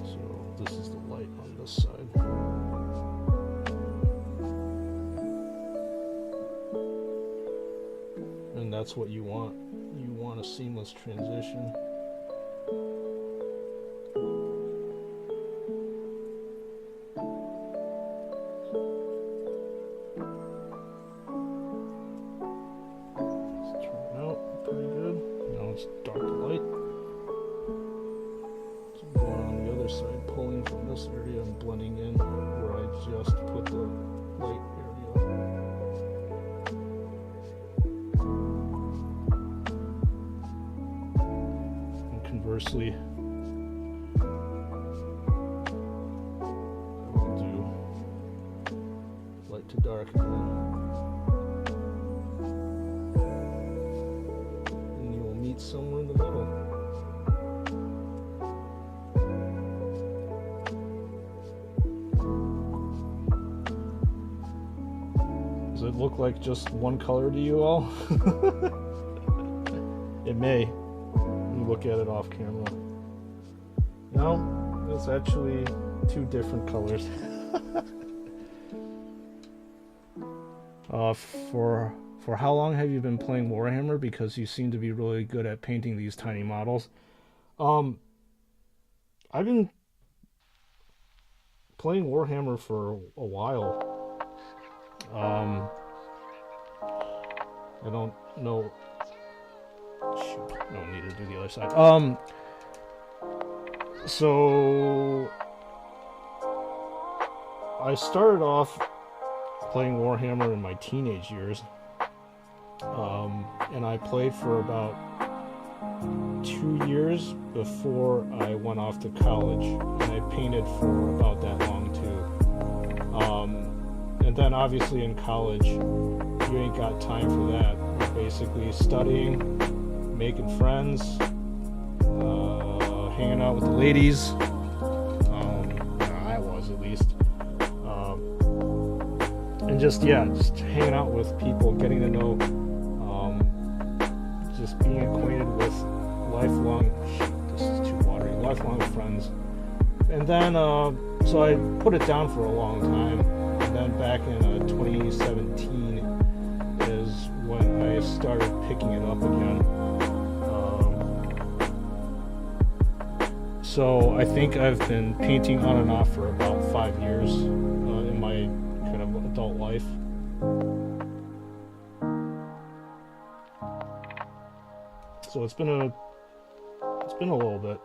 Speaker 1: So this is the light on this side. And that's what you want. You want a seamless transition. Let's turn it out pretty good. Now it's dark to light. So I'm going on the other side, pulling from this area and blending in where I just put the light area. Conversely, we'll do light to dark again, and you will meet somewhere in the middle. Does it look like just one color to you all? It may. Look at it off camera. No, it's actually two different colors. For how long have you been playing Warhammer? Because you seem to be really good at painting these tiny models. I've been playing Warhammer for a while. I don't know. Shoot, no need to do the other side. So I started off playing Warhammer in my teenage years, and I played for about 2 years before I went off to college, and I painted for about that long too. And then obviously in college, you ain't got time for that. You're basically studying, making friends, hanging out with the ladies. I was at least. And just hanging out with people, getting to know, just being acquainted with lifelong friends. And then, so I put it down for a long time. And then back in 2017 is when I started picking it up again. So I think I've been painting on and off for about 5 years in my kind of adult life. So it's been a little bit.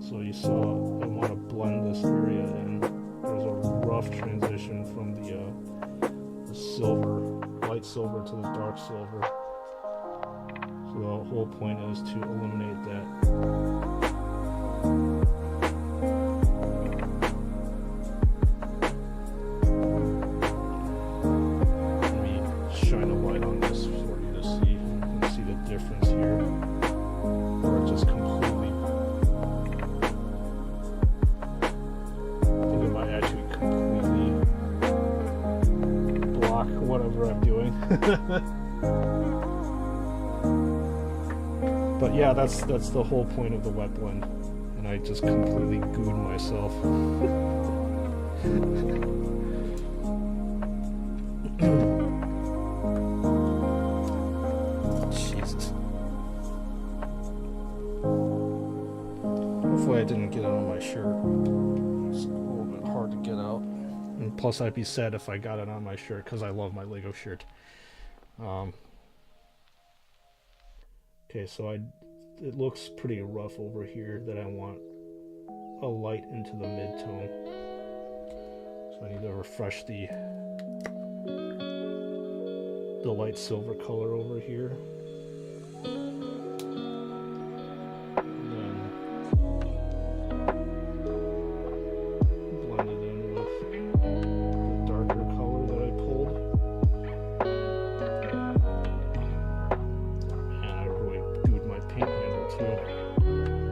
Speaker 1: So you saw I want to blend this area in. There's a rough transition from the silver, light silver to the dark silver. So the whole point is to eliminate that. Let me shine a light on this for you to see. You can see the difference here. Where it just completely But yeah, that's the whole point of the wet blend, and I just completely gooed myself. Jesus. Hopefully I didn't get it on my shirt. It's a little bit hard to get out. And plus I'd be sad if I got it on my shirt because I love my Lego shirt. Okay, so it looks pretty rough over here that I want a light into the mid-tone. So I need to refresh the light silver color over here. And then blend it in with the darker color that I pulled. And I really gooed my paint handle too.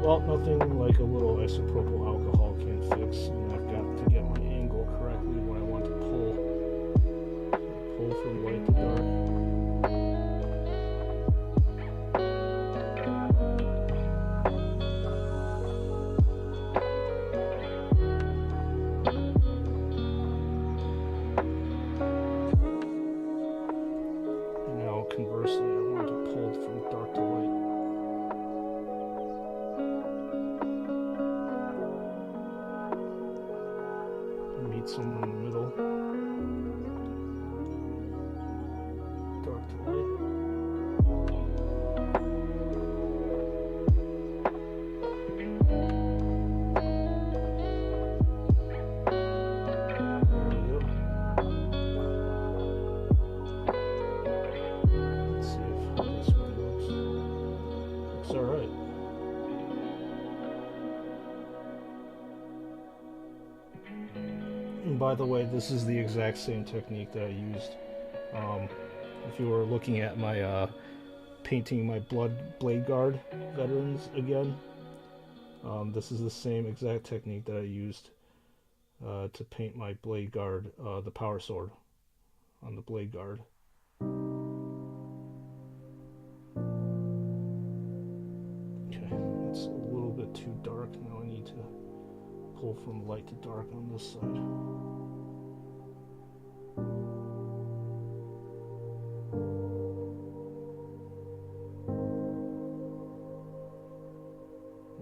Speaker 1: Well, nothing like a little isopropyl alcohol can't fix. And I've got to get my angle correctly when I want to pull. Pull from light to dark. Conversely, I want to pull from dark to light. Meet somewhere in the middle. Dark to light. Alright. And by the way, this is the exact same technique that I used. If you were looking at my painting my Blade Guard veterans again, this is the same exact technique that I used to paint my Blade Guard, the power sword on the Blade Guard. It's a little bit too dark. Now I need to pull from light to dark on this side.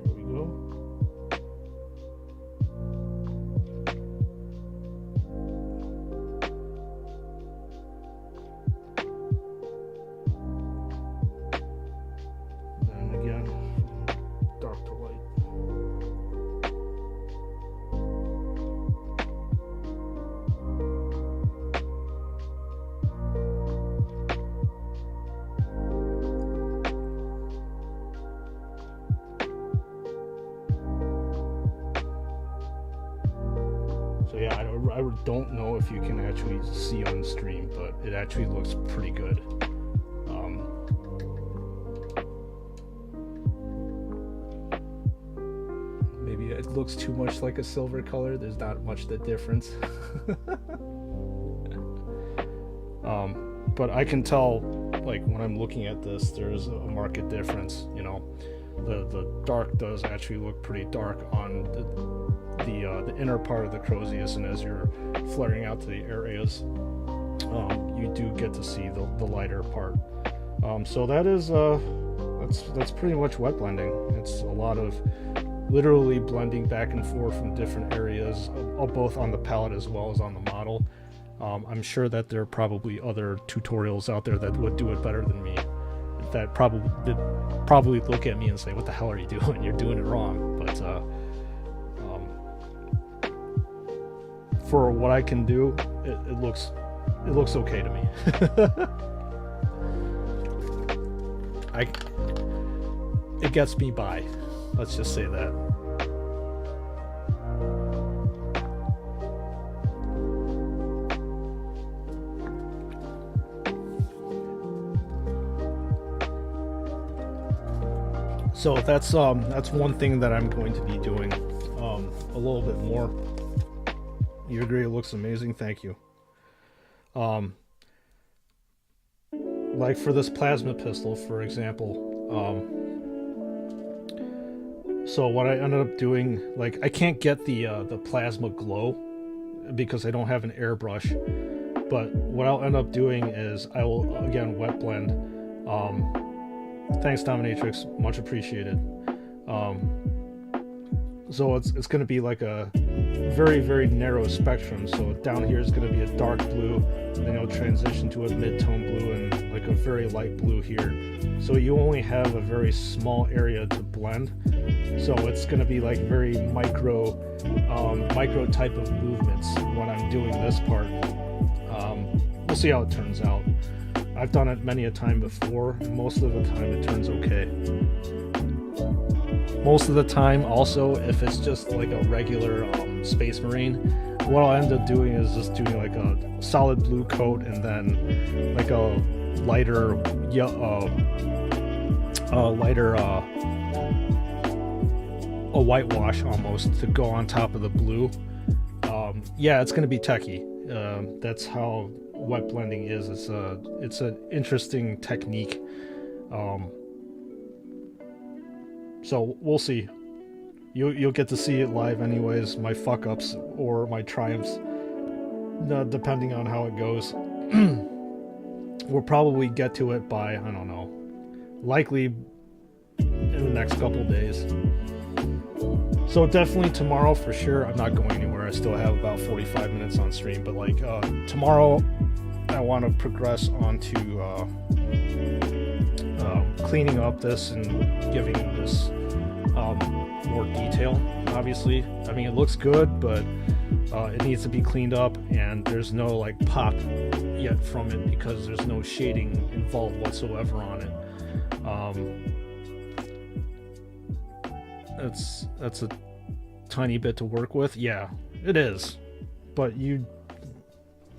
Speaker 1: There we go. And again, dark to light. So yeah, I don't know if you can actually see on stream, but it actually looks pretty good. Maybe it looks too much like a silver color. There's not much the difference. But I can tell, like, when I'm looking at this, there's a marked difference. You know, the dark does actually look pretty dark on the inner part of the courteous, and as you're flaring out to the areas, you do get to see the lighter part. So that is that's pretty much wet blending. It's a lot of literally blending back and forth from different areas, both on the palette as well as on the model. I'm sure that there are probably other tutorials out there that would do it better than me, that probably look at me and say, what the hell are you doing? You're doing it wrong. But for what I can do, it looks okay to me. It gets me by. Let's just say that. So that's one thing that I'm going to be doing a little bit more. You agree it looks amazing? Thank you. like for this plasma pistol, for example. So what I ended up doing, like I can't get the plasma glow because I don't have an airbrush. But what I'll end up doing is I will again wet blend. Thanks, Dominatrix, much appreciated. So it's going to be like a very, very narrow spectrum. So down here is going to be a dark blue, and then it'll transition to a mid-tone blue and like a very light blue here. So you only have a very small area to blend. So it's going to be like very micro type of movements when I'm doing this part. We'll see how it turns out. I've done it many a time before, and most of the time it turns okay. Most of the time, also, if it's just like a regular Space Marine, what I'll end up doing is just doing like a solid blue coat and then like a lighter, a whitewash almost to go on top of the blue. Yeah, it's gonna be techie. That's how wet blending is. It's an interesting technique. So we'll see. You'll get to see it live anyways, my fuck-ups or my triumphs, depending on how it goes. We'll probably get to it by, I don't know, likely in the next couple days. So definitely tomorrow for sure. I'm not going anywhere. I still have about 45 minutes on stream, but like tomorrow I want to progress onto cleaning up this and giving this more detail, obviously. I mean, it looks good, but it needs to be cleaned up, and there's no like pop yet from it because there's no shading involved whatsoever on it. That's a tiny bit to work with. Yeah, it is, but you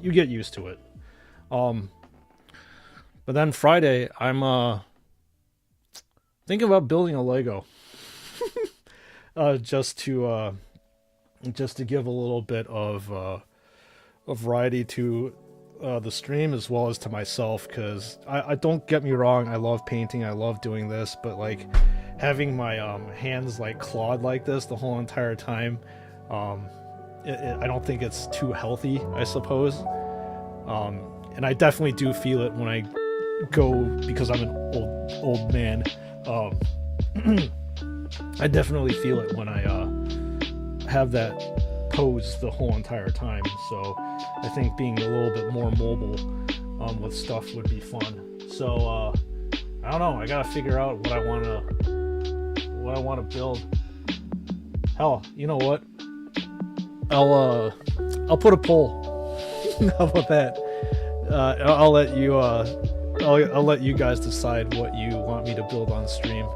Speaker 1: get used to it. But then Friday, I'm thinking about building a Lego. just to give a little bit of variety to the stream as well as to myself, because I don't get me wrong, I love painting, I love doing this, but like having my hands like clawed like this the whole entire time, I don't think it's too healthy, I suppose. And I definitely do feel it when I go, because I'm an old man. I definitely feel it when I have that pose the whole entire time. So I think being a little bit more mobile with stuff would be fun. So I don't know. I gotta figure out what I wanna build. Hell, you know what? I'll put a poll. How about that? I'll let you. I'll let you guys decide what you want me to build on stream.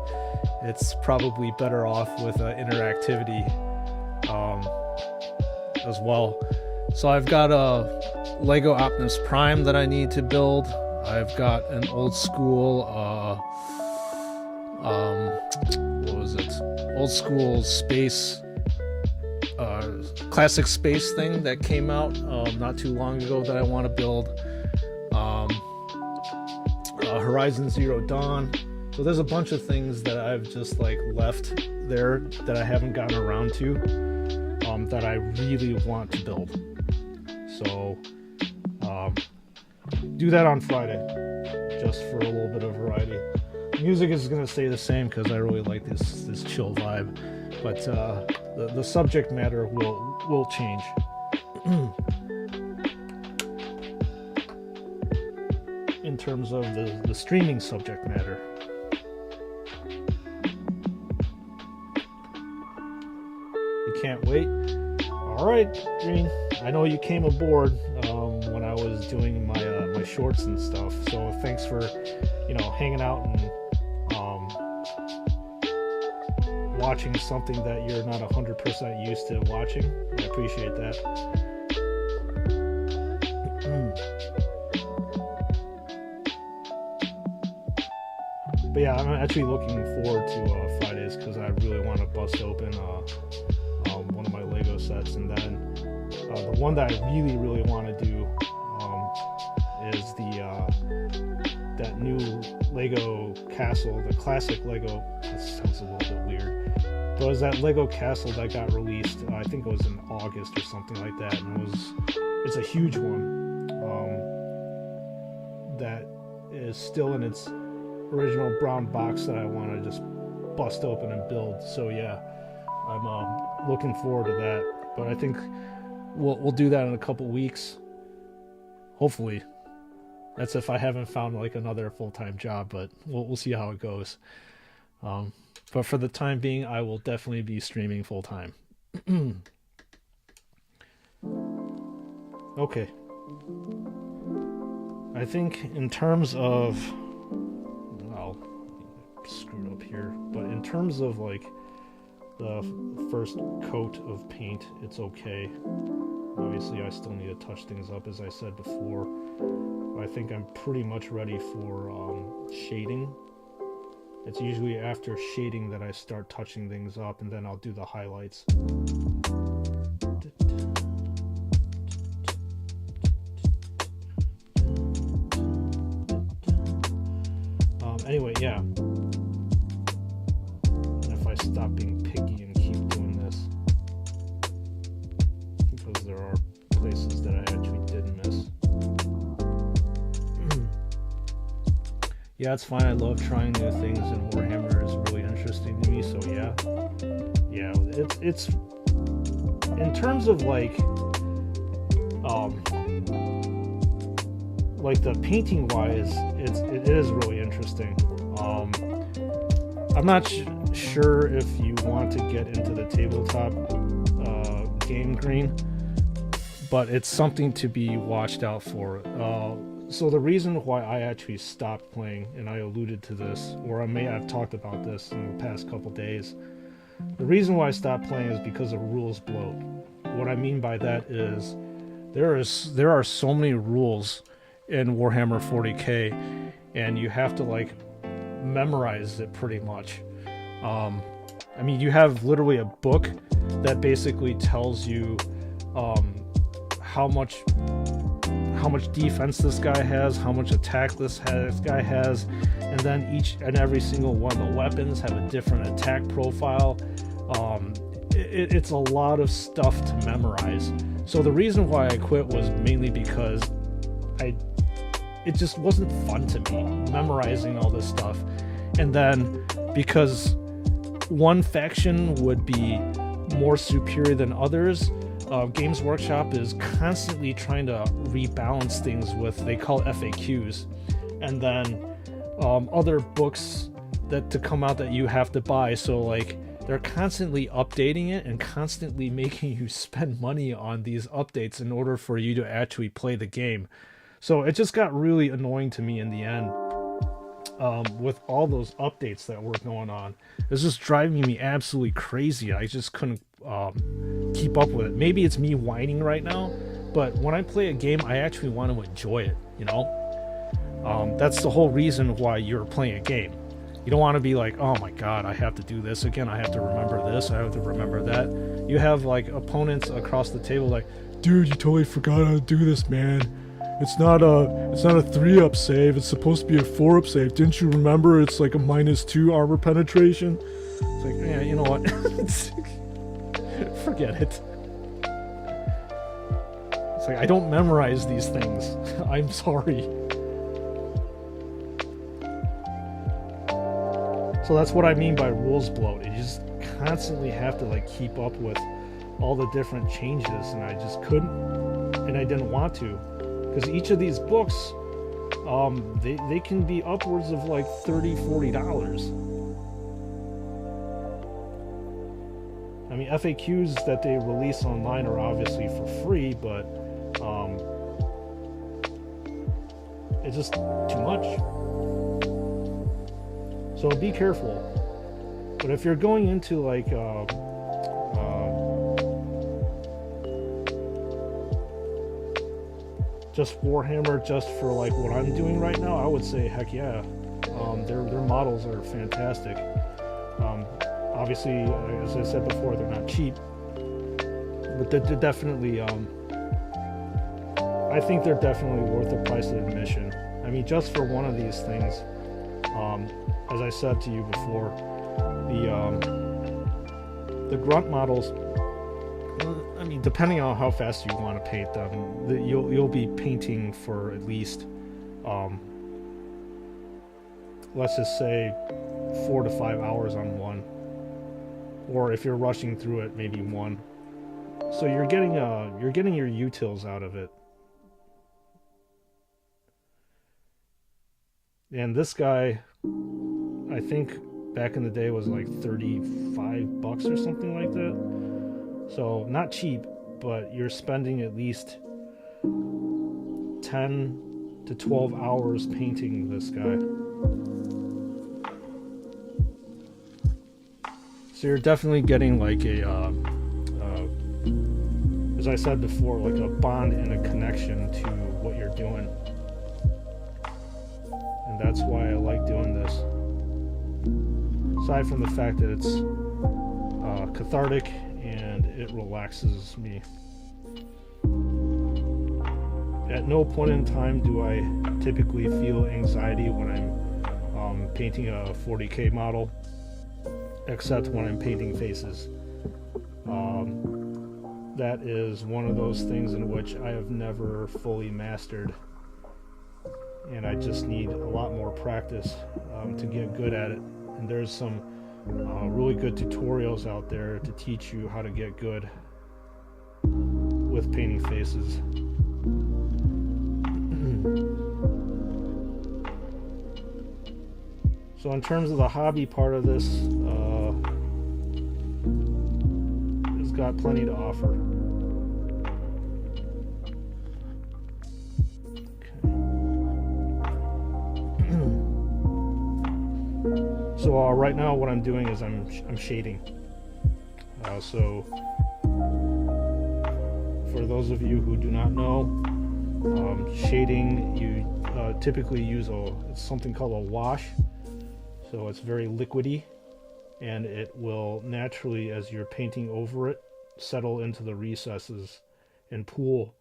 Speaker 1: It's probably better off with interactivity as well. So I've got a Lego Optimus Prime that I need to build. I've got an old school what was it? Old school space classic space thing that came out not too long ago that I want to build. Horizon Zero Dawn. So there's a bunch of things that I've just like left there that I haven't gotten around to, that I really want to build. So do that on Friday, just for a little bit of variety. Music is gonna stay the same because I really like this chill vibe, but the subject matter will change. In terms of the streaming subject matter. You can't wait? Alright, Green. I know you came aboard when I was doing my shorts and stuff, so thanks for, hanging out and watching something that you're not 100% used to watching. I appreciate that. But yeah, I'm actually looking forward to Fridays because I really want to bust open one of my Lego sets, and then the one that I really want to do is the that new Lego castle, the classic Lego. That sounds a little bit weird. But it was that Lego castle that got released. I think it was in August or something like that, and it's a huge one that is still in its original brown box that I want to just bust open and build. So yeah, I'm looking forward to that. But I think we'll do that in a couple weeks. Hopefully. That's if I haven't found like another full-time job, but we'll see how it goes. But for the time being, I will definitely be streaming full-time. Okay. I think in terms of... Well, screwed up here. But in terms of like the first coat of paint, it's okay. Obviously, I still need to touch things up, as I said before. I think I'm pretty much ready for shading. It's usually after shading that I start touching things up, and then I'll do the highlights. Anyway, yeah. And if I stop being picky and keep doing this, because there are places that I actually did miss. Yeah, it's fine. I love trying new things, and Warhammer is really interesting to me. So yeah, it's in terms of like the painting wise, it is really interesting. I'm not sure if you want to get into the tabletop game green, but it's something to be watched out for. So the reason why I actually stopped playing, and I alluded to this, or I may have talked about this in the past couple days, the reason why I stopped playing is because of rules bloat. What I mean by that is there are so many rules in Warhammer 40K, and you have to like memorize it pretty much. I mean, you have literally a book that basically tells you how much defense this guy has, how much attack this guy has, and then each and every single one of the weapons have a different attack profile. It's a lot of stuff to memorize. So the reason why I quit was mainly because it just wasn't fun to me, memorizing all this stuff. And then because one faction would be more superior than others, Games Workshop is constantly trying to rebalance things with, they call FAQs, and then other books to come out that you have to buy. So like they're constantly updating it and constantly making you spend money on these updates in order for you to actually play the game. So it just got really annoying to me in the end. With all those updates that were going on, it's just driving me absolutely crazy. I just couldn't keep up with it. Maybe it's me whining right now, but when I play a game, I actually want to enjoy it, you know? That's the whole reason why you're playing a game. You don't want to be like, oh my god, I have to do this again, I have to remember this, I have to remember that. You have like opponents across the table like, dude, you totally forgot how to do this, man. It's not a 3-up save, it's supposed to be a 4-up save. Didn't you remember it's like a -2 armor penetration? It's like, yeah, you know what? Forget it. It's like, I don't memorize these things. I'm sorry. So that's what I mean by rules bloat. You just constantly have to like keep up with all the different changes, and I just couldn't, and I didn't want to. Because each of these books, they can be upwards of like $30-$40. I mean, FAQs that they release online are obviously for free, but it's just too much. So be careful. But if you're going into like just Warhammer, just for like what I'm doing right now, I would say heck yeah. Their models are fantastic. Obviously, as I said before, they're not cheap, but they're definitely I think they're definitely worth the price of admission. I mean, just for one of these things, as I said to you before, the grunt models, I mean, depending on how fast you want to paint them, you'll be painting for at least, let's just say 4 to 5 hours on one, or if you're rushing through it, maybe one. So you're getting your utils out of it. And this guy, I think back in the day was like $35 or something like that. So not cheap, but you're spending at least 10 to 12 hours painting this guy. So you're definitely getting like a, as I said before, like a bond and a connection to what you're doing. And that's why I like doing this. Aside from the fact that it's cathartic and it relaxes me. At no point in time do I typically feel anxiety when I'm painting a 40K model, except when I'm painting faces. That is one of those things in which I have never fully mastered, and I just need a lot more practice to get good at it. And there's some really good tutorials out there to teach you how to get good with painting faces. So in terms of the hobby part of this, it's got plenty to offer. So right now what I'm doing is I'm shading. So for those of you who do not know, shading, you typically use it's something called a wash. So it's very liquidy, and it will naturally, as you're painting over it, settle into the recesses and pool,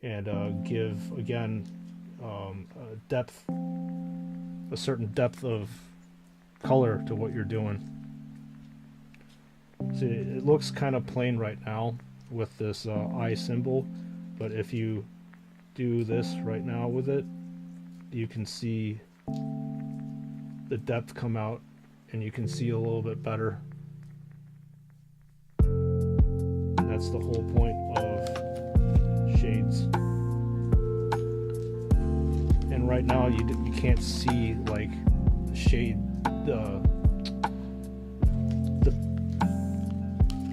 Speaker 1: and give again a certain depth of color to what you're doing. See, it looks kind of plain right now with this eye symbol, but if you do this right now with it, you can see the depth come out, and you can see a little bit better. That's the whole point of shades. And right now you can't see like the shade, the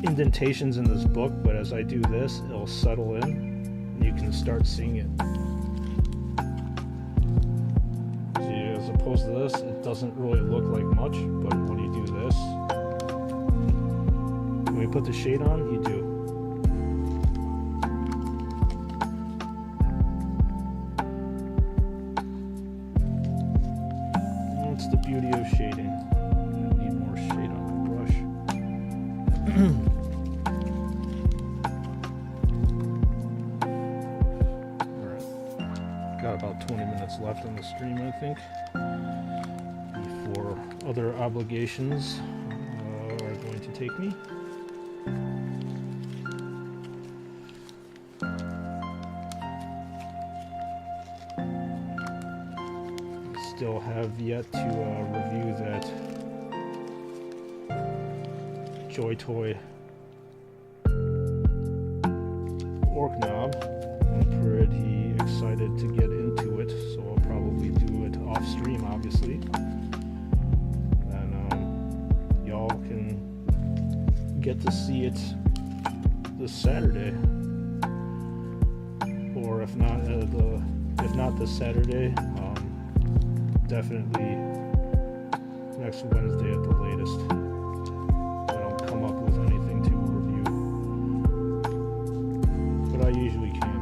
Speaker 1: indentations in this book, but as I do this, it'll settle in and you can start seeing it. See, as opposed to this, it doesn't really look like much, but when you do this, when you put the shade on, you do. That's the beauty of shading. I need more shade on my brush. Got about 20 minutes left on the stream, I think, before other obligations are going to take me. Still have yet to review that Joy Toy Orc Knob. I'm pretty excited to get into it, so I'll probably do it off stream, obviously. And y'all can get to see it this Saturday, or if not this Saturday, definitely next Wednesday at the latest. I don't come up with anything to review, but I usually can.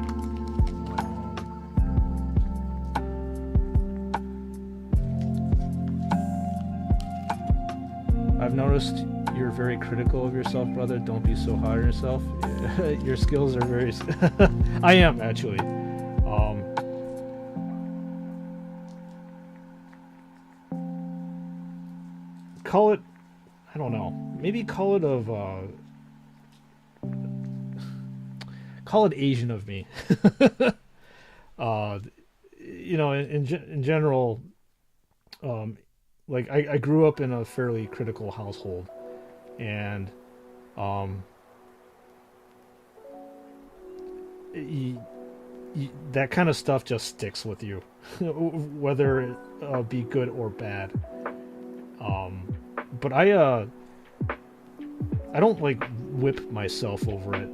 Speaker 1: I've noticed you're very critical of yourself, brother. Don't be so hard on yourself. Your skills are very... I am, actually. call it, I don't know, maybe call it Asian of me. You know, in general, like I grew up in a fairly critical household, and that kind of stuff just sticks with you, whether it be good or bad. But I don't like whip myself over it,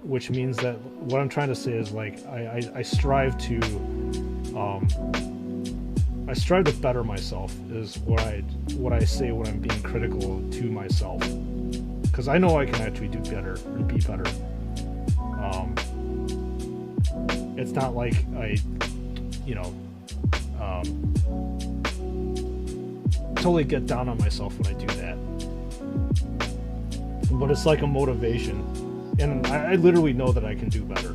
Speaker 1: which means that what I'm trying to say is like I strive to better myself is what I say when I'm being critical to myself, because I know I can actually do better and be better. It's not like I, you know, totally get down on myself when I do that, but it's like a motivation, and I literally know that I can do better,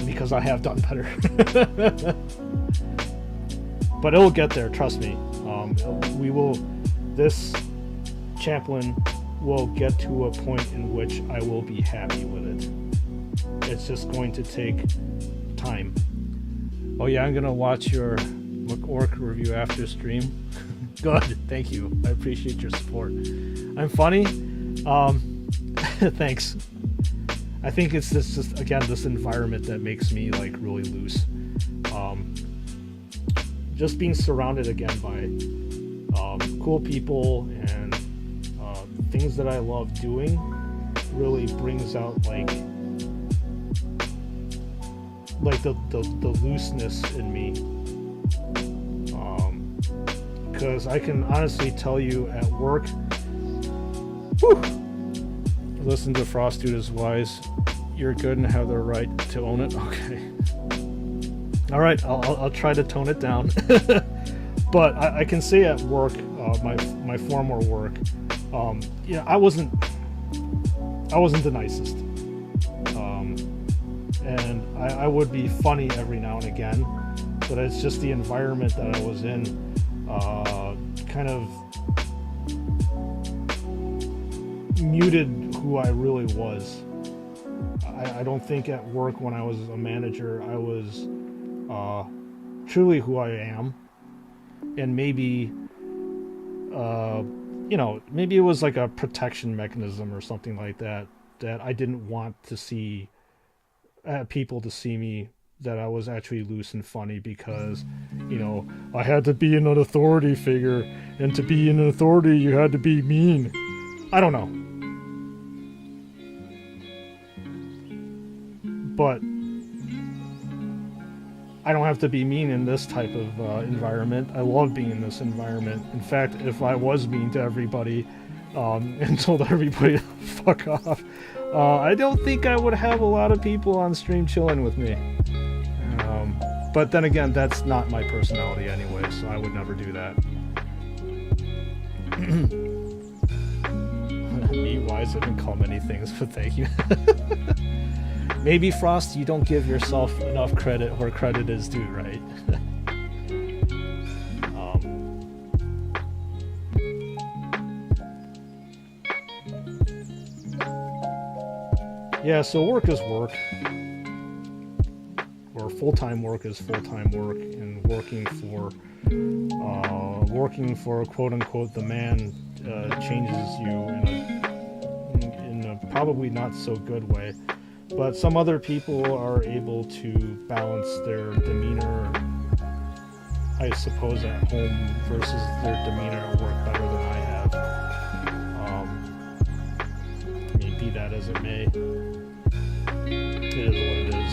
Speaker 1: because I have done better. But it'll get there, trust me. This Chaplain will get to a point in which I will be happy with it. It's just going to take time. Oh yeah, I'm gonna watch your Orc review after stream. Good, thank you. I appreciate your support. I'm funny. Thanks. I think it's just again this environment that makes me like really loose. Just being surrounded again by cool people and things that I love doing really brings out like the looseness in me. Because I can honestly tell you at work, listen to Frost Dude is wise. You're good and have the right to own it. Okay. All right, I'll try to tone it down. But I can say at work, my former work, yeah, I wasn't the nicest, and I would be funny every now and again, but it's just the environment that I was in, kind of muted who I really was. I don't think at work when I was a manager I was truly who I am, and maybe you know, maybe it was like a protection mechanism or something like that I didn't want to see people to see me that I was actually loose and funny, because, you know, I had to be an authority figure, and to be an authority you had to be mean. I don't know. But I don't have to be mean in this type of environment. I love being in this environment. In fact, if I was mean to everybody and told everybody to fuck off, I don't think I would have a lot of people on stream chilling with me. But then again, that's not my personality anyway, so I would never do that. Be wise, I didn't call many things, but thank you. Maybe, Frost, you don't give yourself enough credit where credit is due, right? Yeah, so work is work. Or full-time work is full-time work, and working for quote-unquote the man changes you in a probably not so good way. But some other people are able to balance their demeanor, I suppose, at home versus their demeanor at work better than I have. I mean, be that as it may, it is what it is.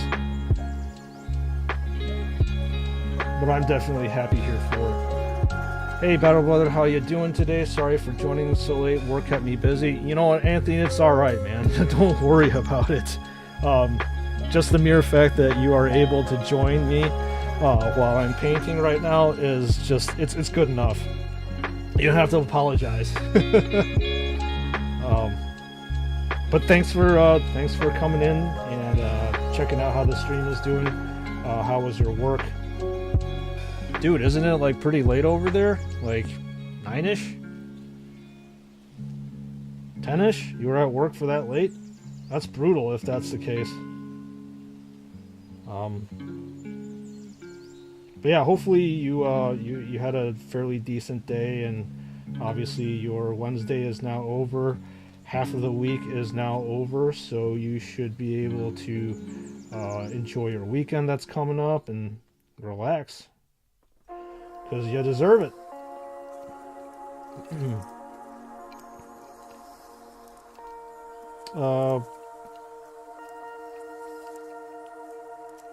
Speaker 1: But I'm definitely happy here for it. Hey, Battle Brother, how you doing today? Sorry for joining so late. Work kept me busy. You know what, Anthony? It's all right, man. Don't worry about it. Just the mere fact that you are able to join me while I'm painting right now is just, it's good enough. You don't have to apologize. But thanks for coming in and checking out how the stream is doing. How was your work? Dude, isn't it like pretty late over there? Like 9-ish? 10-ish? You were at work for that late? That's brutal if that's the case. But yeah, hopefully you had a fairly decent day, and obviously your Wednesday is now over. Half of the week is now over, so you should be able to enjoy your weekend that's coming up and relax. Because you deserve it.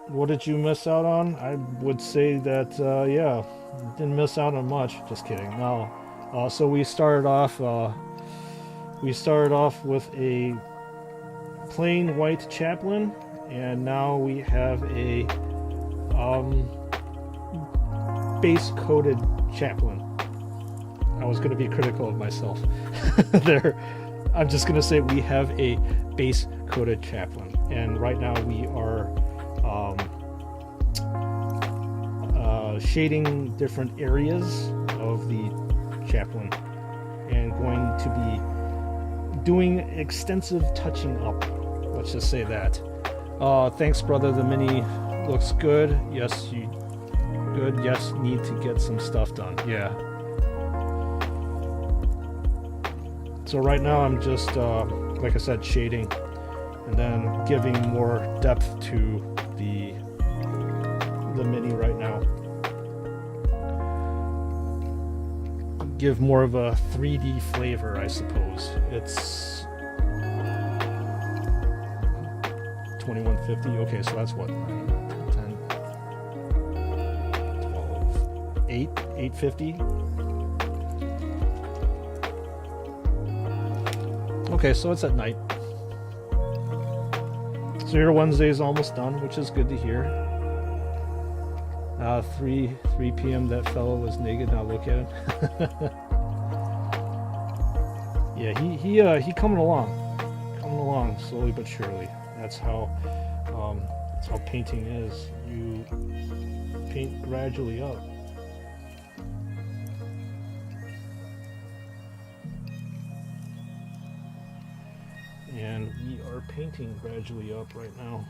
Speaker 1: What did you miss out on? I would say that, yeah, didn't miss out on much. Just kidding. No. So we started off with a plain white Chaplain, and now we have a base coated Chaplain. I was going to be critical of myself there. I'm just going to say we have a base coated Chaplain, and right now we are shading different areas of the Chaplain and going to be doing extensive touching up. Let's just say that. Thanks, brother. The mini looks good. Yes, you good. Yes, need to get some stuff done. Yeah. So right now I'm just, like I said, shading and then giving more depth to the mini right now. Give more of a 3D flavor, I suppose. It's 2150. Okay, so that's what, 9, 10, 12, 8, 850. Okay, so it's at night. So your Wednesday is almost done, which is good to hear. 3 p.m. that fellow was naked. Now look at him. Yeah, he coming along slowly but surely. That's how painting is. You paint gradually up. And we are painting gradually up right now.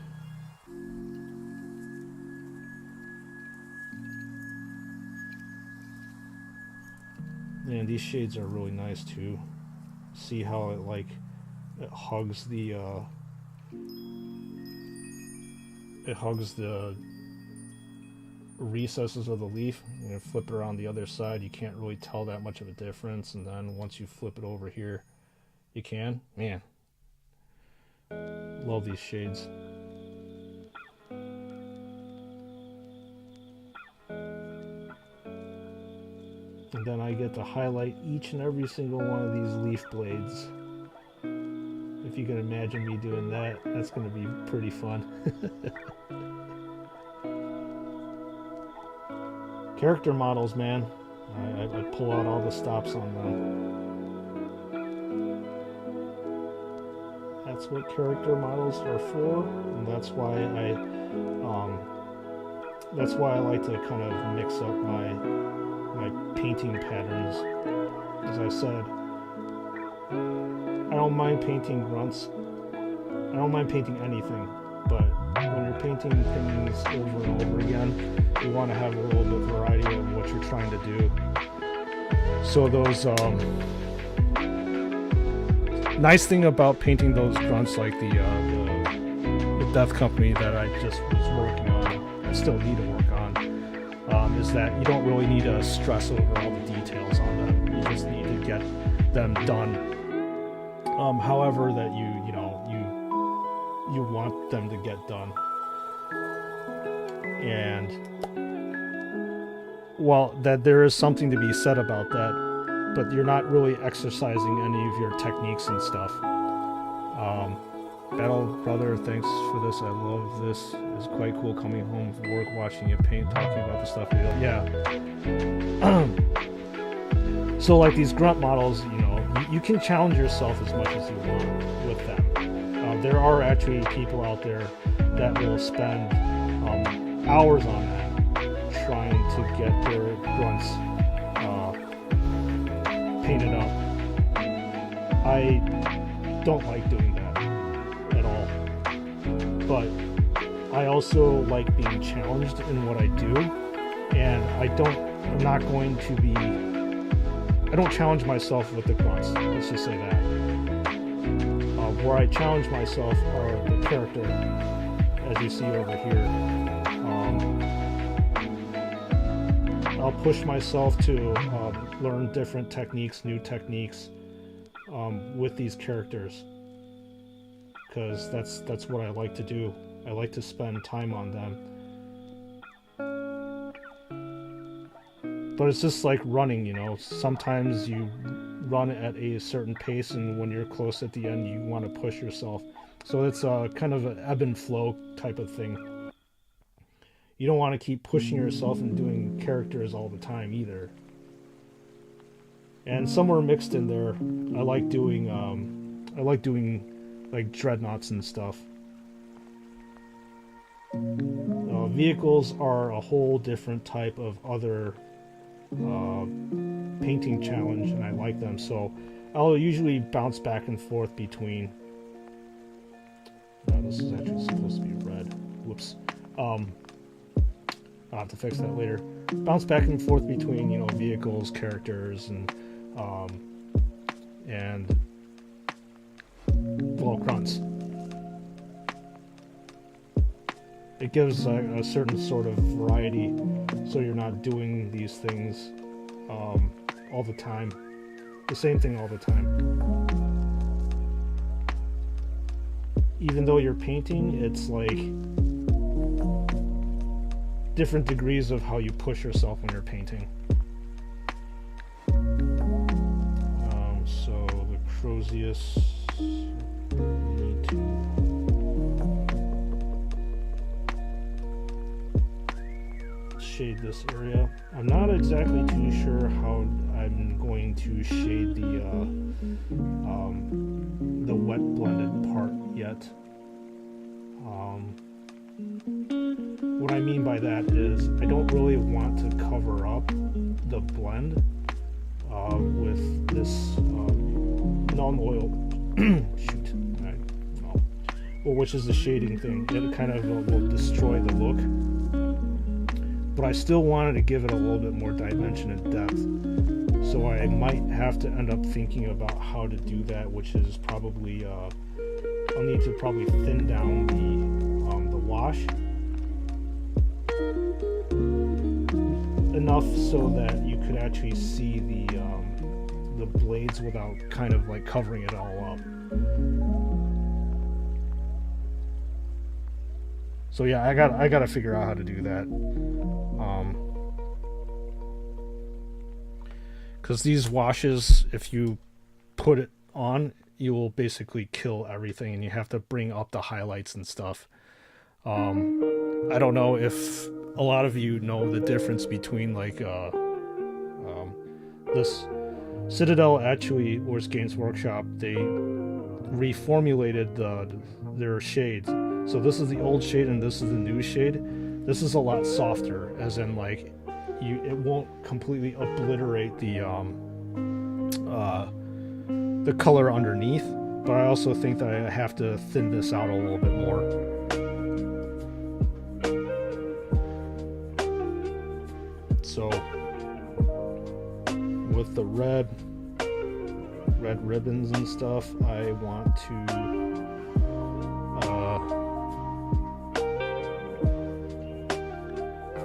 Speaker 1: And these shades are really nice too. See how it hugs the recesses of the leaf. When you flip it around the other side, you can't really tell that much of a difference, and then once you flip it over here, you can. Man, love these shades. And then I get to highlight each and every single one of these leaf blades. If you can imagine me doing that, that's going to be pretty fun. Character models, man. I pull out all the stops on them. That's what character models are for, and that's why I like to kind of mix up my painting patterns. As I said, I don't mind painting grunts. I don't mind painting anything, but when you're painting things over and over again, you want to have a little bit of variety of what you're trying to do. So those nice thing about painting those grunts, like the Death Company that I just was working on, and still need to work on, is that you don't really need to stress over all the details on them. You just need to get them done. However that you want them to get done. And well, that there is something to be said about that, but you're not really exercising any of your techniques and stuff. Battle Brother, thanks for this. I love this. It's quite cool coming home from work, watching you paint, talking about the stuff you do. Yeah. So like these grunt models, you can challenge yourself as much as you want with them. There are actually people out there that will spend hours on that, trying to get their grunts painted up. I don't like doing that at all. But I also like being challenged in what I do, and I don't challenge myself with the grunts, let's just say that. Where I challenge myself are the character, as you see over here. I'll push myself to learn different techniques, new techniques with these characters, because that's what I like to do. I like to spend time on them. But it's just like running, you know. Sometimes you run at a certain pace, and when you're close at the end, you want to push yourself. So it's kind of an ebb and flow type of thing. You don't want to keep pushing yourself and doing characters all the time either. And somewhere mixed in there, I like doing like dreadnoughts and stuff. Vehicles are a whole different type of other painting challenge, and I like them, so I'll usually bounce back and forth between. This is actually supposed to be red. Whoops. I'll have to fix that later. Bounce back and forth between, you know, vehicles, characters, and well, grunts. It gives a certain sort of variety, so you're not doing these things all the time. The same thing all the time. Even though you're painting, it's like different degrees of how you push yourself when you're painting. So the courteous, need to shade this area. I'm not exactly too sure how I'm going to shade the wet blended part yet. What I mean by that is I don't really want to cover up the blend with this non-oil shoot. Well, which is the shading thing. It kind of will destroy the look. But I still wanted to give it a little bit more dimension and depth. So I might have to end up thinking about how to do that, which is probably I'll need to probably thin down the wash enough so that you could actually see the blades without kind of like covering it all up. So yeah, I got to figure out how to do that. Because these washes, if you put it on, you will basically kill everything, and you have to bring up the highlights and stuff. I don't know if a lot of you know the difference between like this Citadel, actually, or Games Workshop, they reformulated their shades. So this is the old shade and this is the new shade. This is a lot softer, as in like it won't completely obliterate the color underneath, but I also think that I have to thin this out a little bit more. So with the red ribbons and stuff, I want to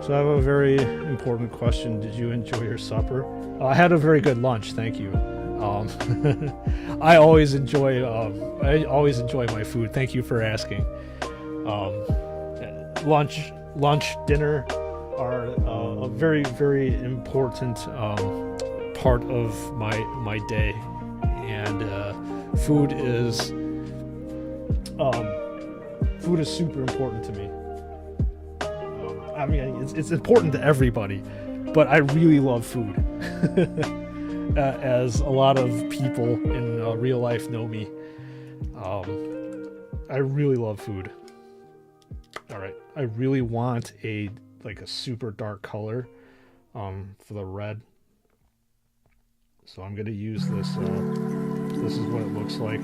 Speaker 1: so I have a very important question. Did you enjoy your supper? I had a very good lunch, thank you. I always enjoy my food. Thank you for asking. Lunch, dinner are a very, very important part of my day, and food is super important to me. I mean, it's important to everybody, but I really love food. As a lot of people in real life know me, I really love food. All right, I really want a like a super dark color for the red. So I'm gonna use this. This is what it looks like.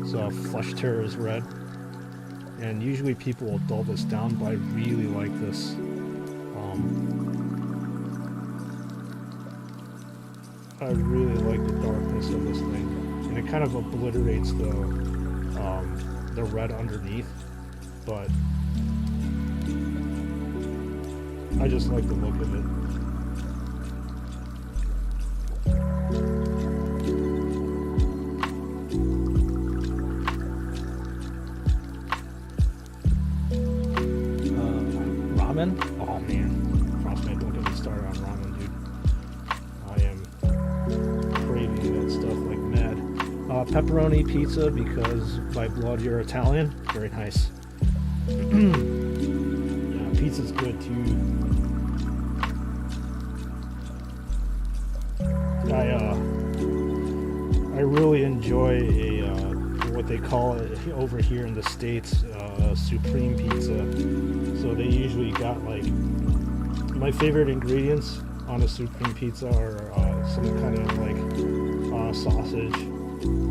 Speaker 1: So Flesh Terror is red, and usually people will dull this down, but I really like this. I really like the darkness of this thing, and it kind of obliterates the red underneath, but I just like the look of it. Ramen? Oh man, Frostbite, don't get me started on ramen, dude. I am craving that stuff like mad. Pepperoni pizza, because by blood you're Italian. Very nice. Yeah, pizza's good too. I really enjoy what they call it over here in the States, supreme pizza. So they usually got like, my favorite ingredients on a supreme pizza are some kind of like sausage,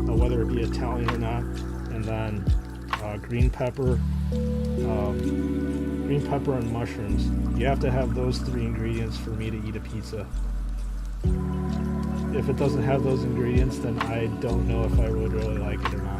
Speaker 1: whether it be Italian or not, and then green pepper and mushrooms. You have to have those 3 ingredients for me to eat a pizza. If it doesn't have those ingredients, then I don't know if I would really like it or not.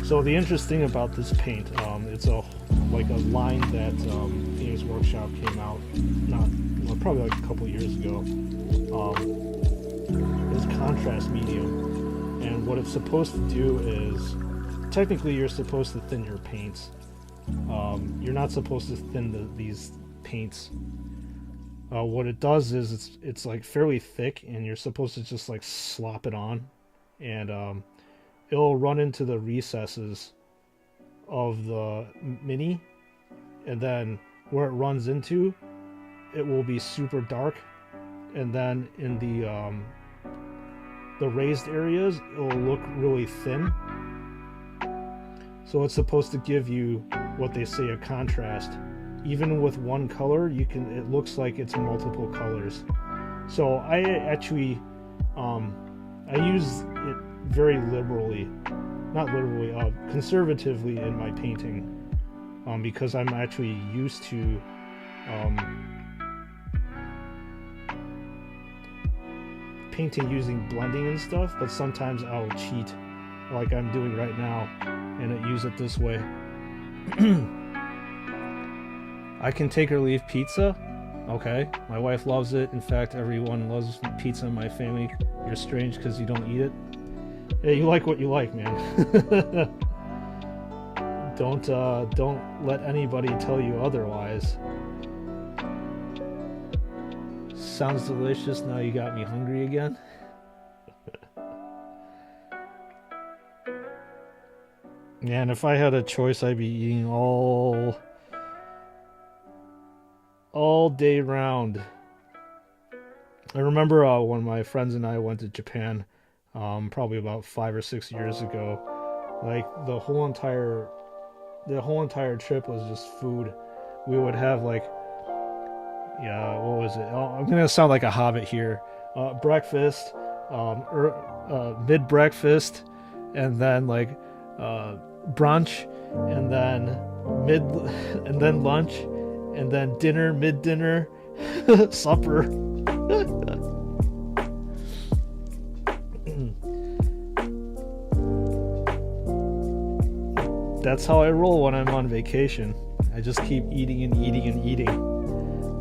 Speaker 1: So the interesting about this paint, it's like a line that Games Workshop came out, probably like a couple years ago. It's contrast medium, and what it's supposed to do is, technically you're supposed to thin your paints. You're not supposed to thin these paints. What it does is it's like fairly thick, and you're supposed to just like slop it on, and it'll run into the recesses of the mini, and then where it runs into, it will be super dark, and then in the raised areas, it'll look really thin. So it's supposed to give you what they say a contrast. Even with one color, it looks like it's multiple colors. So I actually I use it very liberally, not literally, conservatively in my painting, because I'm actually used to painting using blending and stuff, but sometimes I'll cheat like I'm doing right now and use it this way. I can take or leave pizza. Okay, my wife loves it. In fact, everyone loves pizza in my family. You're strange because you don't eat it. Hey, you like what you like, man. Don't let anybody tell you otherwise. Sounds delicious. Now you got me hungry again. Man, if I had a choice, I'd be eating all day round. I remember when my friends and I went to Japan, probably about 5 or 6 years ago. Like the whole entire trip was just food. We would have like, yeah, what was it? Oh, I'm gonna sound like a hobbit here. Breakfast, mid breakfast, and then like brunch, and then and then lunch, and then dinner, mid dinner, supper. That's how I roll when I'm on vacation. I just keep eating and eating and eating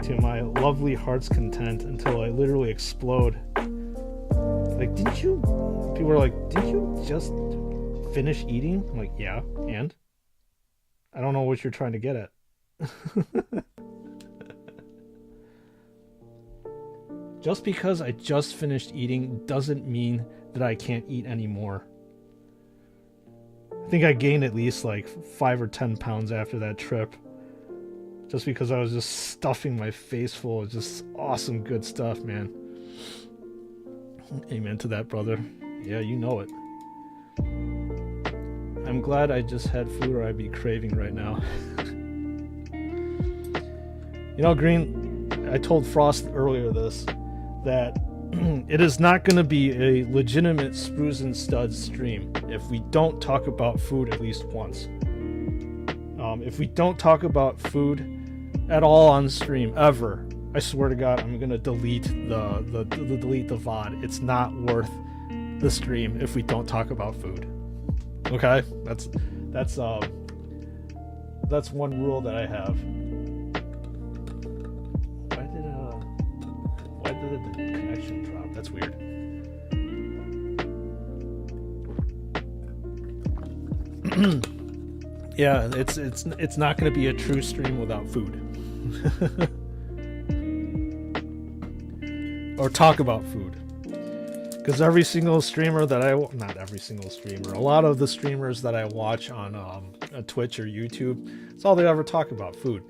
Speaker 1: to my lovely heart's content until I literally explode. Like, people are like, did you just finish eating? I'm like, yeah, and? I don't know what you're trying to get at. Just because I just finished eating doesn't mean that I can't eat anymore. I think I gained at least like 5 or 10 pounds after that trip. just because I was just stuffing my face full of just awesome good stuff, man. Amen to that, brother. Yeah, you know it. I'm glad I just had food, or I'd be craving right now. You know, Green, I told Frost earlier that it is not going to be a legitimate Sprues and Studs stream if we don't talk about food at least once. If we don't talk about food at all on stream ever, I swear to God, I'm gonna delete the VOD. It's not worth the stream if we don't talk about food. Okay, that's one rule that I have. Why did the connection drop? That's weird. Yeah, it's not going to be a true stream without food. Or talk about food. Because every single streamer that not every single streamer, a lot of the streamers that I watch on Twitch or YouTube, it's all they ever talk about, food.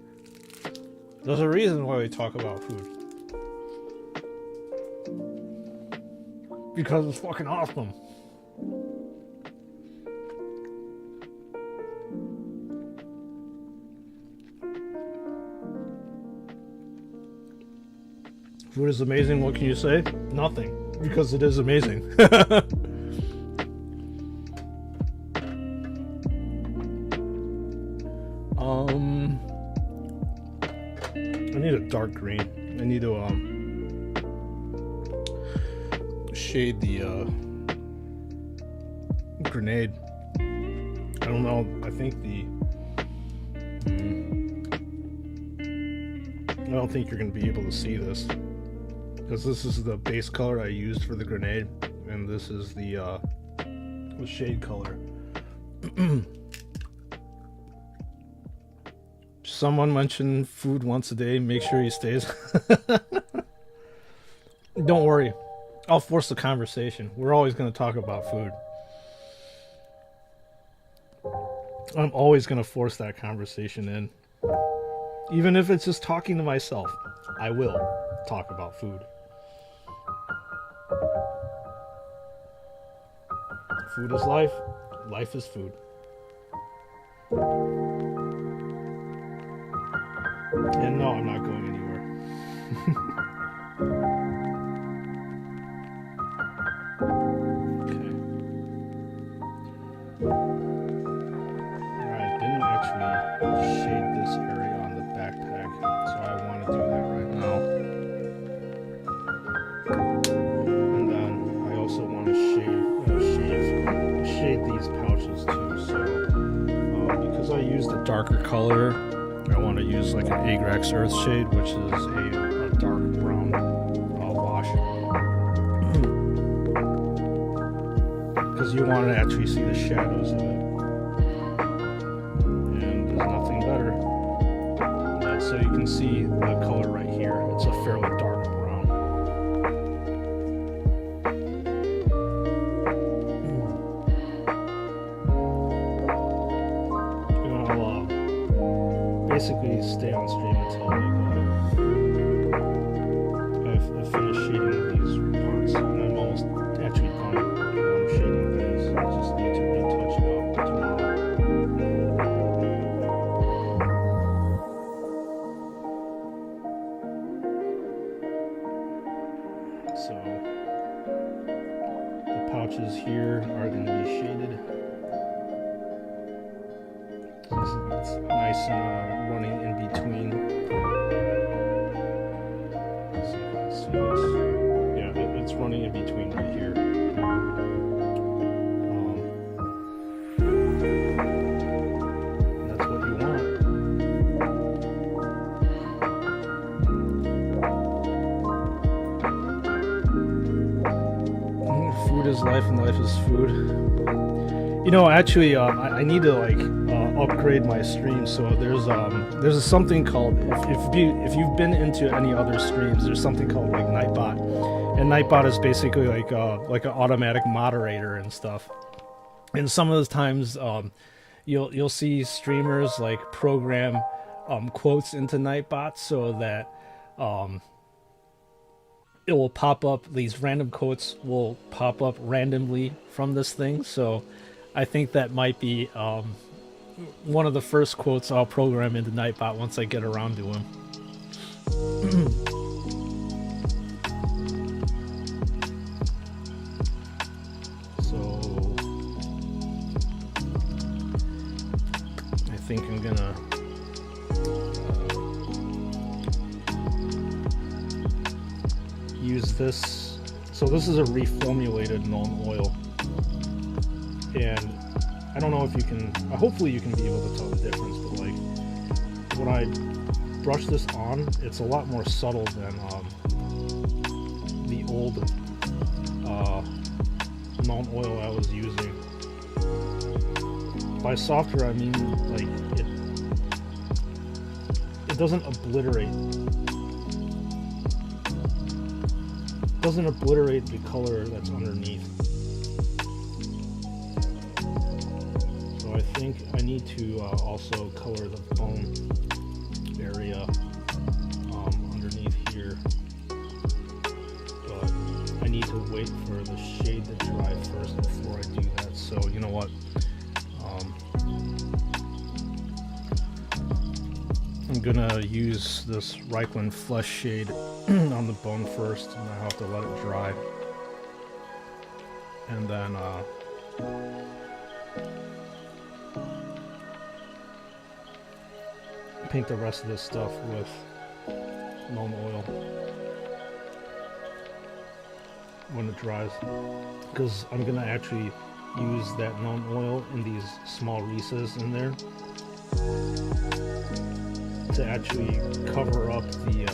Speaker 1: There's a reason why we talk about food. Because it's fucking awesome. Food is amazing. What can you say? Nothing, because it is amazing. I need a dark green. I need to shade the grenade. I don't know. I think I don't think you're going to be able to see this. Because this is the base color I used for the grenade, and this is the shade color. Someone mentioned food once a day. Make sure he stays. Don't worry. I'll force the conversation. We're always going to talk about food. I'm always going to force that conversation in. Even if it's just talking to myself, I will talk about food. Food is life. Life is food. And no, I'm not going anywhere. Okay. Alright, didn't actually shade this area on the backpack, so I want to do that right now. And then I also want to shade these pouches too, so because I used a darker color, I want to use like an Agrax Earth shade, which is a dark brown wash. Because you want to actually see the shadows of it. And there's nothing better. So you can see the color right here. It's a fairly dark brown. Basically stay on stream until I finish shading these parts, and I'm almost actually done shading these. I just need to retouch it up tomorrow. So the pouches here are going to be shaded. It's nice and running in between. Let's see if I can see this. Yeah, it's running in between right here. That's what you want. Food is life, and life is food. You know, actually, I need to upgrade my stream. So there's something called, if you've been into any other streams, there's something called like Nightbot, and Nightbot is basically like an automatic moderator and stuff. And some of the times you'll see streamers like program quotes into Nightbot so that it will pop up. These random quotes will pop up randomly from this thing. So I think that might be one of the first quotes I'll program into Nightbot once I get around to him. So I think I'm gonna use this. So this is a reformulated Nuln Oil, and I don't know if you can, hopefully you can be able to tell the difference, but like when I brush this on, it's a lot more subtle than the old Nuln Oil I was using. By softer, I mean like it doesn't obliterate. Doesn't obliterate the color that's underneath. So I think I need to also color the bone area underneath here, but I need to wait for the shade to dry first before I do that. So you know what? I'm gonna use this Reikland Flesh shade on the bone first, and I have to let it dry, and then paint the rest of this stuff with Nuln Oil when it dries, because I'm gonna actually use that Nuln Oil in these small recesses in there to actually cover up the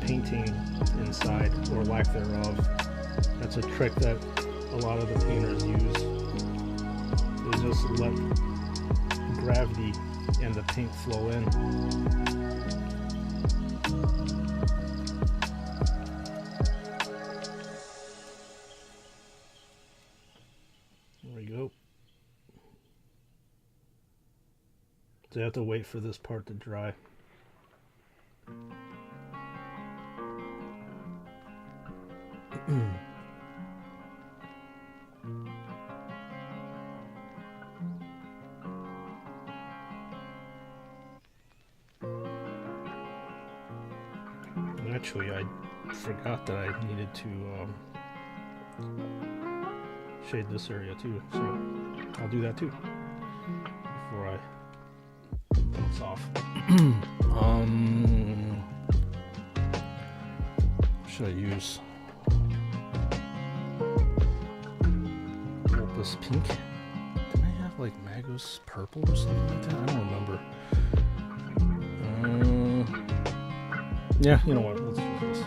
Speaker 1: painting inside, or lack thereof. That's a trick that a lot of the painters use. They just let gravity and the paint flow in. There we go. So I have to wait for this part to dry. Actually, I forgot that I needed to shade this area too, so I'll do that too before I bounce off. Should I use Opus Pink? Didn't I have like Magus Purple or something like that? I don't remember. Yeah, you know what? Let's use this.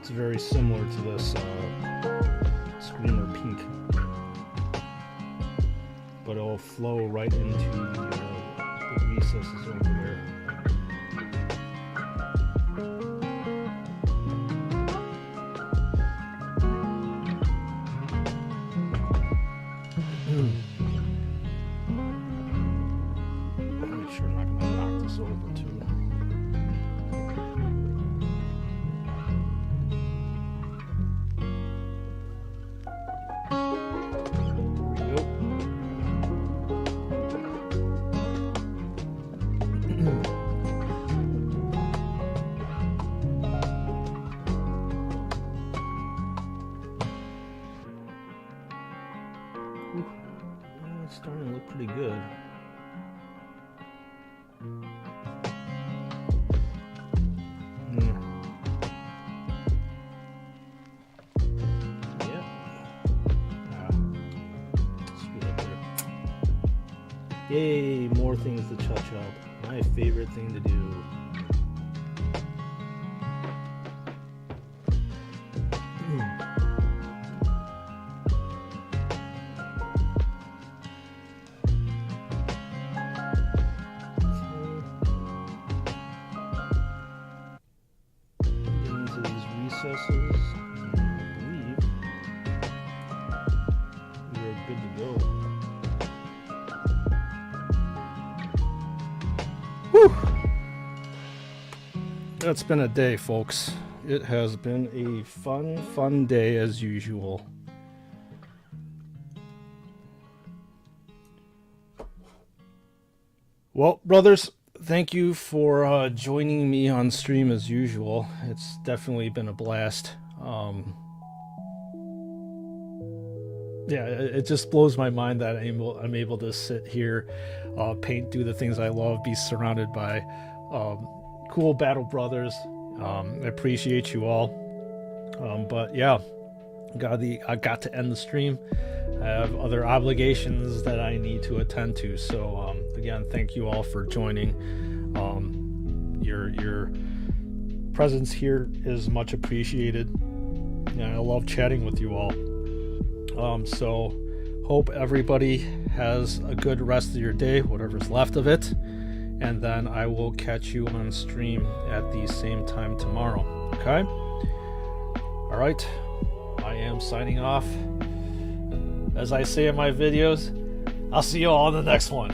Speaker 1: It's very similar to this Screamer Pink, but it'll flow right into the recesses over there. Make sure I'm not going to knock this over too. It's starting to look pretty good. Yeah. Scoot up there. Yay, more things to touch up. My favorite thing to do. Whew. That's been a day, folks. It has been a fun day as usual. Well, brothers, thank you for joining me on stream as usual. It's definitely been a blast. Yeah, it just blows my mind that I'm able to sit here, paint, do the things I love, be surrounded by cool battle brothers. I appreciate you all. But yeah, I got to end the stream. I have other obligations that I need to attend to. So again, thank you all for joining. Your presence here is much appreciated. And I love chatting with you all. So hope everybody has a good rest of your day, whatever's left of it. And then I will catch you on stream at the same time tomorrow. Okay? All right. I am signing off. As I say in my videos, I'll see you all in the next one.